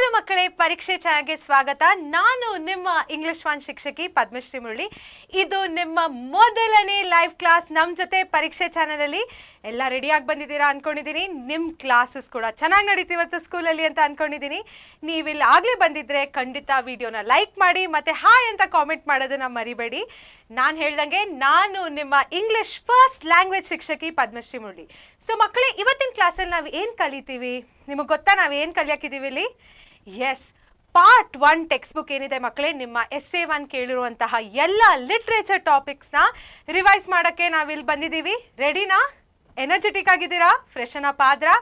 Hello ಮಕ್ಕಳೇ, ಪರೀಕ್ಷೆ ಚಾನಲ್ಗೆ ಸ್ವಾಗತ. ನಾನು ನಿಮ್ಮ ಇಂಗ್ಲಿಷ್ ಒನ್ ಶಿಕ್ಷಕಿ ಪದ್ಮಶ್ರೀ ಮುರಳಿ. ಇದು ನಿಮ್ಮ ಮೊದಲನೇ ಲೈವ್ ಕ್ಲಾಸ್ ನಮ್ಮ ಜೊತೆ ಪರೀಕ್ಷೆ ಚಾನಲಲ್ಲಿ. ಎಲ್ಲ ರೆಡಿಯಾಗಿ ಬಂದಿದ್ದೀರಾ ಅಂದ್ಕೊಂಡಿದ್ದೀನಿ. ನಿಮ್ಮ ಕ್ಲಾಸಸ್ ಕೂಡ ಚೆನ್ನಾಗಿ ನಡೀತಿವತ್ತು ಸ್ಕೂಲಲ್ಲಿ ಅಂತ ಅಂದ್ಕೊಂಡಿದ್ದೀನಿ. ನೀವಿಲ್ಲಿ ಆಗಲೇ ಬಂದಿದ್ದರೆ ಖಂಡಿತ ವಿಡಿಯೋನ ಲೈಕ್ ಮಾಡಿ ಮತ್ತು ಹಾಯ್ ಅಂತ ಕಾಮೆಂಟ್ ಮಾಡೋದನ್ನ ಮರಿಬೇಡಿ. ನಾನು ಹೇಳ್ದಂಗೆ ನಾನು ನಿಮ್ಮ ಇಂಗ್ಲಿಷ್ ಫಸ್ಟ್ ಲ್ಯಾಂಗ್ವೇಜ್ ಶಿಕ್ಷಕಿ ಪದ್ಮಶ್ರೀ ಮುರಳಿ. ಸೊ ಮಕ್ಕಳೇ, ಇವತ್ತಿನ ಕ್ಲಾಸಲ್ಲಿ ನಾವು ಏನು ಕಲಿತೀವಿ ನಿಮಗೆ ಗೊತ್ತಾ? ನಾವು ಏನು ಕಲಿಯೋಕ್ಕಿದ್ದೀವಿ ಇಲ್ಲಿ? ಎಸ್, ಪಾರ್ಟ್ 1 ಟೆಕ್ಸ್ಟ್ ಬುಕ್ ಏನಿದೆ ಮಕ್ಕಳೇ, ನಿಮ್ಮ SA1 ಕೇಳಿರುವಂತಹ ಎಲ್ಲ ಲಿಟ್ರೇಚರ್ ಟಾಪಿಕ್ಸ್ನ ರಿವೈಸ್ ಮಾಡೋಕ್ಕೆ ನಾವಿಲ್ಲಿ ಬಂದಿದ್ದೀವಿ. ರೆಡಿನಾ? ಎನರ್ಜೆಟಿಕ್ ಆಗಿದ್ದೀರಾ? ಫ್ರೆಶನ್ ಅಪ್ ಆದ್ರಾ?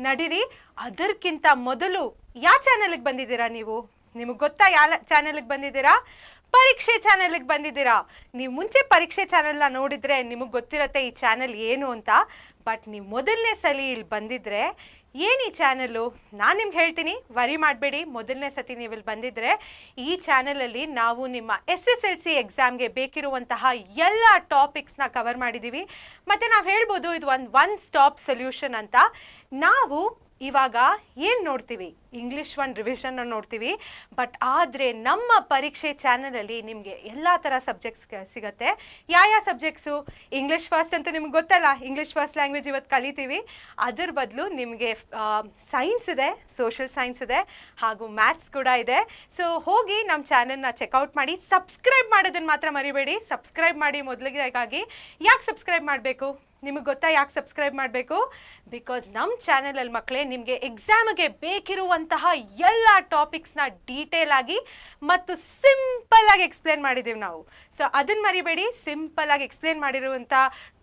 ನಡೀರಿ. ಅದಕ್ಕಿಂತ ಮೊದಲು ಯಾವ ಚಾನಲ್ಗೆ ಬಂದಿದ್ದೀರಾ ನೀವು? ನಿಮಗೆ ಗೊತ್ತಾ ಯಾವ ಚಾನಲ್ಗೆ ಬಂದಿದ್ದೀರಾ? ಪರೀಕ್ಷೆ ಚಾನಲ್ಗೆ ಬಂದಿದ್ದೀರಾ. ನೀವು ಮುಂಚೆ ಪರೀಕ್ಷೆ ಚಾನಲ್ನ ನೋಡಿದರೆ ನಿಮಗೆ ಗೊತ್ತಿರುತ್ತೆ ಈ ಚಾನಲ್ ಏನು ಅಂತ. ಬಟ್ ನೀವು ಮೊದಲನೇ ಸಲ ಇಲ್ಲಿ ಬಂದಿದ್ದರೆ ಏನು ಈ ಚಾನಲ್ಲು ನಾನು ನಿಮ್ಗೆ ಹೇಳ್ತೀನಿ, ವರಿ ಮಾಡಬೇಡಿ. ಮೊದಲನೇ ಸತಿ ನೀವು ಇಲ್ಲಿ ಬಂದಿದ್ದರೆ ಈ ಚಾನಲಲ್ಲಿ ನಾವು ನಿಮ್ಮ SSLC ಎಕ್ಸಾಮ್ಗೆ ಬೇಕಿರುವಂತಹ ಎಲ್ಲ ಟಾಪಿಕ್ಸ್ನ ಕವರ್ ಮಾಡಿದ್ದೀವಿ. ಮತ್ತು ನಾವು ಹೇಳ್ಬೋದು ಇದು ಒನ್ ಸ್ಟಾಪ್ ಸೊಲ್ಯೂಷನ್ ಅಂತ. ನಾವು ಇವಾಗ ಏನು ನೋಡ್ತೀವಿ? ಇಂಗ್ಲಿಷ್ 1 ರಿವಿಷನ್ನ ನೋಡ್ತೀವಿ. ಬಟ್ ಆದರೆ ನಮ್ಮ ಪರೀಕ್ಷೆ ಚಾನಲಲ್ಲಿ ನಿಮಗೆ ಎಲ್ಲ ಥರ ಸಬ್ಜೆಕ್ಟ್ಸ್ ಸಿಗುತ್ತೆ. ಯಾವ ಸಬ್ಜೆಕ್ಟ್ಸು? ಇಂಗ್ಲಿಷ್ ಫಸ್ಟ್ ಅಂತೂ ನಿಮ್ಗೆ ಗೊತ್ತಲ್ಲ, ಇಂಗ್ಲಿಷ್ ಫಸ್ಟ್ ಲ್ಯಾಂಗ್ವೇಜ್ ಇವತ್ತು ಕಲಿತೀವಿ. ಅದ್ರ ಬದಲು ನಿಮಗೆ ಸೈನ್ಸ್ ಇದೆ, ಸೋಷಿಯಲ್ ಸೈನ್ಸ್ ಇದೆ, ಹಾಗೂ ಮ್ಯಾಥ್ಸ್ ಕೂಡ ಇದೆ. ಸೊ ಹೋಗಿ ನಮ್ಮ ಚಾನಲ್ನ ಚೆಕ್ಔಟ್ ಮಾಡಿ. ಸಬ್ಸ್ಕ್ರೈಬ್ ಮಾಡೋದನ್ನು ಮಾತ್ರ ಮರಿಬೇಡಿ. ಸಬ್ಸ್ಕ್ರೈಬ್ ಮಾಡಿ ಮೊದಲಿಗಾಗಿ. ಯಾಕೆ ಸಬ್ಸ್ಕ್ರೈಬ್ ಮಾಡಬೇಕು? ನಿಮಗೆ ಗೊತ್ತಾ ಯಾಕೆ ಸಬ್ಸ್ಕ್ರೈಬ್ ಮಾಡಬೇಕು? ಬಿಕಾಸ್ ನಮ್ಮ ಚಾನಲಲ್ಲಿ ಮಕ್ಕಳೇ ನಿಮಗೆ ಎಕ್ಸಾಮ್ಗೆ ಬೇಕಿರುವಂತಹ ಎಲ್ಲ ಟಾಪಿಕ್ಸ್ನ ಡೀಟೇಲ್ ಆಗಿ ಮತ್ತು ಸಿಂಪಲ್ಲಾಗಿ ಎಕ್ಸ್ಪ್ಲೇನ್ ಮಾಡಿದ್ದೀವಿ ನಾವು. ಸೊ ಅದನ್ನು ಮರಿಬೇಡಿ. ಸಿಂಪಲ್ಲಾಗಿ ಎಕ್ಸ್ಪ್ಲೇನ್ ಮಾಡಿರುವಂಥ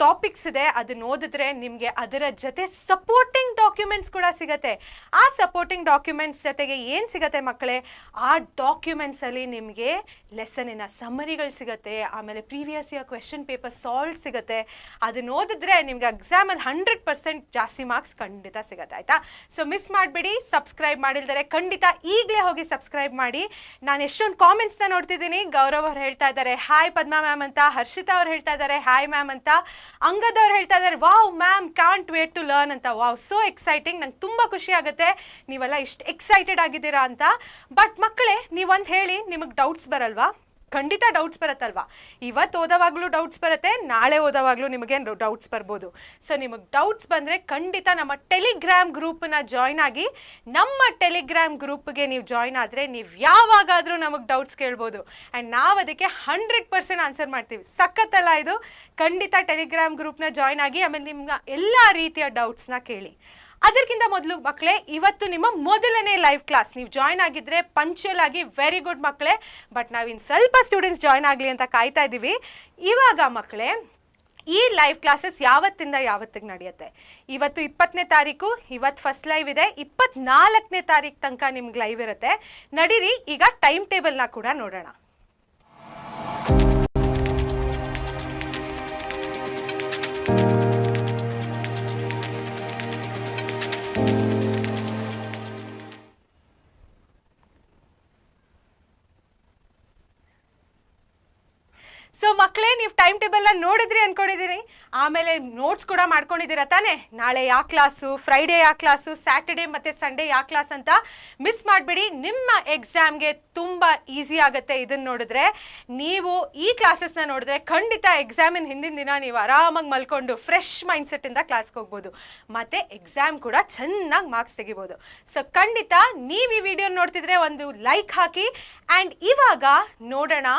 ಟಾಪಿಕ್ಸ್ ಇದೆ, ಅದನ್ನು ಓದಿದ್ರೆ ನಿಮಗೆ ಅದರ ಜೊತೆ ಸಪೋರ್ಟಿಂಗ್ ಡಾಕ್ಯುಮೆಂಟ್ಸ್ ಕೂಡ ಸಿಗುತ್ತೆ. ಆ ಸಪೋರ್ಟಿಂಗ್ ಡಾಕ್ಯುಮೆಂಟ್ಸ್ ಜೊತೆಗೆ ಏನು ಸಿಗುತ್ತೆ ಮಕ್ಕಳೇ? ಆ ಡಾಕ್ಯುಮೆಂಟ್ಸಲ್ಲಿ ನಿಮಗೆ ಲೆಸನಿನ ಸಮ್ಮರಿಗಳು ಸಿಗುತ್ತೆ, ಆಮೇಲೆ previous year question paper solve ಸಿಗುತ್ತೆ. ಅದನ್ನು ಓದಿದ್ರೆ ನಿಮ್ಗೆ ಎಕ್ಸಾಮಲ್ಲಿ 100% ಜಾಸ್ತಿ ಮಾರ್ಕ್ಸ್ ಖಂಡಿತ ಸಿಗುತ್ತೆ. ಆಯ್ತಾ? ಸೊ ಮಿಸ್ ಮಾಡಬೇಡಿ. ಸಬ್ಸ್ಕ್ರೈಬ್ ಮಾಡಿಲ್ದರೆ ಖಂಡಿತ ಈಗಲೇ ಹೋಗಿ ಸಬ್ಸ್ಕ್ರೈಬ್ ಮಾಡಿ. ನಾನು ಎಷ್ಟೊಂದು ಕಾಮೆಂಟ್ಸ್ನ ನೋಡ್ತಿದ್ದೀನಿ. ಗೌರವ್ ಅವ್ರು ಹೇಳ್ತಾ ಇದ್ದಾರೆ ಹಾಯ್ ಪದ್ಮಾ ಮ್ಯಾಮ್ ಅಂತ, ಹರ್ಷಿತಾ ಅವ್ರು ಹೇಳ್ತಾ ಇದ್ದಾರೆ ಹಾಯ್ ಮ್ಯಾಮ್ ಅಂತ, ಅಂಗದ್ ಅವ್ರು ಹೇಳ್ತಾ ಇದ್ದಾರೆ wow ma'am can't wait to learn ಅಂತ. Wow, so exciting. ನಂಗೆ ತುಂಬ ಖುಷಿ ಆಗುತ್ತೆ ನೀವೆಲ್ಲ ಇಷ್ಟು ಎಕ್ಸೈಟೆಡ್ ಆಗಿದ್ದೀರಾ ಅಂತ. ಬಟ್ ಮಕ್ಕಳೇ, ನೀವೊಂದು ಹೇಳಿ, ನಿಮಗೆ ಡೌಟ್ಸ್ ಬರಲ್ವಾ? ಖಂಡಿತ ಡೌಟ್ಸ್ ಬರುತ್ತಲ್ವಾ? ಇವತ್ತು ಓದೋವಾಗಲೂ ಡೌಟ್ಸ್ ಬರುತ್ತೆ, ನಾಳೆ ಓದೋವಾಗಲೂ ನಿಮಗೆ ಡೌಟ್ಸ್ ಬರ್ಬೋದು. ಸೊ ನಿಮಗೆ ಡೌಟ್ಸ್ ಬಂದರೆ ಖಂಡಿತ ನಮ್ಮ ಟೆಲಿಗ್ರಾಮ್ ಗ್ರೂಪನ್ನ ಜಾಯ್ನ್ ಆಗಿ. ನಮ್ಮ ಟೆಲಿಗ್ರಾಮ್ ಗ್ರೂಪ್ಗೆ ನೀವು ಜಾಯ್ನ್ ಆದರೆ ನೀವು ಯಾವಾಗಾದರೂ ನಮಗೆ ಡೌಟ್ಸ್ ಕೇಳ್ಬೋದು. ಆ್ಯಂಡ್ ನಾವು ಅದಕ್ಕೆ 100% ಆನ್ಸರ್ ಮಾಡ್ತೀವಿ. ಸಖತ್ತಲ್ಲ ಇದು? ಖಂಡಿತ ಟೆಲಿಗ್ರಾಮ್ ಗ್ರೂಪ್ನ ಜಾಯ್ನ್ ಆಗಿ. ಆಮೇಲೆ ನಿಮ್ಮ ಎಲ್ಲ ರೀತಿಯ ಡೌಟ್ಸ್ನ ಕೇಳಿ. ಅದಕ್ಕಿಂತ ಮೊದಲು ಮಕ್ಕಳೇ, ಇವತ್ತು ನಿಮ್ಮ ಮೊದಲನೇ ಲೈವ್ ಕ್ಲಾಸ್. ನೀವು ಜಾಯ್ನ್ ಆಗಿದ್ದರೆ ಪಂಕ್ಚುಯಲ್ ಆಗಿ ವೆರಿ ಗುಡ್ ಮಕ್ಕಳೇ. ಬಟ್ ನಾವಿನ್ನು ಸ್ವಲ್ಪ ಸ್ಟೂಡೆಂಟ್ಸ್ ಜಾಯ್ನ್ ಆಗಲಿ ಅಂತ ಕಾಯ್ತಾ ಇದ್ದೀವಿ. ಇವಾಗ ಮಕ್ಕಳೇ, ಈ ಲೈವ್ ಕ್ಲಾಸಸ್ ಯಾವತ್ತಿಂದ ಯಾವತ್ತಿಗೆ ನಡೆಯುತ್ತೆ? ಇವತ್ತು 20ನೇ ತಾರೀಕು, ಇವತ್ತು ಫಸ್ಟ್ ಲೈವ್ ಇದೆ. 24ನೇ ತಾರೀಕು ತನಕ ನಿಮ್ಗೆ ಲೈವ್ ಇರುತ್ತೆ. ನಡೀರಿ, ಈಗ ಟೈಮ್ ಟೇಬಲ್ನ ಕೂಡ ನೋಡೋಣ. ಸೊ ಮಕ್ಕಳೇ, ನೀವು ಟೈಮ್ ಟೇಬಲ್ನ ನೋಡಿದ್ರಿ ಅಂದ್ಕೊಂಡಿದ್ದೀನಿ. ಆಮೇಲೆ ನೋಟ್ಸ್ ಕೂಡ ಮಾಡ್ಕೊಂಡಿದ್ದೀರಾ ತಾನೇ? ನಾಳೆ ಯಾವ ಕ್ಲಾಸು, ಫ್ರೈಡೇ ಯಾವ ಕ್ಲಾಸು, ಸ್ಯಾಟರ್ಡೇ ಮತ್ತು ಸಂಡೇ ಯಾವ ಕ್ಲಾಸ್ ಅಂತ ಮಿಸ್ ಮಾಡಬೇಡಿ. ನಿಮ್ಮ ಎಕ್ಸಾಮ್ಗೆ ತುಂಬ ಈಸಿ ಆಗುತ್ತೆ ಇದನ್ನು ನೋಡಿದ್ರೆ. ನೀವು ಈ ಕ್ಲಾಸಸ್ನ ನೋಡಿದ್ರೆ ಖಂಡಿತ ಎಕ್ಸಾಮಿನ ಹಿಂದಿನ ದಿನ ನೀವು ಆರಾಮಾಗಿ ಮಲ್ಕೊಂಡು ಫ್ರೆಶ್ ಮೈಂಡ್ಸೆಟ್ಟಿಂದ ಕ್ಲಾಸ್ಗೆ ಹೋಗ್ಬೋದು. ಮತ್ತು ಎಕ್ಸಾಮ್ ಕೂಡ ಚೆನ್ನಾಗಿ ಮಾರ್ಕ್ಸ್ ತೆಗಿಬೋದು. ಸೊ ಖಂಡಿತ ನೀವು ಈ ವಿಡಿಯೋ ನೋಡ್ತಿದ್ರೆ ಒಂದು ಲೈಕ್ ಹಾಕಿ. ಆ್ಯಂಡ್ ಇವಾಗ ನೋಡೋಣ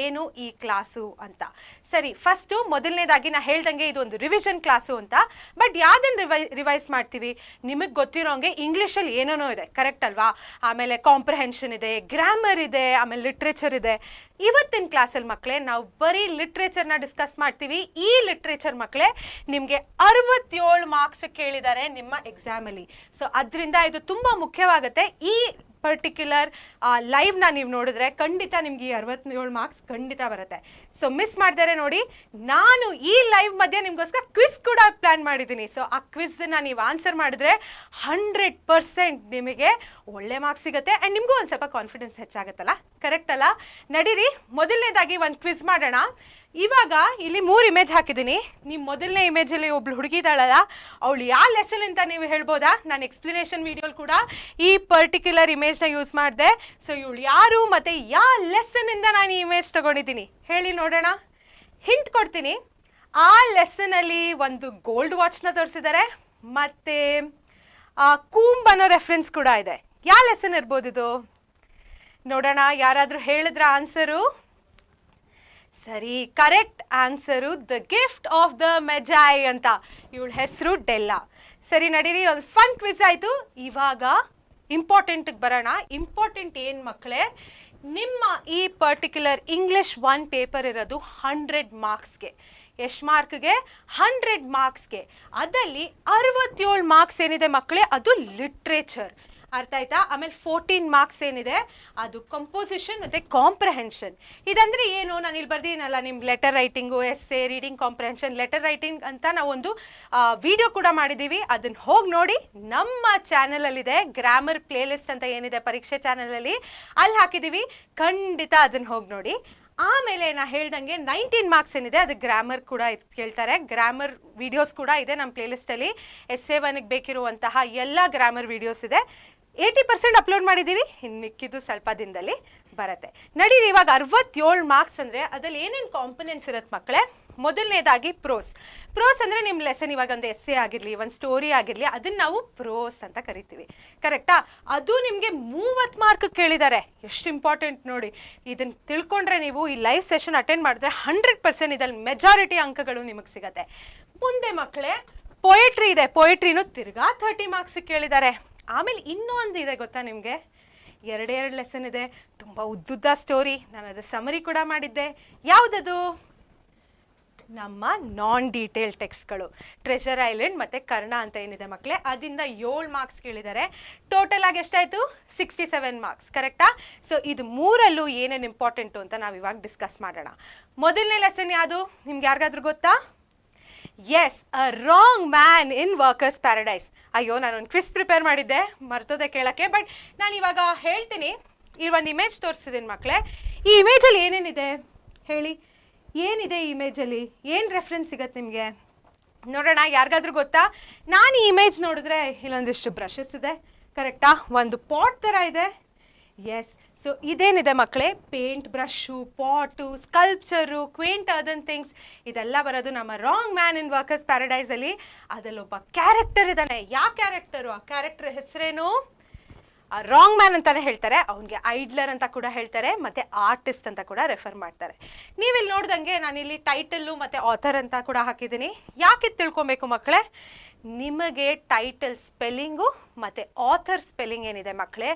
ಏನು ಈ ಕ್ಲಾಸು ಅಂತ. ಸರಿ, ಫಸ್ಟು ಮೊದಲನೇದಾಗಿ ನಾ ಹೇಳ್ದಂಗೆ ಇದು ಒಂದು ರಿವಿಷನ್ ಕ್ಲಾಸು ಅಂತ. ಬಟ್ ಯಾವುದನ್ನು ರಿವೈಸ್ ಮಾಡ್ತೀವಿ? ನಿಮಗೆ ಗೊತ್ತಿರೋಂಗೆ ಇಂಗ್ಲೀಷಲ್ಲಿ ಏನೇನೋ ಇದೆ, ಕರೆಕ್ಟ್ ಅಲ್ವಾ? ಆಮೇಲೆ ಕಾಂಪ್ರಹೆನ್ಷನ್ ಇದೆ, ಗ್ರಾಮರ್ ಇದೆ, ಆಮೇಲೆ ಲಿಟ್ರೇಚರ್ ಇದೆ. ಇವತ್ತಿನ ಕ್ಲಾಸಲ್ಲಿ ಮಕ್ಕಳೇ ನಾವು ಬರೀ ಲಿಟ್ರೇಚರ್ನ ಡಿಸ್ಕಸ್ ಮಾಡ್ತೀವಿ. ಈ ಲಿಟ್ರೇಚರ್ ಮಕ್ಕಳೇ ನಿಮಗೆ 67 ಮಾರ್ಕ್ಸ್ ಕೇಳಿದ್ದಾರೆ ನಿಮ್ಮ ಎಕ್ಸಾಮಲ್ಲಿ. ಸೊ ಅದರಿಂದ ಇದು ತುಂಬ ಮುಖ್ಯವಾಗುತ್ತೆ. ಈ ಪರ್ಟಿಕ್ಯುಲರ್ ಲೈವ್ನ ನೀವು ನೋಡಿದ್ರೆ ಖಂಡಿತ ನಿಮ್ಗೆ ಈ 67 ಮಾರ್ಕ್ಸ್ ಖಂಡಿತ ಬರುತ್ತೆ. ಸೊ ಮಿಸ್ ಮಾಡ್ತಾರೆ ನೋಡಿ. ನಾನು ಈ ಲೈವ್ ಮಧ್ಯೆ ನಿಮಗೋಸ್ಕರ ಕ್ವಿಸ್ ಕೂಡ ಪ್ಲ್ಯಾನ್ ಮಾಡಿದ್ದೀನಿ. ಸೊ ಆ ಕ್ವಿಝನ್ನ ನೀವು ಆನ್ಸರ್ ಮಾಡಿದ್ರೆ 100% ನಿಮಗೆ ಒಳ್ಳೆ ಮಾರ್ಕ್ಸ್ ಸಿಗುತ್ತೆ. ಆ್ಯಂಡ್ ನಿಮಗೂ ಒಂದು ಸ್ವಲ್ಪ ಕಾನ್ಫಿಡೆನ್ಸ್ ಹೆಚ್ಚಾಗುತ್ತಲ್ಲ, ಕರೆಕ್ಟ್ ಅಲ್ಲ? ನಡೀರಿ, ಮೊದಲನೇದಾಗಿ ಒಂದು ಕ್ವಿಸ್ ಮಾಡೋಣ. ಇವಾಗ ಇಲ್ಲಿ 3 ಇಮೇಜ್ ಹಾಕಿದ್ದೀನಿ. ನೀವು ಮೊದಲನೇ ಇಮೇಜಲ್ಲಿ ಒಬ್ಳು ಹುಡುಗಿ ಇದ್ದಾಳಲ್ಲ, ಅವಳು ಯಾವ ಲೆಸನ್ ಅಂತ ನೀವು ಹೇಳ್ಬೋದಾ? ನಾನು ಎಕ್ಸ್ಪ್ಲನೇಷನ್ ವಿಡಿಯೋಲಿ ಕೂಡ ಈ ಪರ್ಟಿಕ್ಯುಲರ್ ಇಮೇಜ್ನ ಯೂಸ್ ಮಾಡಿದೆ. ಸೊ ಇವಳು ಯಾರು ಮತ್ತು ಯಾವ ಲೆಸನ್ನಿಂದ ನಾನು ಈ ಇಮೇಜ್ ತೊಗೊಂಡಿದ್ದೀನಿ ಹೇಳಿ ನೋಡೋಣ. ಹಿಂಟ್ ಕೊಡ್ತೀನಿ. ಆ ಲೆಸನಲ್ಲಿ ಒಂದು ಗೋಲ್ಡ್ ವಾಚ್ನ ತೋರಿಸಿದ್ದಾರೆ ಮತ್ತು ಕೂಂಬ್ ಅನ್ನೋ ರೆಫರೆನ್ಸ್ ಕೂಡ ಇದೆ. ಯಾವ ಲೆಸನ್ ಇರ್ಬೋದು ಇದು? ನೋಡೋಣ, ಯಾರಾದರೂ ಹೇಳಿದ್ರ ಆನ್ಸರು? ಸರಿ, correct answer the gift of the Magi ಅಂತ. ಇವಳ ಹೆಸರು ಡೆಲ್ಲಾ. ಸರಿ, ನಡೀರಿ, ಒಂದು ಫನ್ ಕ್ವಿಜ್ ಆಯಿತು. ಇವಾಗ ಇಂಪಾರ್ಟೆಂಟಿಗೆ ಬರೋಣ. ಇಂಪಾರ್ಟೆಂಟ್ ಏನು ಮಕ್ಕಳೇ, ನಿಮ್ಮ ಈ ಪರ್ಟಿಕ್ಯುಲರ್ ಇಂಗ್ಲಿಷ್ 1 ಪೇಪರ್ ಇರೋದು 100 ಮಾರ್ಕ್ಸ್ಗೆ. ಎಷ್ಟು ಮಾರ್ಕ್ಗೆ? 100 ಮಾರ್ಕ್ಸ್ಗೆ. ಅದಲ್ಲಿ 67 ಮಾರ್ಕ್ಸ್ ಏನಿದೆ ಮಕ್ಕಳೇ, ಅದು ಲಿಟ್ರೇಚರ್. ಅರ್ಥ ಆಯ್ತಾ? ಆಮೇಲೆ 14 ಮಾರ್ಕ್ಸ್ ಏನಿದೆ ಅದು ಕಂಪೋಸಿಷನ್ ಮತ್ತು ಕಾಂಪ್ರಹೆನ್ಷನ್. ಇದಂದರೆ ಏನು? ನಾನು ಇಲ್ಲಿ ಬರ್ದೀನಲ್ಲ, ನಿಮ್ಮ letter writing, essay, reading comprehension. Letter writing ಅಂತ ನಾವೊಂದು ವಿಡಿಯೋ ಕೂಡ ಮಾಡಿದ್ದೀವಿ, ಅದನ್ನು ಹೋಗಿ ನೋಡಿ. ನಮ್ಮ ಚಾನಲಲ್ಲಿದೆ, ಗ್ರಾಮರ್ ಪ್ಲೇಲಿಸ್ಟ್ ಅಂತ ಏನಿದೆ ಪರೀಕ್ಷೆ ಚಾನಲಲ್ಲಿ, ಅಲ್ಲಿ ಹಾಕಿದ್ದೀವಿ. ಖಂಡಿತ ಅದನ್ನು ಹೋಗಿ ನೋಡಿ. ಆಮೇಲೆ ನಾ ಹೇಳ್ದಂಗೆ 19 ಮಾರ್ಕ್ಸ್ ಏನಿದೆ ಅದು ಗ್ರಾಮರ್ ಕೂಡ ಕೇಳ್ತಾರೆ. ಗ್ರಾಮರ್ ವಿಡಿಯೋಸ್ ಕೂಡ ಇದೆ ನಮ್ಮ ಪ್ಲೇಲಿಸ್ಟಲ್ಲಿ. ಎಸ್ಸೆ 1ಗೆ ಬೇಕಿರುವಂತಹ ಎಲ್ಲ ಗ್ರಾಮರ್ ವಿಡಿಯೋಸ್ ಇದೆ. 80% ಅಪ್ಲೋಡ್ ಮಾಡಿದ್ದೀವಿ, ಇನ್ನು ಮಿಕ್ಕಿದ್ದು ಸ್ವಲ್ಪ ದಿನದಲ್ಲಿ ಬರುತ್ತೆ. ನಡೀರಿ, ಇವಾಗ 67 ಮಾರ್ಕ್ಸ್ ಅಂದರೆ ಅದರಲ್ಲಿ ಏನೇನು ಕಾಂಪೊನೆಂಟ್ಸ್ ಇರುತ್ತೆ ಮಕ್ಕಳೇ? ಮೊದಲನೇದಾಗಿ ಪ್ರೋಸ್. ಪ್ರೋಸ್ ಅಂದರೆ ನಿಮ್ಮ ಲೆಸನ್ ಇವಾಗ ಒಂದು ಎಸ್ಸೆ ಆಗಿರಲಿ, ಒಂದು ಸ್ಟೋರಿ ಆಗಿರಲಿ, ಅದನ್ನು ನಾವು ಪ್ರೋಸ್ ಅಂತ ಕರಿತೀವಿ. ಕರೆಕ್ಟಾ? ಅದು ನಿಮಗೆ 30 ಮಾರ್ಕ್ ಕೇಳಿದ್ದಾರೆ. ಎಷ್ಟು ಇಂಪಾರ್ಟೆಂಟ್ ನೋಡಿ. ಇದನ್ನು ತಿಳ್ಕೊಂಡ್ರೆ ನೀವು ಈ ಲೈವ್ ಸೆಷನ್ ಅಟೆಂಡ್ ಮಾಡಿದ್ರೆ 100% ಇದ್ರಲ್ಲಿ ಮೆಜಾರಿಟಿ ಅಂಕಗಳು ನಿಮಗೆ ಸಿಗುತ್ತೆ. ಮುಂದೆ ಮಕ್ಕಳೇ ಪೊಯೆಟ್ರಿ ಇದೆ. ಪೊಯೆಟ್ರಿನೂ ತಿರ್ಗಾ 30 ಮಾರ್ಕ್ಸ್ ಕೇಳಿದ್ದಾರೆ. ಆಮೇಲೆ ಇನ್ನೂ ಒಂದು ಇದೆ ಗೊತ್ತಾ ನಿಮಗೆ? 2 ಲೆಸನ್ ಇದೆ, ತುಂಬ ಉದ್ದುದ್ದ ಸ್ಟೋರಿ. ನಾನು ಅದು ಸಮರಿ ಕೂಡ ಮಾಡಿದ್ದೆ. ಯಾವುದದು? ನಮ್ಮ ನಾನ್ ಡೀಟೇಲ್ ಟೆಕ್ಸ್ಟ್ಗಳು. ಟ್ರೆಷರ್ ಐಲ್ಯಾಂಡ್ ಮತ್ತು ಕರ್ಣ ಅಂತ ಏನಿದೆ ಮಕ್ಕಳೇ, ಅದರಿಂದ 7 ಮಾರ್ಕ್ಸ್ ಕೇಳಿದ್ದಾರೆ. ಟೋಟಲ್ ಆಗಿ ಎಷ್ಟಾಯಿತು? 67 ಮಾರ್ಕ್ಸ್. ಕರೆಕ್ಟಾ? ಸೊ ಇದು 3ರಲ್ಲೂ ಏನೇನು ಇಂಪಾರ್ಟೆಂಟು ಅಂತ ನಾವು ಇವಾಗ ಡಿಸ್ಕಸ್ ಮಾಡೋಣ. ಮೊದಲನೇ ಲೆಸನ್ ಯಾವುದು ನಿಮ್ಗೆ ಯಾರಿಗಾದ್ರೂ ಗೊತ್ತಾ? Yes, a wrong man in workers paradise. ಅಯ್ಯೋ, ನಾನೊಂದು ಕ್ವಿಸ್ ಪ್ರಿಪೇರ್ ಮಾಡಿದ್ದೆ, ಮರ್ತೋದೆ ಕೇಳೋಕ್ಕೆ. ಬಟ್ ನಾನು ಇವಾಗ ಹೇಳ್ತೀನಿ. ಈ ಒಂದು ಇಮೇಜ್ ತೋರಿಸಿದ್ದೀನಿ ಮಕ್ಕಳೇ. ಈ ಇಮೇಜಲ್ಲಿ ಏನೇನಿದೆ ಹೇಳಿ? ಏನಿದೆ ಈ ಇಮೇಜಲ್ಲಿ? ಏನು ರೆಫರೆನ್ಸ್ ಸಿಗತ್ತೆ ನಿಮಗೆ? ನೋಡೋಣ, ಯಾರಿಗಾದ್ರೂ ಗೊತ್ತಾ? ನಾನು ಈ ಇಮೇಜ್ ನೋಡಿದ್ರೆ ಇಲ್ಲೊಂದಿಷ್ಟು ಬ್ರಷಸ್ ಇದೆ. ಕರೆಕ್ಟಾ? ಒಂದು ಪಾಟ್ ಥರ ಇದೆ. ಎಸ್, ಸೊ ಇದೇನಿದೆ ಮಕ್ಕಳೇ? ಪೇಂಟ್ ಬ್ರಷು, ಪಾಟು, ಸ್ಕಲ್ಪ್ಚರು, ಕ್ವೇಂಟ್ ಅದನ್ ಥಿಂಗ್ಸ್, ಇದೆಲ್ಲ ಬರೋದು ನಮ್ಮ ರಾಂಗ್ ಮ್ಯಾನ್ ಇನ್ ವರ್ಕರ್ಸ್ ಪ್ಯಾರಡೈಸಲ್ಲಿ. ಅದರಲ್ಲೊಬ್ಬ ಕ್ಯಾರೆಕ್ಟರ್ ಇದ್ದಾನೆ. ಯಾವ ಕ್ಯಾರೆಕ್ಟರು? ಆ ಕ್ಯಾರೆಕ್ಟರ್ ಹೆಸರೇನು? ರಾಂಗ್ ಮ್ಯಾನ್ ಅಂತಲೇ ಹೇಳ್ತಾರೆ. ಅವನಿಗೆ ಐಡ್ಲರ್ ಅಂತ ಕೂಡ ಹೇಳ್ತಾರೆ, ಮತ್ತು ಆರ್ಟಿಸ್ಟ್ ಅಂತ ಕೂಡ ರೆಫರ್ ಮಾಡ್ತಾರೆ. ನೀವಿಲ್ಲಿ ನೋಡ್ದಂಗೆ ನಾನಿಲ್ಲಿ ಟೈಟಲ್ಲು ಮತ್ತು ಆಥರ್ ಅಂತ ಕೂಡ ಹಾಕಿದ್ದೀನಿ. ಯಾಕೆ ತಿಳ್ಕೊಬೇಕು ಮಕ್ಕಳೇ? ನಿಮಗೆ ಟೈಟಲ್ ಸ್ಪೆಲ್ಲಿಂಗು ಮತ್ತು ಆಥರ್ ಸ್ಪೆಲ್ಲಿಂಗ್ ಏನಿದೆ ಮಕ್ಕಳೇ,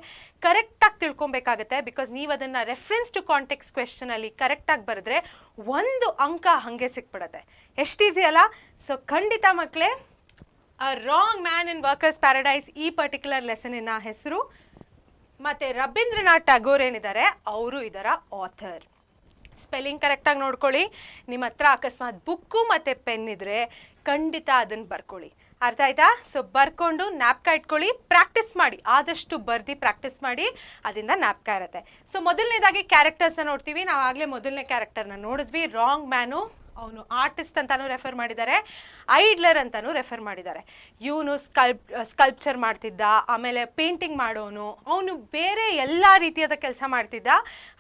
ಕರೆಕ್ಟಾಗಿ ತಿಳ್ಕೊಬೇಕಾಗುತ್ತೆ. ಬಿಕಾಸ್ ನೀವು ಅದನ್ನು ರೆಫರೆನ್ಸ್ ಟು ಕಾಂಟೆಕ್ಸ್ಟ್ ಕ್ವೆಶ್ಚನಲ್ಲಿ ಕರೆಕ್ಟಾಗಿ ಬರೆದ್ರೆ 1 ಅಂಕ ಹಾಗೆ ಸಿಕ್ಬಿಡುತ್ತೆ. ಎಷ್ಟು ಈಸಿ ಅಲ್ಲ? ಸೊ ಖಂಡಿತ ಮಕ್ಕಳೇ, ಅ wrong man in workers paradise ಈ ಪರ್ಟಿಕ್ಯುಲರ್ ಲೆಸನಿನ ಹೆಸರು. ಮತ್ತು ರವೀಂದ್ರನಾಥ್ ಟ್ಯಾಗೋರ್ ಏನಿದ್ದಾರೆ ಅವರು ಇದರ ಆಥರ್. ಸ್ಪೆಲ್ಲಿಂಗ್ ಕರೆಕ್ಟಾಗಿ ನೋಡ್ಕೊಳ್ಳಿ. ನಿಮ್ಮ ಹತ್ರ ಅಕಸ್ಮಾತ್ ಬುಕ್ಕು ಮತ್ತು ಪೆನ್ ಇದ್ದರೆ ಖಂಡಿತ ಅದನ್ನು ಬರ್ಕೊಳ್ಳಿ. ಅರ್ಥ ಆಯ್ತಾ? ಸೊ ಬರ್ಕೊಂಡು ನ್ಯಾಪ್ಕ ಇಟ್ಕೊಳ್ಳಿ, ಪ್ರಾಕ್ಟೀಸ್ ಮಾಡಿ. ಆದಷ್ಟು ಬರ್ದು ಪ್ರಾಕ್ಟೀಸ್ ಮಾಡಿ, ಅದರಿಂದ ನ್ಯಾಪ್ಕ ಇರುತ್ತೆ. ಸೊ ಮೊದಲನೇದಾಗಿ ಕ್ಯಾರೆಕ್ಟರ್ಸ್ನ ನೋಡ್ತೀವಿ. ನಾವು ಆಗಲೇ ಮೊದಲನೇ ಕ್ಯಾರೆಕ್ಟರ್ನ ನೋಡಿದ್ವಿ. ರಾಂಗ್ ಮ್ಯಾನು, ಅವನು ಆರ್ಟಿಸ್ಟ್ ಅಂತಲೂ ರೆಫರ್ ಮಾಡಿದ್ದಾರೆ, ಐಡ್ಲರ್ ಅಂತಲೂ ರೆಫರ್ ಮಾಡಿದ್ದಾರೆ. ಇವನು ಸ್ಕಲ್ಪ್ಚರ್ ಮಾಡ್ತಿದ್ದ, ಆಮೇಲೆ ಪೇಂಟಿಂಗ್ ಮಾಡೋನು, ಅವನು ಬೇರೆ ಎಲ್ಲ ರೀತಿಯಾದ ಕೆಲಸ ಮಾಡ್ತಿದ್ದ.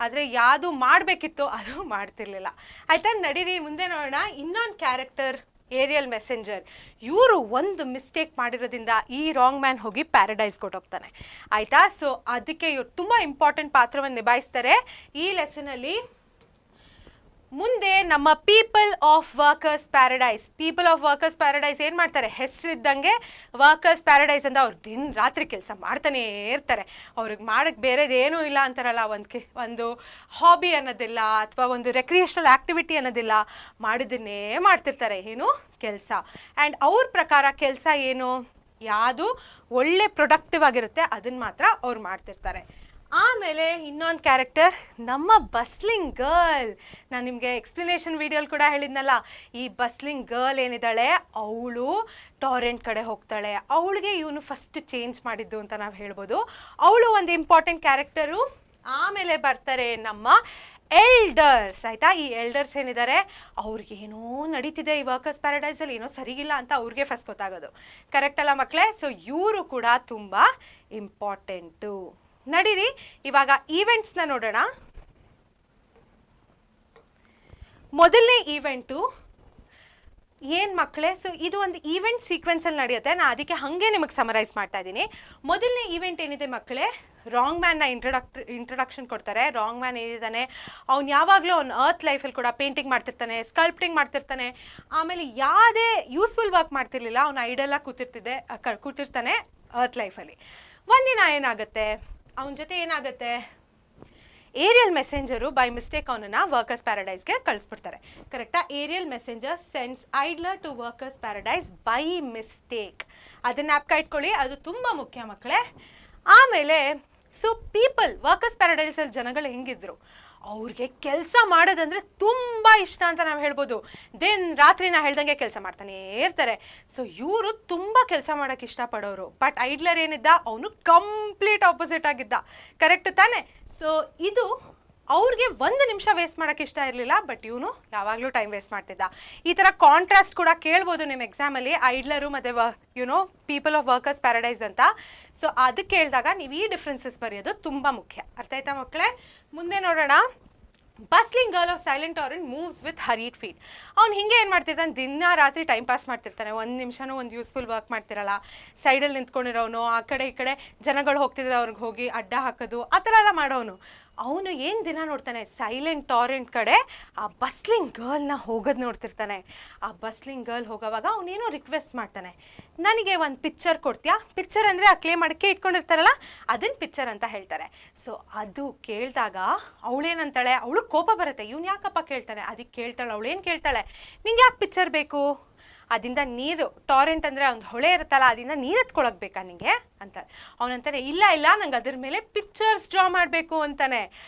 ಆದರೆ ಯಾವುದು ಮಾಡಬೇಕಿತ್ತು ಅದು ಮಾಡ್ತಿರ್ಲಿಲ್ಲ. ಆಯಿತಾ? ನಡೀರಿ ಮುಂದೆ ನೋಡೋಣ. ಇನ್ನೊಂದು ಕ್ಯಾರೆಕ್ಟರ್ ಏರಿಯಲ್ ಮೆಸೆಂಜರ್. ಇವರು ಒಂದು ಮಿಸ್ಟೇಕ್ ಮಾಡಿರೋದ್ರಿಂದ ಈ ರಾಂಗ್ ಮ್ಯಾನ್ ಹೋಗಿ ಪ್ಯಾರಡೈಸ್ ಕೊಟ್ಟೋಗ್ತಾನೆ. ಆಯಿತಾ? ಸೊ ಅದಕ್ಕೆ ಇವ್ರು ತುಂಬ ಇಂಪಾರ್ಟೆಂಟ್ ಪಾತ್ರವನ್ನು ನಿಭಾಯಿಸ್ತಾರೆ ಈ ಲೆಸನಲ್ಲಿ. ಮುಂದೆ ನಮ್ಮ people of workers paradise. People of workers paradise ಏನು ಮಾಡ್ತಾರೆ? ಹೆಸರಿದ್ದಂಗೆ ವರ್ಕರ್ಸ್ ಪ್ಯಾರಡೈಸ್ ಅಂತ ಅವ್ರು ದಿನ ರಾತ್ರಿ ಕೆಲಸ ಮಾಡ್ತಾನೇ ಇರ್ತಾರೆ. ಅವ್ರಿಗೆ ಮಾಡೋಕ್ಕೆ ಬೇರೆದೇನೂ ಇಲ್ಲ ಅಂತಾರಲ್ಲ, ಒಂದು ಹಾಬಿ ಅನ್ನೋದಿಲ್ಲ ಅಥವಾ ಒಂದು ರೆಕ್ರಿಯೇಷನಲ್ ಆ್ಯಕ್ಟಿವಿಟಿ ಅನ್ನೋದಿಲ್ಲ, ಮಾಡಿದ್ದನ್ನೇ ಮಾಡ್ತಿರ್ತಾರೆ. ಏನು ಕೆಲಸ. ಆ್ಯಂಡ್ ಅವ್ರ ಪ್ರಕಾರ ಕೆಲಸ ಏನು? ಯಾವುದು ಒಳ್ಳೆ ಪ್ರೊಡಕ್ಟಿವ್ ಆಗಿರುತ್ತೆ ಅದನ್ನು ಮಾತ್ರ ಅವ್ರು ಮಾಡ್ತಿರ್ತಾರೆ. ಆಮೇಲೆ ಇನ್ನೊಂದು ಕ್ಯಾರೆಕ್ಟರ್ ನಮ್ಮ ಬಸ್ಲಿಂಗ್ ಗರ್ಲ್. ನಾನು ನಿಮಗೆ ಎಕ್ಸ್ಪ್ಲನೇಷನ್ ವಿಡಿಯೋಲಿ ಕೂಡ ಹೇಳಿದ್ನಲ್ಲ, ಈ ಬಸ್ಲಿಂಗ್ ಗರ್ಲ್ ಏನಿದ್ದಾಳೆ ಅವಳು ಟಾರೆಂಟ್ ಕಡೆ ಹೋಗ್ತಾಳೆ. ಅವಳಿಗೆ ಇವನು ಫಸ್ಟ್ ಚೇಂಜ್ ಮಾಡಿದ್ದು ಅಂತ ನಾವು ಹೇಳ್ಬೋದು. ಅವಳು ಒಂದು ಇಂಪಾರ್ಟೆಂಟ್ ಕ್ಯಾರೆಕ್ಟರು. ಆಮೇಲೆ ಬರ್ತಾರೆ ನಮ್ಮ ಎಲ್ಡರ್ಸ್. ಆಯಿತಾ, ಈ ಎಲ್ಡರ್ಸ್ ಏನಿದ್ದಾರೆ ಅವ್ರಿಗೆ ಏನೋ ನಡೀತಿದೆ ಈ ವರ್ಕರ್ಸ್ ಪ್ಯಾರಡೈಸಲ್ಲಿ, ಏನೋ ಸರಿಗಿಲ್ಲ ಅಂತ ಅವ್ರಿಗೆ ಫಸ್ಟ್ ಗೊತ್ತಾಗೋದು. ಕರೆಕ್ಟ್ ಅಲ್ಲ ಮಕ್ಕಳೇ? ಸೊ ಇವರು ಕೂಡ ತುಂಬ ಇಂಪಾರ್ಟೆಂಟು. ನಡೀರಿ ಇವಾಗ ಈವೆಂಟ್ಸ್ನ ನೋಡೋಣ. ಮೊದಲನೇ ಈವೆಂಟು ಏನು ಮಕ್ಕಳೇ? ಸೊ ಇದು ಒಂದು ಈವೆಂಟ್ ಸೀಕ್ವೆನ್ಸಲ್ಲಿ ನಡೆಯುತ್ತೆ. ನಾನು ಅದಕ್ಕೆ ಹಾಗೆ ನಿಮಗೆ ಸಮರೈಸ್ ಮಾಡ್ತಾ ಇದ್ದೀನಿ. ಮೊದಲನೇ ಈವೆಂಟ್ ಏನಿದೆ ಮಕ್ಕಳೇ, ರಾಂಗ್ ಮ್ಯಾನ್ನ ಇಂಟ್ರೊಡಕ್ಷನ್ ಕೊಡ್ತಾರೆ. ರಾಂಗ್ ಮ್ಯಾನ್ ಏನಿದ್ದಾನೆ ಅವ್ನು ಯಾವಾಗಲೂ ಅವ್ನು ಅರ್ತ್ ಲೈಫಲ್ಲಿ ಕೂಡ ಪೇಂಟಿಂಗ್ ಮಾಡ್ತಿರ್ತಾನೆ, ಸ್ಕಲ್ಪ್ಟಿಂಗ್ ಮಾಡ್ತಿರ್ತಾನೆ, ಆಮೇಲೆ ಯಾವುದೇ ಯೂಸ್ಫುಲ್ ವರ್ಕ್ ಮಾಡ್ತಿರ್ಲಿಲ್ಲ, ಅವ್ನು ಐಡಲಾಗಿ ಕೂತಿರ್ತಾನೆ ಅರ್ತ್ ಲೈಫಲ್ಲಿ. ಒಂದಿನ ಏನಾಗುತ್ತೆ, ಅವನ ಜೊತೆ ಏನಾಗುತ್ತೆ, ಏರಿಯಲ್ ಮೆಸೆಂಜರು ಬೈ ಮಿಸ್ಟೇಕ್ ಅವನನ್ನು ವರ್ಕರ್ಸ್ ಪ್ಯಾರಡೈಸ್ಗೆ ಕಳಿಸ್ಬಿಡ್ತಾರೆ. ಕರೆಕ್ಟಾ? Aerial messenger sends idler to workers paradise by mistake. ಅದನ್ನು ಜ್ಞಾಪಕ ಇಟ್ಕೊಳ್ಳಿ, ಅದು ತುಂಬ ಮುಖ್ಯ ಮಕ್ಕಳೇ. ಆಮೇಲೆ ಸೊ ವರ್ಕರ್ಸ್ ಪ್ಯಾರಡೈಸಲ್ಲಿ ಜನಗಳು ಹೆಂಗಿದ್ರು, ಅವ್ರಿಗೆ ಕೆಲಸ ಮಾಡೋದಂದರೆ ತುಂಬ ಇಷ್ಟ ಅಂತ ನಾವು ಹೇಳ್ಬೋದು. ರಾತ್ರಿ ನಾ ಹೇಳ್ದಂಗೆ ಕೆಲಸ ಮಾಡ್ತಾನೇ ಇರ್ತಾರೆ. ಸೊ ಇವರು ತುಂಬ ಕೆಲಸ ಮಾಡೋಕ್ಕೆ ಇಷ್ಟಪಡೋರು. ಬಟ್ ಐಡ್ಲರ್ ಏನಿದ್ದ, ಅವನು ಕಂಪ್ಲೀಟ್ ಆಪೋಸಿಟ್ ಆಗಿದ್ದ. ಕರೆಕ್ಟ್ ತಾನೆ? ಸೊ ಇದು ಅವ್ರಿಗೆ 1 ನಿಮಿಷ ವೇಸ್ಟ್ ಮಾಡೋಕ್ಕೆ ಇಷ್ಟ ಇರಲಿಲ್ಲ, ಬಟ್ ಇವನು ಯಾವಾಗಲೂ ಟೈಮ್ ವೇಸ್ಟ್ ಮಾಡ್ತಿದ್ದ. ಈ ಥರ ಕಾಂಟ್ರಾಸ್ಟ್ ಕೂಡ ಕೇಳ್ಬೋದು ನಿಮ್ಮ ಎಕ್ಸಾಮಲ್ಲಿ, ಐಡ್ಲರು ಮತ್ತು ಪೀಪಲ್ ಆಫ್ ವರ್ಕರ್ಸ್ ಪ್ಯಾರಡೈಸ್ ಅಂತ. ಸೊ ಅದಕ್ಕೆ ಕೇಳಿದಾಗ ನೀವು ಈ ಡಿಫ್ರೆನ್ಸಸ್ ಬರೆಯೋದು ತುಂಬ ಮುಖ್ಯ. ಅರ್ಥ ಆಯ್ತಾ ಮಕ್ಕಳೇ? ಮುಂದೆ ನೋಡೋಣ. Bustling girl of silent torrent moves with hurried feet. ಅವ್ನು ಹಿಂಗೆ ಏನು ಮಾಡ್ತಿರ್ತಾನೆ, ದಿನ ರಾತ್ರಿ ಟೈಮ್ ಪಾಸ್ ಮಾಡ್ತಿರ್ತಾನೆ. 1 ನಿಮಿಷನೂ ಒಂದು ಯೂಸ್ಫುಲ್ ವರ್ಕ್ ಮಾಡ್ತಿರಲ್ಲ. ಸೈಡಲ್ಲಿ ನಿಂತ್ಕೊಂಡಿರೋನು, ಆ ಕಡೆ ಈ ಕಡೆ ಜನಗಳು ಹೋಗ್ತಿದ್ರೆ ಅವ್ರಿಗೆ ಹೋಗಿ ಅಡ್ಡ ಹಾಕೋದು, ಆ ಥರ ಎಲ್ಲ ಮಾಡೋನು. ಅವನು ಏನು ದಿನ ನೋಡ್ತಾನೆ, ಸೈಲೆಂಟ್ ಟಾರೆಂಟ್ ಕಡೆ ಆ ಬಸ್ಲಿಂಗ್ ಗರ್ಲ್ನ ಹೋಗೋದು ನೋಡ್ತಿರ್ತಾನೆ. ಆ ಬಸ್ಲಿಂಗ್ ಗರ್ಲ್ ಹೋಗೋವಾಗ ಅವನೇನೋ ರಿಕ್ವೆಸ್ಟ್ ಮಾಡ್ತಾನೆ, ನನಗೆ ಒಂದು ಪಿಕ್ಚರ್ ಕೊಡ್ತೀಯಾ? ಪಿಕ್ಚರ್ ಅಂದರೆ ಆ ಕ್ಲೇ ಮಡಕೆ ಇಟ್ಕೊಂಡಿರ್ತಾರಲ್ಲ, ಅದನ್ನು ಪಿಕ್ಚರ್ ಅಂತ ಹೇಳ್ತಾರೆ. ಸೊ ಅದು ಕೇಳಿದಾಗ ಅವಳೇನಂತಾಳೆ, ಅವಳು ಕೋಪ ಬರುತ್ತೆ, ಇವ್ನು ಯಾಕಪ್ಪ ಕೇಳ್ತಾನೆ. ಅದಕ್ಕೆ ಕೇಳ್ತಾಳೆ, ಅವಳೇನು ಕೇಳ್ತಾಳೆ, ನಿಂಗೆ ಯಾಕೆ ಪಿಕ್ಚರ್ ಬೇಕು? ಅದರಿಂದ ನೀರು, ಟಾರೆಂಟ್ ಅಂದರೆ ಒಂದು ಹೊಳೆ ಇರುತ್ತಲ್ಲ, ಅದರಿಂದ ನೀರು ಎತ್ಕೊಳಕ್ಕೆ ಬೇಕಾ ನಿಮಗೆ ಅಂತಾಳೆ. ಅವನಂತಾನೆ, ಇಲ್ಲ ನಂಗೆ ಅದ್ರ ಮೇಲೆ ಪಿಕ್ಚರ್ಸ್ ಡ್ರಾ ಮಾಡಬೇಕು ಅಂತಾನೆ.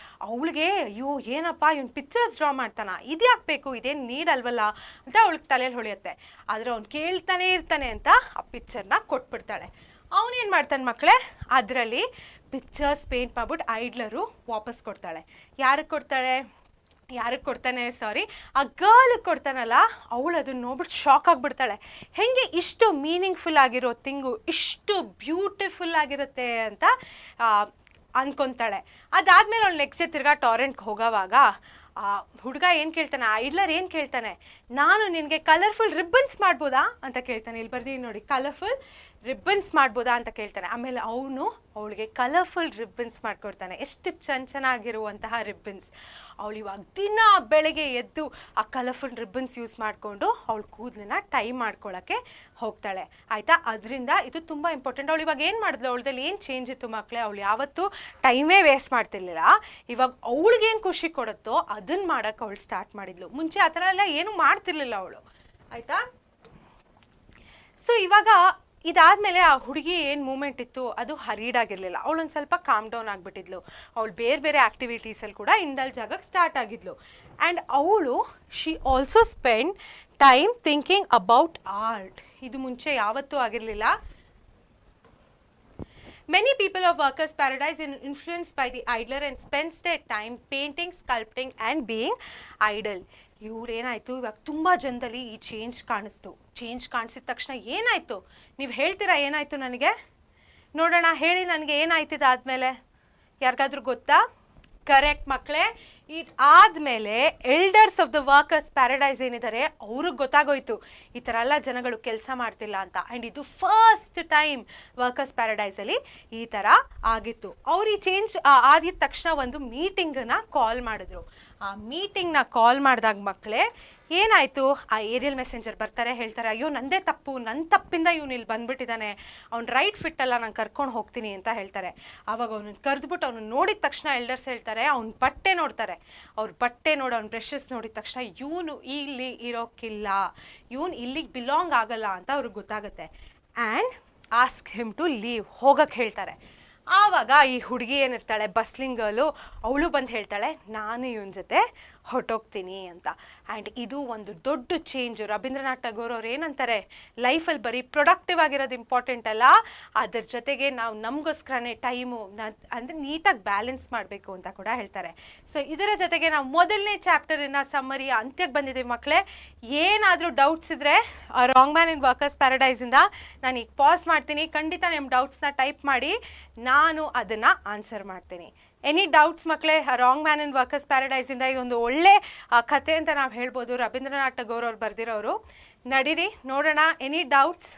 ಅವಳಿಗೆ ಅಯ್ಯೋ ಏನಪ್ಪ ಇವ್ನು ಪಿಕ್ಚರ್ಸ್ ಡ್ರಾ ಮಾಡ್ತಾನ, ಇದು ಯಾಕೆ ಬೇಕು, ಇದೇನು ನೀಡಲ್ವಲ್ಲ ಅಂತ ಅವಳಿಗೆ ತಲೆಯಲ್ಲಿ ಹೊಳೆಯುತ್ತೆ. ಆದರೆ ಅವ್ನು ಕೇಳ್ತಾನೆ ಇರ್ತಾನೆ ಅಂತ ಆ ಪಿಕ್ಚರ್ನ ಕೊಟ್ಬಿಡ್ತಾಳೆ. ಅವನೇನು ಮಾಡ್ತಾನೆ ಮಕ್ಕಳೇ, ಅದರಲ್ಲಿ ಪಿಕ್ಚರ್ಸ್ ಪೇಂಟ್ ಮಾಡ್ಬಿಟ್ಟು ಐಡ್ಲರು ವಾಪಸ್ ಕೊಡ್ತಾಳೆ. ಯಾರಿಗೆ ಕೊಡ್ತಾನೆ ಆ ಗರ್ಲಿಗೆ ಕೊಡ್ತಾನಲ್ಲ, ಅವಳು ಅದನ್ನು ನೋಡ್ಬಿಟ್ಟು ಶಾಕ್ ಆಗಿಬಿಡ್ತಾಳೆ. ಹೆಂಗೆ ಇಷ್ಟು ಮೀನಿಂಗ್ಫುಲ್ ಆಗಿರೋ ಥಿಂಗು ಇಷ್ಟು ಬ್ಯೂಟಿಫುಲ್ ಆಗಿರುತ್ತೆ ಅಂತ ಅಂದ್ಕೊತಾಳೆ. ಅದಾದಮೇಲೆ ಅವಳು ನೆಕ್ಸ್ಟ್ ತಿರ್ಗಾ ಟಾರೆಂಟ್ಗೆ ಹೋಗೋವಾಗ ಹುಡುಗ ಏನು ಕೇಳ್ತಾನೆ, ಐಡ್ಲರ್ ಏನು ಕೇಳ್ತಾನೆ, ನಾನು ನಿನಗೆ ಕಲರ್ಫುಲ್ ರಿಬ್ಬನ್ಸ್ ಮಾಡ್ಬೋದಾ ಅಂತ ಕೇಳ್ತಾನೆ. ಇಲ್ಲಿ ಬರ್ದೀನಿ ನೋಡಿ, ಕಲರ್ಫುಲ್ ರಿಬ್ಬನ್ಸ್ ಮಾಡ್ಬೋದಾ ಅಂತ ಕೇಳ್ತಾನೆ. ಆಮೇಲೆ ಅವಳಿಗೆ ಕಲರ್ಫುಲ್ ರಿಬ್ಬನ್ಸ್ ಮಾಡಿಕೊಡ್ತಾನೆ. ಎಷ್ಟು ಚೆನ್ನಾಗಿರುವಂತಹ ರಿಬ್ಬನ್ಸ್. ಅವಳು ಇವಾಗ ದಿನ ಬೆಳಗ್ಗೆ ಎದ್ದು ಆ ಕಲರ್ಫುಲ್ ರಿಬ್ಬನ್ಸ್ ಯೂಸ್ ಮಾಡಿಕೊಂಡು ಅವಳು ಕೂದಲನ್ನ ಟೈ ಮಾಡ್ಕೊಳ್ಳೋಕ್ಕೆ ಹೋಗ್ತಾಳೆ. ಆಯಿತಾ? ಅದರಿಂದ ಇದು ತುಂಬ ಇಂಪಾರ್ಟೆಂಟ್. ಅವಳು ಇವಾಗ ಏನು ಮಾಡಿದ್ಲು, ಅವಳದಲ್ಲಿ ಏನು ಚೇಂಜ್ ಇತ್ತು ಮಕ್ಕಳೇ, ಅವಳು ಯಾವತ್ತೂ ಟೈಮೇ ವೇಸ್ಟ್ ಮಾಡ್ತಿರ್ಲಿಲ್ಲ. ಇವಾಗ ಅವಳಿಗೇನು ಖುಷಿ ಕೊಡುತ್ತೋ ಅದನ್ನು ಮಾಡೋಕ್ಕೆ ಅವಳು ಸ್ಟಾರ್ಟ್ ಮಾಡಿದ್ಲು. ಮುಂಚೆ ಆ ಥರ ಎಲ್ಲ ಏನೂ ಮಾಡ್ತಿರ್ಲಿಲ್ಲ ಅವಳು. ಆಯಿತಾ? ಸೊ ಇವಾಗ ಇದಾದಮೇಲೆ ಆ ಹುಡುಗಿ ಏನು ಮೂಮೆಂಟ್ ಇತ್ತು ಅದು ಹರೀಡಾಗಿರಲಿಲ್ಲ. ಅವಳೊಂದು ಸ್ವಲ್ಪ ಕಾಮ್ ಡೌನ್ ಆಗಿಬಿಟ್ಟಿದ್ಲು. ಅವಳು ಬೇರೆ ಆ್ಯಕ್ಟಿವಿಟೀಸಲ್ಲಿ ಕೂಡ ಇಂಡಲ್ಜ್ ಆಗೋಕ್ಕೆ ಸ್ಟಾರ್ಟ್ ಆಗಿದ್ಲು. ಆ್ಯಂಡ್ ಅವಳು she also spend time thinking about art. ಇದು ಮುಂಚೆ ಯಾವತ್ತೂ ಆಗಿರಲಿಲ್ಲ. Many people of workers' paradise are influenced by the idler and spends their time painting, sculpting and being idle. ಇವ್ರೇನಾಯಿತು, ಇವಾಗ ತುಂಬ ಜನದಲ್ಲಿ ಈ ಚೇಂಜ್ ಕಾಣಿಸಿದ ತಕ್ಷಣ ಏನಾಯಿತು ನೀವು ಹೇಳ್ತೀರಾ? ಏನಾಯಿತು ನನಗೆ ನೋಡೋಣ, ಹೇಳಿ ನನಗೆ ಏನಾಯ್ತು ಇದಾದಮೇಲೆ. ಯಾರಿಗಾದ್ರೂ ಗೊತ್ತಾ? ಕರೆಕ್ಟ್ ಮಕ್ಕಳೇ, ಇದಾದಮೇಲೆ elders of the workers paradise ಏನಿದ್ದಾರೆ ಅವ್ರಿಗೆ ಗೊತ್ತಾಗೋಯ್ತು ಈ ಥರ ಎಲ್ಲ ಜನಗಳು ಕೆಲಸ ಮಾಡ್ತಿಲ್ಲ ಅಂತ. ಆ್ಯಂಡ್ ಇದು ಫಸ್ಟ್ ಟೈಮ್ ವರ್ಕರ್ಸ್ ಪ್ಯಾರಡೈಸಲ್ಲಿ ಈ ಥರ ಆಗಿತ್ತು. ಅವ್ರು ಈ ಚೇಂಜ್ ಆಗಿದ ತಕ್ಷಣ ಒಂದು ಮೀಟಿಂಗನ್ನು ಕಾಲ್ ಮಾಡಿದ್ರು. ಆ ಮೀಟಿಂಗ್ನ ಕಾಲ್ ಮಾಡಿದಾಗ ಮಕ್ಕಳೇ ಏನಾಯಿತು, ಆ ಏರಿಯಲ್ ಮೆಸೆಂಜರ್ ಬರ್ತಾರೆ, ಹೇಳ್ತಾರೆ ಅಯ್ಯೋ ನಂದೇ ತಪ್ಪು, ನನ್ನ ತಪ್ಪಿಂದ ಇವನು ಇಲ್ಲಿ ಬಂದುಬಿಟ್ಟಿದ್ದಾನೆ, ಅವ್ನು ರೈಟ್ ಫಿಟ್ ಅಲ್ಲ, ನಾನು ಕರ್ಕೊಂಡು ಹೋಗ್ತೀನಿ ಅಂತ ಹೇಳ್ತಾರೆ. ಆವಾಗ ಅವನನ್ನು ಕರೆದ್ಬಿಟ್ಟು ಅವನು ನೋಡಿದ ತಕ್ಷಣ ಎಲ್ಡರ್ಸ್ ಹೇಳ್ತಾರೆ, ಅವ್ನ ಬಟ್ಟೆ ನೋಡ್ತಾರೆ. ಅವ್ರ ಬಟ್ಟೆ ನೋಡಿ ಅವ್ನ ಬ್ರಷಸ್ ನೋಡಿದ ತಕ್ಷಣ ಇವನು ಇಲ್ಲಿ ಇರೋಕ್ಕಿಲ್ಲ, ಇವನು ಇಲ್ಲಿಗೆ ಬಿಲಾಂಗ್ ಆಗಲ್ಲ ಅಂತ ಅವ್ರಿಗೆ ಗೊತ್ತಾಗುತ್ತೆ. And ask him to leave, ಹೋಗಕ್ಕೆ ಹೇಳ್ತಾರೆ. ಆವಾಗ ಈ ಹುಡುಗಿ ಏನಿರ್ತಾಳೆ ಬಸ್ಲಿಂಗ್ ಗರ್ಲು, ಅವಳು ಬಂದು ಹೇಳ್ತಾಳೆ ನಾನು ಇವನ ಜೊತೆ ಹೊರಟೋಗ್ತೀನಿ ಅಂತ. ಆ್ಯಂಡ್ ಇದು ಒಂದು ದೊಡ್ಡ ಚೇಂಜು. ರವೀಂದ್ರನಾಥ್ ಟಾಗೋರ್ ಅವ್ರು ಏನಂತಾರೆ, ಲೈಫಲ್ಲಿ ಬರೀ ಪ್ರೊಡಕ್ಟಿವ್ ಆಗಿರೋದು ಇಂಪಾರ್ಟೆಂಟ್ ಅಲ್ಲ, ಅದ್ರ ಜೊತೆಗೆ ನಾವು ನಮಗೋಸ್ಕರನೇ ಟೈಮು ಅಂದರೆ ನೀಟಾಗಿ ಬ್ಯಾಲೆನ್ಸ್ ಮಾಡಬೇಕು ಅಂತ ಕೂಡ ಹೇಳ್ತಾರೆ. ಸೊ ಇದರ ಜೊತೆಗೆ ನಾವು ಮೊದಲನೇ ಚಾಪ್ಟರಿನ ಸಮ್ಮರಿ ಅಂತ್ಯಕ್ಕೆ ಬಂದಿದ್ದೀವಿ ಮಕ್ಕಳೇ. ಏನಾದರೂ ಡೌಟ್ಸ್ ಇದ್ದರೆ ರಾಂಗ್ ಮ್ಯಾನ್ ಇನ್ ವರ್ಕರ್ಸ್ ಪ್ಯಾರಡೈಸಿಂದ ನಾನು ಈಗ ಪಾಸ್ ಮಾಡ್ತೀನಿ, ಖಂಡಿತ ನಿಮ್ಮ ಡೌಟ್ಸ್ನ ಟೈಪ್ ಮಾಡಿ, ನಾನು ಅದನ್ನು ಆನ್ಸರ್ ಮಾಡ್ತೀನಿ. ಎನಿ ಡೌಟ್ಸ್ ಮಕ್ಕಳೇ? ರಾಂಗ್ ಮ್ಯಾನ್ ಇನ್ ವರ್ಕರ್ಸ್ ಪ್ಯಾರಡೈಸಿಂದ ಇದೊಂದು ಒಳ್ಳೆ ಕಥೆ ಅಂತ ನಾವು ಹೇಳ್ಬೋದು, ರವೀಂದ್ರನಾಥ್ ಟಾಗೋರ್ ಅವ್ರು ಬರೆದಿರೋರು. ನಡೀರಿ ನೋಡೋಣ, ಎನಿ ಡೌಟ್ಸ್?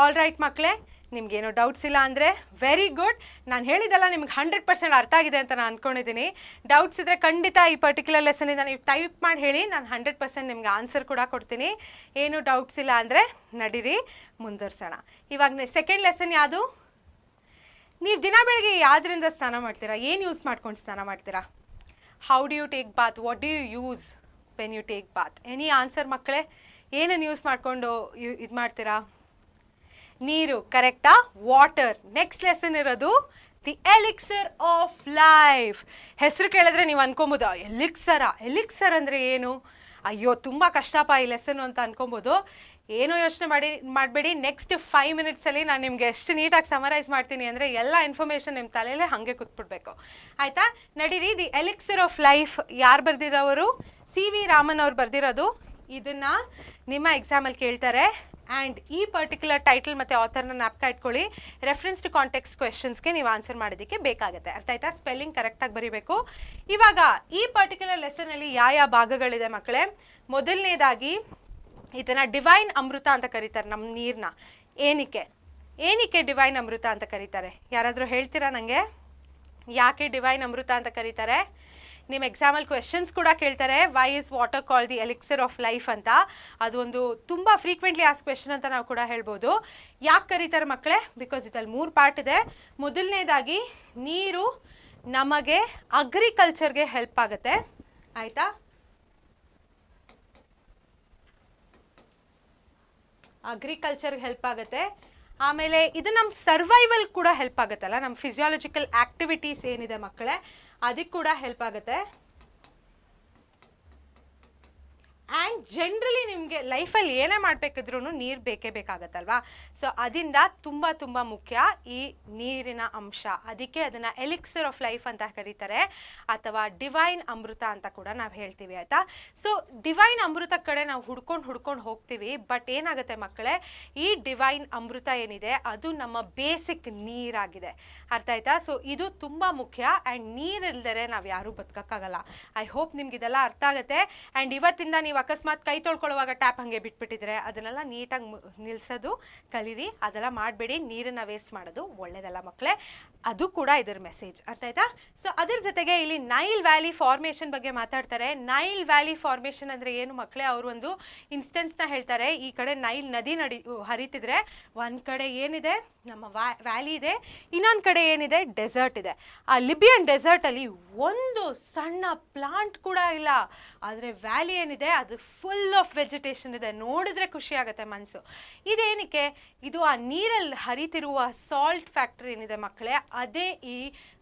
ಆಲ್ ರೈಟ್ ಮಕ್ಕಳೇ, ನಿಮಗೇನೋ ಡೌಟ್ಸ್ ಇಲ್ಲ ಅಂದರೆ ವೆರಿ ಗುಡ್. ನಾನು ಹೇಳಿದ್ದೆಲ್ಲ ನಿಮ್ಗೆ 100% ಅರ್ಥ ಆಗಿದೆ ಅಂತ ನಾನು ಅಂದ್ಕೊಂಡಿದ್ದೀನಿ. ಡೌಟ್ಸ್ ಇದ್ದರೆ ಖಂಡಿತ ಈ ಪರ್ಟಿಕ್ಯುಲರ್ ಲೆಸನಿಂದ ನೀವು ಟೈಪ್ ಮಾಡಿ ಹೇಳಿ, ನಾನು 100% ನಿಮ್ಗೆ ಆನ್ಸರ್ ಕೂಡ ಕೊಡ್ತೀನಿ. ಏನು ಡೌಟ್ಸ್ ಇಲ್ಲ ಅಂದರೆ ನಡೀರಿ ಮುಂದುವರ್ಸೋಣ. ಇವಾಗ ಸೆಕೆಂಡ್ ಲೆಸನ್ ಯಾವುದು? ನೀವು ದಿನ ಬೆಳಗ್ಗೆ ಯಾವುದರಿಂದ ಸ್ನಾನ ಮಾಡ್ತೀರಾ? ಏನು ಯೂಸ್ ಮಾಡ್ಕೊಂಡು ಸ್ನಾನ ಮಾಡ್ತೀರಾ? How do you take bath? What do you use when you take bath? Any answer ಮಕ್ಕಳೇ? ಏನನ್ನು ಯೂಸ್ ಮಾಡಿಕೊಂಡು ಇದು ಮಾಡ್ತೀರಾ? ನೀರು, ಕರೆಕ್ಟಾ? ವಾಟರ್. ನೆಕ್ಸ್ಟ್ ಲೆಸನ್ ಇರೋದು ದಿ ಎಲಿಕ್ಸರ್ ಆಫ್ ಲೈಫ್. ಹೆಸರು ಕೇಳಿದ್ರೆ ನೀವು ಅನ್ಕೊಬೋದು ಎಲಿಕ್ಸರ್ ಅಂದರೆ ಏನು? ಅಯ್ಯೋ ತುಂಬ ಕಷ್ಟಪ್ಪ ಈ ಲೆಸನ್ನು ಅಂತ ಅನ್ಕೊಬೋದು. ಏನೋ ಯೋಚನೆ ಮಾಡಬೇಡಿ. ನೆಕ್ಸ್ಟ್ 5 ಮಿನಿಟ್ಸಲ್ಲಿ ನಾನು ನಿಮಗೆ ಎಷ್ಟು ನೀಟಾಗಿ ಸಮರೈಸ್ ಮಾಡ್ತೀನಿ ಅಂದರೆ ಎಲ್ಲ ಇನ್ಫಾರ್ಮೇಷನ್ ನಿಮ್ಮ ತಲೆಯಲ್ಲೇ ಹಾಗೆ ಕೂತ್ಬಿಡ್ಬೇಕು, ಆಯಿತಾ? ನಡೀರಿ. ದಿ ಎಲಿಕ್ಸರ್ ಆಫ್ ಲೈಫ್ ಯಾರು ಬರೆದಿರೋರು? CV ರಾಮನ್ ಅವ್ರು ಬರೆದಿರೋದು. ಇದನ್ನು ನಿಮ್ಮ ಎಕ್ಸಾಮಲ್ಲಿ ಕೇಳ್ತಾರೆ. ಆ್ಯಂಡ್ ಈ ಪರ್ಟಿಕ್ಯುಲರ್ ಟೈಟಲ್ ಮತ್ತು ಆಥರ್ನ ಜ್ಞಾಪಕ ಇಟ್ಕೊಳ್ಳಿ. ರೆಫರೆನ್ಸ್ ಟು ಕಾಂಟೆಕ್ಸ್ಟ್ ಕ್ವೆಶನ್ಸ್ಗೆ ನೀವು ಆನ್ಸರ್ ಮಾಡೋದಕ್ಕೆ ಬೇಕಾಗುತ್ತೆ, ಅರ್ಥ ಆಯ್ತಾ? ಸ್ಪೆಲ್ಲಿಂಗ್ ಕರೆಕ್ಟಾಗಿ ಬರೀಬೇಕು. ಇವಾಗ ಈ ಪರ್ಟಿಕ್ಯುಲರ್ ಲೆಸನಲ್ಲಿ ಯಾವ ಭಾಗಗಳಿದೆ ಮಕ್ಕಳೇ? ಮೊದಲನೇದಾಗಿ ಇದನ್ನು ಡಿವೈನ್ ಅಮೃತ ಅಂತ ಕರೀತಾರೆ ನಮ್ಮ ನೀರನ್ನ. ಏನಕ್ಕೆ ಡಿವೈನ್ ಅಮೃತ ಅಂತ ಕರೀತಾರೆ? ಯಾರಾದರೂ ಹೇಳ್ತೀರಾ ನನಗೆ ಯಾಕೆ ಡಿವೈನ್ ಅಮೃತ ಅಂತ ಕರೀತಾರೆ? ನಿಮ್ಮ ಎಕ್ಸಾಮಲ್ಲಿ ಕ್ವೆಶನ್ಸ್ ಕೂಡ ಕೇಳ್ತಾರೆ, why is water called the elixir of life ಅಂತ. ಅದು ಒಂದು ತುಂಬ ಫ್ರೀಕ್ವೆಂಟ್ಲಿ ಆಸ್ ಕ್ವೆಶನ್ ಅಂತ ನಾವು ಕೂಡ ಹೇಳ್ಬೋದು. ಯಾಕೆ ಕರೀತಾರೆ ಮಕ್ಕಳೇ? ಬಿಕಾಸ್ ಇದರಲ್ಲಿ 3 ಪಾರ್ಟ್ ಇದೆ. ಮೊದಲನೇದಾಗಿ ನೀರು ನಮಗೆ ಅಗ್ರಿಕಲ್ಚರ್ಗೆ ಹೆಲ್ಪ್ ಆಗುತ್ತೆ, ಆಯಿತಾ? ಅಗ್ರಿಕಲ್ಚರ್ಗೆ ಹೆಲ್ಪ್ ಆಗುತ್ತೆ. ಆಮೇಲೆ ಇದು ನಮ್ಮ ಸರ್ವೈವಲ್ ಕೂಡ ಹೆಲ್ಪ್ ಆಗುತ್ತಲ್ಲ, ನಮ್ಮ ಫಿಸಿಯಾಲಜಿಕಲ್ ಆ್ಯಕ್ಟಿವಿಟೀಸ್ ಏನಿದೆ ಮಕ್ಕಳೇ ಅದಕ್ಕೆ ಕೂಡ ಹೆಲ್ಪ್ ಆಗುತ್ತೆ. ಆ್ಯಂಡ್ ಜನರಲಿ ನಿಮಗೆ ಲೈಫಲ್ಲಿ ಏನೇ ಮಾಡಬೇಕಿದ್ರೂ ನೀರು ಬೇಕೇ ಬೇಕಾಗತ್ತಲ್ವಾ? ಸೊ ಅದರಿಂದ ತುಂಬ ತುಂಬ ಮುಖ್ಯ ಈ ನೀರಿನ ಅಂಶ. ಅದಕ್ಕೆ ಅದನ್ನು ಎಲಿಕ್ಸರ್ ಆಫ್ ಲೈಫ್ ಅಂತ ಕರೀತಾರೆ, ಅಥವಾ ಡಿವೈನ್ ಅಮೃತ ಅಂತ ಕೂಡ ನಾವು ಹೇಳ್ತೀವಿ, ಆಯಿತಾ? ಸೊ ಡಿವೈನ್ ಅಮೃತ ಕಡೆ ನಾವು ಹುಡ್ಕೊಂಡು ಹೋಗ್ತೀವಿ. ಬಟ್ ಏನಾಗುತ್ತೆ ಮಕ್ಕಳೇ, ಈ ಡಿವೈನ್ ಅಮೃತ ಏನಿದೆ ಅದು ನಮ್ಮ ಬೇಸಿಕ್ ನೀರಾಗಿದೆ, ಅರ್ಥ ಆಯ್ತಾ? ಸೊ ಇದು ತುಂಬ ಮುಖ್ಯ. ಆ್ಯಂಡ್ ನೀರಿಲ್ದರೆ ನಾವು ಯಾರೂ ಬದುಕೋಕ್ಕಾಗಲ್ಲ. ಐ ಹೋಪ್ ನಿಮ್ಗೆ ಇದೆಲ್ಲ ಅರ್ಥ ಆಗುತ್ತೆ. ಆ್ಯಂಡ್ ಇವತ್ತಿಂದ ನೀವು ಅಕಸ್ಮಾತ್ ಕೈ ತೊಳ್ಕೊಳ್ಳುವಾಗ ಟ್ಯಾಪ್ ಹಾಗೆ ಬಿಟ್ಬಿಟ್ಟಿದ್ರೆ ಅದನ್ನೆಲ್ಲ ನೀಟಾಗಿ ನಿಲ್ಲಿಸೋದು ಕಲೀರಿ. ಅದೆಲ್ಲ ಮಾಡಬೇಡಿ, ನೀರನ್ನು ವೇಸ್ಟ್ ಮಾಡೋದು ಒಳ್ಳೆಯದಲ್ಲ ಮಕ್ಕಳೇ. ಅದು ಕೂಡ ಇದರ ಮೆಸೇಜ್, ಅರ್ಥ ಆಯ್ತಾ? ಸೊ ಅದ್ರ ಜೊತೆಗೆ ಇಲ್ಲಿ ನೈಲ್ ವ್ಯಾಲಿ ಫಾರ್ಮೇಷನ್ ಬಗ್ಗೆ ಮಾತಾಡ್ತಾರೆ. ನೈಲ್ ವ್ಯಾಲಿ ಫಾರ್ಮೇಷನ್ ಅಂದರೆ ಏನು ಮಕ್ಕಳೇ? ಅವರು ಒಂದು ಇನ್ಸ್ಟೆನ್ಸ್ನ ಹೇಳ್ತಾರೆ. ಈ ಕಡೆ ನೈಲ್ ನದಿ ಹರಿತಿದ್ರೆ ಒಂದು ಕಡೆ ಏನಿದೆ ನಮ್ಮ ವ್ಯಾಲಿ ಇದೆ, ಇನ್ನೊಂದು ಕಡೆ ಏನಿದೆ ಡೆಸರ್ಟ್ ಇದೆ. ಆ ಲಿಬಿಯನ್ ಡೆಸರ್ಟಲ್ಲಿ ಒಂದು ಸಣ್ಣ ಪ್ಲಾಂಟ್ ಕೂಡ ಇಲ್ಲ. ಆದರೆ ವ್ಯಾಲಿ ಏನಿದೆ ಅದು ಫುಲ್ ಆಫ್ ವೆಜಿಟೇಷನ್ ಇದೆ. ನೋಡಿದ್ರೆ ಖುಷಿ ಆಗುತ್ತೆ ಮನಸ್ಸು. ಇದೇನಕ್ಕೆ? ಇದು ಆ ನೀರಲ್ಲಿ ಹರಿತಿರುವ ಸಾಲ್ಟ್ ಫ್ಯಾಕ್ಟ್ರಿ ಏನಿದೆ ಮಕ್ಕಳೇ, ಅದೇ ಈ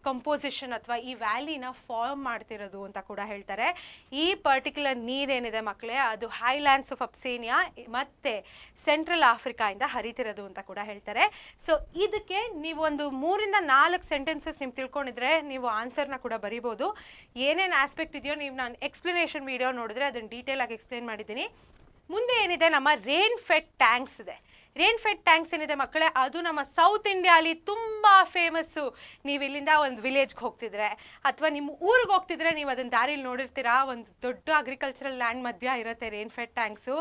ಕಂಪೋಸಿಷನ್ ಅಥವಾ ಈ ವ್ಯಾಲಿನ ಫಾರ್ಮ್ ಮಾಡ್ತಿರೋದು ಅಂತ ಕೂಡ ಹೇಳ್ತಾರೆ. ಈ ಪರ್ಟಿಕ್ಯುಲರ್ ನೀರೇನಿದೆ ಮಕ್ಕಳೇ ಅದು ಹೈಲ್ಯಾಂಡ್ಸ್ ಆಫ್ ಅಬ್ಸೇನಿಯಾ ಮತ್ತು ಸೆಂಟ್ರಲ್ ಆಫ್ರಿಕಾಯಿಂದ ಹರಿತಿರೋದು ಅಂತ ಕೂಡ ಹೇಳ್ತಾರೆ. ಸೊ ಇದಕ್ಕೆ ನೀವು ಒಂದು 3 ಇಂದ 4 ಸೆಂಟೆನ್ಸಸ್ ನೀವು ತಿಳ್ಕೊಂಡಿದ್ರೆ ನೀವು ಆನ್ಸರ್ನ ಕೂಡ ಬರಿಬೋದು. ಏನೇನು ಆಸ್ಪೆಕ್ಟ್ ಇದೆಯೋ ನೀವು ನಾನು ಎಕ್ಸ್ಪ್ಲನೇಷನ್ ವಿಡಿಯೋ ನೋಡಿದ್ರೆ ಅದನ್ನು ಡೀಟೇಲಾಗಿ ಎಕ್ಸ್ಪ್ಲೇನ್ ಮಾಡಿದ್ದೀನಿ. ಮುಂದೆ ಏನಿದೆ, ನಮ್ಮ ರೇನ್ ಫೆಡ್ ಟ್ಯಾಂಕ್ಸ್ ಇದೆ. ರೇನ್ ಫೆಡ್ ಟ್ಯಾಂಕ್ಸ್ ಏನಿದೆ ಮಕ್ಕಳೇ ಅದು ನಮ್ಮ ಸೌತ್ ಇಂಡಿಯಾಲಿ ತುಂಬ ಫೇಮಸ್ಸು. ನೀವು ಇಲ್ಲಿಂದ ಒಂದು ವಿಲೇಜ್ಗೆ ಹೋಗ್ತಿದ್ರೆ ಅಥವಾ ನಿಮ್ಮ ಊರಿಗೆ ಹೋಗ್ತಿದ್ರೆ ನೀವು ಅದನ್ನು ದಾರಿಲಿ ನೋಡಿರ್ತೀರಾ. ಒಂದು ದೊಡ್ಡ ಅಗ್ರಿಕಲ್ಚರಲ್ ಲ್ಯಾಂಡ್ ಮಧ್ಯ ಇರುತ್ತೆ ರೇನ್ ಫೆಡ್ ಟ್ಯಾಂಕ್ಸು.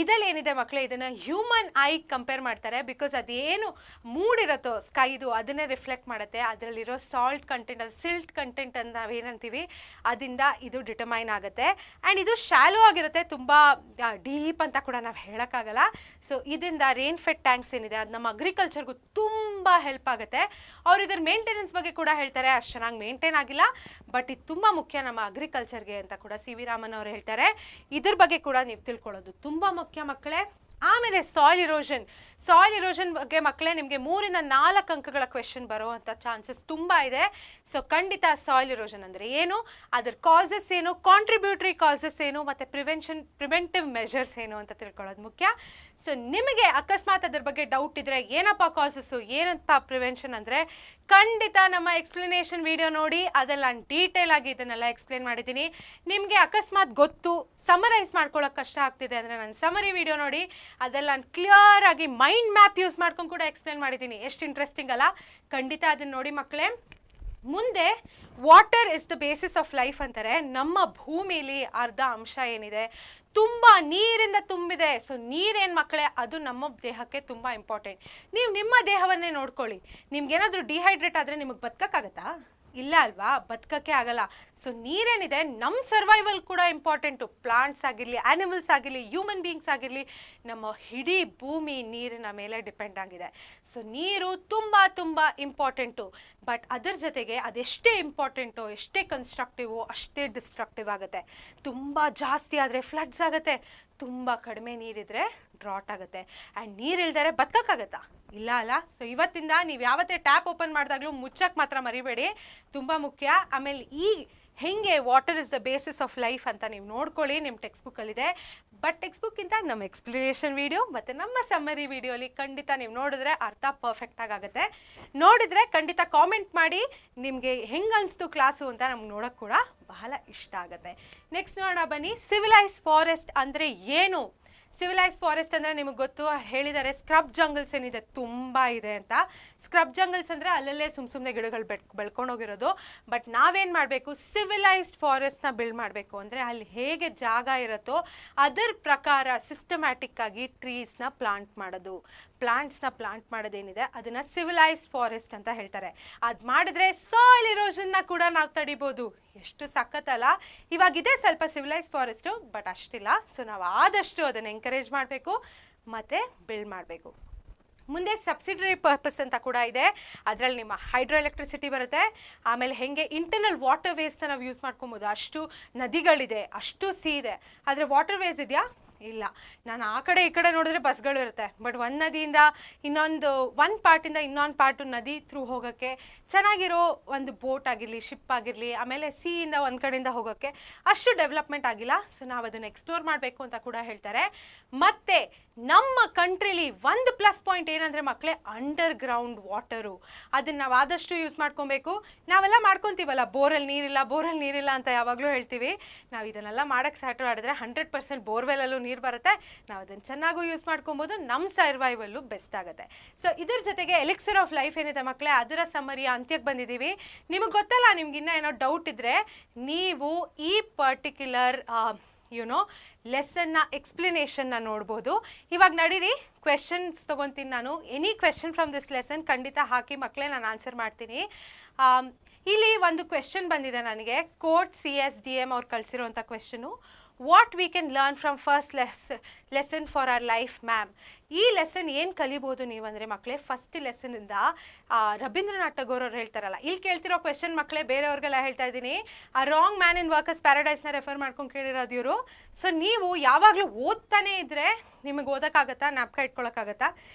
ಇದರಲ್ಲಿ ಏನಿದೆ ಮಕ್ಕಳೇ, ಇದನ್ನು ಹ್ಯೂಮನ್ ಐ ಕಂಪೇರ್ ಮಾಡ್ತಾರೆ. ಬಿಕಾಸ್ ಅದೇನು ಮೂಡಿರುತ್ತೋ ಸ್ಕೈದು ಅದನ್ನೇ ರಿಫ್ಲೆಕ್ಟ್ ಮಾಡುತ್ತೆ. ಅದರಲ್ಲಿರೋ ಸಾಲ್ಟ್ ಕಂಟೆಂಟ್, ಅದು ಸಿಲ್ಟ್ ಕಂಟೆಂಟ್ ಅಂತ ನಾವೇನಂತೀವಿ, ಅದರಿಂದ ಇದು ಡಿಟರ್ಮೈನ್ ಆಗುತ್ತೆ. ಆ್ಯಂಡ್ ಇದು ಶಾಲೋ ಆಗಿರುತ್ತೆ, ತುಂಬ ಡೀಪ್ ಅಂತ ಕೂಡ ನಾವು ಹೇಳೋಕ್ಕಾಗಲ್ಲ. ಸೊ ಇದರಿಂದ ರೇನ್ ಫೆಡ್ ಟ್ಯಾಂಕ್ಸ್ ಏನಿದೆ ಅದು ನಮ್ಮ ಅಗ್ರಿಕಲ್ಚರ್ಗೂ ತುಂಬ ಹೆಲ್ಪ್ ಆಗುತ್ತೆ. ಅವ್ರು ಇದ್ರ ಮೇಂಟೆನೆನ್ಸ್ ಬಗ್ಗೆ ಕೂಡ ಹೇಳ್ತಾರೆ. ಅಷ್ಟು ಚೆನ್ನಾಗಿ ಮೇಂಟೈನ್ ಆಗಿಲ್ಲ, ಬಟ್ ಇದು ತುಂಬ ಮುಖ್ಯ ನಮ್ಮ ಅಗ್ರಿಕಲ್ಚರ್ಗೆ ಅಂತ ಕೂಡ CV ರಾಮನ್ ಅವರು ಹೇಳ್ತಾರೆ. ಇದ್ರ ಬಗ್ಗೆ ಕೂಡ ನೀವು ತಿಳ್ಕೊಳ್ಳೋದು ತುಂಬ ಮುಖ್ಯ ಮಕ್ಕಳೇ. ಆಮೇಲೆ ಸಾಯಿಲ್ ಇರೋಷನ್ ಬಗ್ಗೆ ಮಕ್ಕಳೇ ನಿಮಗೆ 3 ಇಂದ 4 ಅಂಕಗಳ ಕ್ವೆಶನ್ ಬರುವಂಥ ಚಾನ್ಸಸ್ ತುಂಬ ಇದೆ. ಸೊ ಖಂಡಿತ ಸಾಯಿಲ್ ಇರೋಷನ್ ಅಂದರೆ ಏನು, ಅದರ ಕಾಸಸ್ ಏನು, ಕಾಂಟ್ರಿಬ್ಯೂಟರಿ ಕಾಸಸ್ ಏನು, ಮತ್ತು ಪ್ರಿವೆಂಟಿವ್ ಮೆಷರ್ಸ್ ಏನು ಅಂತ ತಿಳ್ಕೊಳ್ಳೋದು ಮುಖ್ಯ. ಸೊ ನಿಮಗೆ ಅಕಸ್ಮಾತ್ ಅದ್ರ ಬಗ್ಗೆ ಡೌಟ್ ಇದ್ದರೆ ಏನಪ್ಪ ಕಾಸಸ್ಸು ಏನಪ್ಪ ಪ್ರಿವೆನ್ಷನ್ ಅಂದರೆ ಖಂಡಿತ ನಮ್ಮ ಎಕ್ಸ್ಪ್ಲನೇಷನ್ ವಿಡಿಯೋ ನೋಡಿ, ಅದೆಲ್ಲ ನಾನು ಡೀಟೇಲ್ ಆಗಿ ಇದನ್ನೆಲ್ಲ ಎಕ್ಸ್ಪ್ಲೇನ್ ಮಾಡಿದ್ದೀನಿ. ನಿಮಗೆ ಅಕಸ್ಮಾತ್ ಗೊತ್ತು ಸಮರೈಸ್ ಮಾಡ್ಕೊಳ್ಳೋಕೆ ಕಷ್ಟ ಆಗ್ತಿದೆ ಅಂದರೆ ನಾನು ಸಮರಿ ವಿಡಿಯೋ ನೋಡಿ, ಅದೆಲ್ಲ ನಾನು ಕ್ಲಿಯರ್ ಆಗಿ ಮೈಂಡ್ ಮ್ಯಾಪ್ ಯೂಸ್ ಮಾಡ್ಕೊಂಡು ಕೂಡ ಎಕ್ಸ್ಪ್ಲೇನ್ ಮಾಡಿದ್ದೀನಿ. ಎಷ್ಟು ಇಂಟ್ರೆಸ್ಟಿಂಗ್ ಅಲ್ಲ, ಖಂಡಿತ ಅದನ್ನು ನೋಡಿ ಮಕ್ಕಳೇ. ಮುಂದೆ water is the basis of life ಅಂತಾರೆ. ನಮ್ಮ ಭೂಮಿಲಿ ಅರ್ಧ ಅಂಶ ಏನಿದೆ ತುಂಬ ನೀರಿಂದ ತುಂಬಿದೆ. ಸೊ ನೀರೇನು ಮಕ್ಕಳೇ, ಅದು ನಮ್ಮ ದೇಹಕ್ಕೆ ತುಂಬ ಇಂಪಾರ್ಟೆಂಟ್. ನೀವು ನಿಮ್ಮ ದೇಹವನ್ನೇ ನೋಡ್ಕೊಳ್ಳಿ, ನಿಮ್ಗೇನಾದರೂ ಡಿಹೈಡ್ರೇಟ್ ಆದರೆ ನಿಮಗೆ ಬದುಕೋಕ್ಕಾಗತ್ತಾ? ಇಲ್ಲ ಅಲ್ವಾ, ಬದುಕಕ್ಕೆ ಆಗಲ್ಲ. ಸೊ ನೀರೇನಿದೆ ನಮ್ಮ ಸರ್ವೈವಲ್ ಕೂಡ ಇಂಪಾರ್ಟೆಂಟು. ಪ್ಲಾಂಟ್ಸ್ ಆಗಿರಲಿ, ಆ್ಯನಿಮಲ್ಸ್ ಆಗಿರಲಿ, ಹ್ಯೂಮನ್ ಬೀಯಿಂಗ್ಸ್ ಆಗಿರಲಿ, ನಮ್ಮ ಇಡೀ ಭೂಮಿ ನೀರಿನ ಮೇಲೆ ಡಿಪೆಂಡ್ ಆಗಿದೆ. ಸೊ ನೀರು ತುಂಬ ತುಂಬ ಇಂಪಾರ್ಟೆಂಟು. ಬಟ್ ಅದರ ಜೊತೆಗೆ ಅದೆಷ್ಟೇ ಇಂಪಾರ್ಟೆಂಟು, ಎಷ್ಟೇ ಕನ್ಸ್ಟ್ರಕ್ಟಿವು ಅಷ್ಟೇ ಡಿಸ್ಟ್ರಕ್ಟಿವ್ ಆಗುತ್ತೆ. ತುಂಬ ಜಾಸ್ತಿ ಆದರೆ ಫ್ಲಡ್ಸ್ ಆಗುತ್ತೆ, ತುಂಬ ಕಡಿಮೆ ನೀರಿದ್ರೆ ಡ್ರಾಟ್ ಆಗುತ್ತೆ. ಆ್ಯಂಡ್ ನೀರಿಲ್ದರೆ ಬದುಕೋಕ್ಕಾಗತ್ತಾ? ಇಲ್ಲ ಅಲ್ಲ. ಸೊ ಇವತ್ತಿಂದ ನೀವು ಯಾವತ್ತೇ ಟ್ಯಾಪ್ ಓಪನ್ ಮಾಡಿದಾಗಲೂ ಮುಚ್ಚಕ್ಕೆ ಮಾತ್ರ ಮರಿಬೇಡಿ, ತುಂಬ ಮುಖ್ಯ. ಆಮೇಲೆ ಹೆಂಗೆ water is the basis of life ಅಂತ ನೀವು ನೋಡ್ಕೊಳ್ಳಿ, ನಿಮ್ಮ ಟೆಕ್ಸ್ಟ್ ಬುಕ್ಕಲ್ಲಿದೆ. ಬಟ್ ಟೆಕ್ಸ್ಟ್ ಬುಕ್ಕಿಂತ ನಮ್ಮ ಎಕ್ಸ್ಪ್ಲನೇಷನ್ ವಿಡಿಯೋ ಮತ್ತು ನಮ್ಮ ಸಮ್ಮರಿ ವಿಡಿಯೋಲಿ ಖಂಡಿತ ನೀವು ನೋಡಿದ್ರೆ ಅರ್ಥ ಪರ್ಫೆಕ್ಟಾಗಿ ಆಗುತ್ತೆ. ನೋಡಿದರೆ ಖಂಡಿತ ಕಾಮೆಂಟ್ ಮಾಡಿ ನಿಮಗೆ ಹೆಂಗೆ ಅನಿಸ್ತು ಕ್ಲಾಸು ಅಂತ ನಮ್ಗೆ ನೋಡೋಕ್ಕೆ ಕೂಡ ಬಹಳ ಇಷ್ಟ ಆಗುತ್ತೆ. ನೆಕ್ಸ್ಟ್ ನೋಡೋಣ ಬನ್ನಿ. ಸಿವಿಲೈಸ್ ಫಾರೆಸ್ಟ್ ಅಂದರೆ ಏನು? ಸಿವಿಲೈಸ್ ಫಾರೆಸ್ಟ್ ಅಂದರೆ ನಿಮಗೆ ಗೊತ್ತು, ಹೇಳಿದ್ದಾರೆ ಸ್ಕ್ರಬ್ ಜಂಗಲ್ಸ್ ಏನಿದೆ ತುಂಬ ಇದೆ ಅಂತ. ಸ್ಕ್ರಬ್ ಜಂಗಲ್ಸ್ ಅಂದರೆ ಅಲ್ಲಲ್ಲೇ ಸುಮ್ಮನೆ ಗಿಡಗಳು ಬೆಳ್ಕೊಂಡೋಗಿರೋದು. ಬಟ್ ನಾವೇನು ಮಾಡಬೇಕು, ಸಿವಿಲೈಸ್ಡ್ ಫಾರೆಸ್ಟ್ನ ಬಿಲ್ಡ್ ಮಾಡಬೇಕು. ಅಂದರೆ ಅಲ್ಲಿ ಹೇಗೆ ಜಾಗ ಇರುತ್ತೋ ಅದರ ಪ್ರಕಾರ ಸಿಸ್ಟಮ್ಯಾಟಿಕ್ ಆಗಿ ಟ್ರೀಸ್ನ ಪ್ಲಾಂಟ್ ಮಾಡೋದೇನಿದೆ ಅದನ್ನು ಸಿವಿಲೈಸ್ಡ್ ಫಾರೆಸ್ಟ್ ಅಂತ ಹೇಳ್ತಾರೆ. ಅದು ಮಾಡಿದ್ರೆ ಸಾಯಿಲ್ ಇರೋಷನ್ನ ಕೂಡ ನಾವು ತಡಿಬೋದು. ಎಷ್ಟು ಸಖತ್ತಲ್ಲ. ಇವಾಗಿದೆ ಸ್ವಲ್ಪ ಸಿವಿಲೈಸ್ ಫಾರೆಸ್ಟು, ಬಟ್ ಅಷ್ಟಿಲ್ಲ. ಸೊ ನಾವು ಆದಷ್ಟು ಅದನ್ನು ಎಂಕರೇಜ್ ಮಾಡಬೇಕು ಮತ್ತು ಬಿಲ್ಡ್ ಮಾಡಬೇಕು. ಮುಂದೆ ಸಬ್ಸಿಡರಿ ಪರ್ಪಸ್ ಅಂತ ಕೂಡ ಇದೆ. ಅದರಲ್ಲಿ ನಿಮ್ಮ ಹೈಡ್ರೋ ಎಲೆಕ್ಟ್ರಿಸಿಟಿ ಬರುತ್ತೆ. ಆಮೇಲೆ ಹೇಗೆ ಇಂಟರ್ನಲ್ ವಾಟರ್ ವೇಸ್ನ ನಾವು ಯೂಸ್ ಮಾಡ್ಕೊಬೋದು. ಅಷ್ಟು ನದಿಗಳಿದೆ, ಅಷ್ಟು ಸಿ ಇದೆ. ಆದರೆ ವಾಟರ್ ವೇಸ್ ಇದೆಯಾ? ಇಲ್ಲ. ನಾನು ಆ ಕಡೆ ಈ ಕಡೆ ನೋಡಿದ್ರೆ ಬಸ್ಗಳು ಇರುತ್ತೆ, ಬಟ್ ಒಂದು ನದಿಯಿಂದ ಒಂದು ಪಾರ್ಟಿಂದ ಇನ್ನೊಂದು ಪಾರ್ಟು ನದಿ ಥ್ರೂ ಹೋಗೋಕ್ಕೆ ಚೆನ್ನಾಗಿರೋ ಒಂದು ಬೋಟ್ ಆಗಿರಲಿ, ಶಿಪ್ ಆಗಿರಲಿ, ಆಮೇಲೆ ಸಿಯಿಂದ ಒಂದು ಕಡೆಯಿಂದ ಹೋಗೋಕ್ಕೆ ಅಷ್ಟು ಡೆವಲಪ್ಮೆಂಟ್ ಆಗಿಲ್ಲ. ಸೊ ನಾವು ಅದನ್ನು ಎಕ್ಸ್ಪ್ಲೋರ್ ಮಾಡಬೇಕು ಅಂತ ಕೂಡ ಹೇಳ್ತಾರೆ. ಮತ್ತು ನಮ್ಮ ಕಂಟ್ರಿಲಿ ಒಂದು ಪ್ಲಸ್ ಪಾಯಿಂಟ್ ಏನಂದರೆ ಮಕ್ಕಳೇ, ಅಂಡರ್ ಗ್ರೌಂಡ್ ವಾಟರು. ಅದನ್ನು ನಾವು ಆದಷ್ಟು ಯೂಸ್ ಮಾಡ್ಕೊಬೇಕು. ನಾವೆಲ್ಲ ಮಾಡ್ಕೊತೀವಲ್ಲ, ಬೋರಲ್ಲಿ ನೀರಿಲ್ಲ ಅಂತ ಯಾವಾಗಲೂ ಹೇಳ್ತೀವಿ. ನಾವು ಇದನ್ನೆಲ್ಲ ಮಾಡೋಕ್ಕೆ ಸ್ಟಾರ್ಟ್ ಮಾಡಿದ್ರೆ 100% ಬೋರ್ವೆಲ್ಲಲ್ಲೂ ನೀರು ಬರುತ್ತೆ. ನಾವು ಅದನ್ನು ಚೆನ್ನಾಗೂ ಯೂಸ್ ಮಾಡ್ಕೊಬೋದು, ನಮ್ಮ ಸರ್ವೈವಲ್ಲು ಬೆಸ್ಟ್ ಆಗುತ್ತೆ. ಸೊ ಇದ್ರ ಜೊತೆಗೆ ಎಲಿಕ್ಸರ್ ಆಫ್ ಲೈಫ್ ಏನಿದೆ ಮಕ್ಕಳೇ, ಅದರ ಸಮ್ಮರಿಯ ಅಂತ್ಯಕ್ಕೆ ಬಂದಿದ್ದೀವಿ. ನಿಮಗೆ ಗೊತ್ತಲ್ಲ, ನಿಮ್ಗಿನ್ನ ಏನೋ ಡೌಟ್ ಇದ್ದರೆ ನೀವು ಈ ಪರ್ಟಿಕ್ಯುಲರ್ ಲೆಸನ್ನ ಎಕ್ಸ್ಪ್ಲನೇಷನ್ನ ನೋಡ್ಬೋದು. ಇವಾಗ ನಡೀರಿ, ಕ್ವೆಶನ್ಸ್ ತೊಗೊತೀನಿ ನಾನು. Any question from this lesson ಖಂಡಿತ ಹಾಕಿ ಮಕ್ಕಳೇ, ನಾನು ಆನ್ಸರ್ ಮಾಡ್ತೀನಿ. ಇಲ್ಲಿ ಒಂದು ಕ್ವೆಶನ್ ಬಂದಿದೆ ನನಗೆ, ಕೋರ್ಟ್ CSDM ಅವ್ರು ಕಳಿಸಿರೋಂಥ question. What we can learn from first lesson for our life ma'am. ಈ ಲೆಸನ್ ಏನು ಕಲಿಬೋದು ನೀವು ಅಂದರೆ ಮಕ್ಕಳೇ, ಫಸ್ಟ್ ಲೆಸನಿಂದ ರವೀಂದ್ರನಾಥ್ ಠಾಗೋರ್ ಅವ್ರು ಹೇಳ್ತಾರಲ್ಲ, ಇಲ್ಲಿ ಕೇಳ್ತಿರೋ ಕ್ವೆಶನ್ ಮಕ್ಕಳೇ ಬೇರೆಯವ್ರಿಗೆಲ್ಲ ಹೇಳ್ತಾ ಇದ್ದೀನಿ. A wrong man in workers ಪ್ಯಾರಡೈಸ್ನ ರೆಫರ್ ಮಾಡ್ಕೊಂಡು ಕೇಳಿರೋದು ಇವರು. ಸೊ ನೀವು ಯಾವಾಗಲೂ ಓದ್ತಾನೇ ಇದ್ದರೆ ನಿಮಗೆ ಓದೋಕ್ಕಾಗತ್ತಾ, ಜ್ಞಾಪಕ ಇಟ್ಕೊಳ್ಳೋಕ್ಕಾಗತ್ತಾ?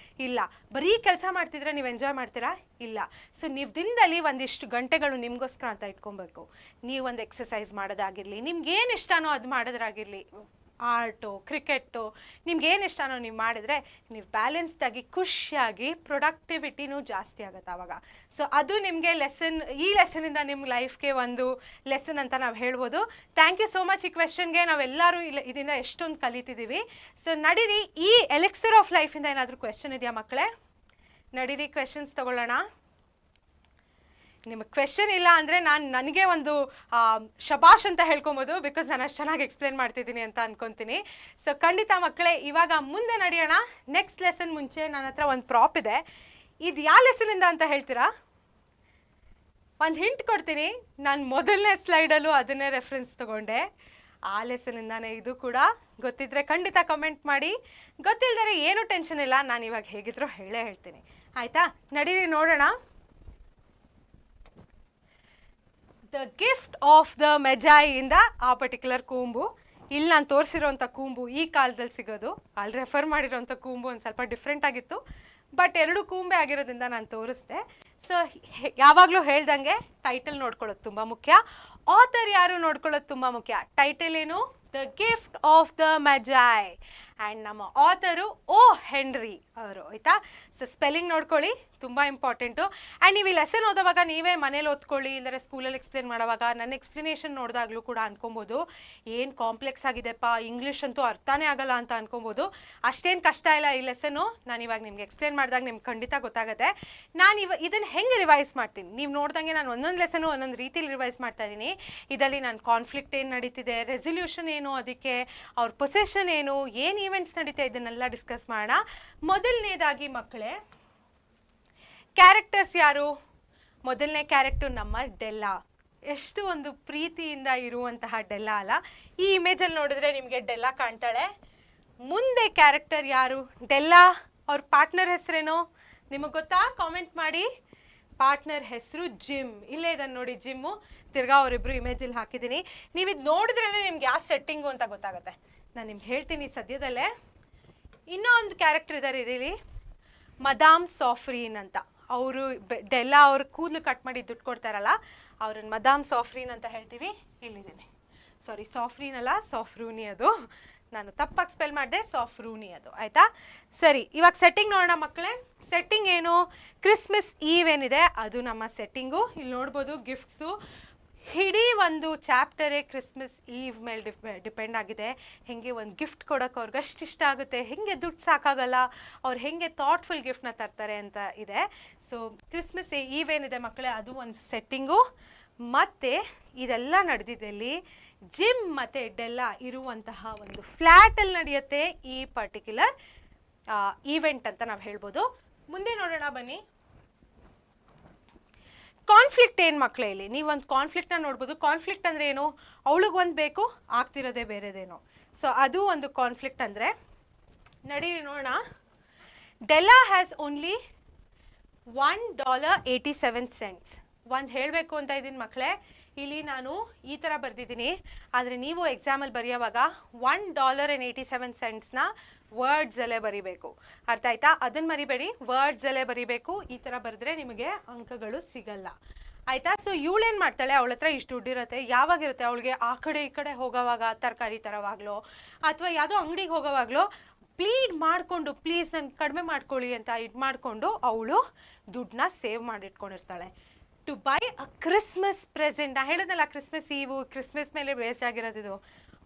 ಇಲ್ಲ. ಬರೀ ಕೆಲಸ ಮಾಡ್ತಿದ್ರೆ ನೀವು ಎಂಜಾಯ್ ಮಾಡ್ತೀರಾ? ಇಲ್ಲ. ಸೊ ನೀವು ದಿನದಲ್ಲಿ ಒಂದಿಷ್ಟು ಗಂಟೆಗಳು ನಿಮಗೋಸ್ಕರ ಅಂತ ಇಟ್ಕೊಬೇಕು. ನೀವು ಒಂದು ಎಕ್ಸಸೈಸ್ ಮಾಡೋದಾಗಿರಲಿ, ನಿಮ್ಗೇನು ಇಷ್ಟನೋ ಅದು ಮಾಡೋದಾಗಿರಲಿ, ಆರ್ಟು, ಕ್ರಿಕೆಟು, ನಿಮ್ಗೇನು ಇಷ್ಟನೋ ನೀವು ಮಾಡಿದರೆ ನೀವು ಬ್ಯಾಲೆನ್ಸ್ಡಾಗಿ ಖುಷಿಯಾಗಿ ಪ್ರೊಡಕ್ಟಿವಿಟಿನೂ ಜಾಸ್ತಿ ಆಗುತ್ತೆ ಆವಾಗ. ಸೊ ಅದು ನಿಮಗೆ ಈ ಲೆಸನಿಂದ ನಿಮ್ಮ ಲೈಫ್ಗೆ ಒಂದು ಲೆಸನ್ ಅಂತ ನಾವು ಹೇಳ್ಬೋದು. Thank you so much. ಈ ಕ್ವೆಶನ್ಗೆ ನಾವೆಲ್ಲರೂ ಇದರಿಂದ ಎಷ್ಟೊಂದು ಕಲಿತಿದ್ದೀವಿ. ಸೊ ನಡೀರಿ, ಈ ಎಲಿಕ್ಸರ್ ಆಫ್ ಲೈಫಿಂದ ಏನಾದರೂ ಕ್ವೆಶನ್ ಇದೆಯಾ ಮಕ್ಕಳೇ? ನಡೀರಿ, ಕ್ವೆಶನ್ಸ್ ತೊಗೊಳ್ಳೋಣ. ನಿಮಗೆ ಕ್ವೆಶನ್ ಇಲ್ಲ ಅಂದರೆ ನನಗೆ ಒಂದು ಶಬಾಷ್ ಅಂತ ಹೇಳ್ಕೊಬೋದು, ಬಿಕಾಸ್ ನಾನು ಅಷ್ಟು ಚೆನ್ನಾಗಿ ಎಕ್ಸ್ಪ್ಲೇನ್ ಮಾಡ್ತಿದ್ದೀನಿ ಅಂತ ಅನ್ಕೊತೀನಿ. ಸೊ ಖಂಡಿತ ಮಕ್ಕಳೇ, ಇವಾಗ ಮುಂದೆ ನಡೆಯೋಣ. ನೆಕ್ಸ್ಟ್ ಲೆಸನ್ ಮುಂಚೆ ನನ್ನ ಹತ್ರ ಒಂದು ಪ್ರಾಪ್ ಇದೆ. ಇದು ಯಾವ ಲೆಸನಿಂದ ಅಂತ ಹೇಳ್ತೀರಾ? ಒಂದು ಹಿಂಟ್ ಕೊಡ್ತೀನಿ. ನಾನು ಮೊದಲನೇ ಸ್ಲೈಡಲ್ಲೂ ಅದನ್ನೇ ರೆಫರೆನ್ಸ್ ತೊಗೊಂಡೆ. ಆ ಲೆಸನಿಂದಾನೇ ಇದು ಕೂಡ. ಗೊತ್ತಿದ್ದರೆ ಖಂಡಿತ ಕಮೆಂಟ್ ಮಾಡಿ. ಗೊತ್ತಿಲ್ಲದರೆ ಏನೂ ಟೆನ್ಷನ್ ಇಲ್ಲ, ನಾನು ಇವಾಗ ಹೇಗಿದ್ರೂ ಹೇಳ್ತೀನಿ. ಆಯಿತಾ? ನಡೀರಿ ನೋಡೋಣ. ದ ಗಿಫ್ಟ್ ಆಫ್ ದ ಮೆಜಾಯಿ ಇಂದ ಆ ಪರ್ಟಿಕ್ಯುಲರ್ ಕೂಂಬು. ಇಲ್ಲಿ ನಾನು ತೋರಿಸಿರೋಂಥ ಕೂಂಬು ಈ ಕಾಲದಲ್ಲಿ ಸಿಗೋದು, ಅಲ್ಲಿ ರೆಫರ್ ಮಾಡಿರೋಂಥ ಕೂಂಬು ಒಂದು ಸ್ವಲ್ಪ ಡಿಫ್ರೆಂಟ್ ಆಗಿತ್ತು, ಬಟ್ ಎರಡು ಕೂಂಬೆ ಆಗಿರೋದ್ರಿಂದ ನಾನು ತೋರಿಸ್ದೆ. ಸೊ ಯಾವಾಗಲೂ ಹೇಳ್ದಂಗೆ ಟೈಟಲ್ ನೋಡ್ಕೊಳ್ಳೋದು ತುಂಬ ಮುಖ್ಯ, ಆಥರ್ ಯಾರು ನೋಡ್ಕೊಳ್ಳೋದು ತುಂಬ ಮುಖ್ಯ. ಟೈಟಲ್ ಏನು? The gift of the magi. And ನಮ್ಮ ಆಥರು ಓ ಹೆನ್ರಿ ಅವರು, ಆಯಿತಾ? ಸೊ ಸ್ಪೆಲ್ಲಿಂಗ್ ನೋಡ್ಕೊಳ್ಳಿ, ತುಂಬ ಇಂಪಾರ್ಟೆಂಟು. ಆ್ಯಂಡ್ ನೀವು ಈ ಲೆಸನ್ ಓದೋವಾಗ ನೀವೇ ಮನೇಲಿ ಓದ್ಕೊಳ್ಳಿ, ಇಲ್ಲದ್ರೆ ಸ್ಕೂಲಲ್ಲಿ ಎಕ್ಸ್ಪ್ಲೇನ್ ಮಾಡೋವಾಗ ನನ್ನ ಎಕ್ಸ್ಪ್ಲನೇಷನ್ ನೋಡಿದಾಗಲೂ ಕೂಡ ಅನ್ಕೊಬೋದು ಏನು ಕಾಂಪ್ಲೆಕ್ಸ್ ಆಗಿದೆಪ್ಪ, ಇಂಗ್ಲೀಷ್ ಅಂತೂ ಅರ್ಥನೇ ಆಗಲ್ಲ ಅಂತ ಅನ್ಕೊಬೋದು. ಅಷ್ಟೇನು ಕಷ್ಟ ಇಲ್ಲ ಈ ಲೆಸನ್ನು. ನಾನು ಇವಾಗ ನಿಮ್ಗೆ ಎಕ್ಸ್ಪ್ಲೇನ್ ಮಾಡಿದಾಗ ನಿಮ್ಗೆ ಖಂಡಿತ ಗೊತ್ತಾಗುತ್ತೆ. ನಾನು ಇದನ್ನು ಹೆಂಗೆ ರಿವೈಸ್ ಮಾಡ್ತೀನಿ, ನೀವು ನೋಡ್ದಂಗೆ ನಾನು ಒಂದೊಂದು ಲೆಸನು ಒಂದೊಂದು ರೀತಿಲಿ ರಿವೈಸ್ ಮಾಡ್ತಾ ಇದ್ದೀನಿ. ಇದರಲ್ಲಿ ನಾನು ಕಾನ್ಫ್ಲಿಕ್ಟ್ ಏನು ನಡೀತಿದೆ, ರೆಸಲ್ಯೂಷನ್ ಏನು, ಅದಕ್ಕೆ ಅವ್ರ ಪೊಸೆಷನ್ ಏನು ಈವೆಂಟ್ಸ್ ನಡೀತಾ, ಇದನ್ನೆಲ್ಲ ಡಿಸ್ಕಸ್ ಮಾಡೋಣ. ಮೊದಲನೇದಾಗಿ ಮಕ್ಕಳೇ, ಕ್ಯಾರೆಕ್ಟರ್ಸ್ ಯಾರು? ಮೊದಲನೇ ಕ್ಯಾರೆಕ್ಟರ್ ನಮ್ಮ ಡೆಲ್ಲಾ. ಎಷ್ಟು ಒಂದು ಪ್ರೀತಿಯಿಂದ ಇರುವಂತಹ ಡೆಲ್ಲಾ ಅಲ್ಲ? ಈ ಇಮೇಜಲ್ಲಿ ನೋಡಿದ್ರೆ ನಿಮಗೆ ಡೆಲ್ಲಾ ಕಾಣ್ತಾಳೆ. ಮುಂದೆ ಕ್ಯಾರೆಕ್ಟರ್ ಯಾರು? ಡೆಲ್ಲಾ ಅವ್ರ ಪಾರ್ಟ್ನರ್ ಹೆಸರೇನು ನಿಮಗೆ ಗೊತ್ತಾ? ಕಾಮೆಂಟ್ ಮಾಡಿ. ಪಾರ್ಟ್ನರ್ ಹೆಸರು ಜಿಮ್. ಇಲ್ಲೇ ಇದನ್ನು ನೋಡಿ, ಜಿಮ್ಮು. ತಿರ್ಗಾ ಅವರಿಬ್ಬರು ಇಮೇಜಲ್ಲಿ ಹಾಕಿದ್ದೀನಿ. ನೀವು ಇದು ನೋಡಿದ್ರೇ ನಿಮ್ಗೆ ಯಾವ ಸೆಟ್ಟಿಂಗು ಅಂತ ಗೊತ್ತಾಗುತ್ತೆ. ನಾನು ನಿಮ್ಗೆ ಹೇಳ್ತೀನಿ ಸದ್ಯದಲ್ಲೇ. ಇನ್ನೂ ಒಂದು ಕ್ಯಾರೆಕ್ಟರ್ ಇದ್ದಾರೆ ಇದರಲ್ಲಿ, ಮದಾಮ್ ಸಾಫ್ರೀನ್ ಅಂತ. ಅವರು ಡೆಲ್ಲಾ ಅವ್ರ ಕೂದಲು ಕಟ್ ಮಾಡಿ ದುಡ್ಡು ಕೊಡ್ತಾರಲ್ಲ, ಅವ್ರನ್ನ ಮದಾಮ್ ಸಾಫ್ರೀನ್ ಅಂತ ಹೇಳ್ತೀವಿ. ಇಲ್ಲಿದ್ದೀನಿ, ಸಾರಿ ಸಾಫ್ರೀನ್ ಅಲ್ಲ, ಸಾಫ್ರೂನಿ. ಅದು ನಾನು ತಪ್ಪಾಗಿ ಸ್ಪೆಲ್ ಮಾಡಿದೆ, ಸಾಫ್ರೂನಿ ಅದು, ಆಯಿತಾ? ಸರಿ, ಇವಾಗ ಸೆಟ್ಟಿಂಗ್ ನೋಡೋಣ ಮಕ್ಕಳೇ. ಸೆಟ್ಟಿಂಗ್ ಏನು? ಕ್ರಿಸ್ಮಸ್ ಈವ್ ಏನಿದೆ ಅದು ನಮ್ಮ ಸೆಟ್ಟಿಂಗು. ಇಲ್ಲಿ ನೋಡ್ಬೋದು ಗಿಫ್ಟ್ಸು. ಇಡೀ ಒಂದು ಚಾಪ್ಟರೇ ಕ್ರಿಸ್ಮಸ್ ಈವ್ ಮೇಲೆ ಡಿಪೆಂಡ್ ಆಗಿದೆ. ಹೇಗೆ ಒಂದು ಗಿಫ್ಟ್ ಕೊಡೋಕೆ ಅವ್ರಿಗೆ ಅಷ್ಟು ಇಷ್ಟ ಆಗುತ್ತೆ, ಹೇಗೆ ದುಡ್ಡು ಸಾಕಾಗಲ್ಲ, ಅವ್ರು ಹೇಗೆ ಥಾಟ್ಫುಲ್ ಗಿಫ್ಟ್ನ ತರ್ತಾರೆ ಅಂತ ಇದೆ. ಸೊ ಕ್ರಿಸ್ಮಸ್ ಈವ್ ಏನಿದೆ ಮಕ್ಕಳೇ, ಅದು ಒಂದು ಸೆಟ್ಟಿಂಗು. ಮತ್ತು ಇದೆಲ್ಲ ನಡೆದಿದ್ದಲ್ಲಿ ಜಿಮ್ ಮತ್ತು ಡೆಲ್ಲಾ ಇರುವಂತಹ ಒಂದು ಫ್ಲ್ಯಾಟಲ್ಲಿ ನಡೆಯುತ್ತೆ ಈ ಪರ್ಟಿಕ್ಯುಲರ್ ಈವೆಂಟ್ ಅಂತ ನಾವು ಹೇಳ್ಬೋದು. ಮುಂದೆ ನೋಡೋಣ ಬನ್ನಿ. ಕಾನ್ಫ್ಲಿಕ್ಟ್ ಏನು ಮಕ್ಕಳೇ? ಇಲ್ಲಿ ನೀವು ಒಂದು ಕಾನ್ಫ್ಲಿಕ್ಟ್ನ ನೋಡ್ಬೋದು. ಕಾನ್ಫ್ಲಿಕ್ಟ್ ಅಂದರೆ ಏನು? ಅವಳಿಗೊಂದು ಬೇಕು, ಆಗ್ತಿರೋದೇ ಬೇರೆದೇನೋ. ಸೊ ಅದು ಒಂದು ಕಾನ್ಫ್ಲಿಕ್ಟ್ ಅಂದರೆ. ನಡೀರಿ ನೋಡೋಣ. Della has only $1.87. ಒಂದು ಹೇಳಬೇಕು ಅಂತ ಇದ್ದೀನಿ ಮಕ್ಕಳೇ, ಇಲ್ಲಿ ನಾನು ಈ ಥರ ಬರೆದಿದ್ದೀನಿ, ಆದರೆ ನೀವು ಎಕ್ಸಾಮಲ್ಲಿ ಬರೆಯೋವಾಗ $1.87ನ ವರ್ಡ್ಸಲ್ಲೇ ಬರಿಬೇಕು. ಅರ್ಥ ಆಯ್ತಾ? ಅದನ್ನು ಮರಿಬೇಡಿ, ವರ್ಡ್ಸಲ್ಲೇ ಬರಿಬೇಕು. ಈ ಥರ ಬರೆದ್ರೆ ನಿಮಗೆ ಅಂಕಗಳು ಸಿಗಲ್ಲ, ಆಯಿತಾ? ಸೊ ಇವಳೇನು ಮಾಡ್ತಾಳೆ, ಅವಳ ಹತ್ರ ಇಷ್ಟು ದುಡ್ಡಿರುತ್ತೆ. ಯಾವಾಗಿರುತ್ತೆ ಅವಳಿಗೆ? ಆ ಕಡೆ ಈ ಕಡೆ ಹೋಗೋವಾಗ, ತರಕಾರಿ ತರೋವಾಗಲೋ ಅಥವಾ ಯಾವುದೋ ಅಂಗಡಿಗೆ ಹೋಗೋವಾಗಲೋ ಪ್ಲೀಡ್ ಮಾಡಿಕೊಂಡು, ಪ್ಲೀಸ್ ನಾನು ಕಡಿಮೆ ಮಾಡ್ಕೊಳ್ಳಿ ಅಂತ ಇದು ಮಾಡಿಕೊಂಡು ಅವಳು ದುಡ್ಡನ್ನ ಸೇವ್ ಮಾಡಿಟ್ಕೊಂಡಿರ್ತಾಳೆ to buy a Christmas present. ನಾನು ಹೇಳಿದ್ನಲ್ಲ, ಕ್ರಿಸ್ಮಸ್ ಈವು, ಕ್ರಿಸ್ಮಸ್ ಮೇಲೆ ಬೇಸ್ ಆಗಿರೋದಿದು.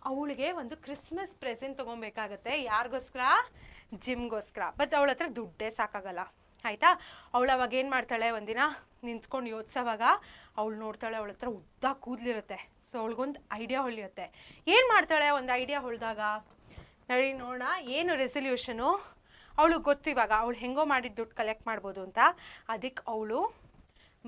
ಅವಳಿಗೆ ಒಂದು ಕ್ರಿಸ್ಮಸ್ ಪ್ರೆಸೆಂಟ್ ತೊಗೊಬೇಕಾಗತ್ತೆ. ಯಾರಿಗೋಸ್ಕರ? ಜಿಮ್ಗೋಸ್ಕರ. ಬಟ್ ಅವಳ ಹತ್ರ ದುಡ್ಡೇ ಸಾಕಾಗಲ್ಲ, ಆಯಿತಾ? ಅವಳು ಅವಾಗ ಏನು ಮಾಡ್ತಾಳೆ, ಒಂದಿನ ನಿಂತ್ಕೊಂಡು ಯೋಚಿಸೋವಾಗ ಅವಳು ನೋಡ್ತಾಳೆ, ಅವಳ ಹತ್ರ ಉದ್ದ ಕೂದಲಿರುತ್ತೆ. So ಅವಳಿಗೊಂದು idea ಹೊಳಿಯುತ್ತೆ. ಏನು ಮಾಡ್ತಾಳೆ ಒಂದು ಐಡಿಯಾ ಹೊಳೆದಾಗ? ನಡಿ ನೋಡೋಣ. ಏನು ರೆಸಲ್ಯೂಷನು? ಅವಳು ಗೊತ್ತು ಇವಾಗ ಅವಳು ಹೆಂಗೋ ಮಾಡಿ ದುಡ್ಡು ಕಲೆಕ್ಟ್ ಮಾಡ್ಬೋದು ಅಂತ. ಅದಕ್ಕೆ ಅವಳು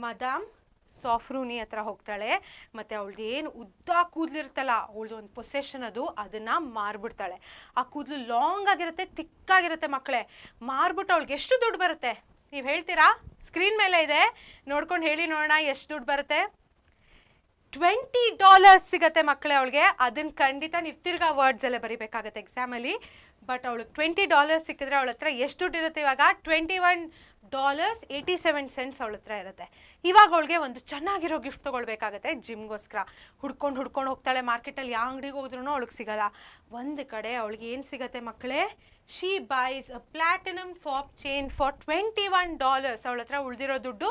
ಮದಾಮ್ ಸಾಫ್ರೂನಿ ಹತ್ರ ಹೋಗ್ತಾಳೆ. ಮತ್ತು ಅವಳದ್ದು ಏನು ಉದ್ದ ಕೂದಲಿರುತ್ತಲ್ಲ, ಅವಳದು ಒಂದು ಪೊಸೆಷನ್ ಅದು, ಅದನ್ನು ಮಾರ್ಬಿಡ್ತಾಳೆ. ಆ ಕೂದಲು ಲಾಂಗ್ ಆಗಿರುತ್ತೆ, ತಿಕ್ಕಾಗಿರುತ್ತೆ ಮಕ್ಕಳೇ. ಮಾರ್ಬಿಟ್ಟು ಅವಳಿಗೆ ಎಷ್ಟು ದುಡ್ಡು ಬರುತ್ತೆ ನೀವು ಹೇಳ್ತೀರಾ? ಸ್ಕ್ರೀನ್ ಮೇಲೆ ಇದೆ, ನೋಡ್ಕೊಂಡು ಹೇಳಿ ನೋಡೋಣ ಎಷ್ಟು ದುಡ್ಡು ಬರುತ್ತೆ. $20 ಸಿಗುತ್ತೆ ಮಕ್ಕಳೇ ಅವಳಿಗೆ. ಅದನ್ನು ಖಂಡಿತ ನೀವು ತಿರ್ಗಾ ವರ್ಡ್ಸಲ್ಲೇ ಬರೀಬೇಕಾಗತ್ತೆ ಎಕ್ಸಾಮಲ್ಲಿ. ಬಟ್ ಅವಳಿಗೆ $20 ಸಿಕ್ಕಿದ್ರೆ ಅವಳ ಹತ್ರ ಎಷ್ಟು ದುಡ್ಡು ಇರುತ್ತೆ ಇವಾಗ? $21.87 ಅವಳ ಹತ್ರ ಇರುತ್ತೆ. ಇವಾಗ ಅವಳಿಗೆ ಒಂದು ಚೆನ್ನಾಗಿರೋ ಗಿಫ್ಟ್ ತೊಗೊಳ್ಬೇಕಾಗತ್ತೆ ಜಿಮ್ಗೋಸ್ಕರ. ಹುಡ್ಕೊಂಡು ಹೋಗ್ತಾಳೆ ಮಾರ್ಕೆಟಲ್ಲಿ, ಯಾವ ಅಂಗಡಿಗೆ ಹೋದ್ರೂ ಅವಳಿಗೆ ಸಿಗಲ್ಲ. ಒಂದು ಕಡೆ ಅವಳಿಗೆ ಏನು ಸಿಗುತ್ತೆ ಮಕ್ಕಳೇ? She byes a platinum ಫಾಪ್ chain for $21. ಅವಳ ಹತ್ರ ಉಳಿದಿರೋ ದುಡ್ಡು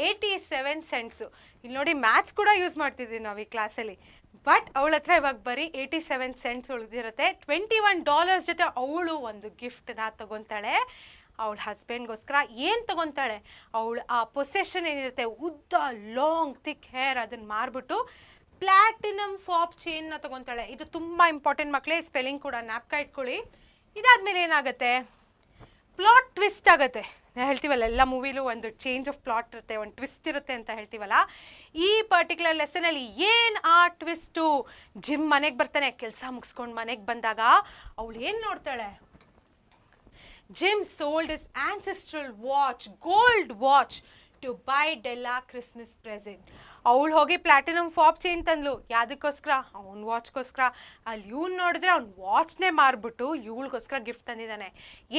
87 cents. ಇಲ್ಲಿ ನೋಡಿ, ಮ್ಯಾಥ್ಸ್ ಕೂಡ ಯೂಸ್ ಮಾಡ್ತಿದ್ದೀವಿ ನಾವು ಈ ಕ್ಲಾಸಲ್ಲಿ. ಬಟ್ ಅವಳ ಹತ್ರ ಇವಾಗ ಬರೀ 87 cents ಉಳಿದಿರುತ್ತೆ. $21 ಜೊತೆ ಅವಳು ಒಂದು ಗಿಫ್ಟನ್ನ ತೊಗೊತಾಳೆ ಅವಳ ಹಸ್ಬೆಂಡ್ಗೋಸ್ಕರ. ಏನು ತೊಗೊತಾಳೆ? ಅವಳು ಆ ಪೊಸೆಷನ್ ಏನಿರುತ್ತೆ, ಉದ್ದ ಲಾಂಗ್ ಥಿಕ್ ಹೇರ್, ಅದನ್ನು ಮಾರ್ಬಿಟ್ಟು ಪ್ಲಾಟಿನಮ್ ಫಾಪ್ ಚೈನ್ನ ತೊಗೊತಾಳೆ. ಇದು ತುಂಬ ಇಂಪಾರ್ಟೆಂಟ್ ಮಕ್ಕಳೇ, ಸ್ಪೆಲ್ಲಿಂಗ್ ಕೂಡ ಜ್ಞಾಪಕ ಇಟ್ಕೊಳ್ಳಿ. ಇದಾದಮೇಲೆ ಏನಾಗುತ್ತೆ? ಪ್ಲಾಟ್ ಟ್ವಿಸ್ಟ್ ಆಗುತ್ತೆ. ಹೇಳ್ತೀವಲ್ಲ, ಎಲ್ಲ ಮೂವಿಲೂ ಒಂದು ಚೇಂಜ್ ಆಫ್ ಪ್ಲಾಟ್ ಇರುತ್ತೆ, ಒಂದು ಟ್ವಿಸ್ಟ್ ಇರುತ್ತೆ ಅಂತ ಹೇಳ್ತೀವಲ್ಲ. ಈ ಪರ್ಟಿಕ್ಯುಲರ್ ಲೆಸನಲ್ಲಿ ಏನು ಆ ಟ್ವಿಸ್ಟು? ಜಿಮ್ ಮನೆಗೆ ಬರ್ತಾನೆ, ಕೆಲಸ ಮುಗಿಸ್ಕೊಂಡು ಮನೆಗೆ ಬಂದಾಗ ಅವಳು ಏನು ನೋಡ್ತಾಳೆ? Jim sold his ancestral watch, gold watch, to buy Della Christmas present. ಅವಳು ಹೋಗಿ ಪ್ಲಾಟಿನಮ್ ಫಾಪ್ ಚೈನ್ ತಂದ್ಲು. ಯಾವುದಕ್ಕೋಸ್ಕರ? ಅವ್ನ ವಾಚ್ಗೋಸ್ಕರ. ಅಲ್ಲಿ ಇವ್ನು ನೋಡಿದ್ರೆ ಅವ್ನು ವಾಚ್ನೇ ಮಾರ್ಬಿಟ್ಟು ಇವಳಿಗೋಸ್ಕರ ಗಿಫ್ಟ್ ತಂದಿದ್ದಾನೆ.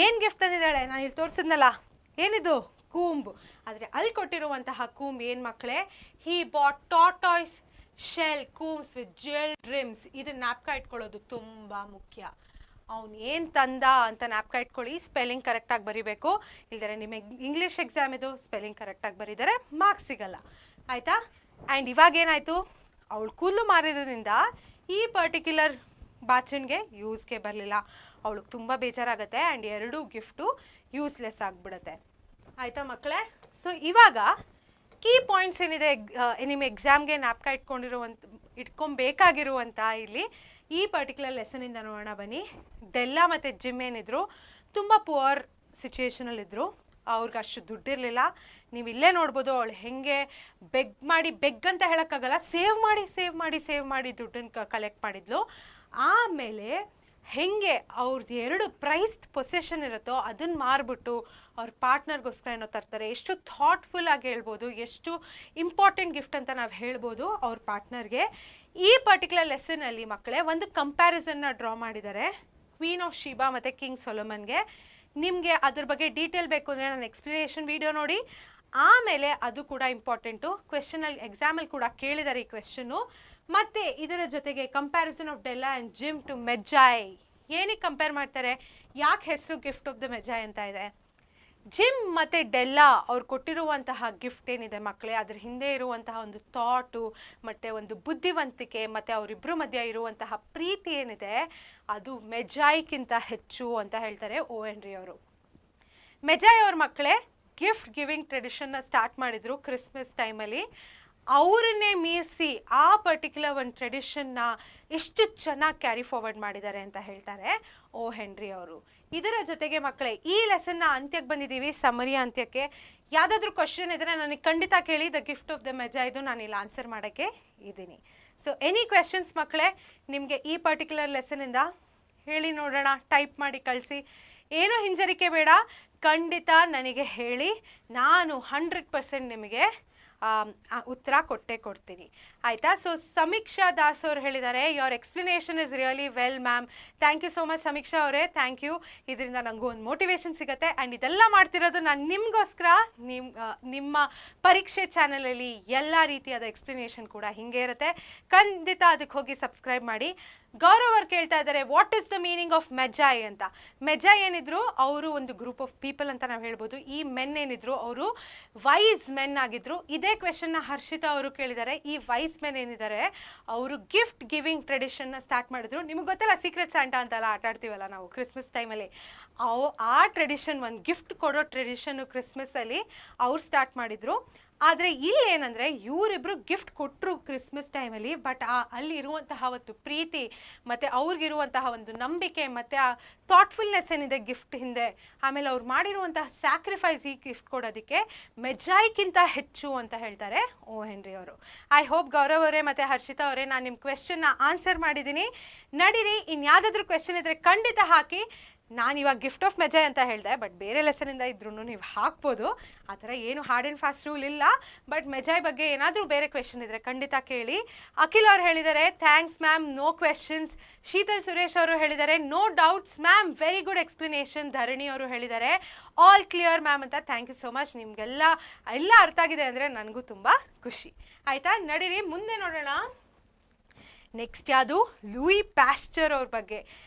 ಏನು ಗಿಫ್ಟ್ ತಂದಿದ್ದಾಳೆ? ನಾನು ಇಲ್ಲಿ ತೋರಿಸಿದ್ನಲ್ಲ, ಏನಿದು? ಕೂಂಬ್. ಆದರೆ ಅಲ್ಲಿ ಕೊಟ್ಟಿರುವಂತಹ ಕೂಂಬ್ ಏನು ಮಕ್ಕಳೇ? He bought tortoise shell combs with jewelled rims. ಇದು ಜ್ಞಾಪಕ ಇಟ್ಕೊಳ್ಳೋದು ತುಂಬ ಮುಖ್ಯ. ಅವ್ನು ಏನು ತಂದ ಅಂತ ಜ್ಞಾಪಕ ಇಟ್ಕೊಳ್ಳಿ. ಸ್ಪೆಲ್ಲಿಂಗ್ ಕರೆಕ್ಟಾಗಿ ಬರೀಬೇಕು, ಇಲ್ದರೆ ನಿಮ್ಮ ಇಂಗ್ಲೀಷ್ ಎಕ್ಸಾಮ್ ಇದು ಸ್ಪೆಲ್ಲಿಂಗ್ ಕರೆಕ್ಟಾಗಿ ಬರೀದರೆ ಮಾರ್ಕ್ಸ್ ಸಿಗಲ್ಲ, ಆಯಿತಾ? ಆ್ಯಂಡ್ ಇವಾಗೇನಾಯಿತು, ಅವಳು ಕೂದಲು ಮಾರಿದ್ರಿಂದ ಈ ಪರ್ಟಿಕ್ಯುಲರ್ ಬಾಚಣಿಗೆ ಯೂಸ್ಗೆ ಬರಲಿಲ್ಲ. ಅವಳಿಗೆ ತುಂಬ ಬೇಜಾರಾಗುತ್ತೆ ಆ್ಯಂಡ್ ಎರಡೂ ಗಿಫ್ಟು ಯೂಸ್ಲೆಸ್ ಆಗಿಬಿಡುತ್ತೆ, ಆಯಿತಾ ಮಕ್ಕಳೇ? ಸೊ ಇವಾಗ ಕೀ ಪಾಯಿಂಟ್ಸ್ ಏನಿದೆ ನಿಮ್ಮ ಎಕ್ಸಾಮ್ಗೆ ಜ್ಞಾಪಕ ಇಟ್ಕೊಬೇಕಾಗಿರುವಂಥ ಇಲ್ಲಿ ಈ ಪರ್ಟಿಕ್ಯುಲರ್ ಲೆಸನಿಂದ ನೋಡೋಣ ಬನ್ನಿ. ಡೆಲ್ಲಾ ಮತ್ತು ಜಿಮ್ ಏನಿದ್ರು ತುಂಬ ಪುವರ್ ಸಿಚುವೇಷನಲ್ಲಿದ್ದರು. ಅವ್ರಿಗೆ ಅಷ್ಟು ದುಡ್ಡಿರಲಿಲ್ಲ. ನೀವು ಇಲ್ಲೇ ನೋಡ್ಬೋದು ಅವಳು ಹೇಗೆ ಬೆಗ್ ಅಂತ ಹೇಳೋಕ್ಕಾಗಲ್ಲ, ಸೇವ್ ಮಾಡಿ ದುಡ್ಡನ್ನು ಕಲೆಕ್ಟ್ ಮಾಡಿದ್ಲು. ಆಮೇಲೆ ಹೇಗೆ ಅವ್ರದ್ದು 2 ಪ್ರೈಸ್ಡ್ ಪೊಸೆಷನ್ ಇರುತ್ತೋ ಅದನ್ನು ಮಾರ್ಬಿಟ್ಟು ಅವ್ರ ಪಾರ್ಟ್ನರ್ಗೋಸ್ಕರ ಏನೋ ತರ್ತಾರೆ. ಎಷ್ಟು ಥಾಟ್ಫುಲ್ಲಾಗಿ ಹೇಳ್ಬೋದು, ಎಷ್ಟು ಇಂಪಾರ್ಟೆಂಟ್ ಗಿಫ್ಟ್ ಅಂತ ನಾವು ಹೇಳ್ಬೋದು ಅವ್ರ ಪಾರ್ಟ್ನರ್ಗೆ. ಈ ಪರ್ಟಿಕ್ಯುಲರ್ ಲೆಸನಲ್ಲಿ ಮಕ್ಕಳೇ ಒಂದು ಕಂಪ್ಯಾರಿಸನ್ನ ಡ್ರಾ ಮಾಡಿದ್ದಾರೆ ಕ್ವೀನ್ ಆಫ್ ಶೀಬಾ ಮತ್ತು ಕಿಂಗ್ ಸೊಲೊಮನ್ಗೆ. ನಿಮಗೆ ಅದ್ರ ಬಗ್ಗೆ ಡೀಟೇಲ್ ಬೇಕು ಅಂದರೆ ನಾನು ಎಕ್ಸ್ಪ್ಲನೇಷನ್ ವಿಡಿಯೋ ನೋಡಿ. ಆಮೇಲೆ ಅದು ಕೂಡ ಇಂಪಾರ್ಟೆಂಟು, ಕ್ವೆಶನಲ್ಲಿ ಎಕ್ಸಾಮಲ್ಲಿ ಕೂಡ ಕೇಳಿದ್ದಾರೆ ಈ ಕ್ವೆಶನ್ನು. ಮತ್ತು ಇದರ ಜೊತೆಗೆ comparison of Della and Jim to magi. ಏನಕ್ಕೆ ಕಂಪೇರ್ ಮಾಡ್ತಾರೆ, ಯಾಕೆ ಹೆಸರು ಗಿಫ್ಟ್ ಆಫ್ ದ ಮೆಜಾಯ್ ಅಂತ ಇದೆ? ಜಿಮ್ ಮತ್ತು ಡೆಲ್ಲಾ ಅವ್ರು ಕೊಟ್ಟಿರುವಂತಹ ಗಿಫ್ಟ್ ಏನಿದೆ ಮಕ್ಕಳೇ, ಅದ್ರ ಹಿಂದೆ ಇರುವಂತಹ ಒಂದು ಥಾಟು ಮತ್ತು ಒಂದು ಬುದ್ಧಿವಂತಿಕೆ ಮತ್ತು ಅವರಿಬ್ಬರ ಮಧ್ಯೆ ಇರುವಂತಹ ಪ್ರೀತಿ ಏನಿದೆ ಅದು ಮೆಜಾಯ್ಗಿಂತ ಹೆಚ್ಚು ಅಂತ ಹೇಳ್ತಾರೆ ಓ ಹೆನ್ರಿ ಅವರು. ಮೆಜಾಯ್ ಅವ್ರ ಮಕ್ಕಳೇ ಗಿಫ್ಟ್ ಗಿವಿಂಗ್ ಟ್ರೆಡಿಷನ್ನ ಸ್ಟಾರ್ಟ್ ಮಾಡಿದರು ಕ್ರಿಸ್ಮಸ್ ಟೈಮಲ್ಲಿ. ಅವರನ್ನೇ ಮೀರಿಸಿ ಆ ಪರ್ಟಿಕ್ಯುಲರ್ ಒಂದು ಟ್ರೆಡಿಷನ್ನ ಎಷ್ಟು ಚೆನ್ನಾಗಿ ಕ್ಯಾರಿ ಫಾರ್ವರ್ಡ್ ಮಾಡಿದ್ದಾರೆ ಅಂತ ಹೇಳ್ತಾರೆ ಓ ಹೆನ್ರಿ ಅವರು. ಇದರ ಜೊತೆಗೆ ಮಕ್ಕಳೇ ಈ ಲೆಸನ್ನ ಅಂತ್ಯಕ್ಕೆ ಬಂದಿದ್ದೀವಿ, ಸಮರಿಯ ಅಂತ್ಯಕ್ಕೆ. ಯಾವುದಾದ್ರೂ ಕ್ವಶನ್ ಇದ್ದರೆ ನನಗೆ ಖಂಡಿತ ಕೇಳಿ, ದ ಗಿಫ್ಟ್ ಆಫ್ ದ ಮೆಜಾ ಇದು ನಾನು ಇಲ್ಲಿ ಆನ್ಸರ್ ಮಾಡೋಕ್ಕೆ ಇದ್ದೀನಿ. ಸೊ ಎನಿ ಕ್ವೆಶನ್ಸ್ ಮಕ್ಕಳೇ ನಿಮಗೆ ಈ ಪರ್ಟಿಕ್ಯುಲರ್ ಲೆಸನಿಂದ ಹೇಳಿ ನೋಡೋಣ, ಟೈಪ್ ಮಾಡಿ ಕಳಿಸಿ. ಏನೂ ಹಿಂಜರಿಕೆ ಬೇಡ, ಖಂಡಿತ ನನಗೆ ಹೇಳಿ, ನಾನು 100% ನಿಮಗೆ ಉತ್ತರ ಕೊಡ್ತೀನಿ, ಆಯಿತಾ? ಸೊ ಸಮೀಕ್ಷಾ ದಾಸ್ ಅವರು ಹೇಳಿದ್ದಾರೆ, your explanation is really well ma'am. Thank you so much Samiksha ಅವರೇ, ಥ್ಯಾಂಕ್ ಯು. ಇದರಿಂದ ನನಗೂ ಒಂದು ಮೋಟಿವೇಶನ್ ಸಿಗುತ್ತೆ. ಆ್ಯಂಡ್ ಇದೆಲ್ಲ ಮಾಡ್ತಿರೋದು ನಾನು ನಿಮಗೋಸ್ಕರ. ನಿಮ್ಮ ಪರೀಕ್ಷೆ ಚಾನಲಲ್ಲಿ ಎಲ್ಲ ರೀತಿಯಾದ ಎಕ್ಸ್ಪ್ಲನೇಷನ್ ಕೂಡ ಹೀಗೆ ಇರುತ್ತೆ, ಖಂಡಿತ ಅದಕ್ಕೆ ಹೋಗಿ ಸಬ್ಸ್ಕ್ರೈಬ್ ಮಾಡಿ. ಗೌರವ್ ಅವ್ರು ಕೇಳ್ತಾ ಇದ್ದಾರೆ, what is the meaning of magi ಅಂತ. ಮೆಜಾಯ್ ಏನಿದ್ರು ಅವರು ಒಂದು ಗ್ರೂಪ್ ಆಫ್ ಪೀಪಲ್ ಅಂತ ನಾವು ಹೇಳ್ಬೋದು. ಈ ಮೆನ್ ಏನಿದ್ರು ಅವರು ವೈಸ್ ಮೆನ್ ಆಗಿದ್ರು. ಇದೇ ಕ್ವೆಶನ್ನ ಹರ್ಷಿತಾ ಅವರು ಕೇಳಿದ್ದಾರೆ. ಈ ವೈಸ್ ಮೆನ್ ಏನಿದ್ದಾರೆ ಅವರು ಗಿಫ್ಟ್ ಗಿವಿಂಗ್ ಟ್ರೆಡಿಷನ್ನ ಸ್ಟಾರ್ಟ್ ಮಾಡಿದ್ರು. ನಿಮಗೆ ಗೊತ್ತಲ್ಲ ಸೀಕ್ರೆಟ್ ಸ್ಯಾಂಟಾ ಅಂತೆಲ್ಲ ಆಟ ಆಡ್ತೀವಲ್ಲ ನಾವು ಕ್ರಿಸ್ಮಸ್ ಟೈಮಲ್ಲಿ, ಆ ಟ್ರೆಡಿಷನ್, ಒಂದು ಗಿಫ್ಟ್ ಕೊಡೋ ಟ್ರೆಡಿಷನ್ನು ಕ್ರಿಸ್ಮಸ್ಸಲ್ಲಿ ಅವ್ರು ಸ್ಟಾರ್ಟ್ ಮಾಡಿದರು. ಆದರೆ ಇಲ್ಲಿ ಏನಂದರೆ ಇವರಿಬ್ಬರು ಗಿಫ್ಟ್ ಕೊಟ್ಟರು ಕ್ರಿಸ್ಮಸ್ ಟೈಮಲ್ಲಿ, ಬಟ್ ಅಲ್ಲಿ ಇರುವಂತಹ ಒಂದು ಪ್ರೀತಿ ಮತ್ತು ಅವ್ರಿಗಿರುವಂತಹ ಒಂದು ನಂಬಿಕೆ ಮತ್ತು ಆ ಥಾಟ್ಫುಲ್ನೆಸ್ ಏನಿದೆ ಗಿಫ್ಟ್ ಹಿಂದೆ, ಆಮೇಲೆ ಅವ್ರು ಮಾಡಿರುವಂತಹ ಸ್ಯಾಕ್ರಿಫೈಸ್ ಈ ಗಿಫ್ಟ್ ಕೊಡೋದಕ್ಕೆ ಮೆಜಾಯ್ಗಿಂತ ಹೆಚ್ಚು ಅಂತ ಹೇಳ್ತಾರೆ ಓ ಹೆನ್ರಿ ಅವರು. ಐ ಹೋಪ್ ಗೌರವ್ ಅವರೇ ಮತ್ತು ಹರ್ಷಿತಾ ಅವರೇ ನಾನು ನಿಮ್ಮ ಕ್ವೆಶನ್ನ ಆನ್ಸರ್ ಮಾಡಿದ್ದೀನಿ. ನಡೀರಿ, ಇನ್ಯಾವುದಾದ್ರೂ ಕ್ವೆಶನ್ ಇದ್ದರೆ ಖಂಡಿತ ಹಾಕಿ. ನಾನಿವಾಗ ಗಿಫ್ಟ್ ಆಫ್ ಮೆಜಾಯ್ ಅಂತ ಹೇಳಿದೆ, ಬಟ್ ಬೇರೆ ಲೆಸನಿಂದ ಇದ್ರೂ ನೀವು ಹಾಕ್ಬೋದು. ಆ ಥರ ಏನು ಹಾರ್ಡ್ ಆ್ಯಂಡ್ ಫಾಸ್ಟ್ ರೂಲ್ ಇಲ್ಲ. ಬಟ್ ಮೆಜಾಯ್ ಬಗ್ಗೆ ಏನಾದರೂ ಬೇರೆ ಕ್ವೆಶನ್ ಇದ್ದರೆ ಖಂಡಿತ ಕೇಳಿ. ಅಖಿಲ್ ಅವ್ರು ಹೇಳಿದ್ದಾರೆ, thanks ma'am, no questions. Sheetal Suresh ಅವರು ಹೇಳಿದ್ದಾರೆ, no doubts ma'am, very good explanation. Dharani ಅವರು ಹೇಳಿದ್ದಾರೆ, ಆಲ್ ಕ್ಲಿಯರ್ ಮ್ಯಾಮ್ ಅಂತ. Thank you so much. ನಿಮಗೆಲ್ಲ ಅರ್ಥ ಆಗಿದೆ ಅಂದರೆ ನನಗೂ ತುಂಬ ಖುಷಿ, ಆಯಿತಾ? ನಡೀರಿ ಮುಂದೆ ನೋಡೋಣ. ನೆಕ್ಸ್ಟ್ ಯಾವುದು, ಲೂಯಿ ಪ್ಯಾಸ್ಚರ್ ಅವ್ರ ಬಗ್ಗೆ.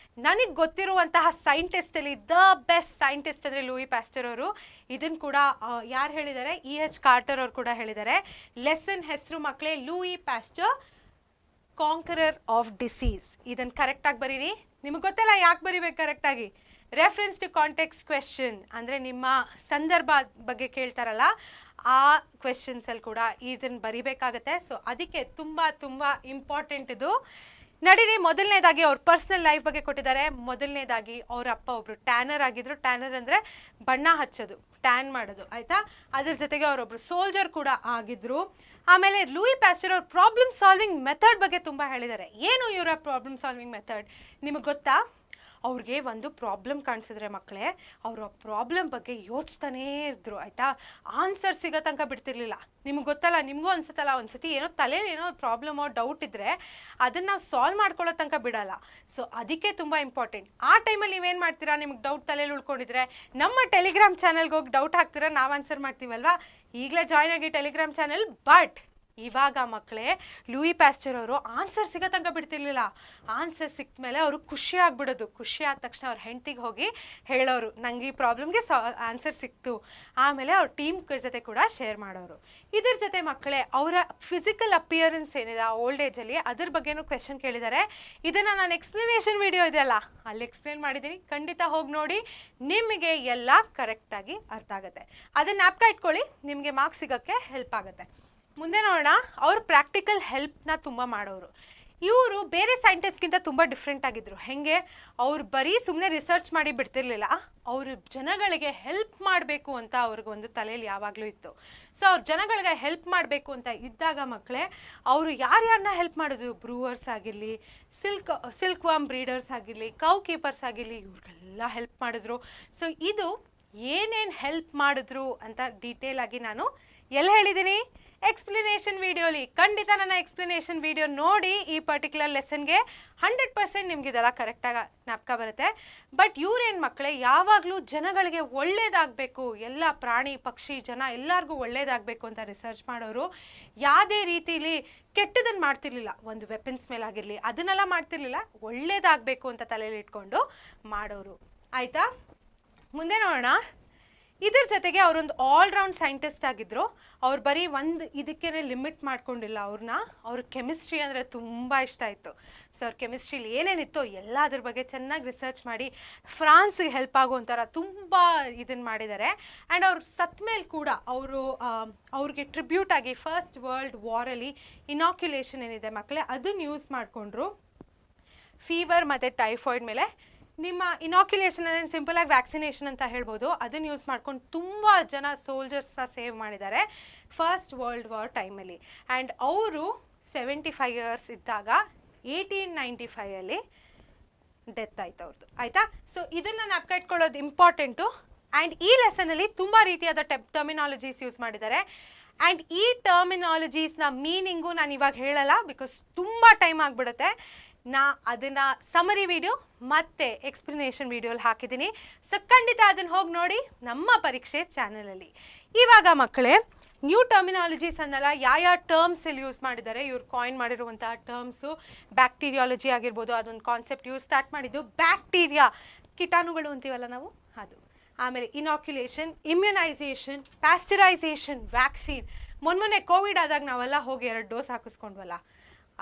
ನನಗೆ ಗೊತ್ತಿರುವಂತಹ ಸೈಂಟಿಸ್ಟಲ್ಲಿ ದ ಬೆಸ್ಟ್ ಸೈಂಟಿಸ್ಟ್ ಅಂದರೆ ಲೂಯಿ ಪ್ಯಾಸ್ಚರ್ ಅವರು. ಇದನ್ನು ಕೂಡ ಯಾರು ಹೇಳಿದ್ದಾರೆ, E.H. ಕಾರ್ಟರ್ ಅವರು ಕೂಡ ಹೇಳಿದ್ದಾರೆ. ಲೆಸನ್ ಹೆಸರು ಮಕ್ಕಳೇ Louis pastor, conqueror of disease. ಇದನ್ನು ಕರೆಕ್ಟಾಗಿ ಬರೀರಿ. ನಿಮಗೆ ಗೊತ್ತಲ್ಲ ಯಾಕೆ ಬರೀಬೇಕು ಕರೆಕ್ಟಾಗಿ? ರೆಫರೆನ್ಸ್ ಟು ಕಾಂಟೆಕ್ಸ್ಟ್ ಕ್ವೆಶನ್, ಅಂದರೆ ನಿಮ್ಮ ಸಂದರ್ಭ ಬಗ್ಗೆ ಕೇಳ್ತಾರಲ್ಲ ಆ ಕ್ವೆಶನ್ಸಲ್ಲಿ ಕೂಡ ಇದನ್ನು ಬರಿಬೇಕಾಗತ್ತೆ. ಸೊ ಅದಕ್ಕೆ ತುಂಬ ತುಂಬ ಇಂಪಾರ್ಟೆಂಟ್ ಇದು. ನಡೀರಿ, ಮೊದಲನೇದಾಗಿ ಅವ್ರ ಪರ್ಸ್ನಲ್ ಲೈಫ್ ಬಗ್ಗೆ ಕೊಟ್ಟಿದ್ದಾರೆ. ಮೊದಲನೇದಾಗಿ ಅವ್ರ ಅಪ್ಪ ಒಬ್ಬರು ಟ್ಯಾನರ್ ಆಗಿದ್ರು. ಟ್ಯಾನರ್ ಅಂದರೆ ಬಣ್ಣ ಹಚ್ಚೋದು, ಟ್ಯಾನ್ ಮಾಡೋದು, ಆಯಿತಾ? ಅದ್ರ ಜೊತೆಗೆ ಅವರೊಬ್ಬರು ಸೋಲ್ಜರ್ ಕೂಡ ಆಗಿದ್ರು. ಆಮೇಲೆ ಲೂಯಿ ಪ್ಯಾಸ್ಚರ್ ಅವ್ರ ಪ್ರಾಬ್ಲಮ್ ಸಾಲ್ವಿಂಗ್ ಮೆಥಡ್ ಬಗ್ಗೆ ತುಂಬ ಹೇಳಿದ್ದಾರೆ. ಏನು ಇವರ ಪ್ರಾಬ್ಲಮ್ ಸಾಲ್ವಿಂಗ್ ಮೆಥಡ್ ನಿಮಗೆ ಗೊತ್ತಾ? ಅವ್ರಿಗೆ ಒಂದು ಪ್ರಾಬ್ಲಮ್ ಕಾಣಿಸಿದ್ರೆ ಮಕ್ಕಳೇ, ಅವರು ಆ ಪ್ರಾಬ್ಲಮ್ ಬಗ್ಗೆ ಯೋಚಿಸ್ತಾನೇ ಇದ್ರು ಆಯಿತಾ. ಆನ್ಸರ್ ಸಿಗೋ ತನಕ ಬಿಡ್ತಿರ್ಲಿಲ್ಲ. ನಿಮ್ಗೆ ಗೊತ್ತಲ್ಲ, ನಿಮಗೂ ಅನ್ಸುತ್ತಲ್ಲ, ಒಂದ್ಸತಿ ಏನೋ ತಲೆಯಲ್ಲಿ ಏನೋ ಪ್ರಾಬ್ಲಮೋ ಡೌಟ್ ಇದ್ದರೆ ಅದನ್ನು ನಾವು ಸಾಲ್ವ್ ಮಾಡ್ಕೊಳ್ಳೋ ತನಕ ಬಿಡಲ್ಲ. ಸೊ ಅದಕ್ಕೆ ತುಂಬ ಇಂಪಾರ್ಟೆಂಟ್. ಆ ಟೈಮಲ್ಲಿ ನೀವೇನು ಮಾಡ್ತೀರಾ, ನಿಮ್ಗೆ ಡೌಟ್ ತಲೆಯಲ್ಲಿ ಉಳ್ಕೊಂಡಿದ್ರೆ ನಮ್ಮ ಟೆಲಿಗ್ರಾಮ್ ಚಾನಲ್ಗೆ ಹೋಗಿ ಡೌಟ್ ಹಾಕ್ತೀರಾ, ನಾವು ಆನ್ಸರ್ ಮಾಡ್ತೀವಲ್ವಾ. ಈಗಲೇ ಜಾಯ್ನ್ ಆಗಿ ಟೆಲಿಗ್ರಾಮ್ ಚಾನಲ್. ಬಟ್ ಇವಾಗ ಮಕ್ಕಳೇ, ಲೂಯಿ ಪ್ಯಾಸ್ಚರ್ ಅವರು ಆನ್ಸರ್ ಸಿಗೋ ತನಕ ಬಿಡ್ತಿರ್ಲಿಲ್ಲ. ಆನ್ಸರ್ ಸಿಕ್ಕ ಮೇಲೆ ಅವರು ಖುಷಿ ಆಗ್ಬಿಡೋದು. ಖುಷಿ ಆದ ತಕ್ಷಣ ಅವ್ರ ಹೆಂಡತಿಗೆ ಹೋಗಿ ಹೇಳೋರು, ನಂಗೆ ಈ ಪ್ರಾಬ್ಲಮ್ಗೆ ಆನ್ಸರ್ ಸಿಕ್ತು. ಆಮೇಲೆ ಅವ್ರ ಟೀಮ್ ಜೊತೆ ಕೂಡ ಶೇರ್ ಮಾಡೋರು. ಇದ್ರ ಜೊತೆ ಮಕ್ಕಳೇ, ಅವರ ಫಿಸಿಕಲ್ ಅಪಿಯರೆನ್ಸ್ ಏನಿದೆ ಓಲ್ಡ್ ಏಜಲ್ಲಿ, ಅದ್ರ ಬಗ್ಗೆನೂ ಕ್ವೆಶನ್ ಕೇಳಿದ್ದಾರೆ. ಇದನ್ನು ನಾನು ಎಕ್ಸ್ಪ್ಲನೇಷನ್ ವಿಡಿಯೋ ಇದೆಯಲ್ಲ ಅಲ್ಲಿ ಎಕ್ಸ್ಪ್ಲೇನ್ ಮಾಡಿದ್ದೀನಿ, ಖಂಡಿತ ಹೋಗಿ ನೋಡಿ, ನಿಮಗೆ ಎಲ್ಲ ಕರೆಕ್ಟಾಗಿ ಅರ್ಥ ಆಗುತ್ತೆ. ಅದನ್ನು ಜ್ಞಾಪಕ ಇಟ್ಕೊಳ್ಳಿ, ನಿಮಗೆ ಮಾರ್ಕ್ಸ್ ಸಿಗೋಕ್ಕೆ ಹೆಲ್ಪ್ ಆಗುತ್ತೆ. ಮುಂದೆ ನೋಡೋಣ. ಅವರು ಪ್ರಾಕ್ಟಿಕಲ್ ಹೆಲ್ಪ್ನ ತುಂಬ ಮಾಡೋರು. ಇವರು ಬೇರೆ ಸೈಂಟಿಸ್ಟ್ಗಿಂತ ತುಂಬ ಡಿಫ್ರೆಂಟ್ ಆಗಿದ್ದರು. ಹೇಗೆ, ಅವ್ರು ಬರೀ ಸುಮ್ಮನೆ ರಿಸರ್ಚ್ ಮಾಡಿ ಬಿಡ್ತಿರ್ಲಿಲ್ಲ, ಅವರು ಜನಗಳಿಗೆ ಹೆಲ್ಪ್ ಮಾಡಬೇಕು ಅಂತ ಅವ್ರಿಗೊಂದು ತಲೆಯಲ್ಲಿ ಯಾವಾಗಲೂ ಇತ್ತು. ಸೊ ಅವ್ರು ಜನಗಳಿಗೆ ಹೆಲ್ಪ್ ಮಾಡಬೇಕು ಅಂತ ಇದ್ದಾಗ ಮಕ್ಕಳೇ, ಅವರು ಯಾರ್ಯಾರನ್ನ ಹೆಲ್ಪ್ ಮಾಡಿದ್ರು, ಬ್ರೂವರ್ಸ್ ಆಗಿರಲಿ, ಸಿಲ್ಕ್ ವರ್ಮ್ ಬ್ರೀಡರ್ಸ್ ಆಗಿರಲಿ, ಕೌ ಕೀಪರ್ಸ್ ಆಗಿರಲಿ, ಇವ್ರಿಗೆಲ್ಲ ಹೆಲ್ಪ್ ಮಾಡಿದ್ರು. ಸೊ ಇದು ಏನೇನು ಹೆಲ್ಪ್ ಮಾಡಿದ್ರು ಅಂತ ಡೀಟೇಲ್ ಆಗಿ ನಾನು ಎಲ್ಲಿ ಹೇಳಿದ್ದೀನಿ, ಎಕ್ಸ್ಪ್ಲನೇಷನ್ ವಿಡಿಯೋಲಿ. ಖಂಡಿತ ನನ್ನ ಎಕ್ಸ್ಪ್ಲನೇಷನ್ ವಿಡಿಯೋ ನೋಡಿ, ಈ ಪರ್ಟಿಕ್ಯುಲರ್ ಲೆಸನ್ಗೆ 100% ನಿಮ್ಗೆ ಇದೆಲ್ಲ ಕರೆಕ್ಟಾಗಿ ಜ್ಞಾಪಕ ಬರುತ್ತೆ. ಬಟ್ ಇವ್ರೇನು ಮಕ್ಕಳೇ, ಯಾವಾಗಲೂ ಜನಗಳಿಗೆ ಒಳ್ಳೇದಾಗಬೇಕು, ಎಲ್ಲ ಪ್ರಾಣಿ ಪಕ್ಷಿ ಜನ ಎಲ್ಲರಿಗೂ ಒಳ್ಳೇದಾಗಬೇಕು ಅಂತ ರಿಸರ್ಚ್ ಮಾಡೋರು. ಯಾವುದೇ ರೀತಿಲಿ ಕೆಟ್ಟದನ್ನು ಮಾಡ್ತಿರ್ಲಿಲ್ಲ. ಒಂದು ವೆಪನ್ಸ್ ಮೇಲೆ ಆಗಿರಲಿ ಅದನ್ನೆಲ್ಲ ಮಾಡ್ತಿರ್ಲಿಲ್ಲ, ಒಳ್ಳೇದಾಗಬೇಕು ಅಂತ ತಲೆಯಲ್ಲಿ ಇಟ್ಕೊಂಡು ಮಾಡೋರು. ಆಯಿತಾ, ಮುಂದೆ ನೋಡೋಣ. ಇದ್ರ ಜೊತೆಗೆ ಅವರೊಂದು ಆಲ್ರೌಂಡ್ ಸೈಂಟಿಸ್ಟ್ ಆಗಿದ್ದರು. ಅವ್ರು ಬರೀ ಒಂದು ಇದಕ್ಕೇ ಲಿಮಿಟ್ ಮಾಡ್ಕೊಂಡಿಲ್ಲ ಅವ್ರನ್ನ. ಅವ್ರ ಕೆಮಿಸ್ಟ್ರಿ ಅಂದರೆ ತುಂಬ ಇಷ್ಟ ಆಯಿತು. ಸೊ ಅವ್ರ ಕೆಮಿಸ್ಟ್ರಿಲಿ ಏನೇನಿತ್ತು ಎಲ್ಲ ಅದ್ರ ಬಗ್ಗೆ ಚೆನ್ನಾಗಿ ರಿಸರ್ಚ್ ಮಾಡಿ ಫ್ರಾನ್ಸ್ಗೆ ಹೆಲ್ಪ್ ಆಗುವಂಥರ ತುಂಬ ಇದನ್ನು ಮಾಡಿದ್ದಾರೆ. ಆ್ಯಂಡ್ ಅವ್ರು ಸತ್ತ ಮೇಲೆ ಕೂಡ ಅವ್ರಿಗೆ ಟ್ರಿಬ್ಯೂಟ್ ಆಗಿ ಫಸ್ಟ್ ವರ್ಲ್ಡ್ ವಾರಲ್ಲಿ ಇನಾಕ್ಯುಲೇಷನ್ ಏನಿದೆ ಮಕ್ಕಳೇ, ಅದನ್ನು ಯೂಸ್ ಮಾಡಿಕೊಂಡ್ರು ಫೀವರ್ ಮತ್ತು ಟೈಫಾಯ್ಡ್ ಮೇಲೆ. ನಿಮ್ಮ ಇನಾಕ್ಯುಲೇಷನ್ ಅಂದರೆ ಸಿಂಪಲಾಗಿ ವ್ಯಾಕ್ಸಿನೇಷನ್ ಅಂತ ಹೇಳ್ಬೋದು. ಅದನ್ನು ಯೂಸ್ ಮಾಡ್ಕೊಂಡು ತುಂಬ ಜನ ಸೋಲ್ಜರ್ಸ್ನ ಸೇವ್ ಮಾಡಿದ್ದಾರೆ ಫಸ್ಟ್ ವರ್ಲ್ಡ್ ವಾರ್ ಟೈಮಲ್ಲಿ. ಆ್ಯಂಡ್ ಅವರು 75 ಇಯರ್ಸ್ ಇದ್ದಾಗ 1895 ಡೆತ್ ಆಯ್ತು ಅವ್ರದ್ದು. ಆಯಿತಾ, ಸೊ ಇದನ್ನು ಜ್ಞಾಪಕ ಇಟ್ಕೊಳ್ಳೋದು ಇಂಪಾರ್ಟೆಂಟು. ಆ್ಯಂಡ್ ಈ ಲೆಸನಲ್ಲಿ ತುಂಬ ರೀತಿಯಾದ ಟರ್ಮಿನಾಲಜೀಸ್ ಯೂಸ್ ಮಾಡಿದ್ದಾರೆ. ಆ್ಯಂಡ್ ಈ ಟರ್ಮಿನಾಲಜೀಸ್ನ ಮೀನಿಂಗು ನಾನು ಇವಾಗ ಹೇಳಲ್ಲ, ಬಿಕಾಸ್ ತುಂಬ ಟೈಮ್ ಆಗಿಬಿಡುತ್ತೆ. ಅದನ್ನು ಸಮರಿ ವಿಡಿಯೋ ಮತ್ತು ಎಕ್ಸ್ಪ್ಲನೇಷನ್ ವಿಡಿಯೋಲಿ ಹಾಕಿದ್ದೀನಿ. ಸೊ ಖಂಡಿತ ಅದನ್ನು ಹೋಗಿ ನೋಡಿ ನಮ್ಮ ಪರೀಕ್ಷೆ ಚಾನಲಲ್ಲಿ. ಇವಾಗ ಮಕ್ಕಳೇ, ನ್ಯೂ ಟರ್ಮಿನಾಲಜೀಸ್ ಅನ್ನಲ್ಲ, ಯಾವ ಟರ್ಮ್ಸ್ ಇಲ್ಲಿ ಯೂಸ್ ಮಾಡಿದ್ದಾರೆ, ಇವ್ರು ಕಾಯಿನ್ ಮಾಡಿರುವಂತಹ ಟರ್ಮ್ಸು. ಬ್ಯಾಕ್ಟೀರಿಯಾಲಜಿ ಆಗಿರ್ಬೋದು, ಅದೊಂದು ಕಾನ್ಸೆಪ್ಟ್ ಯೂಸ್ ಸ್ಟಾರ್ಟ್ ಮಾಡಿದ್ದು. ಬ್ಯಾಕ್ಟೀರಿಯಾ, ಕೀಟಾಣುಗಳು ಅಂತೀವಲ್ಲ ನಾವು, ಅದು. ಆಮೇಲೆ ಇನಾಕ್ಯುಲೇಷನ್, ಇಮ್ಯುನೈಸೇಷನ್, ಪ್ಯಾಸ್ಚರೈಸೇಷನ್, ವ್ಯಾಕ್ಸಿನ್. ಮೊನ್ನೆ ಕೋವಿಡ್ ಆದಾಗ ನಾವೆಲ್ಲ ಹೋಗಿ 2 ಡೋಸ್ ಹಾಕಿಸ್ಕೊಂಡ್ವಲ್ಲ,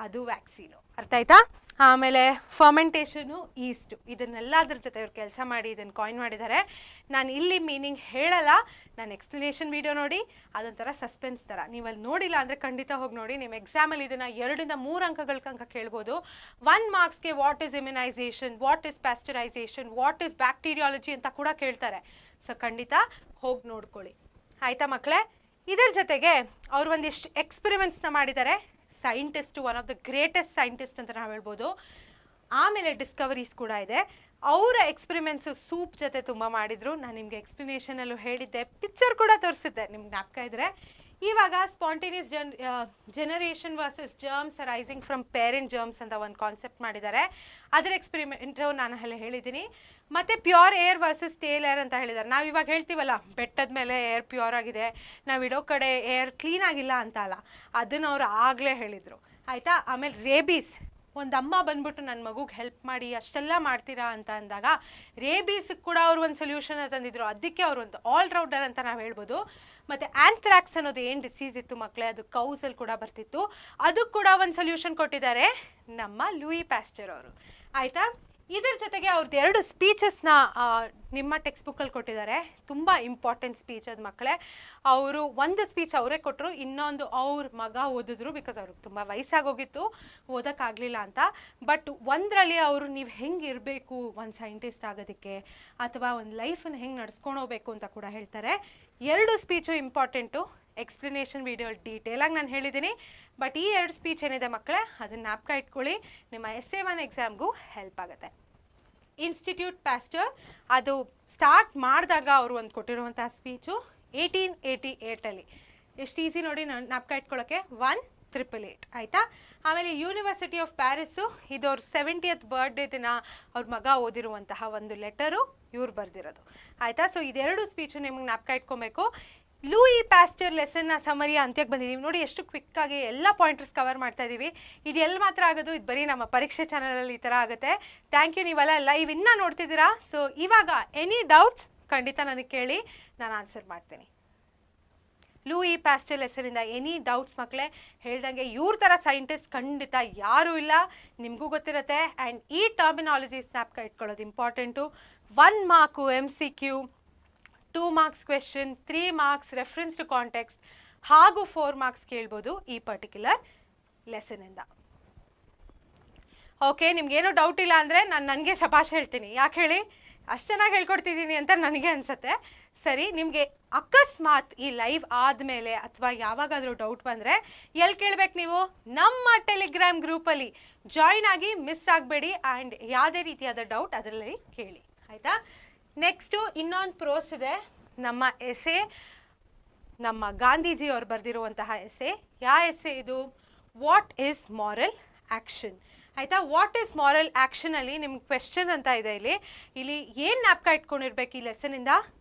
ಅದು ವ್ಯಾಕ್ಸಿನು. ಅರ್ಥ ಆಯ್ತಾ? ಆಮೇಲೆ ಫರ್ಮೆಂಟೇಷನು, ಈಸ್ಟು, ಇದನ್ನೆಲ್ಲದ್ರ ಜೊತೆ ಇವ್ರು ಕೆಲಸ ಮಾಡಿ ಇದನ್ನು ಕಾಯಿನ್ ಮಾಡಿದ್ದಾರೆ. ನಾನು ಇಲ್ಲಿ ಮೀನಿಂಗ್ ಹೇಳಲ್ಲ, ನಾನು ಎಕ್ಸ್ಪ್ಲನೇಷನ್ ವಿಡಿಯೋ ನೋಡಿ, ಅದೊಂಥರ ಸಸ್ಪೆನ್ಸ್ ಥರ. ನೀವು ಅಲ್ಲಿ ನೋಡಿಲ್ಲ ಅಂದರೆ ಖಂಡಿತ ಹೋಗಿ ನೋಡಿ. ನಿಮ್ಮ ಎಕ್ಸಾಮಲ್ಲಿ ಇದನ್ನು 2 ಇಂದ 3 ಅಂಕಗಳ ತನಕ ಕೇಳ್ಬೋದು. 1 ಮಾರ್ಕ್ಸ್ಗೆ what is immunisation, what is pasteurisation, what is bacteriology ಅಂತ ಕೂಡ ಕೇಳ್ತಾರೆ. ಸೊ ಖಂಡಿತ ಹೋಗಿ ನೋಡ್ಕೊಳ್ಳಿ. ಆಯಿತಾ ಮಕ್ಕಳೇ? ಇದರ ಜೊತೆಗೆ ಅವರು ಒಂದಿಷ್ಟು ಎಕ್ಸ್ಪೆರಿಮೆಂಟ್ಸ್ನ ಮಾಡಿದ್ದಾರೆ. Scientist, one of the greatest scientist ಅಂತ ನಾವು ಹೇಳ್ಬೋದು. ಆಮೇಲೆ ಡಿಸ್ಕವರೀಸ್ ಕೂಡ ಇದೆ. ಅವರ ಎಕ್ಸ್ಪೆರಿಮೆಂಟ್ಸು ಸೂಪ್ ಜೊತೆ ತುಂಬ ಮಾಡಿದರು. ನಾನು ನಿಮಗೆ ಎಕ್ಸ್ಪ್ಲನೇಷನಲ್ಲೂ ಹೇಳಿದ್ದೆ, ಪಿಕ್ಚರ್ ಕೂಡ ತೋರಿಸಿದ್ದೆ, ನಿಮ್ಗೆ ಜ್ಞಾಪಕ ಇದ್ದರೆ. ಇವಾಗ spontaneous generation versus germs arising from parent germs ಅಂತ ಒಂದು ಕಾನ್ಸೆಪ್ಟ್ ಮಾಡಿದ್ದಾರೆ. ಅದರ ಎಕ್ಸ್ಪೆರಿಮೆಂಟು ನಾನು ಅಲ್ಲಿ ಹೇಳಿದ್ದೀನಿ. ಮತ್ತು pure air versus stale air ಅಂತ ಹೇಳಿದ್ದಾರೆ. ನಾವು ಇವಾಗ ಹೇಳ್ತೀವಲ್ಲ, ಬೆಟ್ಟದ ಮೇಲೆ ಏರ್ ಪ್ಯೂರ್ ಆಗಿದೆ, ನಾವು ಇಡೋ ಕಡೆ ಏರ್ ಕ್ಲೀನ್ ಆಗಿಲ್ಲ ಅಂತ ಅಲ್ಲ, ಅದನ್ನು ಅವರು ಆಗಲೇ ಹೇಳಿದರು. ಆಯಿತಾ? ಆಮೇಲೆ ರೇಬೀಸ್, ಒಂದು ಅಮ್ಮ ಬಂದ್ಬಿಟ್ಟು ನನ್ನ ಮಗುಗೆ ಹೆಲ್ಪ್ ಮಾಡಿ ಅಷ್ಟೆಲ್ಲ ಮಾಡ್ತೀರಾ ಅಂತ ಅಂದಾಗ ರೇಬೀಸ್ಗೆ ಕೂಡ ಅವರು ಒಂದು ಸೊಲ್ಯೂಷನ್ ತಂದಿದ್ರು. ಅದಕ್ಕೆ ಅವರು ಒಂದು ಆಲ್ರೌಂಡರ್ ಅಂತ ನಾವು ಹೇಳ್ಬೋದು. ಮತ್ತು ಆ್ಯಂಥ್ರಾಕ್ಸ್ ಅನ್ನೋದು ಏನು ಡಿಸೀಸ್ ಇತ್ತು ಮಕ್ಕಳೇ, ಅದು ಕೌಸಲ್ಲಿ ಕೂಡ ಬರ್ತಿತ್ತು, ಅದಕ್ಕೆ ಕೂಡ ಒಂದು ಸೊಲ್ಯೂಷನ್ ಕೊಟ್ಟಿದ್ದಾರೆ ನಮ್ಮ ಲೂಯಿ ಪ್ಯಾಸ್ಚರ್ ಅವರು. ಆಯಿತಾ? ಇದರ ಜೊತೆಗೆ ಅವ್ರದ್ದು 2 ಸ್ಪೀಚಸ್ನ ನಿಮ್ಮ ಟೆಕ್ಸ್ಟ್ ಬುಕ್ಕಲ್ಲಿ ಕೊಟ್ಟಿದ್ದಾರೆ. ತುಂಬ ಇಂಪಾರ್ಟೆಂಟ್ ಸ್ಪೀಚ್ ಅದು ಮಕ್ಕಳೇ. ಅವರು ಒಂದು ಸ್ಪೀಚ್ ಅವರೇ ಕೊಟ್ಟರು, ಇನ್ನೊಂದು ಅವ್ರ ಮಗ ಓದಿದ್ರು, ಬಿಕಾಸ್ ಅವ್ರಿಗೆ ತುಂಬ ವಯಸ್ಸಾಗೋಗಿತ್ತು, ಓದೋಕ್ಕಾಗಲಿಲ್ಲ ಅಂತ. ಬಟ್ ಒಂದರಲ್ಲಿ ಅವರು ನೀವು ಹೆಂಗೆ ಇರಬೇಕು ಒಂದು ಸೈಂಟಿಸ್ಟ್ ಆಗೋದಕ್ಕೆ, ಅಥವಾ ಒಂದು ಲೈಫನ್ನು ಹೆಂಗೆ ನಡ್ಸ್ಕೊಂಡು ಹೋಗ್ಬೇಕು ಅಂತ ಕೂಡ ಹೇಳ್ತಾರೆ. 2 ಸ್ಪೀಚು ಇಂಪಾರ್ಟೆಂಟು. ಎಕ್ಸ್ಪ್ಲನೇಷನ್ ವಿಡಿಯೋ ಡೀಟೇಲಾಗಿ ನಾನು ಹೇಳಿದ್ದೀನಿ. ಬಟ್ ಈ 2 ಸ್ಪೀಚ್ ಏನಿದೆ ಮಕ್ಕಳೇ, ಅದನ್ನು ಜ್ಞಾಪಕ ಇಟ್ಕೊಳ್ಳಿ, ನಿಮ್ಮ SA1 ಎಕ್ಸಾಮ್ಗೂ ಹೆಲ್ಪ್ ಆಗುತ್ತೆ. Institute pastor. ಅದು ಸ್ಟಾರ್ಟ್ ಮಾಡಿದಾಗ ಅವರು ಒಂದು ಕೊಟ್ಟಿರುವಂಥ ಸ್ಪೀಚು 1888ಅಲ್ಲಿ. ಎಷ್ಟು ಈಸಿ ನೋಡಿ ಜ್ಞಾಪಕ ಇಟ್ಕೊಳ್ಳೋಕ್ಕೆ, 1888 ಆಯಿತಾ. ಆಮೇಲೆ ಯೂನಿವರ್ಸಿಟಿ ಆಫ್ ಪ್ಯಾರಿಸ್ಸು, ಇದು ಅವ್ರ 70th ಬರ್ಡೇ ದಿನ ಅವ್ರ ಮಗ ಓದಿರುವಂತಹ ಒಂದು ಲೆಟರು ಇವ್ರು ಬರೆದಿರೋದು ಆಯಿತಾ. ಸೊ ಇದೆರಡು ಸ್ಪೀಚು ನಿಮಗೆ ಜ್ಞಾಪಕ ಇಟ್ಕೊಬೇಕು. ಲೂಯಿ ಪ್ಯಾಸ್ಟರ್ ಲೆಸನ್ನ ಸಮರಿ ಅಂತ್ಯಕ್ಕೆ ಬಂದಿದ್ದೀವಿ ನೋಡಿ. ಎಷ್ಟು ಕ್ವಿಕ್ಕಾಗಿ ಎಲ್ಲ ಪಾಯಿಂಟರ್ಸ್ ಕವರ್ ಮಾಡ್ತಾ ಇದ್ದೀವಿ. ಇದು ಎಲ್ಲಿ ಮಾತ್ರ ಆಗೋದು, ಇದು ಬರೀ ನಮ್ಮ ಪರೀಕ್ಷೆ ಚಾನಲಲ್ಲಿ ಈ ಥರ ಆಗುತ್ತೆ. ಥ್ಯಾಂಕ್ ಯು, ನೀವೆಲ್ಲ ಲೈವ್ ಇನ್ನೂ ನೋಡ್ತಿದ್ದೀರಾ. ಸೊ ಇವಾಗ ಎನಿ ಡೌಟ್ಸ್ ಖಂಡಿತ ನನಗೆ ಕೇಳಿ, ನಾನು ಆನ್ಸರ್ ಮಾಡ್ತೀನಿ. ಲೂಯಿ ಪ್ಯಾಸ್ಟರ್ ಹೆಸರಿಂದ ಎನಿ ಡೌಟ್ಸ್ ಮಕ್ಕಳೇ? ಹೇಳ್ದಂಗೆ ಇವ್ರ ಥರ ಸೈಂಟಿಸ್ಟ್ ಖಂಡಿತ ಯಾರೂ ಇಲ್ಲ, ನಿಮಗೂ ಗೊತ್ತಿರುತ್ತೆ. ಆ್ಯಂಡ್ ಈ ಟರ್ಮಿನಾಲಜಿ ಜ್ಞಾಪಕ ಇಟ್ಕೊಳ್ಳೋದು important. 1 mark MCQ, 2 marks question, 3 marks reference to context, ಹಾಗೂ 4 ಮಾರ್ಕ್ಸ್ ಕೇಳ್ಬೋದು ಈ ಪರ್ಟಿಕ್ಯುಲರ್ ಲೆಸನಿಂದ. ಓಕೆ, ನಿಮ್ಗೇನೂ ಡೌಟ್ ಇಲ್ಲ ಅಂದರೆ ನಾನು ನನಗೆ ಶಬಾಷ್ ಹೇಳ್ತೀನಿ. ಯಾಕೆ ಹೇಳಿ, ಅಷ್ಟು ಚೆನ್ನಾಗಿ ಹೇಳ್ಕೊಡ್ತಿದ್ದೀನಿ ಅಂತ ನನಗೆ ಅನಿಸುತ್ತೆ. ಸರಿ, ನಿಮಗೆ ಅಕಸ್ಮಾತ್ ಈ ಲೈವ್ ಆದಮೇಲೆ ಅಥವಾ ಯಾವಾಗಾದರೂ ಡೌಟ್ ಬಂದರೆ ಎಲ್ಲಿ ಕೇಳಬೇಕು ನೀವು? ನಮ್ಮ ಟೆಲಿಗ್ರಾಮ್ ಗ್ರೂಪಲ್ಲಿ ಜಾಯ್ನ್ ಆಗಿ, ಮಿಸ್ ಆಗಬೇಡಿ. ಆ್ಯಂಡ್ ಯಾವುದೇ ರೀತಿಯಾದ ಡೌಟ್ ಅದರಲ್ಲಿ ಕೇಳಿ, ಆಯಿತಾ. ನೆಕ್ಸ್ಟು ಇನ್ನೊಂದು ಪ್ರೋಸ್ ಇದೆ, ನಮ್ಮ ಎಸೆ, ನಮ್ಮ ಗಾಂಧೀಜಿ ಅವ್ರು ಬರೆದಿರುವಂತಹ ಎಸೆ. ಯಾವ ಎಸೆ ಇದು? ವಾಟ್ ಈಸ್ ಮಾರಲ್ ಆ್ಯಕ್ಷನ್ ಆಯಿತಾ. ವಾಟ್ ಈಸ್ ಮಾರಲ್ ಆ್ಯಕ್ಷನಲ್ಲಿ ನಿಮ್ಗೆ ಕ್ವೆಶ್ಚನ್ ಅಂತ ಇದೆ ಇಲ್ಲಿ ಏನು ಜ್ಞಾಪಕ ಇಟ್ಕೊಂಡಿರ್ಬೇಕು ಈ ಲೆಸನಿಂದ?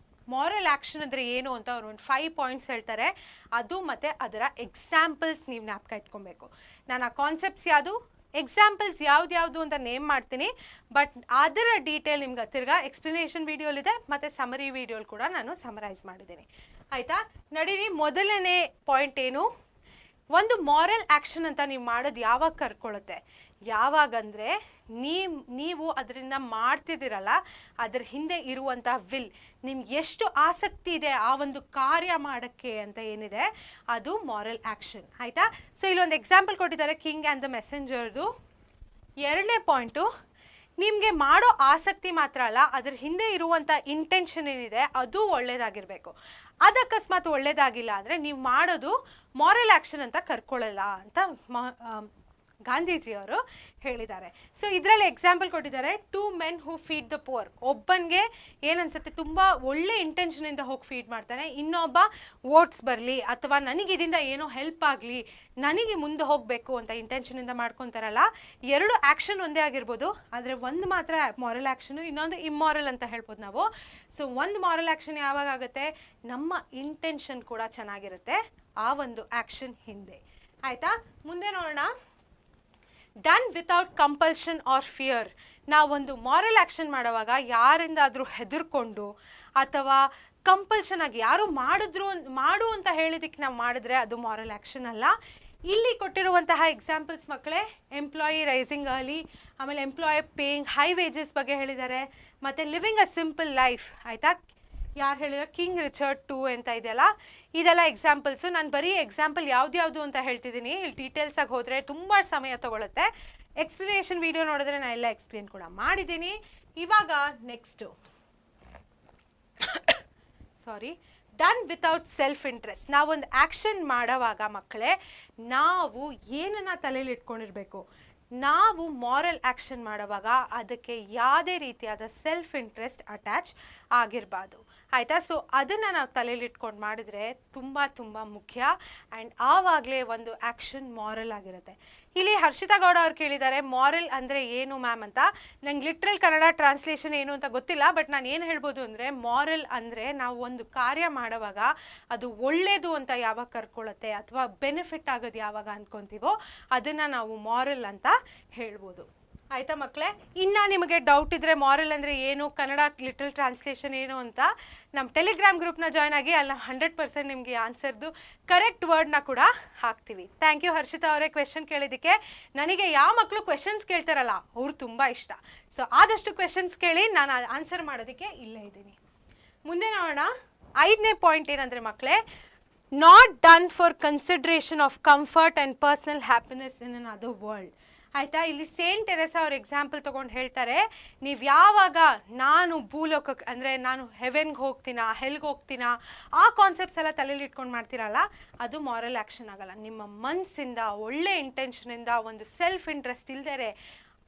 ಮಾರಲ್ ಆ್ಯಕ್ಷನ್ ಅಂದರೆ ಏನು ಅಂತ ಅವ್ರು ಒಂದು 5 ಪಾಯಿಂಟ್ಸ್ ಹೇಳ್ತಾರೆ. ಅದು ಮತ್ತು ಅದರ ಎಕ್ಸಾಂಪಲ್ಸ್ ನೀವು ಜ್ಞಾಪಕ ಇಟ್ಕೊಬೇಕು. ನಾನು ಆ ಕಾನ್ಸೆಪ್ಟ್ಸ್ ಯಾವುದು, ಎಕ್ಸಾಂಪಲ್ಸ್ ಯಾವ್ದು ಅಂತ ನೇಮ್ ಮಾಡ್ತೀನಿ. ಬಟ್ ಅದರ ಡೀಟೇಲ್ ನಿಮ್ಗೆ ತಿರ್ಗಾ ಎಕ್ಸ್ಪ್ಲನೇಷನ್ ವೀಡಿಯೋಲಿದೆ ಮತ್ತು ಸಮರಿ ವೀಡಿಯೋಲಿ ಕೂಡ ನಾನು ಸಮರೈಸ್ ಮಾಡಿದ್ದೀನಿ ಆಯಿತಾ. ನಡೀರಿ, ಮೊದಲನೇ ಪಾಯಿಂಟ್ ಏನು? ಒಂದು ಮಾರಲ್ ಆ್ಯಕ್ಷನ್ ಅಂತ ನೀವು ಮಾಡೋದು ಯಾವಾಗ ಕರ್ಕೊಳ್ಳುತ್ತೆ? ಯಾವಾಗಂದರೆ ನೀವು ಅದರಿಂದ ಮಾಡ್ತಿದ್ದೀರಲ್ಲ, ಅದರ ಹಿಂದೆ ಇರುವಂಥ ವಿಲ್, ನಿಮ್ಗೆ ಎಷ್ಟು ಆಸಕ್ತಿ ಇದೆ ಆ ಒಂದು ಕಾರ್ಯ ಮಾಡೋಕ್ಕೆ ಅಂತ ಏನಿದೆ, ಅದು ಮಾರಲ್ ಆ್ಯಕ್ಷನ್ ಆಯಿತಾ. ಸೊ ಇಲ್ಲೊಂದು ಎಕ್ಸಾಂಪಲ್ ಕೊಟ್ಟಿದ್ದಾರೆ, ಕಿಂಗ್ ಆ್ಯಂಡ್ ದ ಮೆಸೆಂಜರ್ದು. ಎರಡನೇ ಪಾಯಿಂಟು, ನಿಮಗೆ ಮಾಡೋ ಆಸಕ್ತಿ ಮಾತ್ರ ಅಲ್ಲ, ಅದ್ರ ಹಿಂದೆ ಇರುವಂಥ ಇಂಟೆನ್ಷನ್ ಏನಿದೆ ಅದು ಒಳ್ಳೆಯದಾಗಿರಬೇಕು. ಅದು ಅಕಸ್ಮಾತ್ ಒಳ್ಳೆಯದಾಗಿಲ್ಲ ಅಂದರೆ ನೀವು ಮಾಡೋದು ಮಾರಲ್ ಆ್ಯಕ್ಷನ್ ಅಂತ ಕರ್ಕೊಳ್ಳಲ್ಲ ಅಂತ ಗಾಂಧೀಜಿಯವರು ಹೇಳಿದ್ದಾರೆ. ಸೊ ಇದರಲ್ಲಿ ಎಕ್ಸಾಂಪಲ್ ಕೊಟ್ಟಿದ್ದಾರೆ, 2 men who feed the poor. ಒಬ್ಬನಿಗೆ ಏನನ್ಸುತ್ತೆ, ತುಂಬ ಒಳ್ಳೆ ಇಂಟೆನ್ಷನಿಂದ ಹೋಗಿ ಫೀಡ್ ಮಾಡ್ತಾನೆ, ಇನ್ನೊಬ್ಬ ವೋಟ್ಸ್ ಬರಲಿ ಅಥವಾ ನನಗೆ ಇದರಿಂದ ಏನೋ ಹೆಲ್ಪ್ ಆಗಲಿ, ನನಗೆ ಮುಂದೆ ಹೋಗಬೇಕು ಅಂತ ಇಂಟೆನ್ಷನಿಂದ ಮಾಡ್ಕೊತಾರಲ್ಲ. 2 ಆ್ಯಕ್ಷನ್ ಒಂದೇ ಆಗಿರ್ಬೋದು, ಆದರೆ ಒಂದು ಮಾತ್ರ ಮಾರಲ್ ಆ್ಯಕ್ಷನು, ಇನ್ನೊಂದು ಇಮ್ಮಾರಲ್ ಅಂತ ಹೇಳ್ಬೋದು ನಾವು. ಸೊ ಒಂದು ಮಾರಲ್ ಆ್ಯಕ್ಷನ್ ಯಾವಾಗ ಆಗುತ್ತೆ? ನಮ್ಮ ಇಂಟೆನ್ಷನ್ ಕೂಡ ಚೆನ್ನಾಗಿರುತ್ತೆ ಆ ಒಂದು ಆ್ಯಕ್ಷನ್ ಹಿಂದೆ ಆಯಿತಾ. ಮುಂದೆ ನೋಡೋಣ, done without compulsion or fear. ನಾವೊಂದು ಮಾರಲ್ ಆ್ಯಕ್ಷನ್ ಮಾಡುವಾಗ ಯಾರಿಂದಾದರೂ ಹೆದರ್ಕೊಂಡು ಅಥವಾ ಕಂಪಲ್ಷನ್ ಆಗಿ ಯಾರು ಮಾಡು ಅಂತ ಹೇಳಿದಕ್ಕೆ ನಾವು ಮಾಡಿದ್ರೆ ಅದು ಮಾರಲ್ ಆ್ಯಕ್ಷನ್ ಅಲ್ಲ. ಇಲ್ಲಿ ಕೊಟ್ಟಿರುವಂತಹ ಎಕ್ಸಾಂಪಲ್ಸ್ ಮಕ್ಕಳೇ, ಎಂಪ್ಲಾಯಿ ರೈಸಿಂಗ್ ಅರ್ಲಿ, ಆಮೇಲೆ ಎಂಪ್ಲಾಯಿ ಪೇಯಿಂಗ್ ಹೈ ವೇಜಸ್ ಬಗ್ಗೆ ಹೇಳಿದ್ದಾರೆ, ಮತ್ತು ಲಿವಿಂಗ್ ಅ ಸಿಂಪಲ್ ಲೈಫ್ ಆಯಿತಾ. ಯಾರು ಹೇಳಿದ್ರೆ ಕಿಂಗ್ ರಿಚರ್ಡ್ 2 ಅಂತ ಇದೆಯಲ್ಲ, ಇದೆಲ್ಲ ಎಕ್ಸಾಂಪಲ್ಸು. ನಾನು ಬರೀ ಎಕ್ಸಾಂಪಲ್ ಯಾವ್ದು ಅಂತ ಹೇಳ್ತಿದ್ದೀನಿ. ಇಲ್ಲಿ ಡೀಟೇಲ್ಸಾಗಿ ಹೋದರೆ ತುಂಬ ಸಮಯ ತೊಗೊಳುತ್ತೆ. ಎಕ್ಸ್ಪ್ಲನೇಷನ್ ವೀಡಿಯೋ ನೋಡಿದ್ರೆ ನಾನು ಎಲ್ಲ ಎಕ್ಸ್ಪ್ಲೇನ್ ಕೂಡ ಮಾಡಿದ್ದೀನಿ. ಇವಾಗ next done without self interest. ನಾವೊಂದು ಆ್ಯಕ್ಷನ್ ಮಾಡೋವಾಗ ಮಕ್ಕಳೇ, ನಾವು ಏನನ್ನು ತಲೆಯಲ್ಲಿ ಇಟ್ಕೊಂಡಿರಬೇಕು, ನಾವು ಮಾರಲ್ ಆ್ಯಕ್ಷನ್ ಮಾಡುವಾಗ ಅದಕ್ಕೆ ಯಾವುದೇ ರೀತಿಯಾದ ಸೆಲ್ಫ್ ಇಂಟ್ರೆಸ್ಟ್ ಅಟ್ಯಾಚ್ ಆಗಿರಬಾರ್ದು ಆಯಿತಾ. ಸೊ ಅದನ್ನು ನಾವು ತಲೆಯಲ್ಲಿ ಇಟ್ಕೊಂಡು ಮಾಡಿದರೆ ತುಂಬ ಮುಖ್ಯ. ಆ್ಯಂಡ್ ಆವಾಗಲೇ ಒಂದು ಆ್ಯಕ್ಷನ್ ಮಾರಲ್ ಆಗಿರುತ್ತೆ. ಇಲ್ಲಿ ಹರ್ಷಿತಾ ಗೌಡ ಅವ್ರು ಕೇಳಿದ್ದಾರೆ, ಮಾರಲ್ ಅಂದರೆ ಏನು ಮ್ಯಾಮ್ ಅಂತ. ನಂಗೆ ಲಿಟ್ರಲ್ ಕನ್ನಡ ಟ್ರಾನ್ಸ್ಲೇಷನ್ ಏನು ಅಂತ ಗೊತ್ತಿಲ್ಲ, ಬಟ್ ನಾನು ಏನು ಹೇಳ್ಬೋದು ಅಂದರೆ, ಮಾರಲ್ ಅಂದರೆ ನಾವು ಒಂದು ಕಾರ್ಯ ಮಾಡುವಾಗ ಅದು ಒಳ್ಳೆಯದು ಅಂತ ಯಾವಾಗ ಕರ್ಕೊಳ್ಳುತ್ತೆ ಅಥವಾ ಬೆನಿಫಿಟ್ ಆಗೋದು ಯಾವಾಗ ಅಂದ್ಕೊತೀವೋ ಅದನ್ನು ನಾವು ಮಾರಲ್ ಅಂತ ಹೇಳ್ಬೋದು ಆಯಿತಾ ಮಕ್ಕಳೇ. ಇನ್ನು ನಿಮಗೆ ಡೌಟ್ ಇದ್ದರೆ ಮಾರಲ್ ಅಂದರೆ ಏನು, ಕನ್ನಡ ಲಿಟ್ರಲ್ ಟ್ರಾನ್ಸ್ಲೇಷನ್ ಏನು ಅಂತ ನಮ್ಮ ಟೆಲಿಗ್ರಾಮ್ ಗ್ರೂಪ್ನ ಜಾಯ್ನ್ ಆಗಿ, ಅಲ್ಲಿ 100% ನಿಮಗೆ ಆನ್ಸರ್ದು ಕರೆಕ್ಟ್ ವರ್ಡ್ನ ಕೂಡ ಹಾಕ್ತೀವಿ. ಥ್ಯಾಂಕ್ ಯು ಹರ್ಷಿತಾ ಅವರೇ ಕ್ವೆಶನ್ ಕೇಳಿದ್ದಕ್ಕೆ. ನನಗೆ ಯಾವ ಮಕ್ಕಳು ಕ್ವೆಶನ್ಸ್ ಕೇಳ್ತಾರಲ್ಲ ಅವ್ರು ತುಂಬ ಇಷ್ಟ. ಸೊ ಆದಷ್ಟು ಕ್ವೆಶನ್ಸ್ ಕೇಳಿ, ನಾನು ಆನ್ಸರ್ ಮಾಡೋದಕ್ಕೆ ಇಲ್ಲೇ ಇದ್ದೀನಿ. ಮುಂದೆ ನೋಡೋಣ, 5ನೇ ಪಾಯಿಂಟ್ ಏನಂದರೆ ಮಕ್ಕಳೇ, not done for consideration of comfort and personal happiness in an other world ಆಯಿತಾ. ಇಲ್ಲಿ ಸೇಂಟ್ ಟೆರೆಸಾ ಅವ್ರ ಎಕ್ಸಾಂಪಲ್ ತೊಗೊಂಡು ಹೇಳ್ತಾರೆ, ನೀವು ಯಾವಾಗ ನಾನು ಭೂಲೋಕಕ್ಕೆ ಅಂದರೆ ನಾನು ಹೆವೆನ್ಗೆ ಹೋಗ್ತೀನಾ, ಹೆಲ್ಗೆ ಹೋಗ್ತೀನಾ, ಆ ಕಾನ್ಸೆಪ್ಟ್ಸ್ ಎಲ್ಲ ತಲೆಯಲ್ಲಿ ಇಟ್ಕೊಂಡು ಮಾಡ್ತೀರಲ್ಲ, ಅದು ಮಾರಲ್ ಆ್ಯಕ್ಷನ್ ಆಗಲ್ಲ. ನಿಮ್ಮ ಮನಸ್ಸಿಂದ ಒಳ್ಳೆ ಇಂಟೆನ್ಷನಿಂದ ಒಂದು ಸೆಲ್ಫ್ ಇಂಟ್ರೆಸ್ಟ್ ಇಲ್ದೇ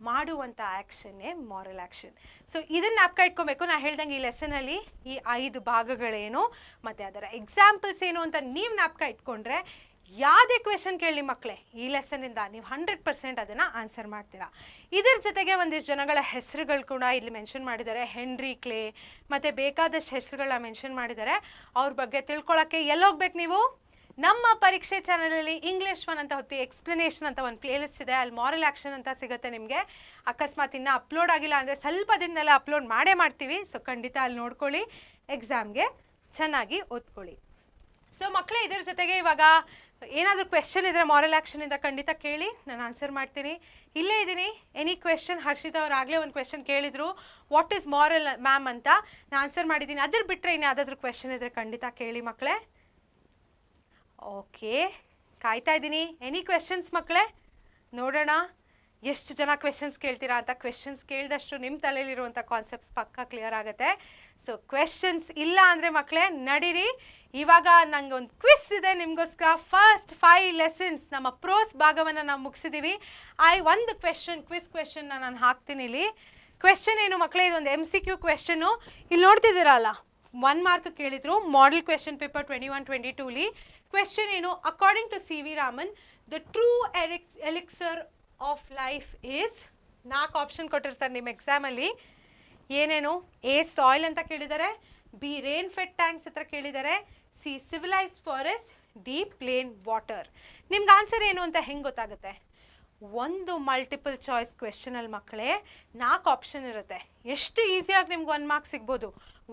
ಮಾಡುವಂಥ ಆ್ಯಕ್ಷನ್ನೇ ಮಾರಲ್ ಆ್ಯಕ್ಷನ್. ಸೊ ಇದನ್ನು ಜ್ಞಾಪಕ ಇಟ್ಕೊಬೇಕು. ನಾನು ಹೇಳ್ದಂಗೆ ಈ ಲೆಸನಲ್ಲಿ ಈ 5 ಭಾಗಗಳೇನು ಮತ್ತು ಅದರ ಎಕ್ಸಾಂಪಲ್ಸ್ ಏನು ಅಂತ ನೀವು ಜ್ಞಾಪಕ ಇಟ್ಕೊಂಡ್ರೆ ಯಾವುದೇ ಕ್ವೆಶನ್ ಕೇಳಿ ಮಕ್ಕಳೇ ಈ ಲೆಸನ್ನಿಂದ ನೀವು 100% ಅದನ್ನು ಆನ್ಸರ್ ಮಾಡ್ತೀರಾ. ಇದರ ಜೊತೆಗೆ ಒಂದಿಷ್ಟು ಜನಗಳ ಹೆಸರುಗಳು ಕೂಡ ಇಲ್ಲಿ ಮೆನ್ಷನ್ ಮಾಡಿದ್ದಾರೆ. ಹೆನ್ರಿ ಕ್ಲೇ ಮತ್ತು ಬೇಕಾದಷ್ಟು ಹೆಸರುಗಳನ್ನ ಮೆನ್ಷನ್ ಮಾಡಿದ್ದಾರೆ. ಅವ್ರ ಬಗ್ಗೆ ತಿಳ್ಕೊಳ್ಳೋಕ್ಕೆ ಎಲ್ಲಿ ಹೋಗ್ಬೇಕು ನೀವು? ನಮ್ಮ ಪರೀಕ್ಷೆ ಚಾನಲಲ್ಲಿ ಇಂಗ್ಲೀಷ್ 1 ಅಂತ ಹೊತ್ತಿ ಎಕ್ಸ್ಪ್ಲನೇಷನ್ ಅಂತ ಒಂದು ಪ್ಲೇಲಿಸ್ಟ್ ಇದೆ. ಅಲ್ಲಿ ಮಾರಲ್ ಆ್ಯಕ್ಷನ್ ಅಂತ ಸಿಗುತ್ತೆ ನಿಮಗೆ. ಅಕಸ್ಮಾತ್ ಇನ್ನೂ ಅಪ್ಲೋಡ್ ಆಗಿಲ್ಲ ಅಂದರೆ ಸ್ವಲ್ಪ ದಿನದಲ್ಲೇ ಅಪ್ಲೋಡ್ ಮಾಡ್ತೀವಿ. ಸೊ ಖಂಡಿತ ಅಲ್ಲಿ ನೋಡ್ಕೊಳ್ಳಿ, ಎಕ್ಸಾಮ್ಗೆ ಚೆನ್ನಾಗಿ ಓದ್ಕೊಳ್ಳಿ. ಸೊ ಮಕ್ಕಳೇ, ಇದರ ಜೊತೆಗೆ ಇವಾಗ ಏನಾದರೂ ಕ್ವೆಶನ್ ಇದ್ದರೆ ಮಾರಲ್ ಆ್ಯಕ್ಷನಿಂದ ಖಂಡಿತ ಕೇಳಿ, ನಾನು ಆನ್ಸರ್ ಮಾಡ್ತೀನಿ. ಇಲ್ಲೇ ಇದ್ದೀನಿ. Any question? ಹರ್ಷಿತಾ ಅವ್ರು ಆಗಲೇ ಒಂದು ಕ್ವೆಶನ್ ಕೇಳಿದರು, ವಾಟ್ ಈಸ್ ಮಾರಲ್ ಮ್ಯಾಮ್ ಅಂತ. ನಾನು ಆನ್ಸರ್ ಮಾಡಿದ್ದೀನಿ. ಅದ್ರ ಬಿಟ್ಟರೆ ಇನ್ನು ಯಾವುದಾದ್ರೂ ಕ್ವೆಶನ್ ಇದ್ದರೆ ಖಂಡಿತ ಕೇಳಿ ಮಕ್ಕಳೇ. ಓಕೆ, ಕಾಯ್ತಾ ಇದ್ದೀನಿ. ಎನಿ ಕ್ವೆಶನ್ಸ್ ಮಕ್ಕಳೇ? ನೋಡೋಣ ಎಷ್ಟು ಜನ ಕ್ವೆಶನ್ಸ್ ಕೇಳ್ತೀರಾ ಅಂತ. ಕ್ವೆಶನ್ಸ್ ಕೇಳಿದಷ್ಟು ನಿಮ್ಮ ತಲೆಯಲ್ಲಿರುವಂಥ ಕಾನ್ಸೆಪ್ಟ್ಸ್ ಪಕ್ಕ ಕ್ಲಿಯರ್ ಆಗುತ್ತೆ. ಸೊ ಕ್ವೆಶನ್ಸ್ ಇಲ್ಲ ಅಂದರೆ ಮಕ್ಕಳೇ ನಡೀರಿ. ಇವಾಗ ನನಗೆ ಒಂದು ಕ್ವಿಸ್ ಇದೆ ನಿಮಗೋಸ್ಕರ. ಫಸ್ಟ್ 5 ಲೆಸನ್ಸ್ ನಮ್ಮ ಪ್ರೋಸ್ ಭಾಗವನ್ನು ನಾವು ಮುಗಿಸಿದ್ದೀವಿ. ಒಂದು ಕ್ವಿಸ್ ಕ್ವೆಶನ್ನ ನಾನು ಹಾಕ್ತೀನಿ ಇಲ್ಲಿ. ಕ್ವೆಶನ್ ಏನು ಮಕ್ಕಳೇ? ಇದೊಂದು MCQ ಕ್ವೆಶನ್ನು. ಇಲ್ಲಿ ನೋಡ್ತಿದ್ದೀರಲ್ಲ, 1 ಮಾರ್ಕ್ ಕೇಳಿದ್ರು. ಮಾಡೆಲ್ ಕ್ವೆಶನ್ ಪೇಪರ್ 21-22ಲಿ ಕ್ವೆಶನ್ ಏನು? According to CV Raman, the true elixir of life is. 4 option ಕೊಟ್ಟಿರ್ತಾರೆ ನಿಮ್ಮ ಎಕ್ಸಾಮಲ್ಲಿ. ಏನೇನು? A ಸಾಯಿಲ್ ಅಂತ ಕೇಳಿದ್ದಾರೆ, B ರೇನ್ ಫೆಡ್ ಟ್ಯಾಂಕ್ಸ್ ಹತ್ರ ಕೇಳಿದ್ದಾರೆ, C civilised forest, D plane water. ನಿಮ್ಗೆ ಆನ್ಸರ್ ಏನು ಅಂತ ಹೆಂಗೆ ಗೊತ್ತಾಗುತ್ತೆ? ಒಂದು ಮಲ್ಟಿಪಲ್ ಚಾಯ್ಸ್ ಕ್ವೆಶನಲ್ಲಿ ಮಕ್ಕಳೇ 4 ಆಪ್ಷನ್ ಇರುತ್ತೆ. ಎಷ್ಟು ಈಸಿಯಾಗಿ ನಿಮ್ಗೆ 1 ಮಾರ್ಕ್ ಸಿಗ್ಬೋದು.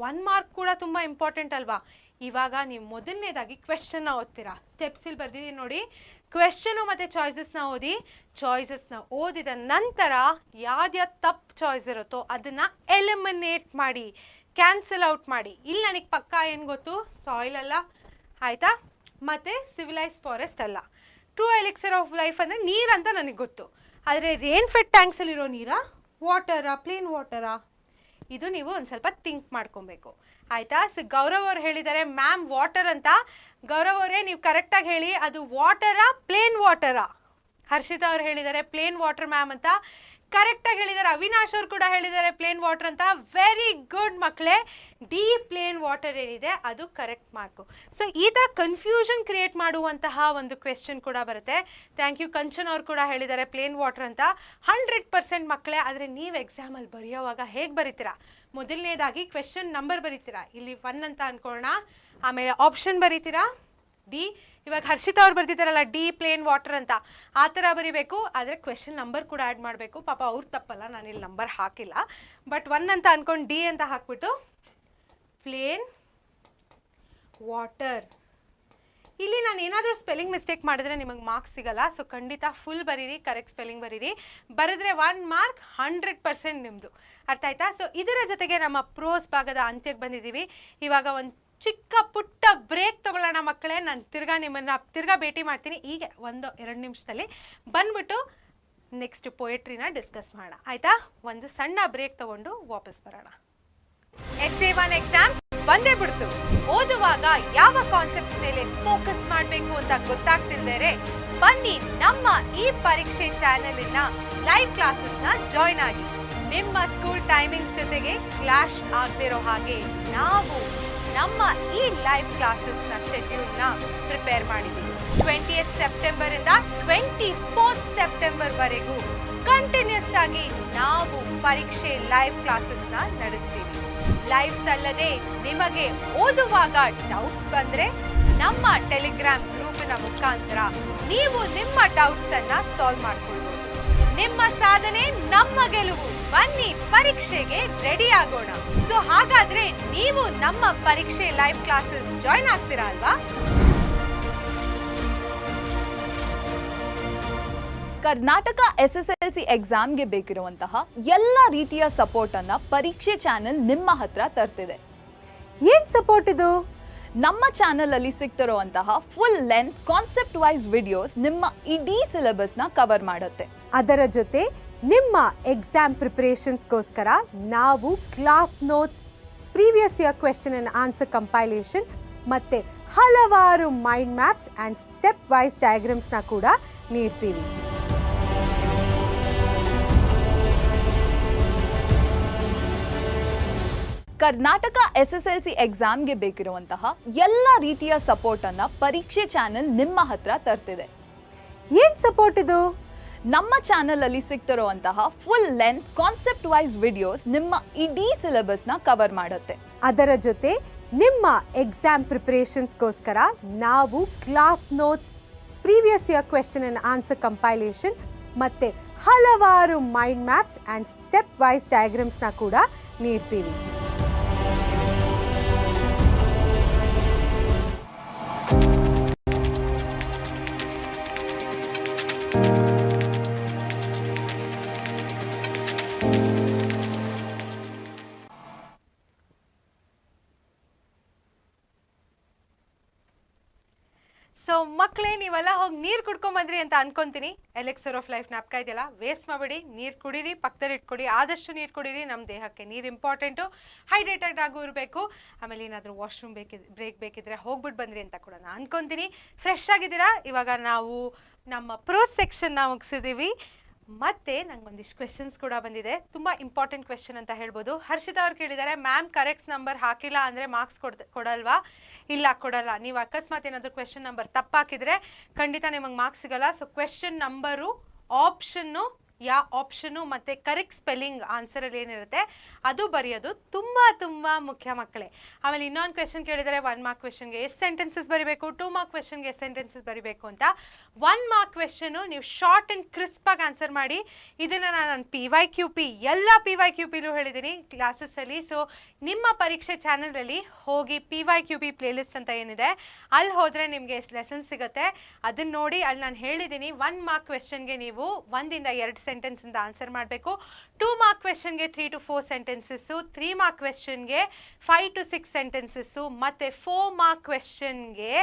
1 ಮಾರ್ಕ್ ಕೂಡ ತುಂಬ ಇಂಪಾರ್ಟೆಂಟ್ ಅಲ್ವಾ? ಇವಾಗ ನೀವು ಮೊದಲನೇದಾಗಿ ಕ್ವೆಶನ್ನ ಓದ್ತೀರಾ. ಸ್ಟೆಪ್ಸಿಲ್ಲಿ ಬರ್ದಿದ್ದೀನಿ ನೋಡಿ. ಕ್ವೆಶನು ಮತ್ತು ಚಾಯ್ಸಸ್ನ ಓದಿ. ಚಾಯ್ಸಸ್ನ ಓದಿದ ನಂತರ ಯಾವ್ದು ತಪ್ಪು ಚಾಯ್ಸ್ ಇರುತ್ತೋ ಅದನ್ನು ಎಲಿಮಿನೇಟ್ ಮಾಡಿ, ಕ್ಯಾನ್ಸಲ್ ಔಟ್ ಮಾಡಿ. ಇಲ್ಲಿ ನನಗೆ ಪಕ್ಕ ಏನು ಗೊತ್ತು? ಸಾಯಿಲ್ ಅಲ್ಲ, ಆಯಿತಾ, ಮತ್ತು ಸಿವಿಲೈಸ್ ಫಾರೆಸ್ಟ್ ಅಲ್ಲ. ಟ್ರೂ ಎಲಿಕ್ಸರ್ ಆಫ್ ಲೈಫ್ ಅಂದರೆ ನೀರಂತ ನನಗೆ ಗೊತ್ತು. ಆದರೆ ರೇನ್ ಫೆಡ್ ಟ್ಯಾಂಕ್ಸಲ್ಲಿರೋ ನೀರಾ, ವಾಟರಾ, ಪ್ಲೇನ್ ವಾಟರಾ? ಇದು ನೀವು ಒಂದು ಸ್ವಲ್ಪ ಥಿಂಕ್ ಮಾಡ್ಕೊಬೇಕು, ಆಯಿತಾ? ಸೊ ಗೌರವ್ ಅವ್ರು ಹೇಳಿದ್ದಾರೆ ಮ್ಯಾಮ್ ವಾಟರ್ ಅಂತ. ಗೌರವ್ ಅವರೇ ನೀವು ಕರೆಕ್ಟಾಗಿ ಹೇಳಿ, ಅದು ವಾಟರಾ ಪ್ಲೇನ್ ವಾಟರಾ? ಹರ್ಷಿತಾ ಅವ್ರು ಹೇಳಿದ್ದಾರೆ ಪ್ಲೇನ್ ವಾಟರ್ ಮ್ಯಾಮ್ ಅಂತ. ಕರೆಕ್ಟಾಗಿ ಹೇಳಿದ್ದಾರೆ. ಅವಿನಾಶ್ ಅವ್ರು ಕೂಡ ಹೇಳಿದ್ದಾರೆ ಪ್ಲೇನ್ ವಾಟರ್ ಅಂತ. ವೆರಿ ಗುಡ್ ಮಕ್ಕಳೇ. ಡಿ ಪ್ಲೇನ್ ವಾಟರ್ ಏನಿದೆ ಅದು ಕರೆಕ್ಟ್ ಮಾರ್ಕು. ಸೊ ಈ ಥರ ಕನ್ಫ್ಯೂಷನ್ ಕ್ರಿಯೇಟ್ ಮಾಡುವಂತಹ ಒಂದು ಕ್ವೆಶನ್ ಕೂಡ ಬರುತ್ತೆ. Thank you. ಕಂಚನ್ ಅವ್ರು ಕೂಡ ಹೇಳಿದ್ದಾರೆ ಪ್ಲೇನ್ ವಾಟರ್ ಅಂತ. 100% ಮಕ್ಕಳೇ. ಆದರೆ ನೀವು ಎಕ್ಸಾಮಲ್ಲಿ ಬರೆಯೋವಾಗ ಹೇಗೆ ಬರೀತೀರಾ? ಮೊದಲನೇದಾಗಿ ಕ್ವೆಶನ್ ನಂಬರ್ ಬರೀತೀರಾ. ಇಲ್ಲಿ 1 ಅಂತ ಅಂದ್ಕೊಳ್ಳೋಣ, ಆಮೇಲೆ ಆಪ್ಷನ್ ಬರೀತೀರಾ ಡಿ. ಇವಾಗ ಹರ್ಷಿತಾ ಅವ್ರು ಬರ್ತಿದ್ದಾರಲ್ಲ ಡಿ ಪ್ಲೇನ್ ವಾಟರ್ ಅಂತ, ಆ ಥರ ಬರೀಬೇಕು. ಆದರೆ ಕ್ವೆಶನ್ ನಂಬರ್ ಕೂಡ ಆ್ಯಡ್ ಮಾಡಬೇಕು. ಪಾಪ ಅವ್ರು ತಪ್ಪಲ್ಲ, ನಾನು ಇಲ್ಲಿ ನಂಬರ್ ಹಾಕಿಲ್ಲ. ಬಟ್ 1 ಅಂತ ಅಂದ್ಕೊಂಡು ಡಿ ಅಂತ ಹಾಕ್ಬಿಟ್ಟು ಪ್ಲೇನ್ ವಾಟರ್. ಇಲ್ಲಿ ನಾನು ಏನಾದರೂ ಸ್ಪೆಲ್ಲಿಂಗ್ ಮಿಸ್ಟೇಕ್ ಮಾಡಿದ್ರೆ ನಿಮಗೆ ಮಾರ್ಕ್ಸ್ ಸಿಗಲ್ಲ. ಸೊ ಖಂಡಿತ ಫುಲ್ ಬರೀರಿ, ಕರೆಕ್ಟ್ ಸ್ಪೆಲ್ಲಿಂಗ್ ಬರೀರಿ. ಬರೆದ್ರೆ 1 ಮಾರ್ಕ್ 100% ನಿಮ್ಮದು. ಅರ್ಥ ಆಯ್ತಾ? ಸೊ ಇದರ ಜೊತೆಗೆ ನಮ್ಮ ಪ್ರೋಸ್ ಭಾಗದ ಅಂತ್ಯಕ್ಕೆ ಬಂದಿದ್ದೀವಿ. ಇವಾಗ ಒಂದು ಚಿಕ್ಕ ಪುಟ್ಟ ಬ್ರೇಕ್ ತೊಗೊಳ್ಳೋಣ ಮಕ್ಕಳೇ. ನಾನು ನಿಮ್ಮನ್ನು ತಿರ್ಗಾ ಭೇಟಿ ಮಾಡ್ತೀನಿ. ಈಗ 1-2 ನಿಮಿಷದಲ್ಲಿ ಬಂದ್ಬಿಟ್ಟು ನೆಕ್ಸ್ಟ್ ಪೊಯೆಟ್ರಿನ ಡಿಸ್ಕಸ್ ಮಾಡೋಣ, ಆಯಿತಾ? ಒಂದು ಸಣ್ಣ ಬ್ರೇಕ್ ತೊಗೊಂಡು ವಾಪಸ್ ಬರೋಣ. SA1 ಎಕ್ಸಾಮ್ಸ್ ಬಂದೇ ಬಿಡ್ತು. ಓದುವಾಗ ಯಾವ ಕಾನ್ಸೆಪ್ಟ್ಸ್ ಮೇಲೆ ಫೋಕಸ್ ಮಾಡಬೇಕು ಅಂತ ಗೊತ್ತಾಗ್ತಿಲ್ದರೆ ಬನ್ನಿ ನಮ್ಮ ಈ ಪರೀಕ್ಷೆ ಚಾನೆಲಿನ ಲೈವ್ ಕ್ಲಾಸಸ್ನ ಜಾಯ್ನ್ ಆಗಿ. ನಿಮ್ಮ ಸ್ಕೂಲ್ ಟೈಮಿಂಗ್ಸ್ ಜೊತೆಗೆ ಕ್ಲಾಶ್ ಆಗದಿರೋ ಹಾಗೆ ನಾವು ನಮ್ಮ ಈ ಲೈವ್ ಕ್ಲಾಸಸ್ನ ಶೆಡ್ಯೂಲ್ನ ಪ್ರಿಪೇರ್ ಮಾಡಿದ್ದೀವಿ. 20th ಸೆಪ್ಟೆಂಬರಿಂದ 24th ಸೆಪ್ಟೆಂಬರ್ವರೆಗೂ ಕಂಟಿನ್ಯೂಸ್ ಆಗಿ ನಾವು ಪರೀಕ್ಷೆ ಲೈವ್ ಕ್ಲಾಸಸ್ನ ನಡೆಸ್ತೀವಿ. ಲೈವ್ಸ್ ಅಲ್ಲದೆ ನಿಮಗೆ ಓದುವಾಗ ಡೌಟ್ಸ್ ಬಂದರೆ ನಮ್ಮ ಟೆಲಿಗ್ರಾಮ್ ಗ್ರೂಪಿನ ಮುಖಾಂತರ ನೀವು ನಿಮ್ಮ ಡೌಟ್ಸ್ ಅನ್ನ ಸಾಲ್ವ್ ಮಾಡ್ಕೊಳ್ಬೋದು. ನಿಮ್ಮ ಸಾಧನೆ ನಮ್ಮ ಗೆಲುವು. ಬನ್ನಿ ಪರೀಕ್ಷೆಗೆ ರೆಡಿ ಆಗೋಣ. ಸೊ ಹಾಗಾದ್ರೆ ನೀವು ನಮ್ಮ ಪರೀಕ್ಷೆ ಲೈವ್ ಕ್ಲಾಸಸ್ ಜಾಯ್ನ್ ಆಗ್ತೀರಾ ಅಲ್ವಾ? ಕರ್ನಾಟಕ SSLC ಎಕ್ಸಾಮ್ಗೆ ಬೇಕಿರುವಂತಹ ಎಲ್ಲ ರೀತಿಯ ಸಪೋರ್ಟ್ ಅನ್ನ ಪರೀಕ್ಷೆ ಚಾನೆಲ್ ನಿಮ್ಮ ಹತ್ರ ತರ್ತಿದೆ. ಏನ್ ಸಪೋರ್ಟ್ ಇದು? ನಮ್ಮ ಚಾನೆಲ್ ಅಲ್ಲಿ ಸಿಗ್ತಿರುವಂತಹ full length concept wise videos ನಿಮ್ಮ ಇಡೀ ಸಿಲೆಬಸ್ ನ ಕವರ್ ಮಾಡುತ್ತೆ. ಅದರ ಜೊತೆ ನಿಮ್ಮ ಎಕ್ಸಾಮ್ ಪ್ರಿಪರೇಷನ್ಸ್ಗೋಸ್ಕರ ನಾವು class notes, previous year question and answer compilation ಮತ್ತೆ ಹಲವಾರು mind maps and step wise ಡಯಾಗ್ರಾಮ್ಸ್ನ ಕೂಡ ನೀಡ್ತೀವಿ. ಕರ್ನಾಟಕ SSLC ಎಕ್ಸಾಮ್ಗೆ ಬೇಕಿರುವಂತಹ ಎಲ್ಲ ರೀತಿಯ ಸಪೋರ್ಟ್ ಅನ್ನ ಪರೀಕ್ಷೆ ಚಾನೆಲ್ ನಿಮ್ಮ ಹತ್ರ ತರ್ತಿದೆ. ಏನ್ ಸಪೋರ್ಟ್ ಇದು? ನಮ್ಮ ಚಾನೆಲ್ ಅಲ್ಲಿ ಸಿಗ್ತಿರುವಂತಹ full length concept wise videos ನಿಮ್ಮ ಇಡೀ ಸಿಲೆಬಸ್ ನ ಕವರ್ ಮಾಡುತ್ತೆ. ಅದರ ಜೊತೆ ನಿಮ್ಮ ಎಕ್ಸಾಮ್ ಪ್ರಿಪರೇಷನ್ಸ್ಗೋಸ್ಕರ ನಾವು class notes, previous year question and answer compilation ಮತ್ತೆ ಹಲವಾರು mind maps and step wise ಡಯಾಗ್ರಾಮ್ಸ್ನ ಕೂಡ ನೀಡ್ತೀವಿ. ಸೊ ಮಕ್ಕಳೇ, ನೀವೆಲ್ಲ ಹೋಗಿ ನೀರು ಕುಡ್ಕೊಂಬಂದ್ರಿ ಅಂತ ಅನ್ಕೊಂತೀನಿ. ಎಲೆಕ್ಸರ್ ಆಫ್ ಲೈಫ್ ಜ್ಞಾಪಕ ಇದೆಯಲ್ಲ, ವೇಸ್ಟ್ ಮಾಡಬೇಡಿ, ನೀರು ಕುಡೀರಿ, ಪಕ್ಕದಲ್ಲಿ ಇಟ್ಕೊಡಿ, ಆದಷ್ಟು ನೀರು ಕುಡೀರಿ. ನಮ್ಮ ದೇಹಕ್ಕೆ ನೀರು ಇಂಪಾರ್ಟೆಂಟು, ಹೈಡ್ರೇಟೆಡ್ ಆಗು ಇರಬೇಕು. ಆಮೇಲೆ ಏನಾದರೂ ವಾಶ್ರೂಮ್ ಬ್ರೇಕ್ ಬೇಕಿದ್ರೆ ಹೋಗ್ಬಿಟ್ಟು ಬಂದ್ರಿ ಅಂತ ಕೂಡ ನಾನು ಅನ್ಕೊತೀನಿ. ಫ್ರೆಶ್ ಆಗಿದ್ದೀರಾ? ಇವಾಗ ನಾವು ನಮ್ಮ ಪ್ರೋ ಸೆಕ್ಷನ್ನ ಮುಗಿಸಿದ್ದೀವಿ. ಮತ್ತು ನಂಗೆ ಒಂದಿಷ್ಟು ಕ್ವೆಶನ್ಸ್ ಕೂಡ ಬಂದಿದೆ, ತುಂಬ ಇಂಪಾರ್ಟೆಂಟ್ ಕ್ವೆಶನ್ ಅಂತ ಹೇಳ್ಬೋದು. ಹರ್ಷಿತಾ ಅವ್ರು ಕೇಳಿದ್ದಾರೆ, ಮ್ಯಾಮ್ ಕರೆಕ್ಟ್ ನಂಬರ್ ಹಾಕಿಲ್ಲ ಅಂದರೆ ಮಾರ್ಕ್ಸ್ ಕೊಡಲ್ವಾ? ಇಲ್ಲ, ಕೊಡಲ್ಲ. ನೀವು ಅಕಸ್ಮಾತ್ ಏನಾದರೂ ಕ್ವೆಶನ್ ನಂಬರ್ ತಪ್ಪು ಹಾಕಿದರೆ ಖಂಡಿತ ನಿಮಗೆ ಮಾರ್ಕ್ಸ್ ಸಿಗಲ್ಲ. So question number, option, option ಮತ್ತು ಕರೆಕ್ಟ್ ಸ್ಪೆಲ್ಲಿಂಗ್ ಆನ್ಸರಲ್ಲಿ ಏನಿರುತ್ತೆ ಅದು ಬರೆಯೋದು ತುಂಬ ತುಂಬ ಮುಖ್ಯ ಮಕ್ಕಳೇ. ಆಮೇಲೆ ಇನ್ನೊಂದು ಕ್ವೆಶನ್ ಕೇಳಿದರೆ, 1 ಮಾರ್ಕ್ ಕ್ವೆಶನ್ಗೆ ಎಷ್ಟು ಸೆಂಟೆನ್ಸಸ್ ಬರೀಬೇಕು, 2 ಮಾರ್ಕ್ ಕ್ವೆಶನ್ಗೆ ಎಷ್ಟು ಸೆಂಟೆನ್ಸಸ್ ಬರೀಬೇಕು ಅಂತ. 1 ಮಾರ್ಕ್ ಕ್ವೆಶನ್ನು ನೀವು ಶಾರ್ಟ್ ಆ್ಯಂಡ್ ಕ್ರಿಸ್ಪಾಗಿ ಆನ್ಸರ್ ಮಾಡಿ. ಇದನ್ನು ನಾನು PYQP ಎಲ್ಲ PYQPಲೂ ಹೇಳಿದ್ದೀನಿ ಕ್ಲಾಸಸ್ಸಲ್ಲಿ. ಸೊ ನಿಮ್ಮ ಪರೀಕ್ಷೆ ಚಾನಲಲ್ಲಿ ಹೋಗಿ PYQP ಪ್ಲೇಲಿಸ್ಟ್ ಅಂತ ಏನಿದೆ ಅಲ್ಲಿ ಹೋದರೆ ನಿಮಗೆ ಲೆಸನ್ಸ್ ಸಿಗುತ್ತೆ. ಅದನ್ನು ನೋಡಿ, ಅಲ್ಲಿ ನಾನು ಹೇಳಿದ್ದೀನಿ 1 ಮಾರ್ಕ್ ಕ್ವೆಶನ್ಗೆ ನೀವು 1 ಇಂದ 2 ಸೆಂಟೆನ್ಸಿಂದ ಆನ್ಸರ್ ಮಾಡಬೇಕು. 2 ಮಾರ್ಕ್ ಕ್ವೆಶನ್ಗೆ 3 to 4 ಸೆಂಟೆನ್ಸಸ್ಸು, 3 ಮಾರ್ಕ್ ಕ್ವೆಶನ್ಗೆ 5 to 6 ಸೆಂಟೆನ್ಸಸ್ಸು, ಮತ್ತು 4 ಮಾರ್ಕ್ ಕ್ವೆಶನ್ಗೆ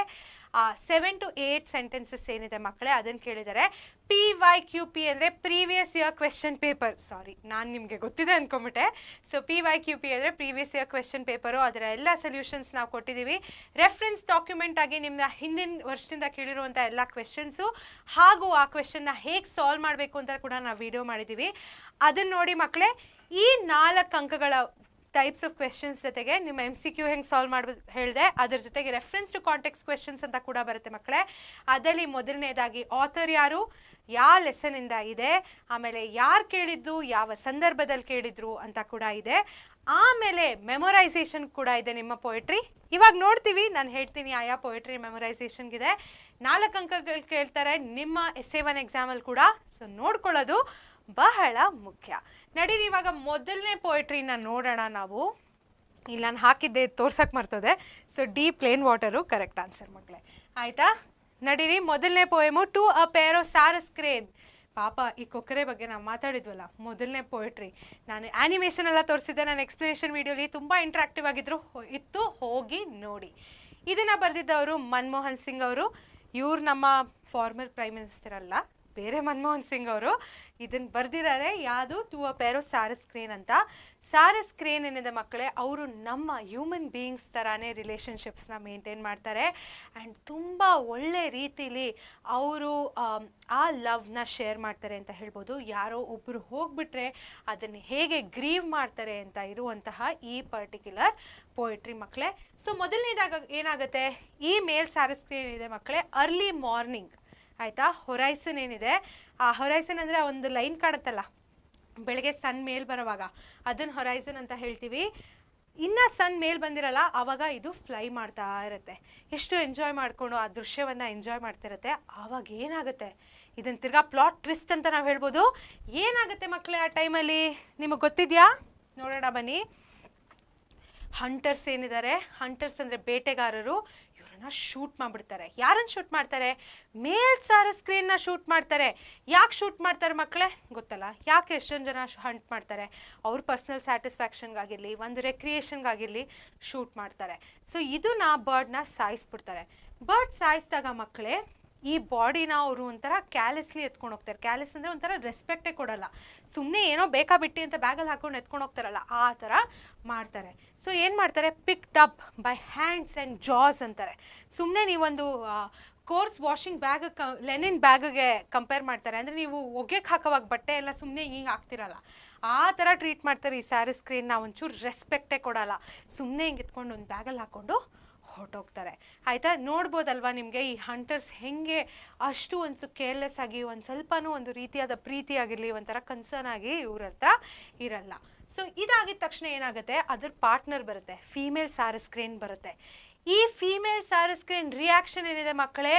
7 to 8 ಸೆಂಟೆನ್ಸಸ್ ಏನಿದೆ ಮಕ್ಕಳೇ ಅದನ್ನು ಕೇಳಿದ್ದಾರೆ. PYQP ಅಂದರೆ ಪ್ರೀವಿಯಸ್ ಇಯರ್ ಕ್ವೆಶನ್ ಪೇಪರ್. ಸಾರಿ, ನಾನು ನಿಮಗೆ ಗೊತ್ತಿದೆ ಅಂದ್ಕೊಂಬಿಟ್ಟೆ. ಸೊ PYQP ಅಂದರೆ ಪ್ರೀವಿಯಸ್ ಇಯರ್ ಕ್ವೆಶನ್ ಪೇಪರು. ಅದರ ಎಲ್ಲ ಸೊಲ್ಯೂಷನ್ಸ್ ನಾವು ಕೊಟ್ಟಿದ್ದೀವಿ. ರೆಫರೆನ್ಸ್ ಡಾಕ್ಯುಮೆಂಟ್ ಆಗಿ ನಿಮ್ಮ ಹಿಂದಿನ ವರ್ಷದಿಂದ ಕೇಳಿರುವಂಥ ಎಲ್ಲ ಕ್ವೆಶನ್ಸು ಹಾಗೂ ಆ ಕ್ವೆಶನ್ನ ಹೇಗೆ ಸಾಲ್ವ್ ಮಾಡಬೇಕು ಅಂತ ಕೂಡ ನಾವು ವಿಡಿಯೋ ಮಾಡಿದ್ದೀವಿ. ಅದನ್ನು ನೋಡಿ ಮಕ್ಕಳೇ. ಈ 4 ಅಂಕಗಳ ಟೈಪ್ಸ್ ಆಫ್ ಕ್ವೆಶನ್ಸ್ ಜೊತೆಗೆ ನಿಮ್ಮ MCQ ಹೆಂಗೆ ಸಾಲ್ವ್ ಮಾಡ್ಬೋದು ಹೇಳಿದೆ, ಅದ್ರ ಜೊತೆಗೆ ರೆಫರೆನ್ಸ್ ಟು ಕಾಂಟೆಕ್ಸ್ಟ್ ಕ್ವೆಶನ್ಸ್ ಅಂತ ಕೂಡ ಬರುತ್ತೆ ಮಕ್ಕಳೇ. ಅದರಲ್ಲಿ ಮೊದಲನೇದಾಗಿ ಆಥರ್ ಯಾರು, ಯಾವ ಲೆಸನಿಂದ ಇದೆ, ಆಮೇಲೆ ಯಾರು ಕೇಳಿದ್ದು, ಯಾವ ಸಂದರ್ಭದಲ್ಲಿ ಕೇಳಿದ್ರು ಅಂತ ಕೂಡ ಇದೆ. ಆಮೇಲೆ ಮೆಮೊರೈಸೇಷನ್ ಕೂಡ ಇದೆ ನಿಮ್ಮ ಪೊಯೆಟ್ರಿ. ಇವಾಗ ನೋಡ್ತೀವಿ, ನಾನು ಹೇಳ್ತೀನಿ ಆಯಾ ಪೊಯೆಟ್ರಿ ಮೆಮೊರೈಸೇಷನ್ಗಿದೆ. 4 ಅಂಕಗಳು ಕೇಳ್ತಾರೆ ನಿಮ್ಮ SA1 ಎಕ್ಸಾಮಲ್ಲಿ ಕೂಡ. ಸೊ ನೋಡ್ಕೊಳ್ಳೋದು ಬಹಳ ಮುಖ್ಯ. ನಡೀರಿ ಇವಾಗ ಮೊದಲನೇ ಪೊಯೆಟ್ರಿನ ನೋಡೋಣ ನಾವು. ಇಲ್ಲಿ ನಾನು ಹಾಕಿದ್ದೆ ತೋರ್ಸಕ್ಕೆ ಮರ್ತದೆ. So the plain water correct answer ಮಕ್ಕಳೇ, ಆಯಿತಾ? ನಡೀರಿ ಮೊದಲನೇ poem, to a pair of sarus crane. ಪಾಪ ಈ ಕೊಕ್ಕರೆ ಬಗ್ಗೆ ನಾವು ಮಾತಾಡಿದ್ವಲ್ಲ, ಮೊದಲನೇ ಪೊಯೆಟ್ರಿ ನಾನು ಆ್ಯನಿಮೇಷನ್ ಎಲ್ಲ ತೋರಿಸಿದ್ದೆ ನನ್ನ ಎಕ್ಸ್ಪ್ಲನೇಷನ್ ವೀಡಿಯೋಲಿ. ತುಂಬ ಇಂಟ್ರಾಕ್ಟಿವ್ ಇತ್ತು, ಹೋಗಿ ನೋಡಿ. ಇದನ್ನು ಬರೆದಿದ್ದವರು ಮನಮೋಹನ್ ಸಿಂಗ್ ಅವರು. ಇವ್ರು ನಮ್ಮ ಫಾರ್ಮರ್ ಪ್ರೈಮ್ ಮಿನಿಸ್ಟರ್ ಅಲ್ಲ, ಬೇರೆ ಮನಮೋಹನ್ ಸಿಂಗ್ ಅವರು. ಇದನ್ನು ಬರೆದಿದ್ದಾರೆ ಯಾವುದು, to a pair of sarus crane ಅಂತ. ಸಾರಸ್ ಕ್ರೇನ್ ಏನಿದೆ ಮಕ್ಕಳೇ, ಅವರು ನಮ್ಮ ಹ್ಯೂಮನ್ ಬೀಯಿಂಗ್ಸ್ ಥರನೇ ರಿಲೇಷನ್ಶಿಪ್ಸ್ನ ಮೇಂಟೈನ್ ಮಾಡ್ತಾರೆ. ಆ್ಯಂಡ್ ತುಂಬ ಒಳ್ಳೆ ರೀತಿಲಿ ಅವರು ಆ ಲವ್ನ ಶೇರ್ ಮಾಡ್ತಾರೆ ಅಂತ ಹೇಳ್ಬೋದು. ಯಾರೋ ಒಬ್ಬರು ಹೋಗ್ಬಿಟ್ರೆ ಅದನ್ನು ಹೇಗೆ ಗ್ರೀವ್ ಮಾಡ್ತಾರೆ ಅಂತ ಇರುವಂತಹ ಈ ಪರ್ಟಿಕ್ಯುಲರ್ ಪೊಯೆಟ್ರಿ ಮಕ್ಕಳೇ. ಸೊ ಮೊದಲನೇದಾಗ ಏನಾಗುತ್ತೆ, ಈ ಮೇಲ್ ಸಾರಸ್ ಕ್ರೇನ್ ಇದೆ ಮಕ್ಕಳೇ, ಅರ್ಲಿ ಮಾರ್ನಿಂಗ್ ಆಯಿತಾ. ಹೊರೈಸನ್ ಏನಿದೆ, ಆ ಹೊರೈಸನ್ ಅಂದರೆ ಒಂದು ಲೈನ್ ಕಾಣುತ್ತಲ್ಲ ಬೆಳಗ್ಗೆ ಸನ್ ಮೇಲ್ ಬರೋವಾಗ, ಅದನ್ನು ಹೊರೈಸನ್ ಅಂತ ಹೇಳ್ತೀವಿ. ಇನ್ನು ಸನ್ ಮೇಲ್ ಬಂದಿರಲ್ಲ ಆವಾಗ ಇದು ಫ್ಲೈ ಮಾಡ್ತಾ ಇರುತ್ತೆ. ಎಷ್ಟು ಎಂಜಾಯ್ ಮಾಡಿಕೊಂಡು ಆ ದೃಶ್ಯವನ್ನು ಎಂಜಾಯ್ ಮಾಡ್ತಿರುತ್ತೆ. ಆವಾಗ ಏನಾಗುತ್ತೆ, ಇದನ್ನು ತಿರ್ಗಾ ಪ್ಲಾಟ್ ಟ್ವಿಸ್ಟ್ ಅಂತ ನಾವು ಹೇಳ್ಬೋದು. ಏನಾಗುತ್ತೆ ಮಕ್ಕಳೇ ಆ ಟೈಮಲ್ಲಿ ನಿಮಗೆ ಗೊತ್ತಿದೆಯಾ? ನೋಡೋಣ ಬನ್ನಿ. ಹಂಟರ್ಸ್ ಏನಿದ್ದಾರೆ, ಹಂಟರ್ಸ್ ಅಂದರೆ ಬೇಟೆಗಾರರು, ಇವರನ್ನ ಶೂಟ್ ಮಾಡಿಬಿಡ್ತಾರೆ. ಯಾರನ್ನು ಶೂಟ್ ಮಾಡ್ತಾರೆ? ಮೇಲ್ ಸಾರಸ್ ಕ್ರೇನ್ನ ಶೂಟ್ ಮಾಡ್ತಾರೆ. ಯಾಕೆ ಶೂಟ್ ಮಾಡ್ತಾರೆ ಮಕ್ಕಳೇ ಗೊತ್ತಲ್ಲ? ಯಾಕೆ ಎಷ್ಟೊಂದು ಜನ ಹಂಟ್ ಮಾಡ್ತಾರೆ? ಅವ್ರ ಪರ್ಸ್ನಲ್ ಸ್ಯಾಟಿಸ್ಫ್ಯಾಕ್ಷನ್ಗಾಗಿರಲಿ, ಒಂದು ರೆಕ್ರಿಯೇಷನ್ಗಾಗಿರಲಿ ಶೂಟ್ ಮಾಡ್ತಾರೆ. ಸೊ ಇದನ್ನ ಬರ್ಡ್ನ ಸಾಯಿಸ್ಬಿಡ್ತಾರೆ. ಬರ್ಡ್ ಸಾಯಿಸಿದಾಗ ಮಕ್ಕಳೇ ಈ ಬಾಡಿನ ಅವರು ಒಂಥರ ಕ್ಯಾಲೆಸ್ಲಿ ಎತ್ಕೊಂಡು ಹೋಗ್ತಾರೆ. ಕ್ಯಾಲೆಸ್ ಅಂದರೆ ಒಂಥರ ರೆಸ್ಪೆಕ್ಟೇ ಕೊಡೋಲ್ಲ. ಸುಮ್ಮನೆ ಏನೋ ಬೇಕಾ ಬಿಟ್ಟು ಅಂತ ಬ್ಯಾಗಲ್ಲಿ ಹಾಕೊಂಡು ಎತ್ಕೊಂಡು ಹೋಗ್ತಾರಲ್ಲ, ಆ ಥರ ಮಾಡ್ತಾರೆ. ಸೊ ಏನು ಮಾಡ್ತಾರೆ, picked up by hands and ಜಾಸ್ ಅಂತಾರೆ. ಸುಮ್ಮನೆ ನೀವೊಂದು ಕೋರ್ಸ್ ವಾಷಿಂಗ್ ಲೆನಿನ್ ಬ್ಯಾಗ್ಗೆ ಕಂಪೇರ್ ಮಾಡ್ತಾರೆ. ಅಂದರೆ ನೀವು ಒಗೆಗೆ ಹಾಕೋವಾಗ ಬಟ್ಟೆ ಎಲ್ಲ ಸುಮ್ಮನೆ ಹಿಂಗೆ ಹಾಕ್ತಿರಲ್ಲ, ಆ ಥರ ಟ್ರೀಟ್ ಮಾಡ್ತಾರೆ ಈ ಸ್ಯಾರಿ ಸ್ಕ್ರೀನ್ನ. ಒಂಚೂರು ರೆಸ್ಪೆಕ್ಟೇ ಕೊಡಲ್ಲ, ಸುಮ್ಮನೆ ಹಿಂಗೆ ಎತ್ಕೊಂಡು ಒಂದು ಬ್ಯಾಗಲ್ಲಿ ಹಾಕ್ಕೊಂಡು ಹೊರಟೋಗ್ತಾರೆ. ಆಯಿತಾ, ನೋಡ್ಬೋದಲ್ವಾ ನಿಮಗೆ ಈ ಹಂಟರ್ಸ್ ಹೆಂಗೆ ಅಷ್ಟು ಒಂದು ಕೇರ್ಲೆಸ್ ಆಗಿ ಒಂದು ಸ್ವಲ್ಪನೂ ಒಂದು ರೀತಿಯಾದ ಪ್ರೀತಿ ಆಗಿರಲಿ, ಒಂಥರ ಕನ್ಸರ್ನ್ ಆಗಿ ಇವ್ರ ಹತ್ರ ಇರಲ್ಲ. ಸೊ ಇದಾಗಿದ ತಕ್ಷಣ ಏನಾಗುತ್ತೆ, ಅದ್ರ ಪಾರ್ಟ್ನರ್ ಬರುತ್ತೆ, ಫೀಮೇಲ್ ಸ್ಯಾರಿ ಸ್ಕ್ರೀನ್ ಬರುತ್ತೆ. ಈ ಫೀಮೇಲ್ ಸ್ಯಾರಿ ಸ್ಕ್ರೀನ್ ರಿಯಾಕ್ಷನ್ ಏನಿದೆ ಮಕ್ಕಳೇ,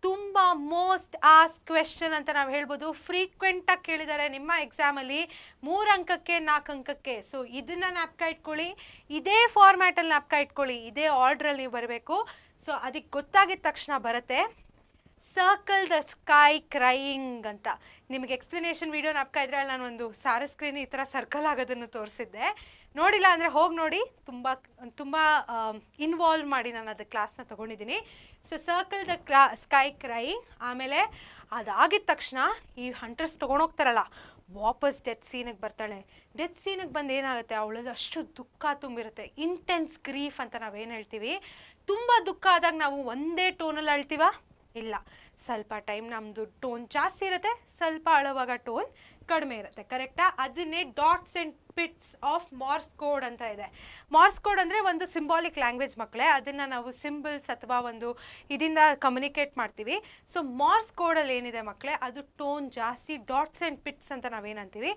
ತುಂಬ ಮೋಸ್ಟ್ ಆಸ್ಕ್ ಕ್ವೆಶ್ಚನ್ ಅಂತ ನಾವು ಹೇಳ್ಬೋದು. ಫ್ರೀಕ್ವೆಂಟಾಗಿ ಕೇಳಿದ್ದಾರೆ ನಿಮ್ಮ ಎಕ್ಸಾಮಲ್ಲಿ 3 ಅಂಕಕ್ಕೆ 4 ಅಂಕಕ್ಕೆ. ಸೊ ಇದನ್ನು ಜ್ಞಾಪಕ ಇಟ್ಕೊಳ್ಳಿ, ಇದೇ ಫಾರ್ಮ್ಯಾಟಲ್ಲಿ ಜ್ಞಾಪಕ ಇಟ್ಕೊಳ್ಳಿ, ಇದೇ ಆರ್ಡ್ರಲ್ಲಿ ನೀವು ಬರಬೇಕು. ಸೊ ಅದಕ್ಕೆ ಗೊತ್ತಾಗಿದ ತಕ್ಷಣ ಬರುತ್ತೆ ಸರ್ಕಲ್ ದ ಸ್ಕೈ ಕ್ರೈಯಿಂಗ್ ಅಂತ. ನಿಮಗೆ ಎಕ್ಸ್ಪ್ಲನೇಷನ್ ವೀಡಿಯೋ ಜ್ಞಾಪಕ ಇದ್ರೆ ನಾನು ಒಂದು ಸ್ಯಾರಿ ಸ್ಕ್ರೀನ್ ಈ ಥರ ಸರ್ಕಲ್ ಆಗೋದನ್ನು ತೋರಿಸಿದ್ದೆ. ನೋಡಿಲ್ಲ ಅಂದರೆ ಹೋಗಿ ನೋಡಿ, ತುಂಬ ಇನ್ವಾಲ್ವ್ ಮಾಡಿ ನಾನು ಅದು ಕ್ಲಾಸ್ನ ತೊಗೊಂಡಿದ್ದೀನಿ. So circle the sky crying. ಆಮೇಲೆ ಅದಾಗಿದ ತಕ್ಷಣ ಈ ಹಂಟರ್ಸ್ ತೊಗೊಂಡೋಗ್ತಾರಲ್ಲ, ವಾಪಸ್ ಡೆತ್ ಸೀನಿಗೆ ಬರ್ತಾಳೆ. ಡೆತ್ ಸೀನಿಗೆ ಬಂದು ಏನಾಗುತ್ತೆ, ಅವಳದು ಅಷ್ಟು ದುಃಖ ತುಂಬಿರುತ್ತೆ, ಇಂಟೆನ್ಸ್ ಗ್ರೀಫ್ ಅಂತ ನಾವೇನು ಹೇಳ್ತೀವಿ. ತುಂಬ ದುಃಖ ಆದಾಗ ನಾವು ಒಂದೇ ಟೋನಲ್ಲಿ ಅಳ್ತೀವ? ಇಲ್ಲ, ಸ್ವಲ್ಪ ಟೈಮ್ ನಮ್ಮದು ಟೋನ್ ಜಾಸ್ತಿ ಇರುತ್ತೆ, ಸ್ವಲ್ಪ ಅಳುವಾಗ ಟೋನ್ ಕಡಿಮೆ ಇರುತ್ತೆ. ಕರೆಕ್ಟಾ? ಅದನ್ನೇ dots and pits of Mars code ಅಂತ ಇದೆ. ಮಾರ್ಸ್ ಕೋಡ್ ಅಂದರೆ ಒಂದು ಸಿಂಬಾಲಿಕ್ ಲ್ಯಾಂಗ್ವೇಜ್ ಮಕ್ಕಳೇ, ಅದನ್ನು ನಾವು ಸಿಂಬಲ್ಸ್ ಅಥವಾ ಒಂದು ಇದರಿಂದ ಕಮ್ಯುನಿಕೇಟ್ ಮಾಡ್ತೀವಿ. ಸೊ ಮಾರ್ಸ್ ಕೋಡಲ್ಲಿ ಏನಿದೆ ಮಕ್ಕಳೇ, ಅದು ಟೋನ್ ಜಾಸ್ತಿ, ಡಾಟ್ಸ್ ಆ್ಯಂಡ್ ಪಿಟ್ಸ್ ಅಂತ ನಾವೇನಂತೀವಿ,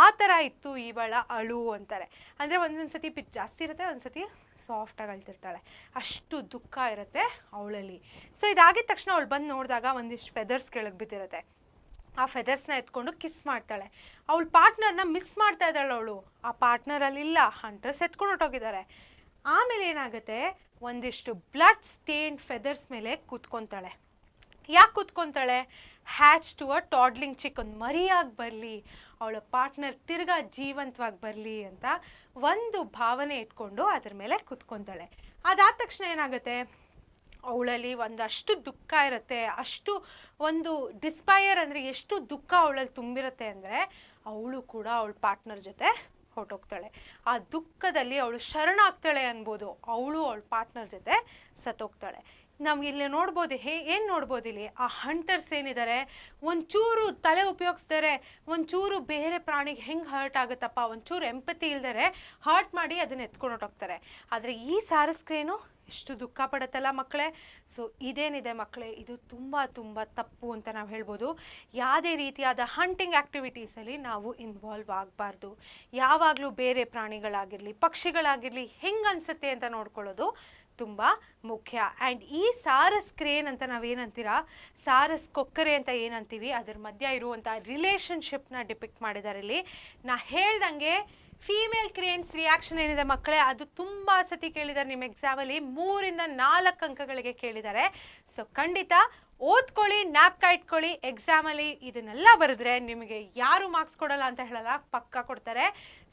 ಆ ಥರ ಇತ್ತು ಇವಳ ಅಳು ಅಂತಾರೆ. ಅಂದರೆ ಒಂದೊಂದು ಸತಿ ಪಿಚ್ ಜಾಸ್ತಿ ಇರುತ್ತೆ, ಒಂದು ಸತಿ ಸಾಫ್ಟಾಗಿ ಅಳ್ತಿರ್ತಾಳೆ, ಅಷ್ಟು ದುಃಖ ಇರುತ್ತೆ ಅವಳಲ್ಲಿ. ಸೊ ಇದಾಗಿದ ತಕ್ಷಣ ಅವಳು ಬಂದು ನೋಡಿದಾಗ ಒಂದಿಷ್ಟು ಫೆದರ್ಸ್ ಕೆಳಗೆ ಬಿದ್ದಿರುತ್ತೆ. ಆ ಫೆದರ್ಸ್ನ ಎತ್ಕೊಂಡು ಕಿಸ್ ಮಾಡ್ತಾಳೆ. ಅವಳ ಪಾರ್ಟ್ನರ್ನ ಮಿಸ್ ಮಾಡ್ತಾ ಇದ್ದಾಳೆ ಅವಳು. ಆ ಪಾರ್ಟ್ನರಲ್ಲಿಲ್ಲ, ಹಂಟರ್ಸ್ ಎತ್ಕೊಂಡು ಹೊಟ್ಟೋಗಿದ್ದಾರೆ. ಆಮೇಲೆ ಏನಾಗುತ್ತೆ, ಒಂದಿಷ್ಟು ಬ್ಲಡ್ ಸ್ಟೇನ್ ಫೆದರ್ಸ್ ಮೇಲೆ ಕೂತ್ಕೊತಾಳೆ. ಯಾಕೆ ಕೂತ್ಕೊತಾಳೆ? ಹ್ಯಾಚ್ ಟು ಅ ಟಾಡ್ಲಿಂಗ್ ಚಿಕ್, ಒಂದು ಮರಿಯಾಗಿ ಬರಲಿ, ಅವಳ ಪಾರ್ಟ್ನರ್ ತಿರ್ಗಾ ಜೀವಂತವಾಗಿ ಬರಲಿ ಅಂತ ಒಂದು ಭಾವನೆ ಇಟ್ಕೊಂಡು ಅದ್ರ ಮೇಲೆ ಕೂತ್ಕೊತಾಳೆ. ಅದಾದ ತಕ್ಷಣ ಏನಾಗುತ್ತೆ, ಅವಳಲ್ಲಿ ಒಂದಷ್ಟು ದುಃಖ ಇರುತ್ತೆ, ಅಷ್ಟು ಒಂದು ಡಿಸ್ಪೈರ್ ಅಂದರೆ ಎಷ್ಟು ದುಃಖ ಅವಳಲ್ಲಿ ತುಂಬಿರುತ್ತೆ ಅಂದರೆ ಅವಳು ಕೂಡ ಅವಳ ಪಾರ್ಟ್ನರ್ ಜೊತೆ ಹೊರಟೋಗ್ತಾಳೆ. ಆ ದುಃಖದಲ್ಲಿ ಅವಳು ಶರಣಾಗ್ತಾಳೆ ಅನ್ಬೋದು, ಅವಳು ಅವಳ ಪಾರ್ಟ್ನರ್ ಜೊತೆ ಸತ್ತೋಗ್ತಾಳೆ. ನಾವು ಇಲ್ಲಿ ನೋಡ್ಬೋದು, ಏನು ನೋಡ್ಬೋದು ಇಲ್ಲಿ, ಆ ಹಂಟರ್ಸ್ ಏನಿದ್ದಾರೆ ಒಂಚೂರು ತಲೆ ಉಪಯೋಗಿಸ್ತಾರೆ, ಒಂಚೂರು ಬೇರೆ ಪ್ರಾಣಿಗೆ ಹೆಂಗೆ ಹರ್ಟ್ ಆಗುತ್ತಪ್ಪ, ಒಂಚೂರು ಎಂಪತಿ ಇಲ್ದರೆ ಹರ್ಟ್ ಮಾಡಿ ಅದನ್ನ ಎತ್ಕೊಂಡು ಹೊರಟೋಗ್ತಾರೆ. ಆದರೆ ಈ ಸ್ಯಾರಿ ಸ್ಕ್ರೀನು ಎಷ್ಟು ದುಃಖ ಪಡುತ್ತಲ್ಲ ಮಕ್ಕಳೇ. ಸೊ ಇದೇನಿದೆ ಮಕ್ಕಳೇ, ಇದು ತುಂಬ ತುಂಬ ತಪ್ಪು ಅಂತ ನಾವು ಹೇಳ್ಬೋದು. ಯಾವುದೇ ರೀತಿಯಾದ ಹಂಟಿಂಗ್ ಆ್ಯಕ್ಟಿವಿಟೀಸಲ್ಲಿ ನಾವು ಇನ್ವಾಲ್ವ್ ಆಗಬಾರ್ದು. ಯಾವಾಗಲೂ ಬೇರೆ ಪ್ರಾಣಿಗಳಾಗಿರಲಿ, ಪಕ್ಷಿಗಳಾಗಿರಲಿ ಹೆಂಗೆ ಅನಿಸುತ್ತೆ ಅಂತ ನೋಡ್ಕೊಳ್ಳೋದು ತುಂಬ ಮುಖ್ಯ. ಆ್ಯಂಡ್ ಈ ಸಾರಸ್ ಕ್ರೇನ್ ಅಂತ ನಾವೇನಂತೀರ, ಸಾರಸ್ ಕೊಕ್ಕರೆ ಅಂತ ಏನಂತೀವಿ, ಅದ್ರ ಮಧ್ಯ ಇರುವಂಥ ರಿಲೇಷನ್ಶಿಪ್ನ ಡಿಪಿಕ್ಟ್ ಮಾಡಿದ್ದಾರೆ ಇಲ್ಲಿ. ನಾ ಹೇಳ್ದಂಗೆ ಫೀಮೇಲ್ ಕ್ರೇನ್ಸ್ ರಿಯಾಕ್ಷನ್ ಏನಿದೆ ಮಕ್ಕಳೇ, ಅದು ತುಂಬ ಸತಿ ಕೇಳಿದ್ದಾರೆ ನಿಮ್ಮ ಎಕ್ಸಾಮಲ್ಲಿ, 3 ಇಂದ 4 ಅಂಕಗಳಿಗೆ ಕೇಳಿದ್ದಾರೆ. ಸೊ ಖಂಡಿತ ಓದ್ಕೊಳ್ಳಿ, ಜ್ಞಾಪಕ ಇಟ್ಕೊಳ್ಳಿ. ಎಕ್ಸಾಮಲ್ಲಿ ಇದನ್ನೆಲ್ಲ ಬರೆದ್ರೆ ನಿಮಗೆ ಯಾರು ಮಾರ್ಕ್ಸ್ ಕೊಡಲ್ಲ ಅಂತ ಹೇಳಲ್ಲ, ಪಕ್ಕ ಕೊಡ್ತಾರೆ.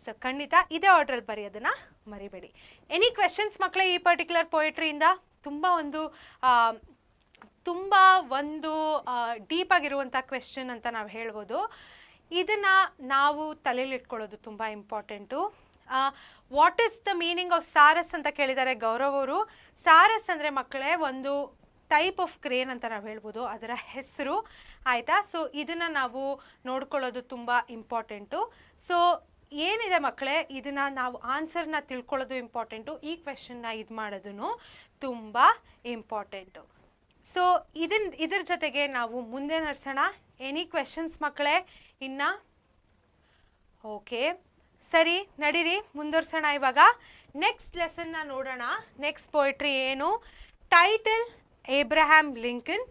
ಸೊ ಖಂಡಿತ ಇದೇ ಆರ್ಡ್ರಲ್ಲಿ ಬರೆಯೋದನ್ನು ಮರಿಬೇಡಿ. ಎನಿ ಕ್ವೆಶನ್ಸ್ ಮಕ್ಕಳೇ ಈ ಪರ್ಟಿಕ್ಯುಲರ್ ಪೊಯಿಟ್ರಿಯಿಂದ? ತುಂಬ ಒಂದು ಡೀಪಾಗಿರುವಂಥ ಕ್ವೆಶನ್ ಅಂತ ನಾವು ಹೇಳ್ಬೋದು. ಇದನ್ನು ನಾವು ತಲೆಯಲ್ಲಿ ಇಟ್ಕೊಳ್ಳೋದು ತುಂಬ important. What is the meaning of sarus ಅಂತ ಕೇಳಿದ್ದಾರೆ ಗೌರವ್ ಅವರು. ಸಾರಸ್ ಅಂದರೆ ಮಕ್ಕಳೇ ಒಂದು ಟೈಪ್ ಆಫ್ ಕ್ರೇನ್ ಅಂತ ನಾವು ಹೇಳ್ಬೋದು, ಅದರ ಹೆಸರು. ಆಯಿತಾ? ಸೊ ಇದನ್ನು ನಾವು ನೋಡ್ಕೊಳ್ಳೋದು ತುಂಬ ಇಂಪಾರ್ಟೆಂಟು. ಸೊ ಏನಿದೆ ಮಕ್ಕಳೇ, ಇದನ್ನು ನಾವು ಆನ್ಸರ್ನ ತಿಳ್ಕೊಳ್ಳೋದು ಇಂಪಾರ್ಟೆಂಟು, ಈ ಕ್ವೆಶನ್ನ ಇದು ಮಾಡೋದು ತುಂಬ ಇಂಪಾರ್ಟೆಂಟು. ಸೊ ಇದ್ರ ಜೊತೆಗೆ ನಾವು ಮುಂದೆ ನಡೆಸೋಣ. ಎನಿ ಕ್ವೆಶನ್ಸ್ ಮಕ್ಕಳೇ ಇನ್ನು? ಓಕೆ, ಸರಿ, ನಡೀರಿ ಮುಂದುವರ್ಸೋಣ. ಇವಾಗ ನೆಕ್ಸ್ಟ್ ಲೆಸನ್ನ ನೋಡೋಣ. ನೆಕ್ಸ್ಟ್ ಪೊಯಿಟ್ರಿ ಏನು? Title Abraham Lincoln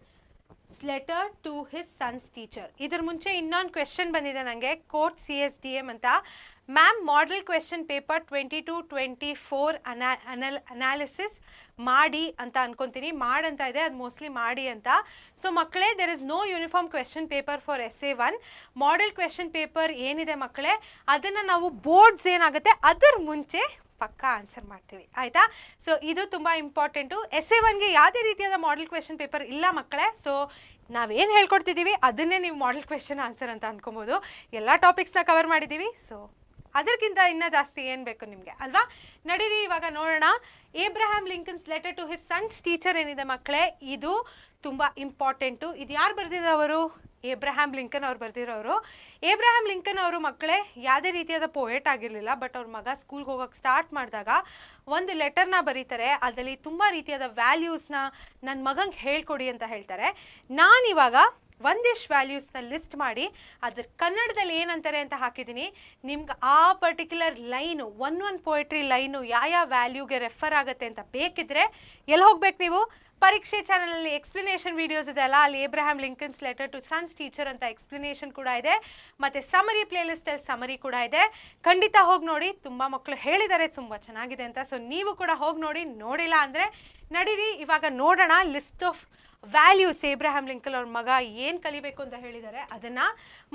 letter to his sons teacher. ಇದ್ರ ಮುಂಚೆ ಇನ್ನೊಂದು ಕ್ವೆಶನ್ ಬಂದಿದೆ ನನಗೆ, ಕೋಟ್ CSDM ಅಂತ. Ma'am, model question paper 22-24 analysis ಮಾಡಿ ಅಂತ ಅನ್ಕೊತೀನಿ. ಮಾಡಂತ ಇದೆ, ಅದು ಮೋಸ್ಟ್ಲಿ ಮಾಡಿ ಅಂತ. ಸೊ ಮಕ್ಕಳೇ, there is no uniform question paper for SA1. Model question paper ಏನಿದೆ ಮಕ್ಕಳೇ, ಅದನ್ನು ನಾವು ಬೋರ್ಡ್ಸ್ ಏನಾಗುತ್ತೆ ಅದರ ಮುಂಚೆ ಪಕ್ಕಾ ಆನ್ಸರ್ ಮಾಡ್ತೀವಿ. ಆಯಿತಾ? ಸೊ ಇದು ತುಂಬ ಇಂಪಾರ್ಟೆಂಟು. SA1ಗೆ ಯಾವುದೇ ರೀತಿಯಾದ ಮಾಡೆಲ್ ಕ್ವೆಶನ್ ಪೇಪರ್ ಇಲ್ಲ ಮಕ್ಕಳೇ. ಸೊ ನಾವೇನು ಹೇಳ್ಕೊಡ್ತಿದ್ದೀವಿ ಅದನ್ನೇ ನೀವು ಮಾಡೆಲ್ ಕ್ವೆಶನ್ ಆನ್ಸರ್ ಅಂತ ಅನ್ಕೊಬೋದು. ಎಲ್ಲ ಟಾಪಿಕ್ಸ್ನ ಕವರ್ ಮಾಡಿದ್ದೀವಿ. ಸೊ ಅದಕ್ಕಿಂತ ಇನ್ನೂ ಜಾಸ್ತಿ ಏನು ಬೇಕು ನಿಮಗೆ ಅಲ್ವಾ? ನಡೀರಿ ಇವಾಗ ನೋಡೋಣ. Abraham Lincoln's letter to his sons teacher ಏನಿದೆ ಮಕ್ಕಳೇ, ಇದು ತುಂಬ ಇಂಪಾರ್ಟೆಂಟು. ಇದು ಯಾರು ಬರೆದಿದ್ದವರು? ಏಬ್ರಹಾಂ ಲಿಂಕನ್ ಅವ್ರು ಬರ್ದಿರೋರು. ಏಬ್ರಹಾಂ ಲಿಂಕನ್ ಅವರು ಮಕ್ಕಳೇ ಯಾವುದೇ ರೀತಿಯಾದ ಪೋಯೆಟ್ ಆಗಿರಲಿಲ್ಲ. ಬಟ್ ಅವ್ರ ಮಗ ಸ್ಕೂಲ್ಗೆ ಹೋಗೋಕ್ಕೆ ಸ್ಟಾರ್ಟ್ ಮಾಡಿದಾಗ ಒಂದು ಲೆಟರ್ನ ಬರೀತಾರೆ. ಅದರಲ್ಲಿ ತುಂಬ ರೀತಿಯಾದ ವ್ಯಾಲ್ಯೂಸ್ನ ನನ್ನ ಮಗಂಗೆ ಹೇಳ್ಕೊಡಿ ಅಂತ ಹೇಳ್ತಾರೆ. ನಾನಿವಾಗ ಒಂದಿಷ್ಟು ವ್ಯಾಲ್ಯೂಸ್ನ ಲಿಸ್ಟ್ ಮಾಡಿ ಅದ್ರ ಕನ್ನಡದಲ್ಲಿ ಏನಂತಾರೆ ಅಂತ ಹಾಕಿದ್ದೀನಿ. ನಿಮ್ಗೆ ಆ ಪರ್ಟಿಕ್ಯುಲರ್ ಲೈನು ಒಂದು ಪೋಯೆಟ್ರಿ ಲೈನು ಯಾವ ವ್ಯಾಲ್ಯೂಗೆ ರೆಫರ್ ಆಗುತ್ತೆ ಅಂತ ಬೇಕಿದ್ರೆ ಎಲ್ಲಿ ಹೋಗ್ಬೇಕು ನೀವು? ಪರೀಕ್ಷೆ ಚಾನಲಲ್ಲಿ ಎಕ್ಸ್ಪ್ಲನೇಷನ್ ವೀಡಿಯೋಸ್ ಇದೆ ಅಲ್ಲ, ಅಲ್ಲಿ ಏಬ್ರಹಾಂ ಲಿಂಕನ್ಸ್ ಲೆಟರ್ ಟು ಸನ್ಸ್ ಟೀಚರ್ ಅಂತ ಎಕ್ಸ್ಪ್ಲನೇಷನ್ ಕೂಡ ಇದೆ, ಮತ್ತು ಸಮರಿ ಪ್ಲೇಲಿಸ್ಟಲ್ಲಿ ಸಮರಿ ಕೂಡ ಇದೆ. ಖಂಡಿತ ಹೋಗಿ ನೋಡಿ. ತುಂಬ ಮಕ್ಕಳು ಹೇಳಿದ್ದಾರೆ ತುಂಬ ಚೆನ್ನಾಗಿದೆ ಅಂತ. ಸೊ ನೀವು ಕೂಡ ಹೋಗಿ ನೋಡಿ. ನೋಡಿಲ್ಲ ಅಂದರೆ ನಡೀರಿ ಇವಾಗ ನೋಡೋಣ ಲಿಸ್ಟ್ ಆಫ್ ವ್ಯಾಲ್ಯೂಸ್ ಏಬ್ರಹಾಂ ಲಿಂಕನ್ ಅವ್ರ ಮಗ ಏನು ಕಲಿಬೇಕು ಅಂತ ಹೇಳಿದ್ದಾರೆ ಅದನ್ನು.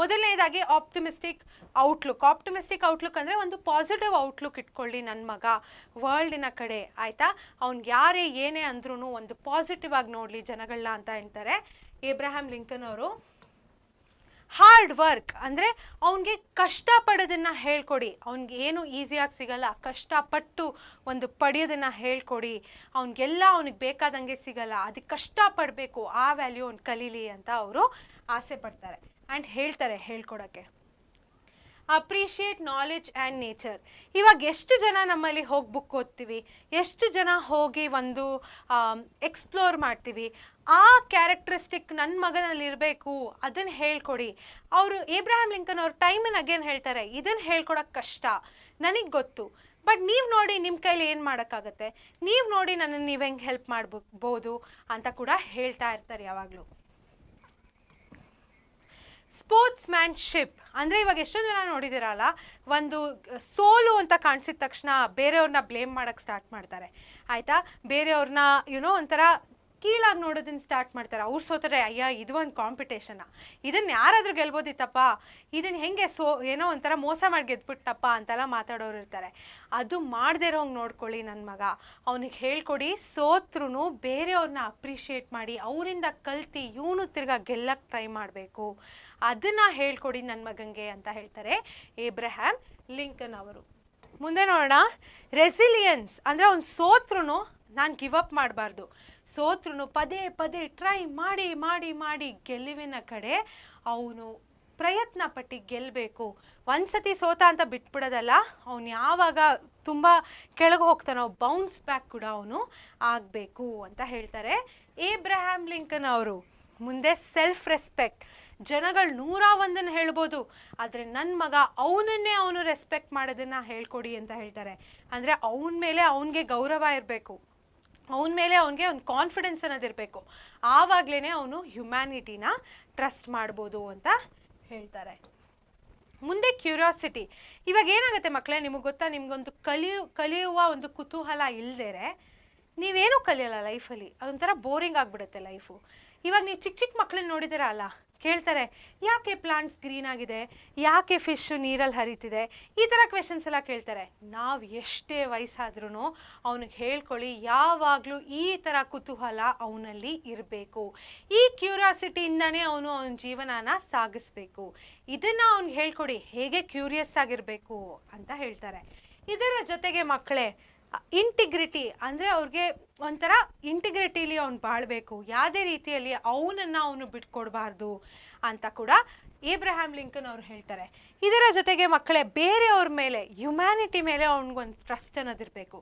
ಮೊದಲನೇದಾಗಿ ಆಪ್ಟಿಮಿಸ್ಟಿಕ್ ಔಟ್ಲುಕ್. ಆಪ್ಟಿಮಿಸ್ಟಿಕ್ ಔಟ್ಲುಕ್ ಅಂದರೆ ಒಂದು ಪಾಸಿಟಿವ್ ಔಟ್ಲುಕ್ ಇಟ್ಕೊಳ್ಳಿ ನನ್ನ ಮಗ ವರ್ಲ್ಡಿನ ಕಡೆ, ಆಯಿತಾ? ಅವ್ನಿಗೆ ಯಾರೇ ಏನೇ ಅಂದ್ರೂ ಒಂದು ಪಾಸಿಟಿವ್ ಆಗಿ ನೋಡಲಿ ಜನಗಳನ್ನ ಅಂತ ಹೇಳ್ತಾರೆ ಏಬ್ರಹಾಂ ಲಿಂಕನ್ ಅವರು. ಹಾರ್ಡ್ ವರ್ಕ್ ಅಂದರೆ ಅವನಿಗೆ ಕಷ್ಟಪಡೋದನ್ನು ಹೇಳ್ಕೊಡಿ. ಅವ್ನಿಗೆ ಏನು ಈಸಿಯಾಗಿ ಸಿಗಲ್ಲ, ಕಷ್ಟಪಟ್ಟು ಒಂದು ಪಡೆಯೋದನ್ನು ಹೇಳ್ಕೊಡಿ. ಅವನಿಗೆಲ್ಲ ಅವ್ನಿಗೆ ಬೇಕಾದಂಗೆ ಸಿಗಲ್ಲ, ಅದಕ್ಕೆ ಕಷ್ಟಪಡಬೇಕು, ಆ ವ್ಯಾಲ್ಯೂ ಅವ್ನು ಕಲೀಲಿ ಅಂತ ಅವರು ಆಸೆ ಪಡ್ತಾರೆ ಆ್ಯಂಡ್ ಹೇಳ್ತಾರೆ ಹೇಳ್ಕೊಡೋಕ್ಕೆ. Appreciate knowledge and nature. ಇವಾಗ ಎಷ್ಟು ಜನ ನಮ್ಮಲ್ಲಿ ಹೋಗಿ ಬುಕ್ ಓದ್ತೀವಿ, ಎಷ್ಟು ಜನ ಹೋಗಿ ಒಂದು ಎಕ್ಸ್ಪ್ಲೋರ್ ಮಾಡ್ತೀವಿ. ಆ ಕ್ಯಾರೆಕ್ಟರಿಸ್ಟಿಕ್ ನನ್ನ ಮಗನಲ್ಲಿ ಇರಬೇಕು, ಅದನ್ನು ಹೇಳ್ಕೊಡಿ. ಅವರು ಏಬ್ರಹಾಂ ಲಿಂಕನ್ ಅವ್ರ ಟೈಮನ್ನು ಅಗೇನ್ ಹೇಳ್ತಾರೆ, ಇದನ್ನು ಹೇಳ್ಕೊಡೋಕ್ಕೆ ಕಷ್ಟ, ನನಗೆ ಗೊತ್ತು, ಬಟ್ ನೀವು ನೋಡಿ ನಿಮ್ಮ ಕೈಲಿ ಏನು ಮಾಡೋಕ್ಕಾಗತ್ತೆ, ನೀವು ನೋಡಿ ನನ್ನನ್ನು ನೀವು ಹೆಂಗೆ ಹೆಲ್ಪ್ ಮಾಡ್ಬೋದು ಅಂತ ಕೂಡ ಹೇಳ್ತಾ ಇರ್ತಾರೆ ಯಾವಾಗಲೂ. ಸ್ಪೋರ್ಟ್ಸ್ ಮ್ಯಾನ್ಶಿಪ್ ಅಂದರೆ ಇವಾಗ ಎಷ್ಟೊಂದು ಜನ ನೋಡಿದಿರಲ್ಲ, ಒಂದು ಸೋಲು ಅಂತ ಕಾಣಿಸಿದ ತಕ್ಷಣ ಬೇರೆಯವ್ರನ್ನ ಬ್ಲೇಮ್ ಮಾಡೋಕ್ಕೆ ಸ್ಟಾರ್ಟ್ ಮಾಡ್ತಾರೆ, ಆಯಿತಾ? ಬೇರೆಯವ್ರನ್ನ ಒಂಥರ ಕೀಳಾಗಿ ನೋಡೋದನ್ನ ಸ್ಟಾರ್ಟ್ ಮಾಡ್ತಾರೆ. ಅವ್ರು ಸೋತಾರೆ, ಅಯ್ಯ ಇದು ಒಂದು ಕಾಂಪಿಟೇಷನ್ನ, ಇದನ್ನು ಯಾರಾದರೂ ಗೆಲ್ಬೋದಿತ್ತಪ್ಪ, ಇದನ್ನು ಹೆಂಗೆ ಏನೋ ಒಂಥರ ಮೋಸ ಮಾಡಿ ಗೆದ್ಬಿಟ್ಟಪ್ಪ ಅಂತೆಲ್ಲ ಮಾತಾಡೋರು ಇರ್ತಾರೆ. ಅದು ಮಾಡದೇ ಇರೋಂಗೆ ನೋಡ್ಕೊಳ್ಳಿ ನನ್ನ ಮಗ. ಅವನಿಗೆ ಹೇಳ್ಕೊಡಿ, ಸೋತ್ರೂ ಬೇರೆಯವ್ರನ್ನ ಅಪ್ರಿಷಿಯೇಟ್ ಮಾಡಿ ಅವರಿಂದ ಕಲ್ತು ಇವನು ತಿರ್ಗಾ ಗೆಲ್ಲಕ್ಕೆ ಟ್ರೈ ಮಾಡಬೇಕು, ಅದನ್ನು ಹೇಳ್ಕೊಡಿ ನನ್ನ ಮಗಂಗೆ ಅಂತ ಹೇಳ್ತಾರೆ ಏಬ್ರಹಾಂ ಲಿಂಕನ್ ಅವರು. ಮುಂದೆ ನೋಡೋಣ. ರೆಸಿಲಿಯನ್ಸ್ ಅಂದರೆ ಅವ್ನು ಸೋತ್ರೂ ನಾನು ಗಿವ್ ಅಪ್ ಮಾಡಬಾರ್ದು, ಸೋತ್ರೂ ಪದೇ ಪದೇ ಟ್ರೈ ಮಾಡಿ ಮಾಡಿ ಮಾಡಿ ಗೆಲುವಿನ ಕಡೆ ಅವನು ಪ್ರಯತ್ನ ಪಟ್ಟು ಗೆಲ್ಲಬೇಕು. ಒಂದು ಸತಿ ಸೋತ ಅಂತ ಬಿಟ್ಬಿಡೋದಲ್ಲ, ಅವನು ಯಾವಾಗ ತುಂಬ ಕೆಳಗೆ ಹೋಗ್ತಾನೋ ಬೌನ್ಸ್ ಬ್ಯಾಕ್ ಕೂಡ ಅವನು ಆಗಬೇಕು ಅಂತ ಹೇಳ್ತಾರೆ ಏಬ್ರಹಾಂ ಲಿಂಕನ್ ಅವರು. ಮುಂದೆ ಸೆಲ್ಫ್ ರೆಸ್ಪೆಕ್ಟ್. ಜನಗಳು 101 ಹೇಳ್ಬೋದು, ಆದರೆ ನನ್ನ ಮಗ ಅವನನ್ನೇ ಅವನು ರೆಸ್ಪೆಕ್ಟ್ ಮಾಡೋದನ್ನು ಹೇಳ್ಕೊಡಿ ಅಂತ ಹೇಳ್ತಾರೆ. ಅಂದರೆ ಅವನ ಮೇಲೆ ಅವನಿಗೆ ಗೌರವ ಇರಬೇಕು, ಅವನ ಮೇಲೆ ಅವನಿಗೆ ಒಂದು ಕಾನ್ಫಿಡೆನ್ಸ್ ಅನ್ನೋದಿರಬೇಕು, ಆವಾಗಲೇ ಅವನು ಹ್ಯುಮ್ಯಾನಿಟಿನ ಟ್ರಸ್ಟ್ ಮಾಡ್ಬೋದು ಅಂತ ಹೇಳ್ತಾರೆ. ಮುಂದೆ ಕ್ಯೂರಿಯಾಸಿಟಿ. ಇವಾಗ ಏನಾಗುತ್ತೆ ಮಕ್ಕಳೇ, ನಿಮಗೆ ಗೊತ್ತಾ, ನಿಮಗೊಂದು ಕಲಿಯುವ ಒಂದು ಕುತೂಹಲ ಇಲ್ಲದೇ ನೀವೇನೂ ಕಲಿಯಲ್ಲ ಲೈಫಲ್ಲಿ, ಅದೊಂಥರ ಬೋರಿಂಗ್ ಆಗಿಬಿಡುತ್ತೆ ಲೈಫು. ಇವಾಗ ನೀವು ಚಿಕ್ಕ ಚಿಕ್ಕ ಮಕ್ಕಳನ್ನ ನೋಡಿದ್ದೀರ ಅಲ್ಲ, ಕೇಳ್ತಾರೆ ಯಾಕೆ ಪ್ಲಾಂಟ್ಸ್ ಗ್ರೀನ್ ಆಗಿದೆ, ಯಾಕೆ ಫಿಶ್ಶು ನೀರಲ್ಲಿ ಹರಿತಿದೆ, ಈ ಥರ ಕ್ವೆಶನ್ಸ್ ಎಲ್ಲ ಕೇಳ್ತಾರೆ. ನಾವು ಎಷ್ಟೇ ವಯಸ್ಸಾದ್ರೂ ಅವನಿಗೆ ಹೇಳ್ಕೊಳ್ಳಿ, ಯಾವಾಗಲೂ ಈ ಥರ ಕುತೂಹಲ ಅವನಲ್ಲಿ ಇರಬೇಕು, ಈ ಕ್ಯೂರಿಯಾಸಿಟಿಯಿಂದನೇ ಅವನ ಜೀವನನ ಸಾಗಿಸ್ಬೇಕು. ಇದನ್ನು ಅವ್ನಿಗೆ ಹೇಳ್ಕೊಡಿ, ಹೇಗೆ ಕ್ಯೂರಿಯಸ್ ಆಗಿರಬೇಕು ಅಂತ ಹೇಳ್ತಾರೆ. ಇದರ ಜೊತೆಗೆ ಮಕ್ಕಳೇ ಇಂಟಿಗ್ರಿಟಿ ಅಂದರೆ ಅವ್ರಿಗೆ ಒಂಥರ ಇಂಟಿಗ್ರಿಟಿಲಿ ಅವ್ನು ಬಾಳಬೇಕು, ಯಾವುದೇ ರೀತಿಯಲ್ಲಿ ಅವನನ್ನು ಅವನು ಬಿಟ್ಕೊಡ್ಬಾರ್ದು ಅಂತ ಕೂಡ ಏಬ್ರಹಾಂ ಲಿಂಕನ್ ಅವ್ರು ಹೇಳ್ತಾರೆ. ಇದರ ಜೊತೆಗೆ ಮಕ್ಕಳೇ ಬೇರೆಯವ್ರ ಮೇಲೆ, ಹ್ಯುಮ್ಯಾನಿಟಿ ಮೇಲೆ ಅವ್ನಿಗೊಂದು ಟ್ರಸ್ಟ್ ಅನ್ನೋದಿರಬೇಕು,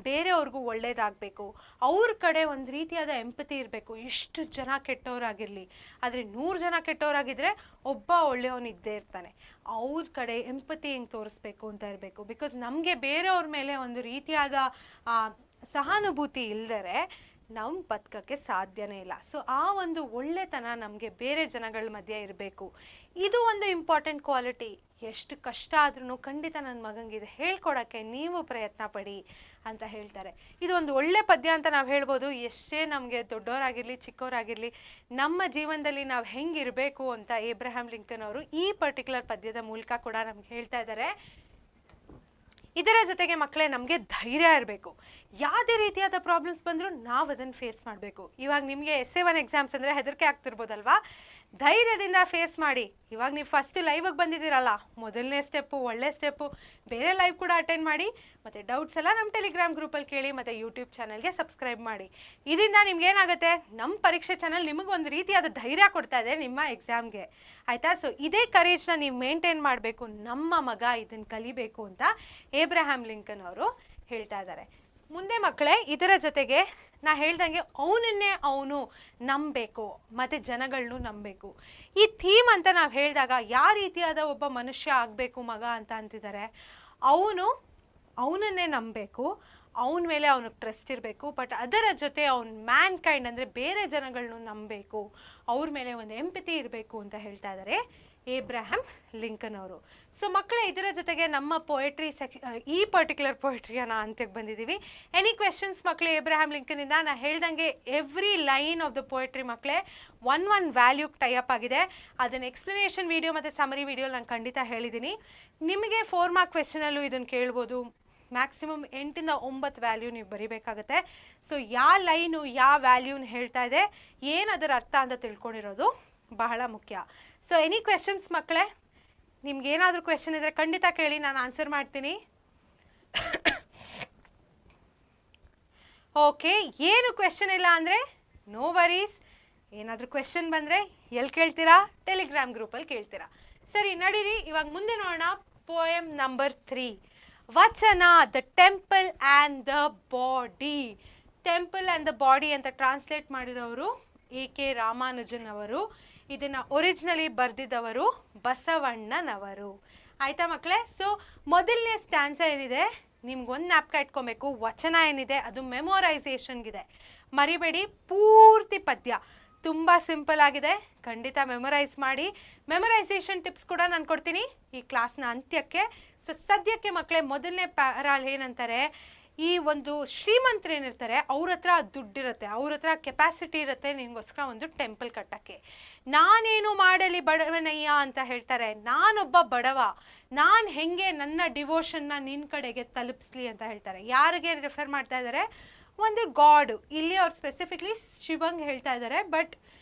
ಬೇರೆಯವ್ರಿಗೂ ಒಳ್ಳೇದಾಗಬೇಕು, ಅವ್ರ ಕಡೆ ಒಂದು ರೀತಿಯಾದ ಎಂಪತಿ ಇರಬೇಕು. ಎಷ್ಟು ಜನ ಕೆಟ್ಟವರಾಗಿರಲಿ, ಆದರೆ 100 ಜನ ಕೆಟ್ಟವರಾಗಿದ್ದರೆ ಒಬ್ಬ ಒಳ್ಳೆಯವನಿದ್ದೇ ಇರ್ತಾನೆ. ಅವ್ರ ಕಡೆ ಎಂಪತಿ ಹೆಂಗೆ ತೋರಿಸ್ಬೇಕು ಅಂತ ಇರಬೇಕು. ಬಿಕಾಸ್ ನಮಗೆ ಬೇರೆಯವ್ರ ಮೇಲೆ ಒಂದು ರೀತಿಯಾದ ಸಹಾನುಭೂತಿ ಇಲ್ಲದರೆ ನಾವು ಬದುಕೋಕ್ಕೆ ಸಾಧ್ಯನೇ ಇಲ್ಲ. ಸೊ ಆ ಒಂದು ಒಳ್ಳೆತನ ನಮಗೆ ಬೇರೆ ಜನಗಳ ಮಧ್ಯೆ ಇರಬೇಕು. ಇದು ಒಂದು ಇಂಪಾರ್ಟೆಂಟ್ ಕ್ವಾಲಿಟಿ. ಎಷ್ಟು ಕಷ್ಟ ಆದ್ರೂ ಖಂಡಿತ ನನ್ನ ಮಗಂಗಿದೆ ಹೇಳ್ಕೊಡೋಕ್ಕೆ ನೀವು ಪ್ರಯತ್ನ ಪಡಿ ಅಂತ ಹೇಳ್ತಾರೆ. ಇದು ಒಂದು ಒಳ್ಳೆ ಪದ್ಯ ಅಂತ ನಾವು ಹೇಳ್ಬೋದು. ಎಷ್ಟೇ ನಮಗೆ ದೊಡ್ಡವರಾಗಿರಲಿ ಚಿಕ್ಕವರಾಗಿರಲಿ, ನಮ್ಮ ಜೀವನದಲ್ಲಿ ನಾವು ಹೆಂಗಿರಬೇಕು ಅಂತ ಏಬ್ರಹಾಂ ಲಿಂಕನ್ ಅವರು ಈ ಪರ್ಟಿಕ್ಯುಲರ್ ಪದ್ಯದ ಮೂಲಕ ಕೂಡ ನಮ್ಗೆ ಹೇಳ್ತಾ ಇದ್ದಾರೆ. ಇದರ ಜೊತೆಗೆ ಮಕ್ಕಳೇ ನಮಗೆ ಧೈರ್ಯ ಇರಬೇಕು. ಯಾವುದೇ ರೀತಿಯಾದ ಪ್ರಾಬ್ಲಮ್ಸ್ ಬಂದರೂ ನಾವು ಅದನ್ನು ಫೇಸ್ ಮಾಡಬೇಕು. ಇವಾಗ ನಿಮಗೆ SA1 ಎಕ್ಸಾಮ್ಸ್ ಅಂದರೆ ಹೆದರಿಕೆ ಆಗ್ತಿರ್ಬೋದಲ್ವಾ, ಧೈರ್ಯದಿಂದ ಫೇಸ್ ಮಾಡಿ. ಇವಾಗ ನೀವು ಫಸ್ಟ್ ಲೈವಿಗೆ ಬಂದಿದ್ದೀರಲ್ಲ, ಮೊದಲನೇ ಸ್ಟೆಪ್ಪು ಒಳ್ಳೆ ಸ್ಟೆಪ್ಪು. ಬೇರೆ ಲೈವ್ ಕೂಡ ಅಟೆಂಡ್ ಮಾಡಿ, ಮತ್ತು ಡೌಟ್ಸ್ ಎಲ್ಲ ನಮ್ಮ ಟೆಲಿಗ್ರಾಮ್ ಗ್ರೂಪಲ್ಲಿ ಕೇಳಿ, ಮತ್ತು ಯೂಟ್ಯೂಬ್ ಚಾನಲ್ಗೆ ಸಬ್ಸ್ಕ್ರೈಬ್ ಮಾಡಿ. ಇದರಿಂದ ನಿಮ್ಗೇನಾಗುತ್ತೆ, ನಮ್ಮ ಪರೀಕ್ಷೆ ಚಾನಲ್ ನಿಮಗೆ ಒಂದು ರೀತಿಯಾದ ಧೈರ್ಯ ಕೊಡ್ತಾ ಇದೆ ನಿಮ್ಮ ಎಕ್ಸಾಮ್ಗೆ, ಆಯಿತಾ. ಸೊ ಇದೇ ಕರೇಜ್ನ ನೀವು ಮೇಂಟೈನ್ ಮಾಡಬೇಕು. ನಮ್ಮ ಮಗ ಇದನ್ನು ಕಲಿಬೇಕು ಅಂತ ಏಬ್ರಹಾಂ ಲಿಂಕನ್ ಅವರು ಹೇಳ್ತಾ ಇದ್ದಾರೆ. ಮುಂದೆ ಮಕ್ಕಳೇ, ಇದರ ಜೊತೆಗೆ ನಾ ಹೇಳ್ದಂಗೆ ಅವನನ್ನೇ ಅವನು ನಂಬಬೇಕು ಮತ್ತು ಜನಗಳನ್ನೂ ನಂಬಬೇಕು. ಈ ಥೀಮ್ ಅಂತ ನಾವು ಹೇಳಿದಾಗ ಯಾವ ರೀತಿಯಾದ ಒಬ್ಬ ಮನುಷ್ಯ ಆಗಬೇಕು ಮಗ ಅಂತ ಅಂತಿದ್ದಾರೆ. ಅವನನ್ನೇ ನಂಬಬೇಕು, ಅವನ ಮೇಲೆ ಅವನಿಗೆ ಟ್ರಸ್ಟ್ ಇರಬೇಕು, ಬಟ್ ಅದರ ಜೊತೆ ಅವ್ನು ಮ್ಯಾನ್ ಕೈಂಡ್ ಅಂದರೆ ಬೇರೆ ಜನಗಳನ್ನೂ ನಂಬಬೇಕು, ಅವ್ರ ಮೇಲೆ ಒಂದು ಎಂಪತಿ ಇರಬೇಕು ಅಂತ ಹೇಳ್ತಾ ಇದ್ದಾರೆ ಏಬ್ರಹಾಂ ಲಿಂಕನ್ ಅವರು. ಸೊ ಮಕ್ಕಳೇ, ಇದರ ಜೊತೆಗೆ ನಮ್ಮ ಪೊಯೆಟ್ರಿ ಈ ಪರ್ಟಿಕ್ಯುಲರ್ ಪೊಯೆಟ್ರಿಯನ್ನು ಅಂತ್ಯಕ್ಕೆ ಬಂದಿದ್ದೀವಿ. ಎನಿ ಕ್ವೆಶನ್ಸ್ ಮಕ್ಕಳೇ ಏಬ್ರಹಾಂ ಲಿಂಕನಿಂದ? ನಾ ಹೇಳ್ದಂಗೆ every line of the poetry ಮಕ್ಕಳೇ ಒನ್ ವ್ಯಾಲ್ಯೂಗೆ ಟೈಅಪ್ ಆಗಿದೆ. ಅದನ್ನು ಎಕ್ಸ್ಪ್ಲನೇಷನ್ ವೀಡಿಯೋ ಮತ್ತು ಸಮರಿ ವೀಡಿಯೋ ನಾನು ಖಂಡಿತ ಹೇಳಿದ್ದೀನಿ. ನಿಮಗೆ 4 ಮಾರ್ಕ್ ಕ್ವೆಶನಲ್ಲೂ ಇದನ್ನು ಕೇಳ್ಬೋದು. ಮ್ಯಾಕ್ಸಿಮಮ್ 8ರಿಂದ 9 ವ್ಯಾಲ್ಯೂ ನೀವು ಬರೀಬೇಕಾಗತ್ತೆ. ಸೊ ಯಾವ ಲೈನು ಯಾವ ವ್ಯಾಲ್ಯೂನ ಹೇಳ್ತಾ ಇದೆ, ಏನು ಅದರ ಅರ್ಥ ಅಂತ ತಿಳ್ಕೊಂಡಿರೋದು ಬಹಳ ಮುಖ್ಯ. ಸೊ ಎನಿ ಕ್ವೆಶನ್ಸ್ ಮಕ್ಕಳೇ? ನಿಮ್ಗೇನಾದರೂ ಕ್ವೆಶನ್ ಇದ್ದರೆ ಖಂಡಿತ ಕೇಳಿ, ನಾನು ಆನ್ಸರ್ ಮಾಡ್ತೀನಿ. ಓಕೆ, ಏನು ಕ್ವೆಶನ್ ಇಲ್ಲ ಅಂದರೆ ನೋ ವರೀಸ್. ಏನಾದರೂ ಕ್ವೆಶನ್ ಬಂದರೆ ಎಲ್ಲಿ ಕೇಳ್ತೀರಾ? ಟೆಲಿಗ್ರಾಮ್ ಗ್ರೂಪಲ್ಲಿ ಕೇಳ್ತೀರಾ. ಸರಿ, ನಡೀರಿ ಇವಾಗ ಮುಂದೆ ನೋಡೋಣ. ಪೋಯಮ್ ನಂಬರ್ 3, ವಚನ, the temple and the body. Temple and the body ಅಂತ ಟ್ರಾನ್ಸ್ಲೇಟ್ ಮಾಡಿರೋರು A.K. ರಾಮಾನುಜನ್ ಅವರು. ಇದನ್ನು ಒರಿಜಿನಲಿ ಬರೆದಿದ್ದವರು ಬಸವಣ್ಣನವರು, ಆಯಿತಾ ಮಕ್ಕಳೇ. ಸೊ ಮೊದಲನೇ ಸ್ಟ್ಯಾನ್ಸ ಏನಿದೆ, ನಿಮ್ಗೊಂದು ಜ್ಞಾಪಕ ಇಟ್ಕೊಬೇಕು. ವಚನ ಏನಿದೆ ಅದು ಮೆಮೊರೈಸೇಷನ್ಗಿದೆ, ಮರಿಬೇಡಿ. ಪೂರ್ತಿ ಪದ್ಯ ತುಂಬ ಸಿಂಪಲ್ ಆಗಿದೆ, ಖಂಡಿತ ಮೆಮೊರೈಸ್ ಮಾಡಿ. ಮೆಮೊರೈಸೇಷನ್ ಟಿಪ್ಸ್ ಕೂಡ ನಾನು ಕೊಡ್ತೀನಿ ಈ ಕ್ಲಾಸ್ನ ಅಂತ್ಯಕ್ಕೆ. ಸೊ ಸದ್ಯಕ್ಕೆ ಮಕ್ಕಳೇ, ಮೊದಲನೇ ಪ್ಯಾರಾಲ್ ಏನಂತಾರೆ, ಈ ಒಂದು ಶ್ರೀಮಂತರೇನಿರ್ತಾರೆ ಅವ್ರ ಹತ್ರ ದುಡ್ಡಿರುತ್ತೆ, ಅವ್ರ ಹತ್ರ ಕೆಪಾಸಿಟಿ ಇರುತ್ತೆ ನಿನಗೋಸ್ಕರ ಒಂದು ಟೆಂಪಲ್ ಕಟ್ಟೋಕ್ಕೆ. ನಾನೇನು ಮಾಡಲಿ ಬಡವನಯ್ಯ ಅಂತ ಹೇಳ್ತಾರೆ. ನಾನೊಬ್ಬ ಬಡವ, ನಾನು ಹೆಂಗೆ ನನ್ನ ಡಿವೋಷನ್ನ ನಿನ್ನ ಕಡೆಗೆ ತಲುಪಿಸ್ಲಿ ಅಂತ ಹೇಳ್ತಾರೆ. ಯಾರಿಗೆ ರೆಫರ್ ಮಾಡ್ತಾ ಇದ್ದಾರೆ? ಒಂದು ಗಾಡ್. ಇಲ್ಲಿ ಅವ್ರು ಸ್ಪೆಸಿಫಿಕ್ಲಿ ಶಿವಂಗೆ ಹೇಳ್ತಾ ಇದ್ದಾರೆ. ಬಟ್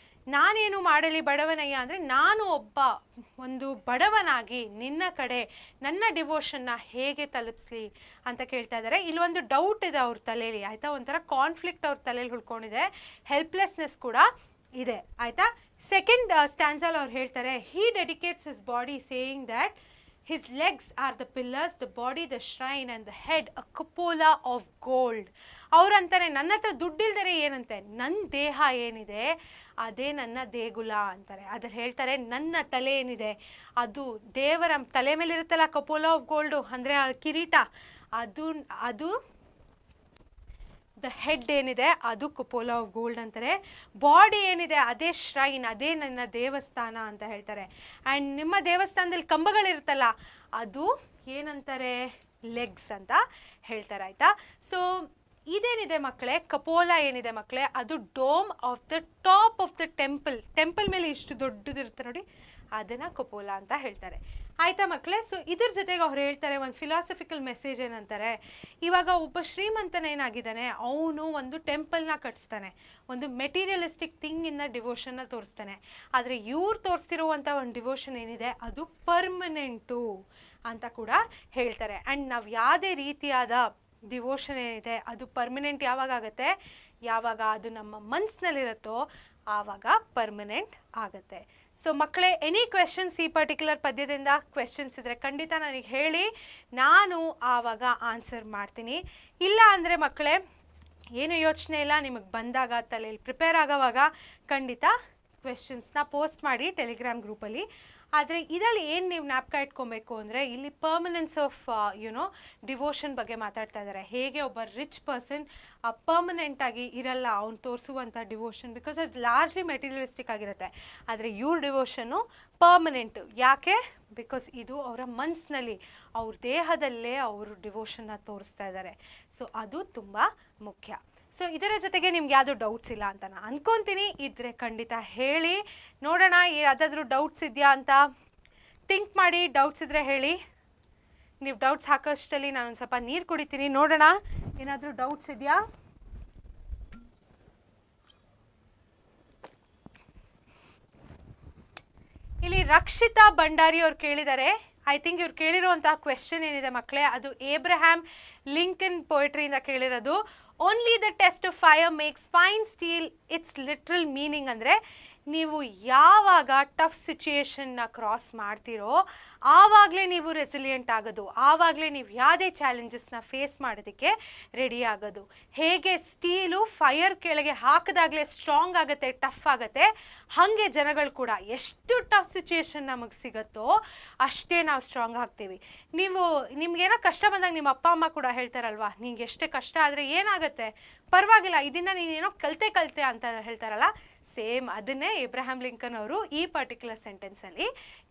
ನಾನೇನು ಮಾಡಲಿ ಬಡವನಯ್ಯ ಅಂದರೆ ನಾನು ಒಂದು ಬಡವನಾಗಿ ನಿನ್ನ ಕಡೆ ನನ್ನ ಡಿವೋಷನ್ನ ಹೇಗೆ ತಲುಪಿಸ್ಲಿ ಅಂತ ಕೇಳ್ತಾ ಇದ್ದಾರೆ. ಇಲ್ಲೊಂದು ಡೌಟ್ ಇದೆ ಅವ್ರ ತಲೆಯಲ್ಲಿ, ಆಯಿತಾ. ಒಂಥರ ಕಾನ್ಫ್ಲಿಕ್ಟ್ ಅವ್ರ ತಲೆಯಲ್ಲಿ ಉಳ್ಕೊಂಡಿದೆ, ಹೆಲ್ಪ್ಲೆಸ್ನೆಸ್ ಕೂಡ ಇದೆ, ಆಯಿತಾ. ಸೆಕೆಂಡ್ ಸ್ಟ್ಯಾನ್ಸಲ್ಲಿ ಅವ್ರು ಹೇಳ್ತಾರೆ, he dedicates his body saying that his legs are the pillars, the body the shrine, and the head a cupola of gold. ಅವ್ರಂತಾರೆ, ನನ್ನ ಹತ್ರ ದುಡ್ಡಿಲ್ದರೆ ಏನಂತೆ, ನನ್ನ ದೇಹ ಏನಿದೆ ಅದೇ ನನ್ನ ದೇಗುಲ ಅಂತಾರೆ. ಅದ್ರಲ್ಲಿ ಹೇಳ್ತಾರೆ, ನನ್ನ ತಲೆ ಏನಿದೆ ಅದು ದೇವರ ತಲೆ ಮೇಲೆ ಇರುತ್ತಲ್ಲ ಕಪೋಲಾ ಆಫ್ ಗೋಲ್ಡು ಅಂದರೆ ಕಿರೀಟ, ಅದು ದ ಹೆಡ್ ಏನಿದೆ ಅದು ಕುಪೋಲಾ ಆಫ್ ಗೋಲ್ಡ್ ಅಂತಾರೆ. ಬಾಡಿ ಏನಿದೆ ಅದೇ ಶ್ರೈನ್, ಅದೇ ನನ್ನ ದೇವಸ್ಥಾನ ಅಂತ ಹೇಳ್ತಾರೆ. ಆ್ಯಂಡ್ ನಿಮ್ಮ ದೇವಸ್ಥಾನದಲ್ಲಿ ಕಂಬಗಳಿರುತ್ತಲ್ಲ ಅದು ಏನಂತಾರೆ, ಲೆಗ್ಸ್ ಅಂತ ಹೇಳ್ತಾರೆ, ಆಯಿತಾ. ಸೊ ಇದೇನಿದೆ ಮಕ್ಕಳೇ, ಕಪೋಲ ಏನಿದೆ ಮಕ್ಕಳೇ, ಅದು dome of the top of the temple ಮೇಲೆ ಇಷ್ಟು ದೊಡ್ಡದಿರುತ್ತೆ ನೋಡಿ, ಅದನ್ನು ಕಪೋಲ ಅಂತ ಹೇಳ್ತಾರೆ, ಆಯಿತಾ ಮಕ್ಕಳೇ. ಸೊ ಇದ್ರ ಜೊತೆಗೆ ಅವ್ರು ಹೇಳ್ತಾರೆ ಒಂದು ಫಿಲಾಸಫಿಕಲ್ ಮೆಸೇಜ್ ಏನಂತಾರೆ, ಇವಾಗ ಒಬ್ಬ ಶ್ರೀಮಂತನೇನಾಗಿದ್ದಾನೆ, ಅವನು ಒಂದು ಟೆಂಪಲ್ನ ಕಟ್ಟಿಸ್ತಾನೆ, ಒಂದು ಮೆಟೀರಿಯಲಿಸ್ಟಿಕ್ ಥಿಂಗಿಂದ ಡಿವೋಷನ್ನ ತೋರಿಸ್ತಾನೆ. ಆದರೆ ಇವ್ರು ತೋರಿಸ್ತಿರುವಂಥ ಒಂದು ಡಿವೋಷನ್ ಏನಿದೆ ಅದು ಪರ್ಮನೆಂಟು ಅಂತ ಕೂಡ ಹೇಳ್ತಾರೆ. ಆ್ಯಂಡ್ ನಾವು ಯಾವುದೇ ರೀತಿಯಾದ ಡಿವೋಷನ್ ಏನಿದೆ ಅದು ಪರ್ಮನೆಂಟ್ ಯಾವಾಗ ಆಗುತ್ತೆ, ಯಾವಾಗ ಅದು ನಮ್ಮ ಮನಸ್ಸಿನಲ್ಲಿರುತ್ತೋ ಆವಾಗ ಪರ್ಮನೆಂಟ್ ಆಗುತ್ತೆ. ಸೊ ಮಕ್ಕಳೇ, ಎನಿ ಕ್ವೆಶನ್ಸ್ ಈ ಪರ್ಟಿಕ್ಯುಲರ್ ಪದ್ಯದಿಂದ ಕ್ವೆಶನ್ಸ್ ಇದ್ದರೆ ಖಂಡಿತ ನನಗೆ ಹೇಳಿ, ನಾನು ಆವಾಗ ಆನ್ಸರ್ ಮಾಡ್ತೀನಿ. ಇಲ್ಲ ಅಂದರೆ ಮಕ್ಕಳೇ ಏನು ಯೋಚನೆ ಇಲ್ಲ, ನಿಮಗೆ ಬಂದಾಗ ತಲೆಯಲ್ಲಿ ಪ್ರಿಪೇರ್ ಆಗೋವಾಗ ಖಂಡಿತ ಕ್ವೆಶನ್ಸ್ನ ಪೋಸ್ಟ್ ಮಾಡಿ ಟೆಲಿಗ್ರಾಮ್ ಗ್ರೂಪಲ್ಲಿ. ಆದರೆ ಇದರಲ್ಲಿ ಏನು ನೀವು ಜ್ಞಾಪಕ ಇಟ್ಕೊಬೇಕು ಅಂದರೆ, ಇಲ್ಲಿ ಪರ್ಮನೆನ್ಸ್ ಆಫ್ ಡಿವೋಷನ್ ಬಗ್ಗೆ ಮಾತಾಡ್ತಾ ಇದ್ದಾರೆ. ಹೇಗೆ ಒಬ್ಬ ರಿಚ್ ಪರ್ಸನ್ ಪರ್ಮನೆಂಟಾಗಿ ಇರಲ್ಲ ಅವ್ನು ತೋರಿಸುವಂಥ ಡಿವೋಷನ್, ಬಿಕಾಸ್ ಅದು ಲಾರ್ಜ್ಲಿ ಮೆಟೀರಿಯಲಿಸ್ಟಿಕ್ ಆಗಿರುತ್ತೆ. ಆದರೆ ಇವ್ರ ಡಿವೋಷನ್ನು ಪರ್ಮನೆಂಟು. ಯಾಕೆ? ಬಿಕಾಸ್ ಇದು ಅವರ ಮನಸ್ಸಿನಲ್ಲಿ, ಅವ್ರ ದೇಹದಲ್ಲೇ ಅವರು ಡಿವೋಷನ್ನ ತೋರಿಸ್ತಾ ಇದ್ದಾರೆ. ಸೊ ಅದು ತುಂಬ ಮುಖ್ಯ. ಸೊ ಇದರ ಜೊತೆಗೆ ನಿಮ್ಗೆ ಯಾವುದೂ ಡೌಟ್ಸ್ ಇಲ್ಲ ಅಂತ ನಾನು ಅಂದ್ಕೊತೀನಿ. ಇದ್ದರೆ ಖಂಡಿತ ಹೇಳಿ ನೋಡೋಣ, ಯಾವುದಾದ್ರೂ ಡೌಟ್ಸ್ ಇದೆಯಾ ಅಂತ ಥಿಂಕ್ ಮಾಡಿ. ಡೌಟ್ಸ್ ಇದ್ದರೆ ಹೇಳಿ. ನೀವು ಡೌಟ್ಸ್ ಹಾಕೋಷ್ಟರಲ್ಲಿ ನಾನು ಒಂದು ಸ್ವಲ್ಪ ನೀರು ಕುಡಿತೀನಿ. ನೋಡೋಣ ಏನಾದರೂ ಡೌಟ್ಸ್ ಇದೆಯಾ. ಇಲ್ಲಿ ರಕ್ಷಿತಾ ಭಂಡಾರಿ ಅವ್ರು ಕೇಳಿದ್ದಾರೆ. ಐ ಥಿಂಕ್ ಇವ್ರು ಕೇಳಿರುವಂತಹ ಕ್ವೆಶ್ಚನ್ ಏನಿದೆ ಮಕ್ಕಳೇ, ಅದು ಏಬ್ರಹಾಮ್ ಲಿಂಕನ್ ಪೋಯಟ್ರಿಯಿಂದ ಕೇಳಿರೋದು. Only the test of fire makes fine steel. Its literal meaning ಅಂದರೆ ನೀವು ಯಾವಾಗ ಟಫ್ ಸಿಚುಯೇಷನ್ನ ಕ್ರಾಸ್ ಮಾಡ್ತೀರೋ ಆವಾಗಲೇ ನೀವು ರೆಸಿಲಿಯೆಂಟ್ ಆಗೋದು, ಆವಾಗಲೇ ನೀವು ಯಾವುದೇ ಚಾಲೆಂಜಸ್ನ ಫೇಸ್ ಮಾಡೋದಕ್ಕೆ ರೆಡಿ ಆಗೋದು. ಹೇಗೆ ಸ್ಟೀಲು ಫೈರ್ ಕೆಳಗೆ ಹಾಕಿದಾಗಲೇ ಸ್ಟ್ರಾಂಗ್ ಆಗುತ್ತೆ, ಟಫ್ ಆಗುತ್ತೆ, ಹಾಗೆ ಜನಗಳು ಕೂಡ ಎಷ್ಟು ಟಫ್ ಸಿಚುಯೇಷನ್ ನಮಗೆ ಸಿಗುತ್ತೋ ಅಷ್ಟೇ ನಾವು ಸ್ಟ್ರಾಂಗ್ ಆಗ್ತೀವಿ. ನಿಮ್ಗೇನೋ ಕಷ್ಟ ಬಂದಾಗ ನಿಮ್ಮ ಅಪ್ಪ ಅಮ್ಮ ಕೂಡ ಹೇಳ್ತಾರಲ್ವಾ, ನಿಂಗೆ ಎಷ್ಟೇ ಕಷ್ಟ ಆದರೆ ಏನಾಗುತ್ತೆ, ಪರವಾಗಿಲ್ಲ, ಇದನ್ನು ನೀನೇನೋ ಕಲಿತೆ ಅಂತ ಹೇಳ್ತಾರಲ್ಲ, ಸೇಮ್ ಅದನ್ನೇ ಏಬ್ರಹಾಮ್ ಲಿಂಕನ್ ಅವರು ಈ ಪರ್ಟಿಕ್ಯುಲರ್ ಸೆಂಟೆನ್ಸಲ್ಲಿ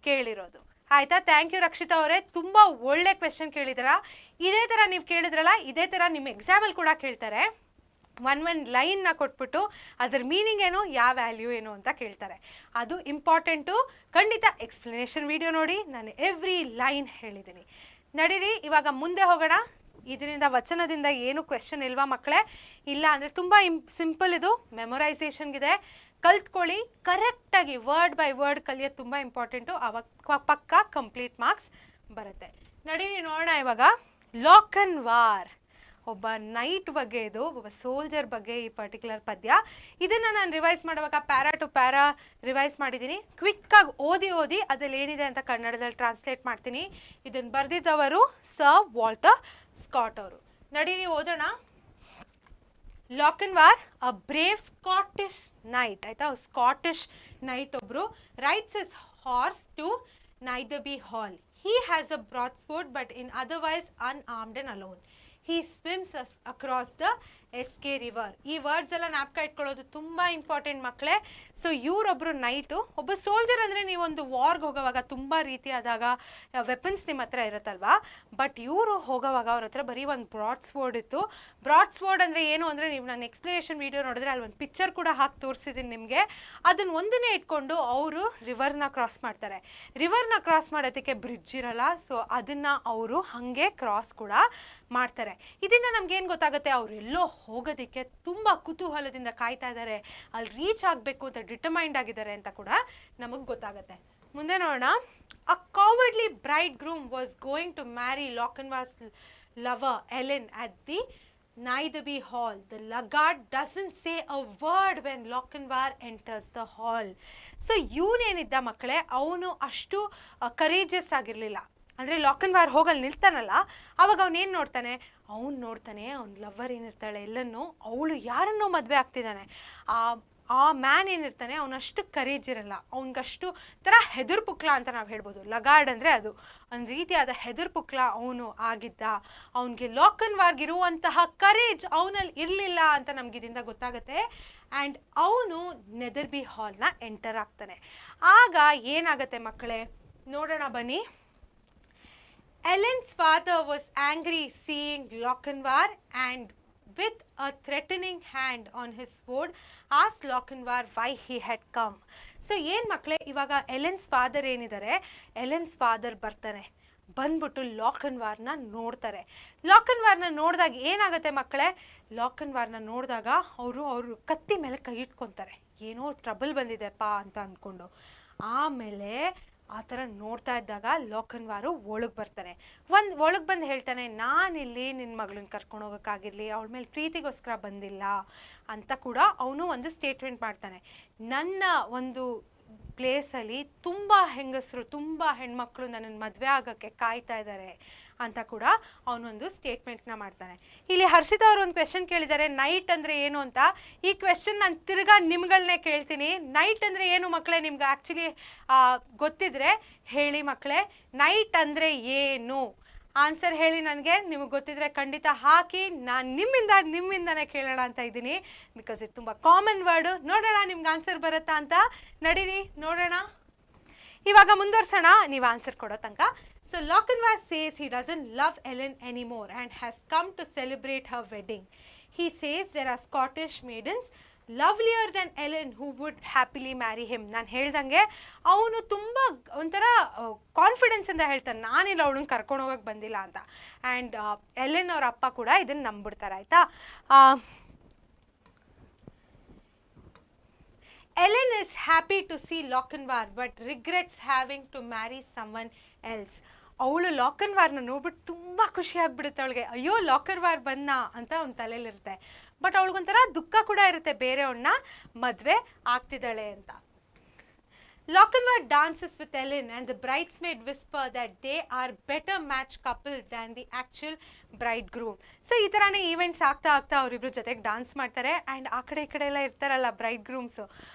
ಕೇಳಿರೋದು. ಆಯಿತಾ? ಥ್ಯಾಂಕ್ ಯು ರಕ್ಷಿತಾ ಅವರೇ, ತುಂಬ ಒಳ್ಳೆ ಕ್ವೆಶನ್ ಕೇಳಿದ್ದೀರಾ. ಇದೇ ಥರ ನೀವು ಕೇಳಿದ್ರಲ್ಲ, ಇದೇ ಥರ ನಿಮ್ಮ ಎಕ್ಸಾಮಲ್ಲಿ ಕೂಡ ಕೇಳ್ತಾರೆ. ಒನ್ ಲೈನ್ನ ಕೊಟ್ಬಿಟ್ಟು ಅದರ ಮೀನಿಂಗ್ ಏನು, ಯಾವ ವ್ಯಾಲ್ಯೂ ಏನು ಅಂತ ಕೇಳ್ತಾರೆ. ಅದು ಇಂಪಾರ್ಟೆಂಟು. ಖಂಡಿತ ಎಕ್ಸ್ಪ್ಲನೇಷನ್ ವಿಡಿಯೋ ನೋಡಿ, ನಾನು ಎವ್ರಿ ಲೈನ್ ಹೇಳಿದ್ದೀನಿ. ನಡೀರಿ ಇವಾಗ ಮುಂದೆ ಹೋಗೋಣ. ಇದರಿಂದ ವಚನದಿಂದ ಏನು ಕ್ವೆಶನ್ ಇಲ್ವಾ ಮಕ್ಕಳೇ? ಇಲ್ಲ ಅಂದರೆ ತುಂಬ ಸಿಂಪಲ್, ಇದು ಮೆಮೊರೈಸೇಷನ್ಗಿದೆ, ಕಲ್ತ್ಕೊಳ್ಳಿ. ಕರೆಕ್ಟಾಗಿ ವರ್ಡ್ ಬೈ ವರ್ಡ್ ಕಲಿಯೋದು ತುಂಬ ಇಂಪಾರ್ಟೆಂಟು. ಅವಾಗ ಪಕ್ಕ ಕಂಪ್ಲೀಟ್ ಮಾರ್ಕ್ಸ್ ಬರುತ್ತೆ. ನಡೀರಿ ನೋಡೋಣ ಇವಾಗ. ಲಾಕ್ ಅಂಡ್ ವಾರ್, ಒಬ್ಬ ನೈಟ್ ಬಗ್ಗೆ, ಇದು ಒಬ್ಬ ಸೋಲ್ಜರ್ ಬಗ್ಗೆ ಈ ಪರ್ಟಿಕ್ಯುಲರ್ ಪದ್ಯ. ಇದನ್ನು ನಾನು ರಿವೈಸ್ ಮಾಡುವಾಗ ಪ್ಯಾರಾ ಟು ಪ್ಯಾರಾ ರಿವೈಸ್ ಮಾಡಿದ್ದೀನಿ. ಕ್ವಿಕ್ಕಾಗಿ ಓದಿ ಅದರಲ್ಲಿ ಏನಿದೆ ಅಂತ ಕನ್ನಡದಲ್ಲಿ ಟ್ರಾನ್ಸ್ಲೇಟ್ ಮಾಡ್ತೀನಿ. ಇದನ್ನು ಬರೆದಿದ್ದವರು ಸರ್ ವಾಲ್ಟರ್ ಸ್ಕಾಟ್ ಅವರು. ನಡೀರಿ ಓದೋಣ. Lochinvar, a brave Scottish knight, ಆಯಿತಾ, ಸ್ಕಾಟಿಷ್ ನೈಟ್ ಒಬ್ಬರು rides his horse to Netherby hall. He has a broadsword but in otherwise unarmed and alone. He swims across the Esk river. ಈ words ಎಲ್ಲ ಜ್ಞಾಪಕ ಇಟ್ಕೊಳ್ಳೋದು ತುಂಬ important ಮಕ್ಕಳೇ. So ಇವರೊಬ್ಬರು knight, ಒಬ್ಬ ಸೋಲ್ಜರ್ ಅಂದರೆ ನೀವೊಂದು ವಾರ್ಗೆ ಹೋಗೋವಾಗ ತುಂಬ ರೀತಿಯಾದಾಗ ವೆಪನ್ಸ್ ನಿಮ್ಮ ಹತ್ರ ಇರುತ್ತಲ್ವಾ, ಬಟ್ ಇವರು ಹೋಗೋವಾಗ ಅವ್ರ ಹತ್ರ ಬರೀ ಒಂದು ಬ್ರಾಡ್ ಸ್ವೋರ್ಡ್ ಇತ್ತು. ಬ್ರಾಡ್ ಸ್ವೋರ್ಡ್ ಅಂದರೆ ಏನು ಅಂದರೆ, ನೀವು ನಾನು ಎಕ್ಸ್ಪ್ಲನೇಷನ್ ವೀಡಿಯೋ ನೋಡಿದ್ರೆ ಅಲ್ಲಿ ಒಂದು ಪಿಕ್ಚರ್ ಕೂಡ ಹಾಕಿ ತೋರಿಸಿದ್ದೀನಿ ನಿಮಗೆ. ಅದನ್ನು ಒಂದನ್ನೇ ಇಟ್ಕೊಂಡು ಅವರು ರಿವರ್ನ ಕ್ರಾಸ್ ಮಾಡ್ತಾರೆ. ರಿವರ್ನ ಕ್ರಾಸ್ ಮಾಡೋದಕ್ಕೆ ಬ್ರಿಡ್ಜ್ ಇರಲ್ಲ, ಸೊ ಅದನ್ನು ಅವರು ಹಾಗೆ ಕ್ರಾಸ್ ಕೂಡ ಮಾಡ್ತಾರೆ. ಇದರಿಂದ ನಮ್ಗೇನು ಗೊತ್ತಾಗುತ್ತೆ, ಅವರು ಎಲ್ಲೋ ಹೋಗೋದಕ್ಕೆ ತುಂಬ ಕುತೂಹಲದಿಂದ ಕಾಯ್ತಾ ಇದ್ದಾರೆ, ಅಲ್ಲಿ ರೀಚ್ ಆಗಬೇಕು ಅಂತ ಡಿಟರ್ಮೈಂಡ್ ಆಗಿದ್ದಾರೆ ಅಂತ ಕೂಡ ನಮಗೆ ಗೊತ್ತಾಗುತ್ತೆ. ಮುಂದೆ ನೋಡೋಣ. A cowardly bridegroom was going to marry Lochinvar's lover Ellen at the Netherby hall. The laggard doesn't say a word when Lochinvar enters the hall. So ಇವನೇನಿದ್ದ ಮಕ್ಕಳೇ, ಅವನು ಅಷ್ಟು ಕರೇಜಸ್ ಆಗಿರಲಿಲ್ಲ. ಅಂದರೆ ಲಾಕನ್ವಾರ್ ಹೋಗಲ್ಲಿ ನಿಲ್ತಾನಲ್ಲ, ಆವಾಗ ಅವನೇನು ನೋಡ್ತಾನೆ, ಅವ್ನ ಲವ್ವರ್ ಏನಿರ್ತಾಳೆ ಎಲ್ಲನೂ, ಅವಳು ಯಾರನ್ನೋ ಮದುವೆ ಆಗ್ತಿದ್ದಾನೆ. ಆ ಮ್ಯಾನ್ ಏನಿರ್ತಾನೆ ಅವನಷ್ಟು ಕರೇಜ್ ಇರಲ್ಲ, ಅವನಿಗಷ್ಟು ಥರ ಹೆದರ್ ಪುಕ್ಲ ಅಂತ ನಾವು ಹೇಳ್ಬೋದು. ಲಗಾರ್ಡ್ ಅಂದರೆ ಅದು ಒಂದು ರೀತಿಯಾದ ಹೆದರ್ ಪುಕ್ಲ ಅವನು ಆಗಿದ್ದ. ಅವನಿಗೆ ಲಾಕನ್ವಾರ್ಗಿರುವಂತಹ ಕರೇಜ್ ಅವನಲ್ಲಿ ಇರಲಿಲ್ಲ ಅಂತ ನಮ್ಗೆ ಇದರಿಂದ ಗೊತ್ತಾಗುತ್ತೆ. ಆ್ಯಂಡ್ ಅವನು ನೆದರ್ಬಿ ಹಾಲ್ನ ಎಂಟರ್ ಆಗ್ತಾನೆ. ಆಗ ಏನಾಗುತ್ತೆ ಮಕ್ಕಳೇ, ನೋಡೋಣ ಬನ್ನಿ. Ellen's father was angry seeing Lochinvar and with a threatening hand on his sword asked Lochinvar why he had come. So ಏನು ಮಕ್ಕಳೇ, ಇವಾಗ ಎಲೆನ್ಸ್ ಫಾದರ್ ಏನಿದ್ದಾರೆ, ಎಲೆನ್ಸ್ ಫಾದರ್ ಬರ್ತಾನೆ, ಬಂದ್ಬಿಟ್ಟು ಲಾಕನ್ವಾರ್ನ ನೋಡ್ತಾರೆ. ಲಾಕನ್ವಾರ್ನ ನೋಡಿದಾಗ ಏನಾಗುತ್ತೆ ಮಕ್ಕಳೇ, ಲಾಕನ್ವಾರ್ನ ನೋಡಿದಾಗ ಅವರು ಕತ್ತಿ ಮೇಲೆ ಕೈ ಇಟ್ಕೊತಾರೆ, ಏನೋ ಟ್ರಬಲ್ ಬಂದಿದೆಪ್ಪ ಅಂತ ಅಂದ್ಕೊಂಡು. ಆಮೇಲೆ ಆ ಥರ ನೋಡ್ತಾ ಇದ್ದಾಗ ಲಾಕನ್ವಾರು ಒಳಗೆ ಬರ್ತಾನೆ. ಒಳಗೆ ಬಂದು ಹೇಳ್ತಾನೆ, ನಾನಿಲ್ಲಿ ನಿನ್ನ ಮಗಳನ್ನ ಕರ್ಕೊಂಡು ಹೋಗೋಕ್ಕಾಗಿರಲಿ, ಅವಳ ಮೇಲೆ ಪ್ರೀತಿಗೋಸ್ಕರ ಬಂದಿಲ್ಲ ಅಂತ ಕೂಡ ಅವನು ಒಂದು ಸ್ಟೇಟ್ಮೆಂಟ್ ಮಾಡ್ತಾನೆ. ನನ್ನ ಒಂದು ಪ್ಲೇಸಲ್ಲಿ ತುಂಬ ಹೆಂಗಸರು, ತುಂಬ ಹೆಣ್ಮಕ್ಳು ನನ್ನನ್ನು ಮದುವೆ ಆಗೋಕ್ಕೆ ಕಾಯ್ತಾ ಇದ್ದಾರೆ ಅಂತ ಕೂಡ ಅವನೊಂದು ಸ್ಟೇಟ್ಮೆಂಟ್ನ ಮಾಡ್ತಾನೆ. ಇಲ್ಲಿ ಹರ್ಷಿತಾ ಅವರು ಒಂದು ಕ್ವೆಶನ್ ಕೇಳಿದ್ದಾರೆ, ನೈಟ್ ಅಂದರೆ ಏನು ಅಂತ. ಈ ಕ್ವೆಶನ್ ನಾನು ತಿರ್ಗಾ ನಿಮ್ಗಳನ್ನೇ ಕೇಳ್ತೀನಿ. ನೈಟ್ ಅಂದರೆ ಏನು ಮಕ್ಕಳೇ, ನಿಮ್ಗೆ ಆ್ಯಕ್ಚುಲಿ ಗೊತ್ತಿದ್ರೆ ಹೇಳಿ ಮಕ್ಕಳೇ, ನೈಟ್ ಅಂದರೆ ಏನು? ಆನ್ಸರ್ ಹೇಳಿ ನನಗೆ. ನಿಮಗೆ ಗೊತ್ತಿದ್ರೆ ಖಂಡಿತ ಹಾಕಿ, ನಾನು ನಿಮ್ಮಿಂದನೇ ಕೇಳೋಣ ಅಂತ ಇದ್ದೀನಿ, ಬಿಕಾಸ್ ಇದು ತುಂಬ ಕಾಮನ್ ವರ್ಡು. ನೋಡೋಣ ನಿಮ್ಗೆ ಆನ್ಸರ್ ಬರುತ್ತಾ ಅಂತ. ನಡೀರಿ ನೋಡೋಣ. ಇವಾಗ ಮುಂದುವರ್ಸೋಣ ನೀವು ಆನ್ಸರ್ ಕೊಡೋ ತನಕ. So Lochinvar says he doesn't love Ellen anymore and has come to celebrate her wedding. He says there are Scottish maidens lovelier than Ellen who would happily marry him. ನಾನು ಹೇಳ್ದಂಗೆ ಅವನು ತುಂಬ ಒಂಥರ ಕಾನ್ಫಿಡೆನ್ಸಿಂದ ಹೇಳ್ತಾನೆ, ನಾನಿಲ್ಲ ಅವಳನ್ನ ಕರ್ಕೊಂಡು ಹೋಗೋಕ್ಕೆ ಬಂದಿಲ್ಲ ಅಂತ. ಆ್ಯಂಡ್ ಎಲೆನ್ ಅವ್ರ ಅಪ್ಪ ಕೂಡ ಇದನ್ನು ನಂಬಿಡ್ತಾರೆ, ಆಯಿತಾ. Ellen is happy to see Lochinvar but regrets having to marry someone else. ಅವಳು ಲಾಕನ್ವಾರ್ನ ನೋಡ್ಬಿಟ್ಟು ತುಂಬ ಖುಷಿ ಆಗ್ಬಿಡುತ್ತೆ ಅವಳಿಗೆ. ಅಯ್ಯೋ ಲಾಕನ್ವಾರ್ ಬಂದ ಅಂತ ಒಂದು ತಲೆಯಲ್ಲಿರುತ್ತೆ. ಬಟ್ ಅವಳಿಗೊಂಥರ ದುಃಖ ಕೂಡ ಇರುತ್ತೆ, ಬೇರೆಯವ್ರನ್ನ ಮದುವೆ ಆಗ್ತಿದ್ದಾಳೆ ಅಂತ. Lochinvar dances with Ellen and the bridesmaid whisper that they are better match couple than the actual bridegroom. So ಈ ಥರನೇ ಈವೆಂಟ್ಸ್ ಆಗ್ತಾ ಅವರಿಬ್ರು ಜೊತೆಗೆ ಡಾನ್ಸ್ ಮಾಡ್ತಾರೆ. ಆ್ಯಂಡ್ ಆ ಕಡೆ ಈ ಕಡೆ ಎಲ್ಲ ಇರ್ತಾರಲ್ಲ ಬ್ರೈಡ್ ಗ್ರೂಮ್ಸು,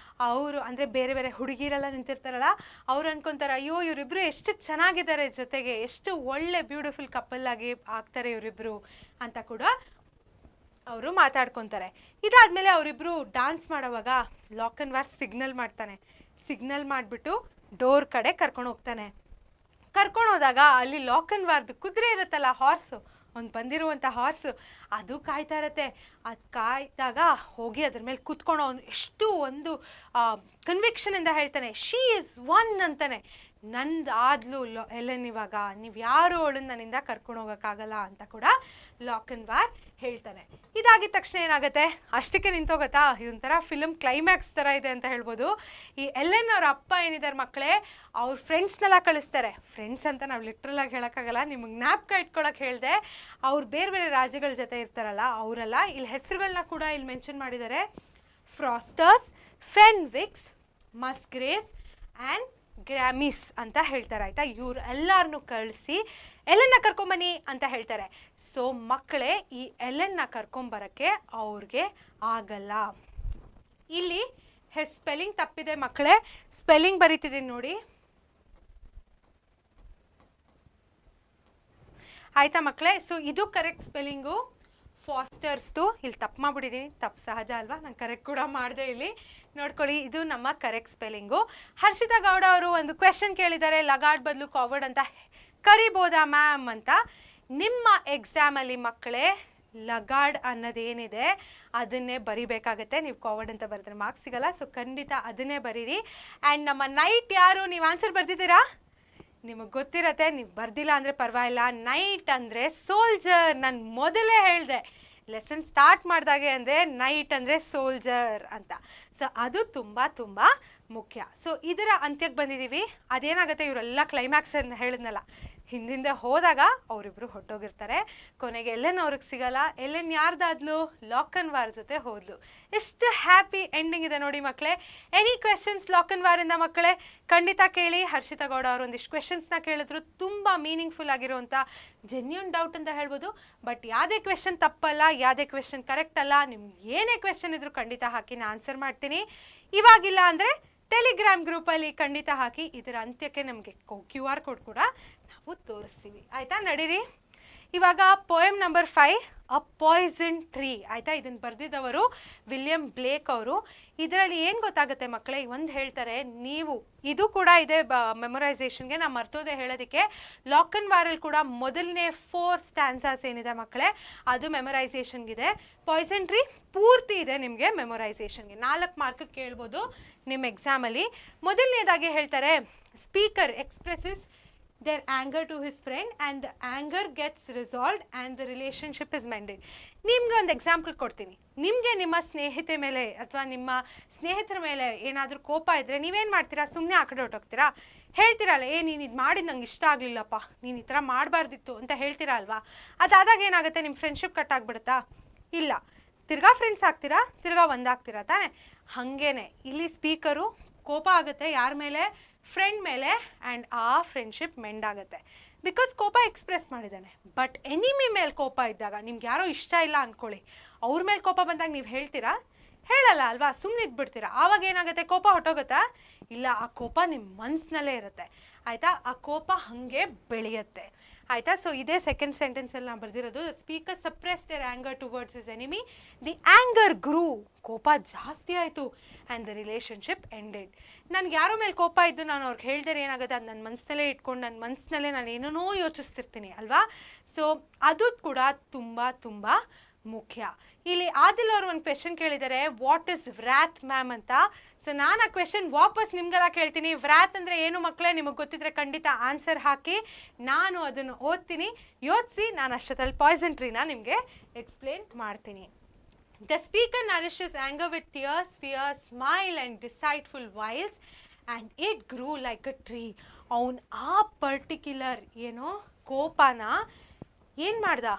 ಅವರು ಅಂದರೆ ಬೇರೆ ಬೇರೆ ಹುಡುಗಿರೆಲ್ಲ ನಿಂತಿರ್ತಾರಲ್ಲ, ಅವ್ರು ಅನ್ಕೊತಾರೆ ಅಯ್ಯೋ ಇವರಿಬ್ರು ಎಷ್ಟು ಚೆನ್ನಾಗಿದ್ದಾರೆ, ಜೊತೆಗೆ ಎಷ್ಟು ಒಳ್ಳೆ ಬ್ಯೂಟಿಫುಲ್ ಕಪಲ್ ಆಗಿ ಆಗ್ತಾರೆ ಇವರಿಬ್ರು ಅಂತ ಕೂಡ ಅವರು ಮಾತಾಡ್ಕೊತಾರೆ. ಇದಾದಮೇಲೆ ಅವರಿಬ್ರು ಡಾನ್ಸ್ ಮಾಡೋವಾಗ ಲಾಕನ್ವಾರ್ ಸಿಗ್ನಲ್ ಮಾಡ್ತಾನೆ. ಸಿಗ್ನಲ್ ಮಾಡಿಬಿಟ್ಟು ಡೋರ್ ಕಡೆ ಕರ್ಕೊಂಡು ಹೋಗ್ತಾನೆ. ಕರ್ಕೊಂಡು ಹೋದಾಗ ಅಲ್ಲಿ ಲಾಕನ್ವಾರ್ದು ಕುದುರೆ ಇರುತ್ತಲ್ಲ, ಹಾರ್ಸು, ಒಂದು ಬಂದಿರುವಂಥ ಹಾರ್ಸು, ಅದು ಕಾಯ್ತಾ ಇರುತ್ತೆ. ಅದು ಕಾಯ್ದಾಗ ಹೋಗಿ ಅದ್ರ ಮೇಲೆ ಕೂತ್ಕೊಂಡು ಅವನು ಎಷ್ಟು ಒಂದು ಕನ್ವಿಕ್ಷನಿಂದ ಹೇಳ್ತಾನೆ, ಶೀ ಈಸ್ ಒನ್ ಅಂತಾನೆ. ನಂದು ಆದ್ಲು ಎಲೆನ್, ಇವಾಗ ನೀವು ಯಾರು ಅವಳನ್ನ ನನ್ನಿಂದ ಕರ್ಕೊಂಡು ಹೋಗೋಕ್ಕಾಗಲ್ಲ ಅಂತ ಕೂಡ ಲಾಕನ್ವಾರ್ ಹೇಳ್ತಾನೆ. ಇದಾಗಿದ ತಕ್ಷಣ ಏನಾಗುತ್ತೆ, ಅಷ್ಟಕ್ಕೆ ನಿಂತೋಗತ್ತಾ, ಇದೊಂಥರ ಫಿಲಮ್ ಕ್ಲೈಮ್ಯಾಕ್ಸ್ ಥರ ಇದೆ ಅಂತ ಹೇಳ್ಬೋದು. ಈ ಎಲೆನ್ ಅವ್ರ ಅಪ್ಪ ಏನಿದ್ದಾರೆ ಮಕ್ಕಳೇ, ಅವ್ರ ಫ್ರೆಂಡ್ಸ್ನೆಲ್ಲ ಕಳಿಸ್ತಾರೆ. ಫ್ರೆಂಡ್ಸ್ ಅಂತ ನಾವು ಲಿಟ್ರಲಾಗಿ ಹೇಳೋಕ್ಕಾಗಲ್ಲ, ನಿಮಗೆ ಜ್ಞಾಪಕ ಇಟ್ಕೊಳಕ್ಕೆ ಹೇಳಿದೆ. ಅವ್ರು ಬೇರೆ ಬೇರೆ ರಾಜ್ಯಗಳ ಜೊತೆ ಇರ್ತಾರಲ್ಲ ಅವರೆಲ್ಲ, ಇಲ್ಲಿ ಹೆಸರುಗಳನ್ನ ಕೂಡ ಇಲ್ಲಿ ಮೆನ್ಷನ್ ಮಾಡಿದ್ದಾರೆ. ಫ್ರಾಸ್ಟರ್ಸ್, ಫೆನ್ವಿಕ್ಸ್, ಮಸ್ಗ್ರೇಸ್ ಆ್ಯಂಡ್ ಗ್ರಾಮಿಸ್ ಅಂತ ಹೇಳ್ತಾರೆ, ಆಯಿತಾ. ಇವ್ರು ಎಲ್ಲರನ್ನೂ ಕಳಿಸಿ ಎಲೆನ್ನ ಕರ್ಕೊಂಬನ್ನಿ ಅಂತ ಹೇಳ್ತಾರೆ. ಸೊ ಮಕ್ಕಳೇ, ಈ ಎಲೆನ್ನ ಕರ್ಕೊಂಬರೋಕ್ಕೆ ಅವ್ರಿಗೆ ಆಗಲ್ಲ. ಇಲ್ಲಿ ಸ್ಪೆಲ್ಲಿಂಗ್ ತಪ್ಪಿದೆ ಮಕ್ಕಳೇ, ಸ್ಪೆಲ್ಲಿಂಗ್ ಬರೀತಿದ್ದೀನಿ ನೋಡಿ, ಆಯಿತಾ ಮಕ್ಕಳೇ. ಸೊ ಇದು ಕರೆಕ್ಟ್ ಸ್ಪೆಲ್ಲಿಂಗು, ಫಾಸ್ಟರ್ಸ್ದು. ಇಲ್ಲಿ ತಪ್ಪು ಮಾಡಿಬಿಟ್ಟಿದ್ದೀನಿ, ತಪ್ಪು ಸಹಜ ಅಲ್ವಾ, ನಾನು ಕರೆಕ್ಟ್ ಕೂಡ ಮಾಡಿದೆ. ಇಲ್ಲಿ ನೋಡ್ಕೊಳ್ಳಿ, ಇದು ನಮ್ಮ ಕರೆಕ್ಟ್ ಸ್ಪೆಲ್ಲಿಂಗು. ಹರ್ಷಿತಾ ಗೌಡ ಅವರು ಒಂದು ಕ್ವೆಶನ್ ಕೇಳಿದ್ದಾರೆ, ಲಗಾಡ್ ಬದಲು ಕಾವರ್ಡ್ ಅಂತ ಕರಿಬೋದಾ ಮ್ಯಾಮ್ ಅಂತ. ನಿಮ್ಮ ಎಕ್ಸಾಮಲ್ಲಿ ಮಕ್ಕಳೇ ಲಗಾಡ್ ಅನ್ನೋದೇನಿದೆ ಅದನ್ನೇ ಬರಿಬೇಕಾಗತ್ತೆ. ನೀವು ಕಾವರ್ಡ್ ಅಂತ ಬರೆದ್ರೆ ಮಾರ್ಕ್ಸ್ ಸಿಗಲ್ಲ. ಸೊ ಖಂಡಿತ ಅದನ್ನೇ ಬರೀರಿ. ಆ್ಯಂಡ್ ನಮ್ಮ ನೈಟ್ ಯಾರು, ನೀವು ಆನ್ಸರ್ ಬರ್ದಿದ್ದೀರಾ? ನಿಮಗೆ ಗೊತ್ತಿರತ್ತೆ, ನೀವು ಬರ್ದಿಲ್ಲ ಅಂದರೆ ಪರವಾಗಿಲ್ಲ. ನೈಟ್ ಅಂದರೆ ಸೋಲ್ಜರ್. ನಾನು ಮೊದಲೇ ಹೇಳಿದೆ ಲೆಸನ್ ಸ್ಟಾರ್ಟ್ ಮಾಡಿದಾಗೆ ಅಂದರೆ ನೈಟ್ ಅಂದರೆ ಸೋಲ್ಜರ್ ಅಂತ. ಸೊ ಅದು ತುಂಬ ತುಂಬ ಮುಖ್ಯ. ಸೊ ಇದರ ಅಂತ್ಯಕ್ಕೆ ಬಂದಿದ್ದೀವಿ. ಅದೇನಾಗುತ್ತೆ, ಇವರೆಲ್ಲ ಕ್ಲೈಮ್ಯಾಕ್ಸ್ ಹೇಳಿದ್ನಲ್ಲ, ಹಿಂದಿಂದ ಹೋದಾಗ ಅವರಿಬ್ರು ಹೊಟ್ಟೋಗಿರ್ತಾರೆ. ಕೊನೆಗೆ ಎಲೆನ್ ಅವ್ರಿಗೆ ಸಿಗಲ್ಲ. ಎಲೆನ್ ಯಾರ್ದಾದ್ಲು? ಲಾಕನ್ವಾರ್ ಜೊತೆ ಹೋದ್ಲು. ಎಷ್ಟು ಹ್ಯಾಪಿ ಎಂಡಿಂಗ್ ಇದೆ ನೋಡಿ ಮಕ್ಕಳೇ. ಎನಿ ಕ್ವೆಶನ್ಸ್ ಲಾಕನ್ವಾರಿಂದ ಮಕ್ಕಳೇ? ಖಂಡಿತ ಕೇಳಿ. ಹರ್ಷಿತಾ ಗೌಡ ಅವರು ಒಂದಿಷ್ಟು ಕ್ವೆಶನ್ಸ್ನ ಕೇಳಿದ್ರು, ತುಂಬ ಮೀನಿಂಗ್ಫುಲ್ ಆಗಿರುವಂಥ ಜೆನ್ಯೂನ್ ಡೌಟ್ ಅಂತ ಹೇಳ್ಬೋದು. ಬಟ್ ಯಾವುದೇ ಕ್ವೆಶನ್ ತಪ್ಪಲ್ಲ, ಯಾವುದೇ ಕ್ವೆಶನ್ ಕರೆಕ್ಟ್ ಅಲ್ಲ. ನಿಮ್ಗೆ ಏನೇ ಕ್ವೆಶನ್ ಇದ್ರೂ ಖಂಡಿತ ಹಾಕಿ ನಾನು ಆನ್ಸರ್ ಮಾಡ್ತೀನಿ. ಇವಾಗಿಲ್ಲ ಅಂದರೆ ಟೆಲಿಗ್ರಾಮ್ ಗ್ರೂಪಲ್ಲಿ ಖಂಡಿತ ಹಾಕಿ. ಇದರ ಅಂತ್ಯಕ್ಕೆ ನಮಗೆ QR ಕೋಡ್ ಕೂಡ ನಾವು ತೋರಿಸ್ತೀವಿ, ಆಯಿತಾ. ನಡೀರಿ. ಇವಾಗ ಪೋಯಮ್ ನಂಬರ್ 5, ಅ ಪಾಯ್ಸನ್ ಟ್ರೀ, ಆಯಿತಾ. ಇದನ್ನು ಬರೆದಿದ್ದವರು ವಿಲಿಯಂ ಬ್ಲೇಕ್ ಅವರು. ಇದರಲ್ಲಿ ಏನು ಗೊತ್ತಾಗುತ್ತೆ ಮಕ್ಕಳೇ, ಒಂದು ಹೇಳ್ತಾರೆ, ನೀವು ಇದು ಕೂಡ ಇದೆ ಮೆಮೊರೈಸೇಷನ್ಗೆ. ನಾನು ಮರ್ತೋದೆ ಹೇಳೋದಕ್ಕೆ, ಲಾಕನ್ವಾರಲ್ಲಿ ಕೂಡ ಮೊದಲನೇ 4 ಸ್ಟ್ಯಾನ್ಸಾಸ್ ಏನಿದೆ ಮಕ್ಕಳೇ, ಅದು ಮೆಮೊರೈಸೇಷನ್ಗಿದೆ. ಪಾಯ್ಸನ್ ಟ್ರೀ ಪೂರ್ತಿ ಇದೆ ನಿಮಗೆ ಮೆಮೊರೈಸೇಷನ್ಗೆ. 4 ಮಾರ್ಕ್ ಕೇಳ್ಬೋದು ನಿಮ್ಮ ಎಕ್ಸಾಮಲ್ಲಿ. ಮೊದಲನೇದಾಗಿ ಹೇಳ್ತಾರೆ, speaker expresses their anger to his friend and the anger gets resolved and the relationship is mended. ನಿಮಗೆ ಒಂದು ಎಕ್ಸಾಂಪಲ್ ಕೊಡ್ತೀನಿ. ನಿಮಗೆ ನಿಮ್ಮ ಸ್ನೇಹಿತೆ ಮೇಲೆ ಅಥವಾ ನಿಮ್ಮ ಸ್ನೇಹಿತರ ಮೇಲೆ ಏನಾದರೂ ಕೋಪ ಇದ್ದರೆ ನೀವೇನು ಮಾಡ್ತೀರಾ? ಸುಮ್ಮನೆ ಆ ಕಡೆ ಹೊರಟೋಗ್ತೀರಾ? ಹೇಳ್ತೀರಲ್ಲ, ನೀನು ಇದು ಮಾಡಿದ್ದು ನಂಗೆ ಇಷ್ಟ ಆಗಲಿಲ್ಲಪ್ಪ, ನೀನು ಈ ಥರ ಮಾಡಬಾರ್ದಿತ್ತು ಅಂತ ಹೇಳ್ತೀರಾ ಅಲ್ವಾ? ಅದಾದಾಗ ಏನಾಗುತ್ತೆ, ನಿಮ್ಮ ಫ್ರೆಂಡ್ಶಿಪ್ ಕಟ್ ಆಗಿಬಿಡುತ್ತಾ? ಇಲ್ಲ, ತಿರ್ಗಾ ಫ್ರೆಂಡ್ಸ್ ಆಗ್ತೀರಾ, ತಿರ್ಗಾ ಒಂದಾಗ್ತೀರಾ ತಾನೇ? ಹಾಗೇನೆ ಇಲ್ಲಿ ಸ್ಪೀಕರು ಕೋಪ ಆಗುತ್ತೆ ಯಾರ ಮೇಲೆ? ಫ್ರೆಂಡ್ ಮೇಲೆ. ಆ್ಯಂಡ್ ಆ ಫ್ರೆಂಡ್ಶಿಪ್ ಮೆಂಡ್ ಆಗುತ್ತೆ, ಬಿಕಾಸ್ ಕೋಪ ಎಕ್ಸ್ಪ್ರೆಸ್ ಮಾಡಿದ್ದಾನೆ. ಬಟ್ ಎನಿಮಿ ಮೇಲೆ ಕೋಪ ಇದ್ದಾಗ, ನಿಮ್ಗೆ ಯಾರೋ ಇಷ್ಟ ಇಲ್ಲ ಅಂದ್ಕೊಳ್ಳಿ, ಅವ್ರ ಮೇಲೆ ಕೋಪ ಬಂದಾಗ ನೀವು ಹೇಳ್ತೀರಾ? ಹೇಳಲ್ಲ ಅಲ್ವಾ, ಸುಮ್ಮನೆ ಇದ್ಬಿಡ್ತೀರಾ. ಆವಾಗ ಏನಾಗುತ್ತೆ, ಕೋಪ ಹೊಟ್ಟೋಗುತ್ತಾ? ಇಲ್ಲ, ಆ ಕೋಪ ನಿಮ್ಮ ಮನಸ್ಸಿನಲ್ಲೇ ಇರುತ್ತೆ, ಆಯಿತಾ. ಆ ಕೋಪ ಹಾಗೆ ಬೆಳೆಯುತ್ತೆ, ಆಯಿತಾ. ಸೊ ಇದೇ ಸೆಕೆಂಡ್ ಸೆಂಟೆನ್ಸಲ್ಲಿ ನಾನು ಬರೆದಿರೋದು. The speaker suppress their anger towards his enemy, the anger grew, ಕೋಪ ಜಾಸ್ತಿ ಆಯಿತು, ಆ್ಯಂಡ್ ದ ರಿಲೇಷನ್ಶಿಪ್ ಎಂಡೆಡ್. ನನಗೆ ಯಾರೋ ಮೇಲೆ ಕೋಪ ಇದ್ದು ನಾನು ಅವ್ರಿಗೆ ಹೇಳ್ದರೆ ಏನಾಗುತ್ತೆ, ಅದು ನನ್ನ ಮನಸ್ಸಿನಲ್ಲೇ ಇಟ್ಕೊಂಡು ನನ್ನ ಮನಸ್ಸಿನಲ್ಲೇ ನಾನು ಏನೇನೋ ಯೋಚಿಸ್ತಿರ್ತೀನಿ ಅಲ್ವಾ. ಸೊ ಅದು ಕೂಡ ತುಂಬ ತುಂಬ ಮುಖ್ಯ. ಇಲ್ಲಿ ಆದಿಲ್ ಅವರು ಒಂದು ಕ್ವೆಶನ್ ಕೇಳಿದ್ದಾರೆ, ವಾಟ್ ಇಸ್ ವ್ರಾತ್ ಮ್ಯಾಮ್ ಅಂತ. ಸೊ ನಾನು ಆ ಕ್ವೆಶನ್ ವಾಪಸ್ ನಿಮ್ಗೆಲ್ಲ ಕೇಳ್ತೀನಿ. ವ್ರಾತ್ ಅಂದರೆ ಏನು ಮಕ್ಕಳೇ, ನಿಮಗೆ ಗೊತ್ತಿದ್ರೆ ಖಂಡಿತ ಆನ್ಸರ್ ಹಾಕಿ, ನಾನು ಅದನ್ನು ಓದ್ತೀನಿ, ಯೋಚಿಸಿ ನಾನು ಅಷ್ಟೊತ್ತಲ್ಲಿ ಪಾಯ್ಸನ್ ಟ್ರೀನ ನಿಮಗೆ ಎಕ್ಸ್ಪ್ಲೇನ್ ಮಾಡ್ತೀನಿ. The speaker nourishes anger with tears, fear, smile and deceitful wiles and it grew like a tree. ಅವನು ಆ ಪರ್ಟಿಕ್ಯುಲರ್ ಏನೋ ಕೋಪನ ಏನು ಮಾಡ್ದ,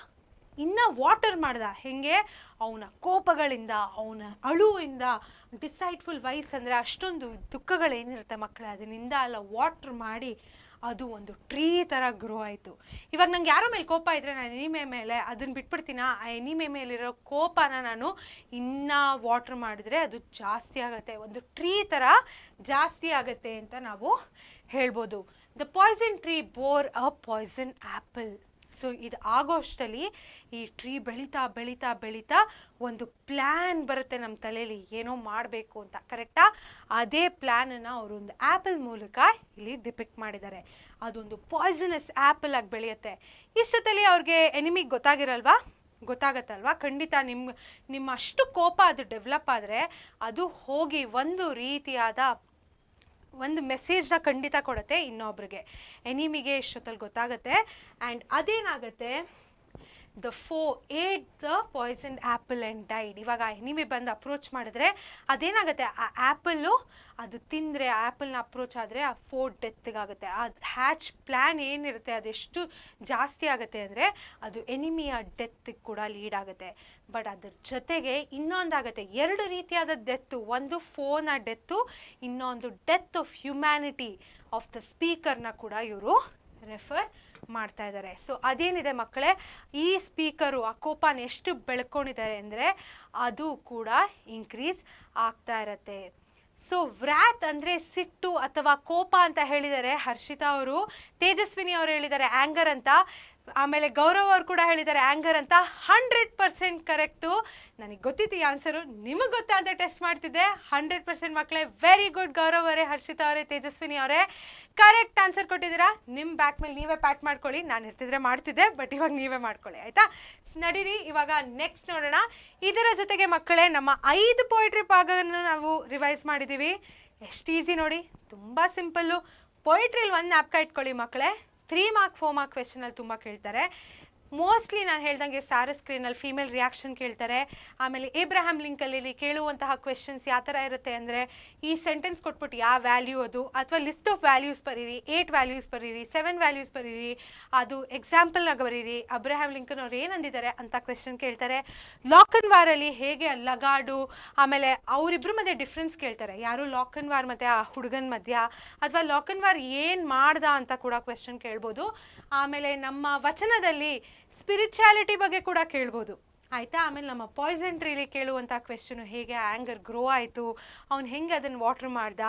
ಇನ್ನು ವಾಟರ್ ಮಾಡ್ದ. ಹೆಂಗೆ ಅವನ ಕೋಪಗಳಿಂದ, ಅವನ ಅಳುವಿಂದ, ಡಿಸೈಟ್ಫುಲ್ ವೈಸ್ ಅಂದರೆ ಅಷ್ಟೊಂದು ದುಃಖಗಳೇನಿರುತ್ತೆ ಮಕ್ಕಳೇ, ಅದರಿಂದ ಎಲ್ಲ ವಾಟ್ರ್ ಮಾಡಿ ಅದು ಒಂದು ಟ್ರೀ ಥರ ಗ್ರೋ ಆಯಿತು. ಇವಾಗ ನಂಗೆ ಯಾರೋ ಮೇಲೆ ಕೋಪ ಇದ್ದರೆ ನಾನು ಎನಿಮೆ ಮೇಲೆ ಅದನ್ನು ಬಿಟ್ಬಿಡ್ತೀನ, ಆ ಎನಿಮೆ ಮೇಲಿರೋ ಕೋಪನ ನಾನು ಇನ್ನೂ ವಾಟ್ರ್ ಮಾಡಿದ್ರೆ ಅದು ಜಾಸ್ತಿ ಆಗುತ್ತೆ, ಒಂದು ಟ್ರೀ ಥರ ಜಾಸ್ತಿ ಆಗುತ್ತೆ ಅಂತ ನಾವು ಹೇಳ್ಬೋದು. The poison tree bore a poison apple. So ಇದು ಆಗೋ ಅಷ್ಟರಲ್ಲಿ ಈ ಟ್ರೀ ಬೆಳೀತಾ ಬೆಳೀತಾ ಬೆಳೀತಾ ಒಂದು ಪ್ಲ್ಯಾನ್ ಬರುತ್ತೆ ನಮ್ಮ ತಲೆಯಲ್ಲಿ, ಏನೋ ಮಾಡಬೇಕು ಅಂತ. ಕರೆಕ್ಟಾ? ಅದೇ ಪ್ಲ್ಯಾನನ್ನು ಅವರು ಒಂದು ಆ್ಯಪಲ್ ಮೂಲಕ ಇಲ್ಲಿ ಡಿಪಿಕ್ಟ್ ಮಾಡಿದ್ದಾರೆ. ಅದೊಂದು ಪಾಯ್ಸನಸ್ ಆ್ಯಪಲ್ ಆಗಿ ಬೆಳೆಯುತ್ತೆ. ಇಷ್ಟೊತ್ತಲ್ಲಿ ಅವ್ರಿಗೆ ಎನಿಮಿಗೆ ಗೊತ್ತಾಗಿರಲ್ವಾ? ಗೊತ್ತಾಗತ್ತಲ್ವಾ? ಖಂಡಿತ ನಿಮ್ಮ ಅಷ್ಟು ಕೋಪ ಅದು ಡೆವಲಪ್ ಆದರೆ ಅದು ಹೋಗಿ ಒಂದು ರೀತಿಯಾದ ಒಂದು ಮೆಸೇಜ್ನ ಖಂಡಿತ ಕೊಡುತ್ತೆ ಇನ್ನೊಬ್ರಿಗೆ, ಎನಿಮಿಗೆ ಇಷ್ಟೊತ್ತಲ್ಲಿ ಗೊತ್ತಾಗುತ್ತೆ. ಆ್ಯಂಡ್ ಅದೇನಾಗುತ್ತೆ, the foe ate the poison apple and died. ಇವಾಗ ಎನಿಮಿ ಬಂದು ಅಪ್ರೋಚ್ ಮಾಡಿದ್ರೆ ಅದೇನಾಗುತ್ತೆ, ಆ ಆ್ಯಪಲ್ಲು ಅದು ತಿಂದರೆ, ಆ್ಯಪಲ್ನ ಅಪ್ರೋಚ್ ಆದರೆ ಆ ಫೋರ್ ಡೆತ್ಗಾಗುತ್ತೆ. ಆ ಹ್ಯಾಚ್ ಪ್ಲ್ಯಾನ್ ಏನಿರುತ್ತೆ ಅದೆಷ್ಟು ಜಾಸ್ತಿ ಆಗುತ್ತೆ ಅಂದರೆ ಅದು ಎನಿಮಿಯ ಡೆತ್ಗೆ ಕೂಡ ಲೀಡ್ ಆಗುತ್ತೆ. ಬಟ್ ಅದ್ರ ಜೊತೆಗೆ ಇನ್ನೊಂದಾಗುತ್ತೆ, ಎರಡು ರೀತಿಯಾದ ಡೆತ್ತು, ಒಂದು ಫೋನ ಡೆತ್ತು, ಇನ್ನೊಂದು death of humanity of the ಸ್ಪೀಕರ್ನ ಕೂಡ ಇವರು ರೆಫರ್ ಮಾಡ್ತಾ ಇದ್ದಾರೆ. ಸೊ ಅದೇನಿದೆ ಮಕ್ಕಳೇ, ಈ ಸ್ಪೀಕರು ಆ ಕೋಪನ ಎಷ್ಟು ಬೆಳ್ಕೊಂಡಿದ್ದಾರೆ ಅಂದರೆ ಅದು ಕೂಡ ಇನ್ಕ್ರೀಸ್ ಆಗ್ತಾ ಇರತ್ತೆ. ಸೊ ವ್ರಾತ್ ಅಂದರೆ ಸಿಟ್ಟು ಅಥವಾ ಕೋಪ ಅಂತ ಹೇಳಿದ್ದಾರೆ ಹರ್ಷಿತಾ ಅವರು. ತೇಜಸ್ವಿನಿ ಅವರು ಹೇಳಿದ್ದಾರೆ ಆ್ಯಂಗರ್ ಅಂತ. ಆಮೇಲೆ ಗೌರವ್ ಅವರು ಕೂಡ ಹೇಳಿದ್ದಾರೆ ಆ್ಯಂಗರ್ ಅಂತ. 100% ಕರೆಕ್ಟು. ನನಗೆ ಗೊತ್ತಿತ್ತು ಈ ಆನ್ಸರು, ನಿಮಗೆ ಗೊತ್ತಾ ಅಂತ ಟೆಸ್ಟ್ ಮಾಡ್ತಿದ್ದೆ. 100% ಮಕ್ಕಳೇ, ವೆರಿ ಗುಡ್ ಗೌರವ್ ಅವರೇ, ಹರ್ಷಿತಾ ಅವರೇ, ತೇಜಸ್ವಿನಿ ಅವರೇ, ಕರೆಕ್ಟ್ ಆನ್ಸರ್ ಕೊಟ್ಟಿದ್ದೀರಾ. ನಿಮ್ಮ ಬ್ಯಾಕ್ ಮೇಲೆ ನೀವೇ ಪ್ಯಾಟ್ ಮಾಡ್ಕೊಳ್ಳಿ. ನಾನು ಇರ್ತಿದ್ರೆ ಮಾಡ್ತಿದ್ದೆ, ಬಟ್ ಇವಾಗ ನೀವೇ ಮಾಡ್ಕೊಳ್ಳಿ, ಆಯಿತಾ? ನಡೀರಿ ಇವಾಗ ನೆಕ್ಸ್ಟ್ ನೋಡೋಣ. ಇದರ ಜೊತೆಗೆ ಮಕ್ಕಳೇ ನಮ್ಮ 5 ಪೊಯಿಟ್ರಿ ಭಾಗವನ್ನು ನಾವು ರಿವೈಸ್ ಮಾಡಿದ್ದೀವಿ. ಎಷ್ಟು ಈಸಿ ನೋಡಿ, ತುಂಬ ಸಿಂಪಲ್ಲು. ಪೊಯಿಟ್ರಿಲಿ ಒಂದು ಜ್ಞಾಪಕ ಇಟ್ಕೊಳ್ಳಿ ಮಕ್ಕಳೇ, 3 ಮಾರ್ಕ್ 4 ಮಾರ್ಕ್ ಕ್ವೆಶನಲ್ಲಿ ತುಂಬ ಕೇಳ್ತಾರೆ. ಮೋಸ್ಟ್ಲಿ ನಾನು ಹೇಳ್ದಂಗೆ ಸಾರಸ್ ಸ್ಕ್ರೀನಲ್ಲಿ ಫೀಮೇಲ್ ರಿಯಾಕ್ಷನ್ ಕೇಳ್ತಾರೆ. ಆಮೇಲೆ ಏಬ್ರಹಾಮ್ ಲಿಂಕಲ್ಲಿ ಕೇಳುವಂತಹ ಕ್ವೆಶನ್ಸ್ ಯಾವ ಥರ ಇರುತ್ತೆ ಅಂದರೆ, ಈ ಸೆಂಟೆನ್ಸ್ ಕೊಟ್ಬಿಟ್ಟು ಯಾವ ವ್ಯಾಲ್ಯೂ ಅದು, ಅಥವಾ ಲಿಸ್ಟ್ ಆಫ್ ವ್ಯಾಲ್ಯೂಸ್ ಬರೀರಿ, 8 ವ್ಯಾಲ್ಯೂಸ್ ಬರೀರಿ, 7 ವ್ಯಾಲ್ಯೂಸ್ ಬರೀರಿ, ಅದು ಎಕ್ಸಾಂಪಲ್ನಾಗ ಬರೀರಿ, ಅಬ್ರಹಾಮ್ ಲಿಂಕನ್ ಅವ್ರು ಏನಂದಿದ್ದಾರೆ ಅಂತ ಕ್ವೆಶನ್ ಕೇಳ್ತಾರೆ. ಲಾಕನ್ ವಾರಲ್ಲಿ ಹೇಗೆ ಲಗಾಡು, ಆಮೇಲೆ ಅವರಿಬ್ಬರ ಮಧ್ಯೆ ಡಿಫ್ರೆನ್ಸ್ ಕೇಳ್ತಾರೆ, ಯಾರು ಲಾಕನ್ ವಾರ್ ಮತ್ತು ಆ ಹುಡುಗನ ಮಧ್ಯ, ಅಥವಾ ಲಾಕನ್ ವಾರ್ ಏನು ಮಾಡ್ದ ಅಂತ ಕೂಡ ಕ್ವೆಶನ್ ಕೇಳ್ಬೋದು. ಆಮೇಲೆ ನಮ್ಮ ವಚನದಲ್ಲಿ ಸ್ಪಿರಿಚುಯಾಲಿಟಿ ಬಗ್ಗೆ ಕೂಡ ಕೇಳ್ಬೋದು, ಆಯಿತಾ? ಆಮೇಲೆ ನಮ್ಮ ಪಾಯ್ಸನ್ ಟ್ರೀಲಿ ಕೇಳುವಂಥ ಕ್ವೆಶನು, ಹೇಗೆ ಆ್ಯಂಗರ್ ಗ್ರೋ ಆಯಿತು, ಅವ್ನು ಹೆಂಗೆ ಅದನ್ನು ವಾಟ್ರ್ ಮಾಡ್ದ,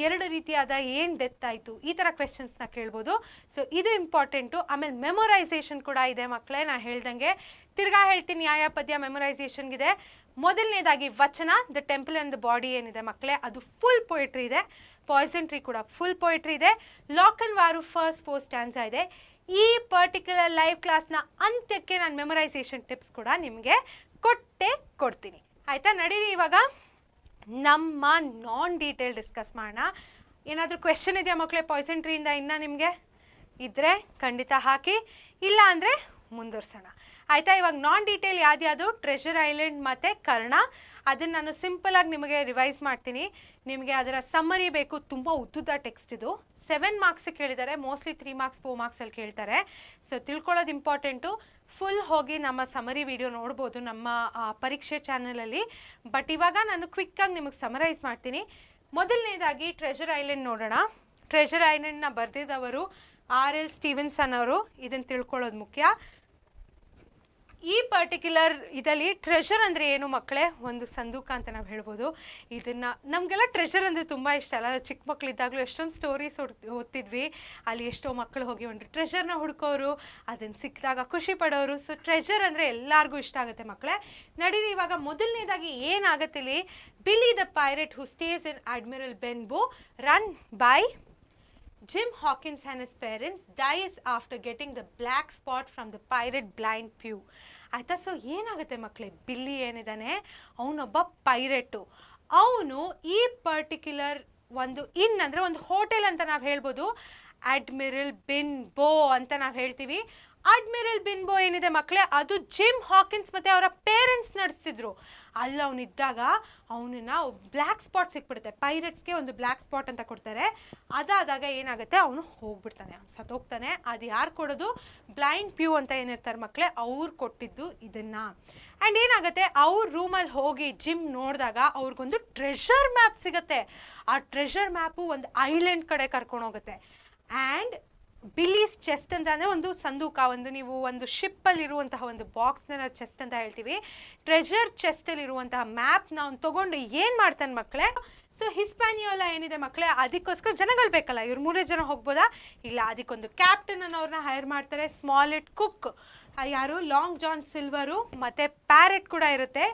2 ರೀತಿಯಾದ ಏನು ಡೆತ್ ಆಯಿತು, ಈ ಥರ ಕ್ವೆಶನ್ಸ್ನ ಕೇಳ್ಬೋದು. ಸೊ ಇದು ಇಂಪಾರ್ಟೆಂಟು. ಆಮೇಲೆ ಮೆಮೊರೈಸೇಷನ್ ಕೂಡ ಇದೆ ಮಕ್ಕಳೇ. ನಾನು ಹೇಳ್ದಂಗೆ ತಿರ್ಗಾ ಹೇಳ್ತೀನಿ ಯಾವ ಪದ್ಯ ಮೆಮೊರೈಸೇಷನ್ಗಿದೆ. ಮೊದಲನೇದಾಗಿ ವಚನ, the temple and the body ಏನಿದೆ ಮಕ್ಕಳೇ, ಅದು ಫುಲ್ ಪೊಯಿಟ್ರಿ ಇದೆ. ಪಾಯ್ಸನ್ ಟ್ರೀ ಕೂಡ ಫುಲ್ ಪೊಯಿಟ್ರಿ ಇದೆ. ಲಾಕನ್ ವಾರು ಫಸ್ಟ್ 4 ಸ್ಟ್ಯಾನ್ಸಾ ಇದೆ. ಈ ಪರ್ಟಿಕ್ಯುಲರ್ ಲೈವ್ ಕ್ಲಾಸ್ನ ಅಂತ್ಯಕ್ಕೆ ನಾನು ಮೆಮೊರೈಸೇಷನ್ ಟಿಪ್ಸ್ ಕೂಡ ನಿಮಗೆ ಕೊಡ್ತೀನಿ, ಆಯಿತಾ? ನಡೀರಿ ಇವಾಗ ನಮ್ಮ ನಾನ್ ಡೀಟೇಲ್ ಡಿಸ್ಕಸ್ ಮಾಡೋಣ. ಏನಾದರೂ ಕ್ವೆಶನ್ ಇದೆಯಾ ಮಕ್ಕಳೇ ಪಾಯ್ಸನ್ ಟ್ರೀಯಿಂದ? ಇನ್ನೂ ನಿಮಗೆ ಇದ್ದರೆ ಖಂಡಿತ ಹಾಕಿ, ಇಲ್ಲ ಅಂದರೆ ಮುಂದುವರ್ಸೋಣ, ಆಯಿತಾ? ಇವಾಗ ನಾನ್ ಡೀಟೇಲ್ ಯಾವ್ದು, ಟ್ರೆಷರ್ ಐಲ್ಯಾಂಡ್ ಮತ್ತು ಕರ್ಣ. ಅದನ್ನು ನಾನು ಸಿಂಪಲಾಗಿ ನಿಮಗೆ ರಿವೈಸ್ ಮಾಡ್ತೀನಿ. ನಿಮಗೆ ಅದರ ಸಮ್ಮರಿ ಬೇಕು, ತುಂಬ ಉದ್ದುದ ಟೆಕ್ಸ್ಟ್ ಇದು. 7 ಮಾರ್ಕ್ಸಿಗೆ ಕೇಳಿದ್ದಾರೆ, ಮೋಸ್ಟ್ಲಿ 3 ಮಾರ್ಕ್ಸ್ 4 ಮಾರ್ಕ್ಸಲ್ಲಿ ಕೇಳ್ತಾರೆ. ಸೊ ತಿಳ್ಕೊಳ್ಳೋದು ಇಂಪಾರ್ಟೆಂಟು. ಫುಲ್ ಹೋಗಿ ನಮ್ಮ ಸಮರಿ ವಿಡಿಯೋ ನೋಡ್ಬೋದು ನಮ್ಮ ಪರೀಕ್ಷೆ ಚಾನಲಲ್ಲಿ. ಬಟ್ ಇವಾಗ ನಾನು ಕ್ವಿಕ್ಕಾಗಿ ನಿಮಗೆ ಸಮರೈಸ್ ಮಾಡ್ತೀನಿ. ಮೊದಲನೇದಾಗಿ ಟ್ರೆಷರ್ ಐಲ್ಯಾಂಡ್ ನೋಡೋಣ. ಟ್ರೆಷರ್ ಐಲ್ಯಾಂಡ್ನ ಬರೆದಿದ್ದವರು R.L. ಸ್ಟೀವೆನ್ಸನ್ ಅವರು. ಇದನ್ನು ತಿಳ್ಕೊಳ್ಳೋದು ಮುಖ್ಯ. ಈ ಪರ್ಟಿಕ್ಯುಲರ್ ಇದರಲ್ಲಿ ಟ್ರೆಷರ್ ಅಂದರೆ ಏನು ಮಕ್ಕಳೇ, ಒಂದು ಸಂದೂಕ ಅಂತ ನಾವು ಹೇಳ್ಬೋದು. ಇದನ್ನು ನಮಗೆಲ್ಲ ಟ್ರೆಷರ್ ಅಂದರೆ ತುಂಬ ಇಷ್ಟ ಅಲ್ಲ. ಚಿಕ್ಕ ಮಕ್ಕಳಿದ್ದಾಗಲೂ ಎಷ್ಟೊಂದು ಸ್ಟೋರೀಸ್ ಓದ್ತಿದ್ವಿ. ಅಲ್ಲಿ ಎಷ್ಟೋ ಮಕ್ಕಳು ಹೋಗಿ ಒಂದು ಟ್ರೆಷರ್ನ ಹುಡ್ಕೋರು, ಅದನ್ನು ಸಿಕ್ಕಿದಾಗ ಖುಷಿ ಪಡೋರು. ಸೊ ಟ್ರೆಷರ್ ಅಂದರೆ ಎಲ್ಲರಿಗೂ ಇಷ್ಟ ಆಗುತ್ತೆ ಮಕ್ಕಳೇ. ನಡೀರಿ ಇವಾಗ ಮೊದಲನೇದಾಗಿ ಏನಾಗುತ್ತೆ ಇಲ್ಲಿ, Billy the pirate who stays in Admiral Benbow run by Jim Hawkins and his parents dies after getting the black spot from the pirate blind Pew. ಆಯಿತಾ. ಸೊ ಏನಾಗುತ್ತೆ ಮಕ್ಕಳೇ, ಬಿಲ್ಲಿ ಏನಿದ್ದಾನೆ ಅವನೊಬ್ಬ ಪೈರೇಟು. ಅವನು ಈ ಪರ್ಟಿಕ್ಯುಲರ್ ಒಂದು ಅಂದರೆ ಒಂದು ಹೋಟೆಲ್ ಅಂತ ನಾವು ಹೇಳ್ಬೋದು, ಅಡ್ಮಿರಲ್ ಬಿನ್ಬೋ ಅಂತ ನಾವು ಹೇಳ್ತೀವಿ. ಅಡ್ಮಿರಲ್ ಬಿನ್ಬೋ ಏನಿದೆ ಮಕ್ಕಳೇ, ಅದು ಜಿಮ್ ಹಾಕಿನ್ಸ್ ಮತ್ತು ಅವರ ಪೇರೆಂಟ್ಸ್ ನಡೆಸ್ತಿದ್ರು. ಅಲ್ಲಿ ಅವನಿದ್ದಾಗ ಅವನನ್ನ ಬ್ಲ್ಯಾಕ್ ಸ್ಪಾಟ್ ಸಿಕ್ಬಿಡುತ್ತೆ. ಪೈರೇಟ್ಸ್ಗೆ ಒಂದು ಬ್ಲ್ಯಾಕ್ ಸ್ಪಾಟ್ ಅಂತ ಕೊಡ್ತಾರೆ. ಅದಾದಾಗ ಏನಾಗುತ್ತೆ, ಅವನು ಹೋಗ್ಬಿಡ್ತಾನೆ, ಅವ್ನು ಸತ್ತೋಗ್ತಾನೆ. ಅದು ಯಾರು ಕೊಡೋದು, ಬ್ಲೈಂಡ್ ಪ್ಯೂ ಅಂತ ಏನಿರ್ತಾರೆ ಮಕ್ಕಳೇ, ಅವ್ರು ಕೊಟ್ಟಿದ್ದು ಇದನ್ನು. ಆ್ಯಂಡ್ ಏನಾಗುತ್ತೆ, ಅವ್ರ ರೂಮಲ್ಲಿ ಹೋಗಿ ಜಿಮ್ ನೋಡಿದಾಗ ಅವ್ರಿಗೊಂದು ಟ್ರೆಷರ್ ಮ್ಯಾಪ್ ಸಿಗುತ್ತೆ. ಆ ಟ್ರೆಷರ್ ಮ್ಯಾಪು ಒಂದು ಐಲ್ಯಾಂಡ್ ಕಡೆ ಕರ್ಕೊಂಡು ಹೋಗುತ್ತೆ. ಆ್ಯಂಡ್ ಬಿಲ್ಲೀಸ್ ಚೆಸ್ಟ್ ಅಂತ ಅಂದರೆ ಒಂದು ಸಂದೂಕ, ನೀವು ಒಂದು ಶಿಪ್ಪಲ್ಲಿರುವಂತಹ ಒಂದು ಬಾಕ್ಸ್ನ ಚೆಸ್ಟ್ ಅಂತ ಹೇಳ್ತೀವಿ. ಟ್ರೆಷರ್ ಚೆಸ್ಟಲ್ಲಿರುವಂತಹ ಮ್ಯಾಪ್ನ ಅವ್ನು ತೊಗೊಂಡು ಏನು ಮಾಡ್ತಾನೆ ಮಕ್ಕಳೇ, ಸೊ ಹಿಸ್ಪ್ಯಾನಿಯೋಲಾ ಏನಿದೆ ಮಕ್ಕಳೇ, ಅದಕ್ಕೋಸ್ಕರ ಜನಗಳು ಬೇಕಲ್ಲ, ಇವ್ರು 3 ಜನ ಹೋಗ್ಬೋದಾ, ಇಲ್ಲ, ಅದಕ್ಕೊಂದು ಕ್ಯಾಪ್ಟನ್ ಅನ್ನೋರನ್ನ ಹೈರ್ ಮಾಡ್ತಾರೆ. ಸ್ಮಾಲೆಟ್ ಕುಕ್ ಯಾರು, ಲಾಂಗ್ ಜಾನ್ ಸಿಲ್ವರು, ಮತ್ತು ಪ್ಯಾರೆಟ್ ಕೂಡ ಇರುತ್ತೆ,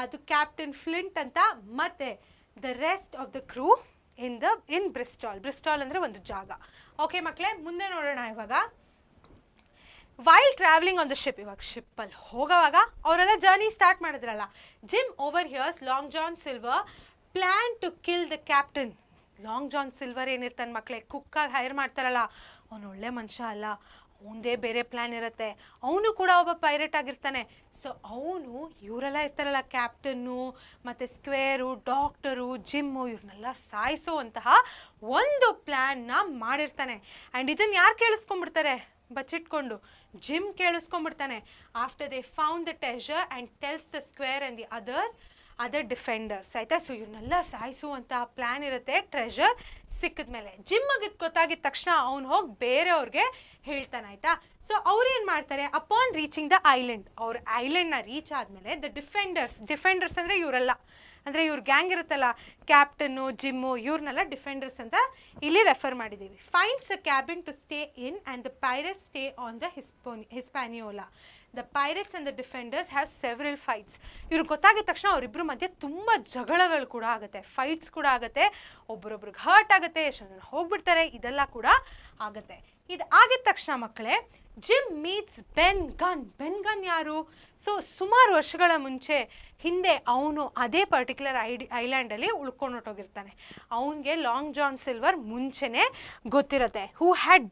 ಅದು ಕ್ಯಾಪ್ಟನ್ ಫ್ಲಿಂಟ್ ಅಂತ, ಮತ್ತು the rest of the crew in Bristol ಅಂದರೆ ಒಂದು ಜಾಗ. ಓಕೆ ಮಕ್ಕಳೇ, ಮುಂದೆ ನೋಡೋಣ. ಇವಾಗ while travelling on the ship, ಇವಾಗ ಶಿಪ್ಪಲ್ಲಿ ಹೋಗೋವಾಗ ಅವರೆಲ್ಲ ಜರ್ನಿ ಸ್ಟಾರ್ಟ್ ಮಾಡಿದ್ರಲ್ಲ, Jim overhears Long John Silver plan to kill the captain. Long John Silver ಏನಿರ್ತಾನೆ ಮಕ್ಕಳೇ, ಕುಕ್ಕಾಗಿ ಹೈರ್ ಮಾಡ್ತಾರಲ್ಲ, ಅವನು ಒಳ್ಳೆ ಮನುಷ್ಯ ಅಲ್ಲ, ಅವನದೇ ಬೇರೆ ಪ್ಲ್ಯಾನ್ ಇರುತ್ತೆ. ಅವನು ಕೂಡ ಒಬ್ಬ ಪೈರೇಟ್ ಆಗಿರ್ತಾನೆ. ಸೊ ಅವನು ಇವರೆಲ್ಲ ಇರ್ತಾರಲ್ಲ, ಕ್ಯಾಪ್ಟನ್ನು ಮತ್ತು ಸ್ಕ್ವೇರು, ಡಾಕ್ಟರು, ಜಿಮ್ಮು, ಇವ್ರನ್ನೆಲ್ಲ ಸಾಯಿಸುವಂತಹ ಒಂದು ಪ್ಲ್ಯಾನ್ನ ಮಾಡಿರ್ತಾನೆ. ಆ್ಯಂಡ್ ಇದನ್ನು ಯಾರು ಕೇಳಿಸ್ಕೊಂಡ್ಬಿಡ್ತಾರೆ, ಬಚ್ಚಿಟ್ಕೊಂಡು ಜಿಮ್ ಕೇಳಿಸ್ಕೊಂಡ್ಬಿಡ್ತಾನೆ. After they found the treasure and tells the squire and the other defenders, ಆಯಿತಾ. ಸೊ ಇವನ್ನೆಲ್ಲ ಸಾಯಿಸುವಂಥ ಪ್ಲ್ಯಾನ್ ಇರುತ್ತೆ ಟ್ರೆಷರ್ ಸಿಕ್ಕಿದ್ಮೇಲೆ. ಜಿಮ್ಮಿಗೆ ಗೊತ್ತಾಗಿದ ತಕ್ಷಣ ಅವ್ನು ಹೋಗಿ ಬೇರೆಯವ್ರಿಗೆ ಹೇಳ್ತಾನೆ, ಆಯಿತಾ. ಸೊ ಅವ್ರೇನು ಮಾಡ್ತಾರೆ, ಅಪಾನ್ ರೀಚಿಂಗ್ ದ ಐಲ್ಯಾಂಡ್, ಅವ್ರ ಐಲ್ಯಾಂಡ್ನ ರೀಚ್ ಆದಮೇಲೆ ದ ಡಿಫೆಂಡರ್ಸ್ ಅಂದರೆ ಇವರೆಲ್ಲ, ಅಂದರೆ ಇವ್ರ ಗ್ಯಾಂಗ್ ಇರುತ್ತಲ್ಲ, ಕ್ಯಾಪ್ಟನ್ನು, ಜಿಮ್ಮು, ಇವ್ರನ್ನೆಲ್ಲ ಡಿಫೆಂಡರ್ಸ್ ಅಂತ ಇಲ್ಲಿ ರೆಫರ್ ಮಾಡಿದ್ದೀವಿ. Finds a cabin to stay in and the pirates stay on the Hispaniola. The pirates and the defenders have several fights. ಇವ್ರಿಗೆ ಗೊತ್ತಾಗಿದ ತಕ್ಷಣ ಅವರಿಬ್ಬರ ಮಧ್ಯೆ ತುಂಬ ಜಗಳಗಳು ಕೂಡ ಆಗುತ್ತೆ, ಫೈಟ್ಸ್ ಕೂಡ ಆಗುತ್ತೆ, ಒಬ್ರೊಬ್ರಿಗೆ ಹರ್ಟ್ ಆಗುತ್ತೆ, ಎಷ್ಟೊಂದು ಜನ ಹೋಗ್ಬಿಡ್ತಾರೆ, ಇದೆಲ್ಲ ಕೂಡ ಆಗುತ್ತೆ. ಇದು ಆಗಿದ ತಕ್ಷಣ ಮಕ್ಕಳೇ, ಜಿಮ್ ಮೀಟ್ಸ್ ಬೆನ್ ಗನ್ ಯಾರು, ಸೊ ಸುಮಾರು ವರ್ಷಗಳ ಹಿಂದೆ ಅವನು ಅದೇ ಪರ್ಟಿಕ್ಯುಲರ್ ಐಲ್ಯಾಂಡಲ್ಲಿ ಉಳ್ಕೊಂಡು ಹೊಟ್ಟೋಗಿರ್ತಾನೆ. ಅವನಿಗೆ ಲಾಂಗ್ ಜಾನ್ ಸಿಲ್ವರ್ ಮುಂಚೆನೇ ಗೊತ್ತಿರುತ್ತೆ. ಹೂ ಹ್ಯಾಡ್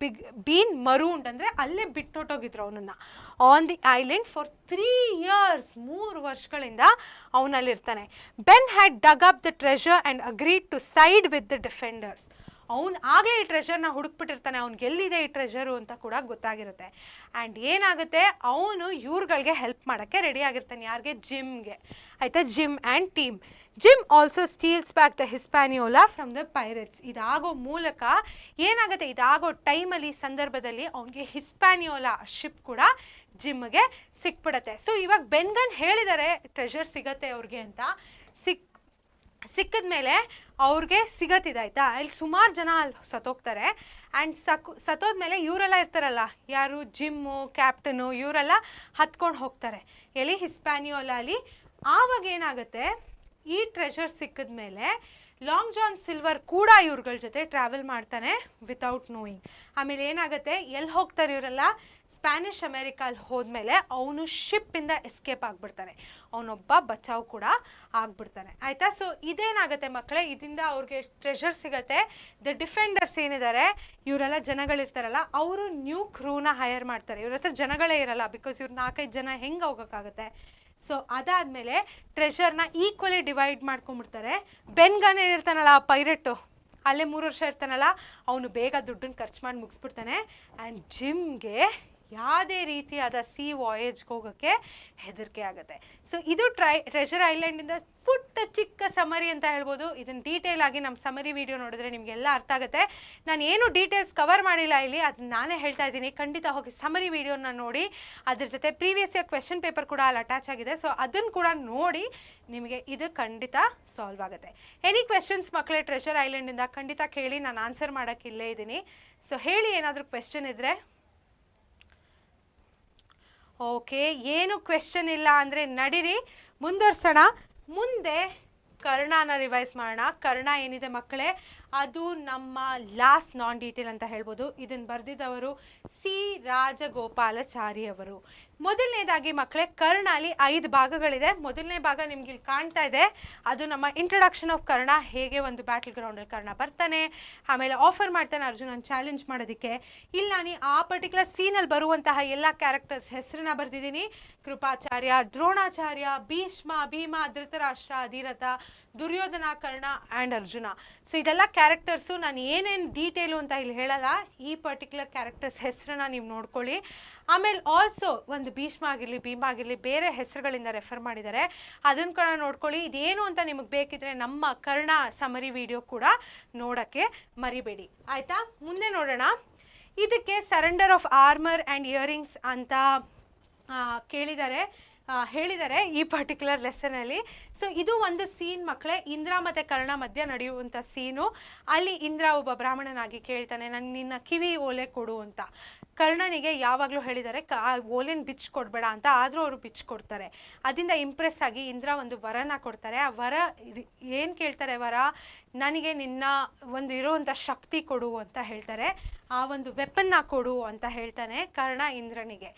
ಬೀನ್ ಮರೂನ್ಡ್ ಅಂದರೆ ಅಲ್ಲೇ ಬಿಟ್ಟು ಹೊಟ್ಟೋಗಿದ್ರು ಅವನನ್ನು on the island for 3 years, 3 ವರ್ಷಗಳಿಂದ ಅವನಲ್ಲಿರ್ತಾನೆ. Ben had dug up the treasure and agreed to side with the defenders. ಅವನು ಆಗಲೇ ಈ ಟ್ರೆಷರ್ನ ಹುಡುಕ್ಬಿಟ್ಟಿರ್ತಾನೆ, ಅವ್ನಿಗೆ ಎಲ್ಲಿದೆ ಈ ಟ್ರೆಷರು ಅಂತ ಕೂಡ ಗೊತ್ತಾಗಿರುತ್ತೆ. ಆ್ಯಂಡ್ ಏನಾಗುತ್ತೆ, ಅವನು ಇವ್ರುಗಳಿಗೆ ಹೆಲ್ಪ್ ಮಾಡೋಕ್ಕೆ ರೆಡಿ ಆಗಿರ್ತಾನೆ. ಯಾರಿಗೆ, ಜಿಮ್ಗೆ, ಆಯಿತಾ, Jim and team. Jim also steals back the Hispaniola from the pirates. ಇದಾಗೋ ಮೂಲಕ ಏನಾಗುತ್ತೆ, ಇದಾಗೋ ಟೈಮಲ್ಲಿ, ಸಂದರ್ಭದಲ್ಲಿ ಅವನಿಗೆ ಹಿಸ್ಪ್ಯಾನಿಯೋಲಾ ಶಿಪ್ ಕೂಡ ಜಿಮ್ಗೆ ಸಿಕ್ಬಿಡತ್ತೆ. ಸೊ ಇವಾಗ ಬೆನ್ಗನ್ ಹೇಳಿದ್ದಾರೆ ಟ್ರೆಷರ್ ಸಿಗತ್ತೆ ಅವ್ರಿಗೆ ಅಂತ. ಸಿಕ್ಕಿದ್ಮೇಲೆ ಅವ್ರಿಗೆ ಸಿಗತ್ತಿದೆ, ಆಯಿತಾ. ಅಲ್ಲಿ ಸುಮಾರು ಜನ ಅಲ್ಲಿ ಸತ್ತೋಗ್ತಾರೆ. ಆ್ಯಂಡ್ ಸತ್ತೋದ್ಮೇಲೆ ಇವರೆಲ್ಲ ಇರ್ತಾರಲ್ಲ, ಯಾರು, ಜಿಮ್ಮು, ಕ್ಯಾಪ್ಟನು, ಇವರೆಲ್ಲ ಹತ್ಕೊಂಡು ಹೋಗ್ತಾರೆ ಎಲ್ಲಿ, ಹಿಸ್ಪ್ಯಾನಿಯೋಲಾಲಿ. ಆವಾಗ ಏನಾಗುತ್ತೆ, ಈ ಟ್ರೆಷರ್ ಸಿಕ್ಕಿದ್ಮೇಲೆ ಲಾಂಗ್ ಜಾನ್ ಸಿಲ್ವರ್ ಕೂಡ ಇವ್ರುಗಳ ಜೊತೆ ಟ್ರಾವೆಲ್ ಮಾಡ್ತಾನೆ ವಿತೌಟ್ ನೋಯಿಂಗ್. ಆಮೇಲೆ ಏನಾಗುತ್ತೆ, ಎಲ್ಲಿ ಹೋಗ್ತಾರೆ ಇವರೆಲ್ಲ, ಸ್ಪ್ಯಾನಿಷ್ ಅಮೇರಿಕಲ್ಲಿ ಹೋದ್ಮೇಲೆ ಅವನು ಶಿಪ್ಪಿಂದ ಎಸ್ಕೇಪ್ ಆಗಿಬಿಡ್ತಾನೆ, ಅವನೊಬ್ಬ ಬಚಾವ್ ಕೂಡ ಆಗ್ಬಿಡ್ತಾನೆ, ಆಯಿತಾ. ಸೊ ಇದೇನಾಗುತ್ತೆ ಮಕ್ಕಳೇ, ಇದರಿಂದ ಅವ್ರಿಗೆ ಟ್ರೆಷರ್ ಸಿಗುತ್ತೆ. ದ ಡಿಫೆಂಡರ್ಸ್ ಏನಿದ್ದಾರೆ, ಇವರೆಲ್ಲ ಜನಗಳಿರ್ತಾರಲ್ಲ, ಅವರು ನ್ಯೂ ಕ್ರೂನ ಹೈರ್ ಮಾಡ್ತಾರೆ. ಇವ್ರ ಹತ್ರ ಜನಗಳೇ ಇರಲ್ಲ, ಬಿಕಾಸ್ ಇವ್ರು 4-5 ಜನ ಹೆಂಗೆ ಹೋಗೋಕ್ಕಾಗುತ್ತೆ. ಸೊ ಅದಾದಮೇಲೆ ಟ್ರೆಷರ್ನ ಈಕ್ವಲಿ ಡಿವೈಡ್ ಮಾಡ್ಕೊಂಬಿಡ್ತಾರೆ. ಬೆನ್ಗನ್ ಏನಿರ್ತಾನಲ್ಲ, ಪೈರೇಟು, ಅಲ್ಲೇ 3 ವರ್ಷ ಇರ್ತಾನಲ್ಲ, ಅವನು ಬೇಗ ದುಡ್ಡನ್ನು ಖರ್ಚು ಮಾಡಿ ಮುಗಿಸ್ಬಿಡ್ತಾನೆ. ಆ್ಯಂಡ್ ಜಿಮ್ಗೆ ಯಾವುದೇ ರೀತಿಯಾದ ವಾಯೇಜ್ಗೆ ಹೋಗೋಕ್ಕೆ ಹೆದರಿಕೆ ಆಗುತ್ತೆ. ಸೊ ಇದು ಟ್ರೆಷರ್ ಐಲ್ಯಾಂಡಿಂದ ಪುಟ್ಟ ಚಿಕ್ಕ ಸಮರಿ ಅಂತ ಹೇಳ್ಬೋದು. ಇದನ್ನು ಡೀಟೇಲ್ ಆಗಿ ನಮ್ಮ ಸಮರಿ ವಿಡಿಯೋ ನೋಡಿದ್ರೆ ನಿಮಗೆಲ್ಲ ಅರ್ಥ ಆಗುತ್ತೆ. ನಾನು ಏನು ಡೀಟೇಲ್ಸ್ ಕವರ್ ಮಾಡಿಲ್ಲ ಇಲ್ಲಿ, ಅದನ್ನ ನಾನೇ ಹೇಳ್ತಾ ಇದ್ದೀನಿ. ಖಂಡಿತ ಹೋಗಿ ಸಮರಿ ವಿಡಿಯೋನ ನೋಡಿ, ಅದ್ರ ಜೊತೆ ಪ್ರೀವಿಯಸ್ ಇಯರ್ ಕ್ವೆಶನ್ ಪೇಪರ್ ಕೂಡ ಅಲ್ಲಿ ಅಟ್ಯಾಚ್ ಆಗಿದೆ. ಸೊ ಅದನ್ನು ಕೂಡ ನೋಡಿ, ನಿಮಗೆ ಇದು ಖಂಡಿತ ಸಾಲ್ವ್ ಆಗುತ್ತೆ. ಎನಿ ಕ್ವೆಶನ್ಸ್ ಮಕ್ಕಳೇ ಟ್ರೆಷರ್ ಐಲ್ಯಾಂಡಿಂದ ಖಂಡಿತ ಕೇಳಿ, ನಾನು ಆನ್ಸರ್ ಮಾಡೋಕ್ಕೆ ಇಲ್ಲೇ ಇದ್ದೀನಿ. ಸೊ ಹೇಳಿ, ಏನಾದರೂ ಕ್ವೆಶನ್ ಇದ್ದರೆ. ಓಕೆ, ಏನು ಕ್ವೆಶನ್ ಇಲ್ಲ ಅಂದರೆ ನಡೀರಿ ಮುಂದುವರ್ಸೋಣ. ಮುಂದೆ ಕರ್ಣನ ರಿವೈಸ್ ಮಾಡೋಣ. ಕರ್ಣ ಏನಿದೆ ಮಕ್ಕಳೇ, ಅದು ನಮ್ಮ ಲಾಸ್ಟ್ ನಾನ್ ಡೀಟೇಲ್ ಅಂತ ಹೇಳ್ಬೋದು. ಇದನ್ನು ಬರೆದಿದ್ದವರು ಸಿ ರಾಜಗೋಪಾಲಾಚಾರಿ ಅವರು. ಮೊದಲನೇದಾಗಿ ಮಕ್ಕಳೇ ಕರ್ಣಲ್ಲಿ 5 ಭಾಗಗಳಿದೆ. ಮೊದಲನೇ ಭಾಗ ನಿಮ್ಗೆ ಇಲ್ಲಿ ಕಾಣ್ತಾ ಇದೆ, ಅದು ನಮ್ಮ ಇಂಟ್ರೊಡಕ್ಷನ್ ಆಫ್ ಕರ್ಣ, ಹೇಗೆ ಒಂದು ಬ್ಯಾಟಲ್ ಗ್ರೌಂಡಲ್ಲಿ ಕರ್ಣ ಬರ್ತಾನೆ, ಆಮೇಲೆ ಆಫರ್ ಮಾಡ್ತಾನೆ ಅರ್ಜುನನ್ ಚಾಲೆಂಜ್ ಮಾಡೋದಕ್ಕೆ. ಇಲ್ಲಿ ನಾನು ಆ ಪರ್ಟಿಕ್ಯುಲರ್ ಸೀನಲ್ಲಿ ಬರುವಂತಹ ಎಲ್ಲ ಕ್ಯಾರೆಕ್ಟರ್ಸ್ ಹೆಸರನ್ನ ಬರೆದಿದ್ದೀನಿ. ಕೃಪಾಚಾರ್ಯ, ದ್ರೋಣಾಚಾರ್ಯ, ಭೀಷ್ಮ, ಭೀಮ, ಧೃತರಾಷ್ಟ್ರ, ಅಧಿರಥ, ದುರ್ಯೋಧನ, ಕರ್ಣ ಆ್ಯಂಡ್ ಅರ್ಜುನ. ಸೊ ಇದೆಲ್ಲ ಕ್ಯಾರೆಕ್ಟರ್ಸು. ನಾನು ಏನೇನು ಡೀಟೇಲು ಅಂತ ಇಲ್ಲಿ ಹೇಳಲ್ಲ, ಈ ಪರ್ಟಿಕ್ಯುಲರ್ ಕ್ಯಾರೆಕ್ಟರ್ಸ್ ಹೆಸರನ್ನ ನೀವು ನೋಡ್ಕೊಳ್ಳಿ. ಆಮೇಲೆ ಆಲ್ಸೋ ಒಂದು ಭೀಷ್ಮ ಆಗಿರಲಿ, ಭೀಮ ಆಗಿರಲಿ, ಬೇರೆ ಹೆಸರುಗಳಿಂದ ರೆಫರ್ ಮಾಡಿದ್ದಾರೆ, ಅದನ್ನು ಕೂಡ ನೋಡ್ಕೊಳ್ಳಿ. ಇದೇನು ಅಂತ ನಿಮಗೆ ಬೇಕಿದ್ರೆ ನಮ್ಮ ಕರ್ಣ ಸಮರಿ ವಿಡಿಯೋ ಕೂಡ ನೋಡೋಕ್ಕೆ ಮರಿಬೇಡಿ, ಆಯಿತಾ? ಮುಂದೆ ನೋಡೋಣ. ಇದಕ್ಕೆ surrender of armour and earrings ಅಂತ ಹೇಳಿದ್ದಾರೆ ಈ ಪರ್ಟಿಕ್ಯುಲರ್ ಲೆಸನಲ್ಲಿ. ಸೊ ಇದು ಒಂದು ಸೀನ್ ಮಕ್ಕಳೇ, ಇಂದ್ರ ಮತ್ತು ಕರ್ಣ ಮಧ್ಯ ನಡೆಯುವಂಥ ಸೀನು. ಅಲ್ಲಿ ಇಂದ್ರ ಒಬ್ಬ ಬ್ರಾಹ್ಮಣನಾಗಿ ಕೇಳ್ತಾನೆ, ನಿನ್ನ ಕಿವಿ ಓಲೆ ಕೊಡು ಅಂತ. ಕರ್ಣನಿಗೆ ಯಾವಾಗಲೂ ಹೇಳಿದ್ದಾರೆ ಆ ಓಲೆನ ಬಿಚ್ಚು ಕೊಡಬೇಡ ಅಂತ, ಆದರೂ ಅವರು ಬಿಚ್ಚು ಕೊಡ್ತಾರೆ. ಅದರಿಂದ ಇಂಪ್ರೆಸ್ ಆಗಿ ಇಂದ್ರ ಒಂದು ವರನ ಕೊಡ್ತಾರೆ. ಆ ವರ ಏನು ಕೇಳ್ತಾರೆ, ವರ ನನಗೆ ನಿನ್ನ ಒಂದು ಇರೋವಂಥ ಶಕ್ತಿ ಕೊಡು ಅಂತ ಹೇಳ್ತಾರೆ. ಆ ಒಂದು ವೆಪನ್ನ ಕೊಡು ಅಂತ ಹೇಳ್ತಾನೆ ಕರ್ಣ ಇಂದ್ರನಿಗೆ.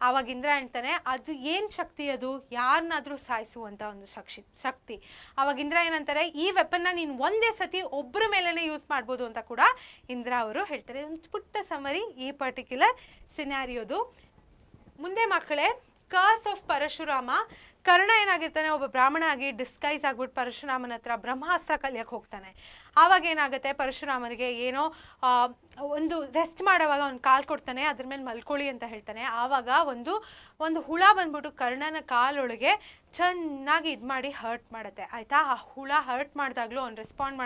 ಆವಾಗ ಇಂದ್ರ ಹೇಳ್ತಾನೆ, ಅದು ಏನು ಶಕ್ತಿ, ಅದು ಯಾರನ್ನಾದರೂ ಸಾಯಿಸುವಂಥ ಒಂದು ಶಕ್ತಿ. ಆವಾಗ ಇಂದ್ರ ಏನಂತಾರೆ, ಈ ವೆಪನ್ನ ನೀನು ಒಂದೇ ಸತಿ ಒಬ್ಬರ ಮೇಲೇ ಯೂಸ್ ಮಾಡ್ಬೋದು ಅಂತ ಕೂಡ ಇಂದ್ರ ಅವರು ಹೇಳ್ತಾರೆ. ಒಂದು ಪುಟ್ಟ ಸಮರಿ ಈ ಪರ್ಟಿಕ್ಯುಲರ್ ಸಿನಾರಿಯೋದು. ಮುಂದೆ ಮಕ್ಕಳೇ, ಕರ್ಸ್ ಆಫ್ ಪರಶುರಾಮ. ಕರ್ಣ ಏನಾಗಿರ್ತಾನೆ, ಒಬ್ಬ ಬ್ರಾಹ್ಮಣ ಆಗಿ ಡಿಸ್ಕೈಸ್ ಆಗ್ಬಿಟ್ಟು ಪರಶುರಾಮನ ಹತ್ರ ಬ್ರಹ್ಮಾಸ್ತ್ರ ಕಲಿಯಕ್ಕೆ ಹೋಗ್ತಾನೆ. ಆವಾಗ ಏನಾಗುತ್ತೆ, ಪರಶುರಾಮನಿಗೆ ಏನೋ ಒಂದು ರೆಸ್ಟ್ ಮಾಡೋವಾಗ ಒಂದು ಕಾಲು ಕೊಡ್ತಾನೆ, ಅದ್ರ ಮೇಲೆ ಮಲ್ಕೊಳ್ಳಿ ಅಂತ ಹೇಳ್ತಾನೆ. ಆವಾಗ ಒಂದು ಹುಳ ಬಂದ್ಬಿಟ್ಟು ಕರ್ಣನ ಕಾಲೊಳಗೆ ಚೆನ್ನಾಗಿ ಇದು ಮಾಡಿ ಹರ್ಟ್ ಮಾಡುತ್ತೆ, ಆಯಿತಾ? ಆ ಹುಳ ಹರ್ಟ್ ಮಾಡಿದಾಗಲೂ ಅವ್ನು ರೆಸ್ಪಾಂಡ್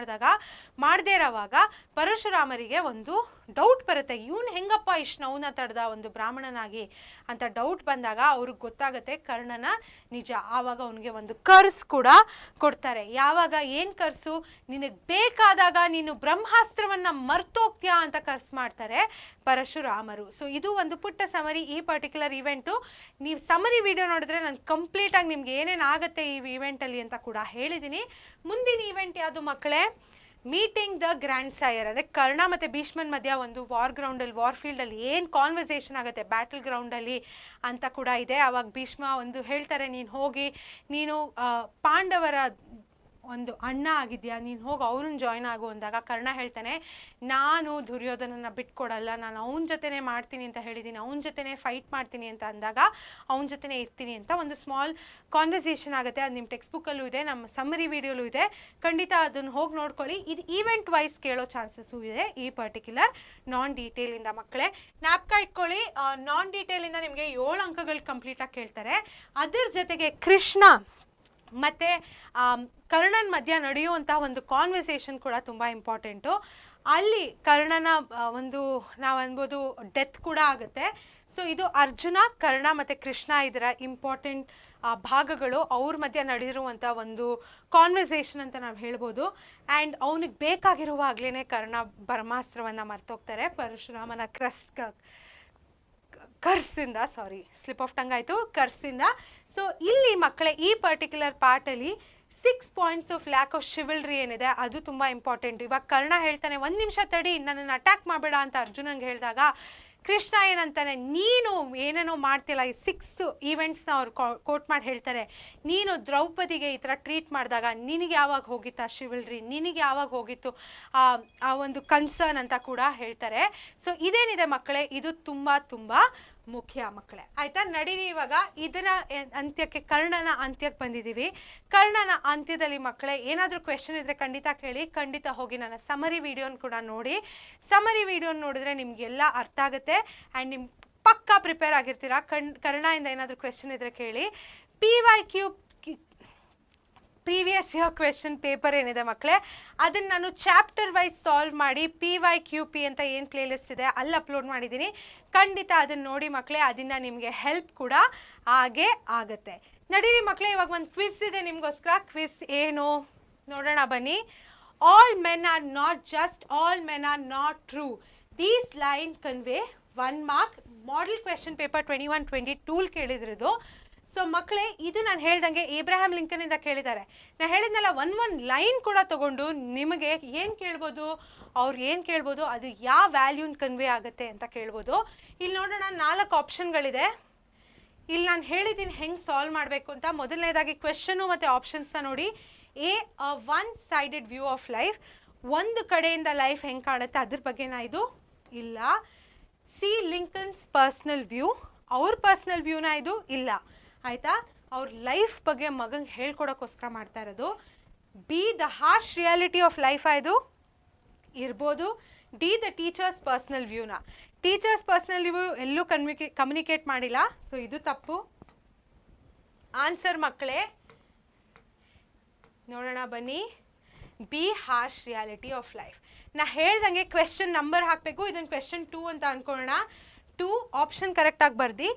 ಮಾಡದೇ ಇರೋವಾಗ ಪರಶುರಾಮರಿಗೆ ಒಂದು ಡೌಟ್ ಬರುತ್ತೆ, ಇವನು ಹೆಂಗಪ್ಪ ಇಷ್ಟು ನೋವನ್ನ ತಡೆದ ಒಂದು ಬ್ರಾಹ್ಮಣನಾಗಿ ಅಂತ ಡೌಟ್ ಬಂದಾಗ ಅವ್ರಿಗೆ ಗೊತ್ತಾಗುತ್ತೆ ಕರ್ಣನ ನಿಜ. ಆವಾಗ ಅವನಿಗೆ ಒಂದು ಕರ್ಸ್ ಕೂಡ ಕೊಡ್ತಾರೆ. ಯಾವಾಗ ಏನು ಕರ್ಸು, ನಿನಗೆ ಬೇಕಾದಾಗ ನೀನು ಬ್ರಹ್ಮಾಸ್ತ್ರವನ್ನು ಮರ್ತೋಗ್ತೀಯಾ ಅಂತ ಕರ್ಸ್ ಮಾಡ್ತಾರೆ ಪರಶುರಾಮರು. ಸೊ ಇದು ಒಂದು ಪುಟ್ಟ ಸಮರಿ ಈ ಪರ್ಟಿಕ್ಯುಲರ್ ಇವೆಂಟು. ನೀವು ಸಮರಿ ವಿಡಿಯೋ ನೋಡಿದ್ರೆ ನಾನು ಕಂಪ್ಲೀಟಾಗಿ ನಿಮ್ಗೆ ಏನೇನು ಆಗುತ್ತೆ ಈ ಇವೆಂಟಲ್ಲಿ ಅಂತ ಕೂಡ ಹೇಳಿದ್ದೀನಿ. ಮುಂದಿನ ಇವೆಂಟ್ ಯಾವುದು ಮಕ್ಕಳೇ, ಮೀಟಿಂಗ್ ದ ಗ್ರ್ಯಾಂಡ್ ಸೈಯರ್. ಅಂದರೆ ಕರ್ಣ ಮತ್ತು ಭೀಷ್ಮನ್ ಮಧ್ಯ ಒಂದು ವಾರ್ ಫೀಲ್ಡಲ್ಲಿ ಏನು ಕಾನ್ವರ್ಸೇಷನ್ ಆಗುತ್ತೆ ಬ್ಯಾಟಲ್ ಗ್ರೌಂಡಲ್ಲಿ ಅಂತ ಕೂಡ ಇದೆ. ಆವಾಗ ಭೀಷ್ಮ ಒಂದು ಹೇಳ್ತಾರೆ, ನೀನು ಪಾಂಡವರ ಒಂದು ಅಣ್ಣ ಆಗಿದೆಯಾ, ನೀನು ಹೋಗಿ ಅವ್ರನ್ನ ಜಾಯ್ನ್ ಆಗು ಅಂದಾಗ ಕರ್ಣ ಹೇಳ್ತಾನೆ, ನಾನು ದುರ್ಯೋಧನನ ಬಿಟ್ಕೊಡಲ್ಲ, ನಾನು ಅವನ ಜೊತೆನೇ ಮಾಡ್ತೀನಿ ಅಂತ ಹೇಳಿದ್ದೀನಿ, ಅವನ ಜೊತೆನೇ ಫೈಟ್ ಮಾಡ್ತೀನಿ ಅಂತ ಅಂದಾಗ ಅವನ ಜೊತೆನೇ ಇರ್ತೀನಿ ಅಂತ ಒಂದು ಸ್ಮಾಲ್ ಕಾನ್ವರ್ಸೇಷನ್ ಆಗುತ್ತೆ. ಅದು ನಿಮ್ಮ ಟೆಕ್ಸ್ಟ್ ಬುಕ್ಕಲ್ಲೂ ಇದೆ, ನಮ್ಮ ಸಮ್ಮರಿ ವಿಡಿಯೋಲೂ ಇದೆ, ಖಂಡಿತ ಅದನ್ನು ಹೋಗಿ ನೋಡ್ಕೊಳ್ಳಿ. ಇದು ಈವೆಂಟ್ ವೈಸ್ ಕೇಳೋ ಚಾನ್ಸಸ್ಸು ಇದೆ ಈ ಪರ್ಟಿಕ್ಯುಲರ್ ನಾನ್ ಡೀಟೇಲಿಂದ. ಮಕ್ಕಳೇ ಜ್ಞಾಪಕ ಇಟ್ಕೊಳ್ಳಿ, ನಾನ್ ಡೀಟೇಲಿಂದ ನಿಮಗೆ 7 ಅಂಕಗಳು ಕಂಪ್ಲೀಟಾಗಿ ಕೇಳ್ತಾರೆ. ಅದರ ಜೊತೆಗೆ ಕೃಷ್ಣ ಮತ್ತು ಕರ್ಣನ ಮಧ್ಯ ನಡೆಯುವಂಥ ಒಂದು ಕಾನ್ವರ್ಸೇಷನ್ ಕೂಡ ತುಂಬ ಇಂಪಾರ್ಟೆಂಟು. ಅಲ್ಲಿ ಕರ್ಣನ ನಾವು ಅನ್ಬೋದು ಡೆತ್ ಕೂಡ ಆಗುತ್ತೆ. ಸೊ ಇದು ಅರ್ಜುನ, ಕರ್ಣ ಮತ್ತು ಕೃಷ್ಣ ಇದರ ಇಂಪಾರ್ಟೆಂಟ್ ಭಾಗಗಳು, ಅವ್ರ ಮಧ್ಯೆ ನಡೆದಿರುವಂಥ ಒಂದು ಕಾನ್ವರ್ಸೇಷನ್ ಅಂತ ನಾವು ಹೇಳ್ಬೋದು. ಆ್ಯಂಡ್ ಅವನಿಗೆ ಬೇಕಾಗಿರುವಾಗಲೇ ಕರ್ಣ ಬ್ರಹ್ಮಾಸ್ತ್ರವನ್ನು ಮರ್ತೋಗ್ತಾರೆ ಪರಶುರಾಮನ ಕರ್ಸಿಂದ. ಸ್ಲಿಪ್ ಆಫ್ ಟಂಗ್ ಆಯಿತು, ಕರ್ಸಿಂದ. ಸೊ ಇಲ್ಲಿ ಮಕ್ಕಳೇ ಈ ಪರ್ಟಿಕ್ಯುಲರ್ ಪಾರ್ಟಲ್ಲಿ 6 points of lack of chivalry ಏನಿದೆ ಅದು ತುಂಬ ಇಂಪಾರ್ಟೆಂಟ್. ಇವಾಗ ಕರ್ಣ ಹೇಳ್ತಾನೆ, 1 ನಿಮಿಷ ತಡಿ, ನನ್ನನ್ನು ಅಟ್ಯಾಕ್ ಮಾಡಬೇಡ ಅಂತ ಅರ್ಜುನಂಗೆ ಹೇಳಿದಾಗ ಕೃಷ್ಣ ಏನಂತಾನೆ, ನೀನು ಏನೇನೋ ಮಾಡ್ತಿಲ್ಲ. ಈ 6 ಈವೆಂಟ್ಸ್ನ ಅವ್ರು ಕೋಟ್ ಮಾಡಿ ಹೇಳ್ತಾರೆ, ನೀನು ದ್ರೌಪದಿಗೆ ಈ ಥರ ಟ್ರೀಟ್ ಮಾಡಿದಾಗ ನಿನಗೆ ಯಾವಾಗ ಹೋಗಿತ್ತು ಆ ಶಿವಲ್ರಿ, ನಿನಗೆ ಯಾವಾಗ ಹೋಗಿತ್ತು ಆ ಒಂದು ಕನ್ಸರ್ನ್ ಅಂತ ಕೂಡ ಹೇಳ್ತಾರೆ. ಸೊ ಇದೇನಿದೆ ಮಕ್ಕಳೇ, ಇದು ತುಂಬ ತುಂಬ ಮುಖ್ಯ ಮಕ್ಕಳೇ, ಆಯಿತಾ? ನಡೀರಿ ಇವಾಗ ಇದರ ಅಂತ್ಯಕ್ಕೆ, ಕರ್ಣನ ಅಂತ್ಯಕ್ಕೆ ಬಂದಿದ್ದೀವಿ. ಕರ್ಣನ ಅಂತ್ಯದಲ್ಲಿ ಮಕ್ಕಳೇ ಏನಾದರೂ ಕ್ವೆಶನ್ ಇದ್ದರೆ ಖಂಡಿತ ಕೇಳಿ, ಖಂಡಿತ ಹೋಗಿ ನನ್ನ ಸಮರಿ ವಿಡಿಯೋನ ಕೂಡ ನೋಡಿ. ಸಮರಿ ವಿಡಿಯೋನ ನೋಡಿದ್ರೆ ನಿಮಗೆಲ್ಲ ಅರ್ಥ ಆಗುತ್ತೆ ಆ್ಯಂಡ್ ನಿಮ್ಮ ಪಕ್ಕಾ ಪ್ರಿಪೇರ್ ಆಗಿರ್ತೀರಾ. ಕರ್ಣದಿಂದ ಏನಾದರೂ ಕ್ವೆಶನ್ ಇದ್ದರೆ ಕೇಳಿ. PYQ previous year question paper ಏನಿದೆ ಮಕ್ಕಳೇ, ಅದನ್ನು ನಾನು ಚಾಪ್ಟರ್ ವೈಸ್ ಸಾಲ್ವ್ ಮಾಡಿ PYQP ಅಂತ ಏನು ಪ್ಲೇಲಿಸ್ಟ್ ಇದೆ ಅಲ್ಲಿ ಅಪ್ಲೋಡ್ ಮಾಡಿದ್ದೀನಿ. ಖಂಡಿತ ಅದನ್ನು ನೋಡಿ ಮಕ್ಕಳೇ, ಅದರಿಂದ ನಿಮಗೆ ಹೆಲ್ಪ್ ಕೂಡ ಆಗೇ ಆಗುತ್ತೆ. ನಡೀರಿ ಮಕ್ಕಳೇ, ಇವಾಗ ಒಂದು ಕ್ವಿಸ್ ಇದೆ ನಿಮಗೋಸ್ಕರ. ಕ್ವಿಸ್ ಏನು ನೋಡೋಣ ಬನ್ನಿ. All men are not just, all men are not true, these line convey 1 mark. Model question paper 21-22 ಕೇಳಿದ್ರದು. ಸೊ ಮಕ್ಕಳೇ, ಇದು ನಾನು ಹೇಳ್ದಂಗೆ ಏಬ್ರಹಾಂ ಲಿಂಕನಿಂದ ಕೇಳಿದ್ದಾರೆ. ನಾನು ಹೇಳಿದ್ನಲ್ಲ, ಒಂದು ಲೈನ್ ಕೂಡ ತೊಗೊಂಡು ನಿಮಗೆ ಏನು ಕೇಳ್ಬೋದು, ಅವ್ರು ಏನು ಕೇಳ್ಬೋದು, ಅದು ಯಾವ ವ್ಯಾಲ್ಯೂನ ಕನ್ವೆ ಆಗುತ್ತೆ ಅಂತ ಕೇಳ್ಬೋದು. ಇಲ್ಲಿ ನೋಡೋಣ, 4 ಆಪ್ಷನ್ಗಳಿದೆ. ಇಲ್ಲಿ ನಾನು ಹೇಳಿದ್ದೀನಿ ಹೆಂಗೆ ಸಾಲ್ವ್ ಮಾಡಬೇಕು ಅಂತ. ಮೊದಲನೇದಾಗಿ ಕ್ವೆಶನ್ನು ಮತ್ತು ಆಪ್ಷನ್ಸ್ನ ನೋಡಿ. A one sided view of life, ಒಂದು ಕಡೆಯಿಂದ ಲೈಫ್ ಹೆಂಗೆ ಕಾಣುತ್ತೆ ಅದ್ರ ಬಗ್ಗೆನಾ ಇದು? ಇಲ್ಲ. ಸಿ ಲಿಂಕನ್ಸ್ ಪರ್ಸ್ನಲ್ ವ್ಯೂ, ಅವ್ರ ಪರ್ಸ್ನಲ್ ವ್ಯೂನ ಇದು? ಇಲ್ಲ. ಆಯಿತಾ? ಅವ್ರ ಲೈಫ್ ಬಗ್ಗೆ ಮಗಂಗೆ ಹೇಳ್ಕೊಡೋಕ್ಕೋಸ್ಕರ ಮಾಡ್ತಾ ಇರೋದು. B the harsh reality of life ಇದು ಇರ್ಬೋದು. ಡಿ ದ ಟೀಚರ್ಸ್ ಪರ್ಸ್ನಲ್ ವ್ಯೂನ, ಟೀಚರ್ಸ್ ಪರ್ಸ್ನಲ್ ವ್ಯೂ ಎಲ್ಲೂ ಕಮ್ಯುನಿಕೇಟ್ ಮಾಡಿಲ್ಲ, ಸೊ ಇದು ತಪ್ಪು. ಆನ್ಸರ್ ಮಕ್ಕಳೇ ನೋಡೋಣ ಬನ್ನಿ. B harsh reality of life. ನಾ ಹೇಳ್ದಂಗೆ ಕ್ವೆಶ್ಚನ್ ನಂಬರ್ ಹಾಕಬೇಕು. ಇದನ್ನು ಕ್ವೆಶ್ಚನ್ 2 ಅಂತ ಅಂದ್ಕೊಳ್ಳೋಣ. 2 ಆಪ್ಷನ್ ಕರೆಕ್ಟಾಗಿ ಬರ್ದು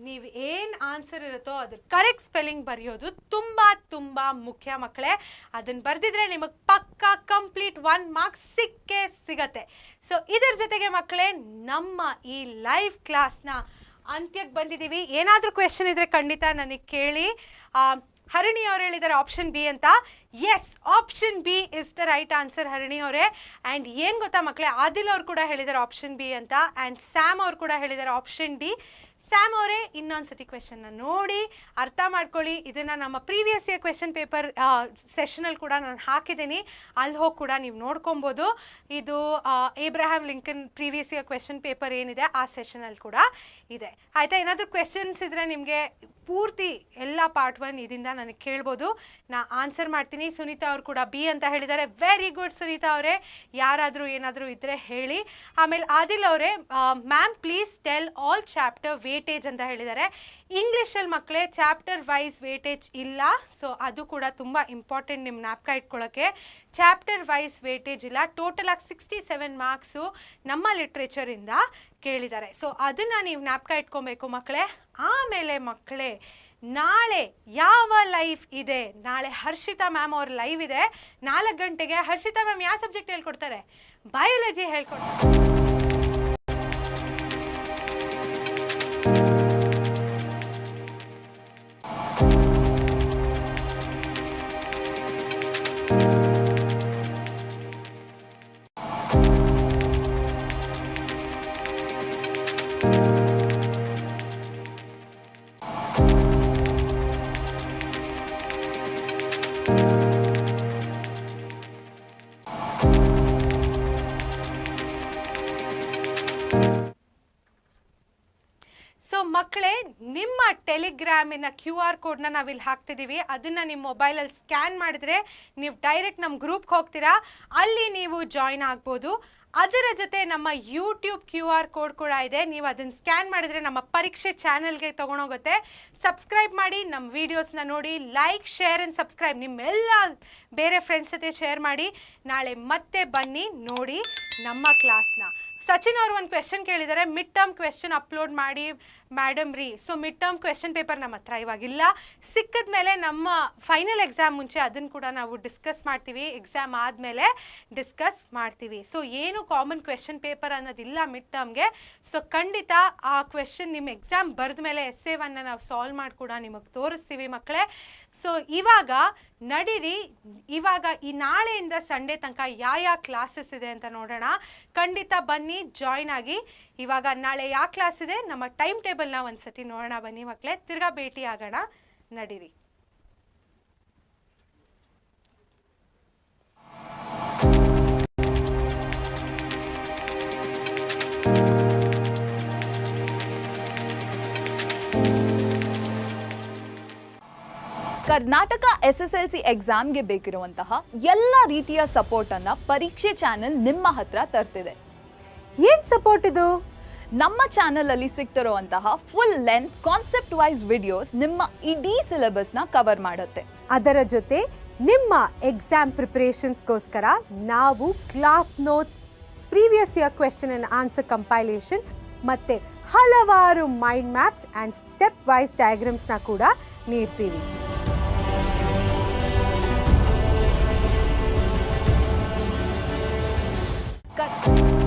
ನೀವು ಏನು ಆನ್ಸರ್ ಇರುತ್ತೋ ಅದ್ರ ಕರೆಕ್ಟ್ ಸ್ಪೆಲ್ಲಿಂಗ್ ಬರೆಯೋದು ತುಂಬ ತುಂಬ ಮುಖ್ಯ ಮಕ್ಕಳೇ. ಅದನ್ನು ಬರೆದಿದ್ರೆ ನಿಮಗೆ ಪಕ್ಕಾ ಕಂಪ್ಲೀಟ್ 1 ಮಾರ್ಕ್ಸ್ ಸಿಕ್ಕೇ ಸಿಗತ್ತೆ. ಸೊ ಇದರ ಜೊತೆಗೆ ಮಕ್ಕಳೇ ನಮ್ಮ ಈ ಲೈವ್ ಕ್ಲಾಸ್ನ ಅಂತ್ಯಕ್ಕೆ ಬಂದಿದ್ದೀವಿ. ಏನಾದರೂ ಕ್ವೆಶ್ಚನ್ ಇದ್ದರೆ ಖಂಡಿತ ನನಗೆ ಕೇಳಿ. ಹರಿಣಿ ಅವ್ರು ಹೇಳಿದ್ದಾರೆ ಆಪ್ಷನ್ ಬಿ ಅಂತ. Yes, option B is the right answer Harini ಅವರೇ. ಆ್ಯಂಡ್ ಏನು ಗೊತ್ತಾ ಮಕ್ಕಳೇ, ಆದಿಲ್ ಅವ್ರು ಕೂಡ ಹೇಳಿದ್ದಾರೆ ಆಪ್ಷನ್ ಬಿ ಅಂತ. ಆ್ಯಂಡ್ ಸ್ಯಾಮ್ ಅವ್ರು ಕೂಡ ಹೇಳಿದ್ದಾರೆ ಆಪ್ಷನ್ ಡಿ. ಸ್ಯಾಮ್ ಅವರೇ ಇನ್ನೊಂದು ಸತಿ ಕ್ವೆಶನ್ನ ನೋಡಿ ಅರ್ಥ ಮಾಡ್ಕೊಳ್ಳಿ. ಇದನ್ನು ನಮ್ಮ ಪ್ರೀವಿಯಸ್ ಇಯರ್ ಕ್ವೆಶನ್ ಪೇಪರ್ ಸೆಷನಲ್ಲಿ ಕೂಡ ನಾನು ಹಾಕಿದ್ದೀನಿ, ಅಲ್ಲಿ ಹೋಗಿ ಕೂಡ ನೀವು ನೋಡ್ಕೊಬೋದು. ಇದು Abraham Lincoln previous year question paper ಏನಿದೆ ಆ ಸೆಷನಲ್ಲಿ ಕೂಡ ಇದೆ. ಆಯಿತಾ? ಏನಾದರೂ ಕ್ವೆಶನ್ಸ್ ಇದ್ದರೆ ನಿಮಗೆ ಪೂರ್ತಿ ಎಲ್ಲ ಪಾರ್ಟ್ 1 ಇದರಿಂದ ನನಗೆ ಕೇಳ್ಬೋದು, ನಾ ಆನ್ಸರ್ ಮಾಡ್ತೀನಿ. ಸುನೀತಾ ಅವ್ರು ಕೂಡ ಬಿ ಅಂತ ಹೇಳಿದ್ದಾರೆ. ವೆರಿ ಗುಡ್ ಸುನೀತಾ ಅವರೇ. ಯಾರಾದರೂ ಏನಾದರೂ ಇದ್ದರೆ ಹೇಳಿ. ಆಮೇಲೆ ಆದಿಲ್ ಅವರೇ, ma'am please tell all chapter weightage ಅಂತ ಹೇಳಿದ್ದಾರೆ. ಇಂಗ್ಲೀಷಲ್ಲಿ ಮಕ್ಕಳೇ ಚಾಪ್ಟರ್ ವೈಸ್ ವೇಟೇಜ್ ಇಲ್ಲ, ಸೊ ಅದು ಕೂಡ ತುಂಬ ಇಂಪಾರ್ಟೆಂಟ್ ನಿಮ್ಮ ಜ್ಞಾಪಕ ಇಟ್ಕೊಳ್ಳೋಕ್ಕೆ. ಚಾಪ್ಟರ್ ವೈಸ್ ವೇಟೇಜ್ ಇಲ್ಲ. ಟೋಟಲ್ ಆಗಿ 67 ಮಾರ್ಕ್ಸು ನಮ್ಮ ಲಿಟ್ರೇಚರಿಂದ ಕೇಳಿದ್ದಾರೆ. ಸೊ ಅದನ್ನು ನೀವು ಜ್ಞಾಪಕ ಇಟ್ಕೊಬೇಕು ಮಕ್ಕಳೇ. ಆಮೇಲೆ ಮಕ್ಕಳೇ ನಾಳೆ ಯಾವ ಲೈವ್ ಇದೆ? ನಾಳೆ ಹರ್ಷಿತಾ ಮ್ಯಾಮ್ ಅವ್ರ ಲೈವ್ ಇದೆ 4 ಗಂಟೆಗೆ. ಹರ್ಷಿತಾ ಮ್ಯಾಮ್ ಯಾವ ಸಬ್ಜೆಕ್ಟ್ ಹೇಳ್ಕೊಡ್ತಾರೆ? ಬಯಾಲಜಿ ಹೇಳ್ಕೊಡ್ತಾರೆ. ಸೊ ಮಕ್ಕಳೇ, ನಿಮ್ಮ ಟೆಲಿಗ್ರಾಮಿನ QR ಕೋಡ್ನ ನಾವಿಲ್ಲಿ ಹಾಕ್ತಿದ್ದೀವಿ. ಅದನ್ನು ನಿಮ್ಮ ಮೊಬೈಲಲ್ಲಿ ಸ್ಕ್ಯಾನ್ ಮಾಡಿದ್ರೆ ನೀವು ಡೈರೆಕ್ಟ್ ನಮ್ಮ ಗ್ರೂಪ್ಗೆ ಹೋಗ್ತೀರಾ, ಅಲ್ಲಿ ನೀವು ಜಾಯ್ನ್ ಆಗ್ಬೋದು. ಅದರ ಜೊತೆ ನಮ್ಮ ಯೂಟ್ಯೂಬ್ QR ಕೋಡ್ ಕೂಡ ಇದೆ. ನೀವು ಅದನ್ನು ಸ್ಕ್ಯಾನ್ ಮಾಡಿದರೆ ನಮ್ಮ ಪರೀಕ್ಷೆ ಚಾನಲ್ಗೆ ತೊಗೊಂಡೋಗುತ್ತೆ. ಸಬ್ಸ್ಕ್ರೈಬ್ ಮಾಡಿ, ನಮ್ಮ ವೀಡಿಯೋಸ್ನ ನೋಡಿ, ಲೈಕ್, ಶೇರ್ ಆ್ಯಂಡ್ ಸಬ್ಸ್ಕ್ರೈಬ್ ನಿಮ್ಮೆಲ್ಲ ಬೇರೆ ಫ್ರೆಂಡ್ಸ್ ಜೊತೆ ಶೇರ್ ಮಾಡಿ. ನಾಳೆ ಮತ್ತೆ ಬನ್ನಿ ನೋಡಿ ನಮ್ಮ ಕ್ಲಾಸ್ನ. ಸಚಿನ್ ಅವರು ಒಂದು ಕ್ವೆಶನ್ ಕೇಳಿದ್ದಾರೆ, ಮಿಡ್ ಟರ್ಮ್ ಕ್ವೆಶನ್ ಅಪ್ಲೋಡ್ ಮಾಡಿ ಮೇಡಮ್ ರೀ. So mid term question paper ನಮ್ಮ ಹತ್ರ ಇವಾಗಿಲ್ಲ, ಸಿಕ್ಕಿದ ಮೇಲೆ ನಮ್ಮ ಫೈನಲ್ ಎಕ್ಸಾಮ್ ಮುಂಚೆ ಅದನ್ನು ಕೂಡ ನಾವು ಡಿಸ್ಕಸ್ ಮಾಡ್ತೀವಿ, ಎಕ್ಸಾಮ್ ಆದಮೇಲೆ ಡಿಸ್ಕಸ್ ಮಾಡ್ತೀವಿ. ಸೊ ಏನು ಕಾಮನ್ ಕ್ವೆಶನ್ ಪೇಪರ್ ಅನ್ನೋದಿಲ್ಲ ಮಿಡ್ ಟರ್ಮ್ಗೆ. ಸೊ ಖಂಡಿತ ಆ ಕ್ವೆಶನ್ ನಿಮ್ಮ ಎಕ್ಸಾಮ್ ಬರೆದ ಮೇಲೆ ಎಸ್ಸೇವನ್ನು ನಾವು ಸಾಲ್ವ್ ಮಾಡಿ ಕೂಡ ನಿಮಗೆ ತೋರಿಸ್ತೀವಿ ಮಕ್ಕಳೇ. ಸೊ ಇವಾಗ ನಡೀರಿ, ಇವಾಗ ಈ ನಾಳೆಯಿಂದ ಸಂಡೇ ತನಕ ಯಾವ ಕ್ಲಾಸಸ್ ಇದೆ ಅಂತ ನೋಡೋಣ. ಖಂಡಿತ ಬನ್ನಿ, ಜಾಯ್ನ್ ಆಗಿ. ಇವಾಗ ನಾಳೆ ಯಾವ ಕ್ಲಾಸ್ ಇದೆ ನಮ್ಮ ಟೈಮ್ ಟೇಬಲ್ನ ಒಂದು ಸತಿ ನೋಡೋಣ ಬನ್ನಿ ಮಕ್ಕಳೇ. ತಿರ್ಗಾ ಭೇಟಿ ಆಗೋಣ, ನಡೀರಿ. ಕರ್ನಾಟಕ SSLC ಎಕ್ಸಾಮ್ಗೆ ಬೇಕಿರುವಂತಹ ಎಲ್ಲ ರೀತಿಯ ಸಪೋರ್ಟ್ ಅನ್ನ ಪರೀಕ್ಷೆ ಚಾನೆಲ್ ನಿಮ್ಮ ಹತ್ರ ತರ್ತಿದೆ. ಏನು ಸಪೋರ್ಟ್ ಇದು? ನಮ್ಮ ಚಾನೆಲ್ ಅಲ್ಲಿ ಸಿಗ್ತಿರುವಂತಹ full length concept wise videos ನಿಮ್ಮ ಇಡೀ ಸಿಲೆಬಸ್ ನ ಕವರ್ ಮಾಡುತ್ತೆ. ಅದರ ಜೊತೆ ನಿಮ್ಮ ಎಕ್ಸಾಮ್ ಪ್ರಿಪರೇಷನ್ಸ್ಗೋಸ್ಕರ ನಾವು class notes, previous year question and answer compilation ಮತ್ತೆ ಹಲವಾರು mind maps and step wise ಡಯಾಗ್ರಾಮ್ಸ್ನ ಕೂಡ ನೀಡ್ತೀವಿ. ಕರ್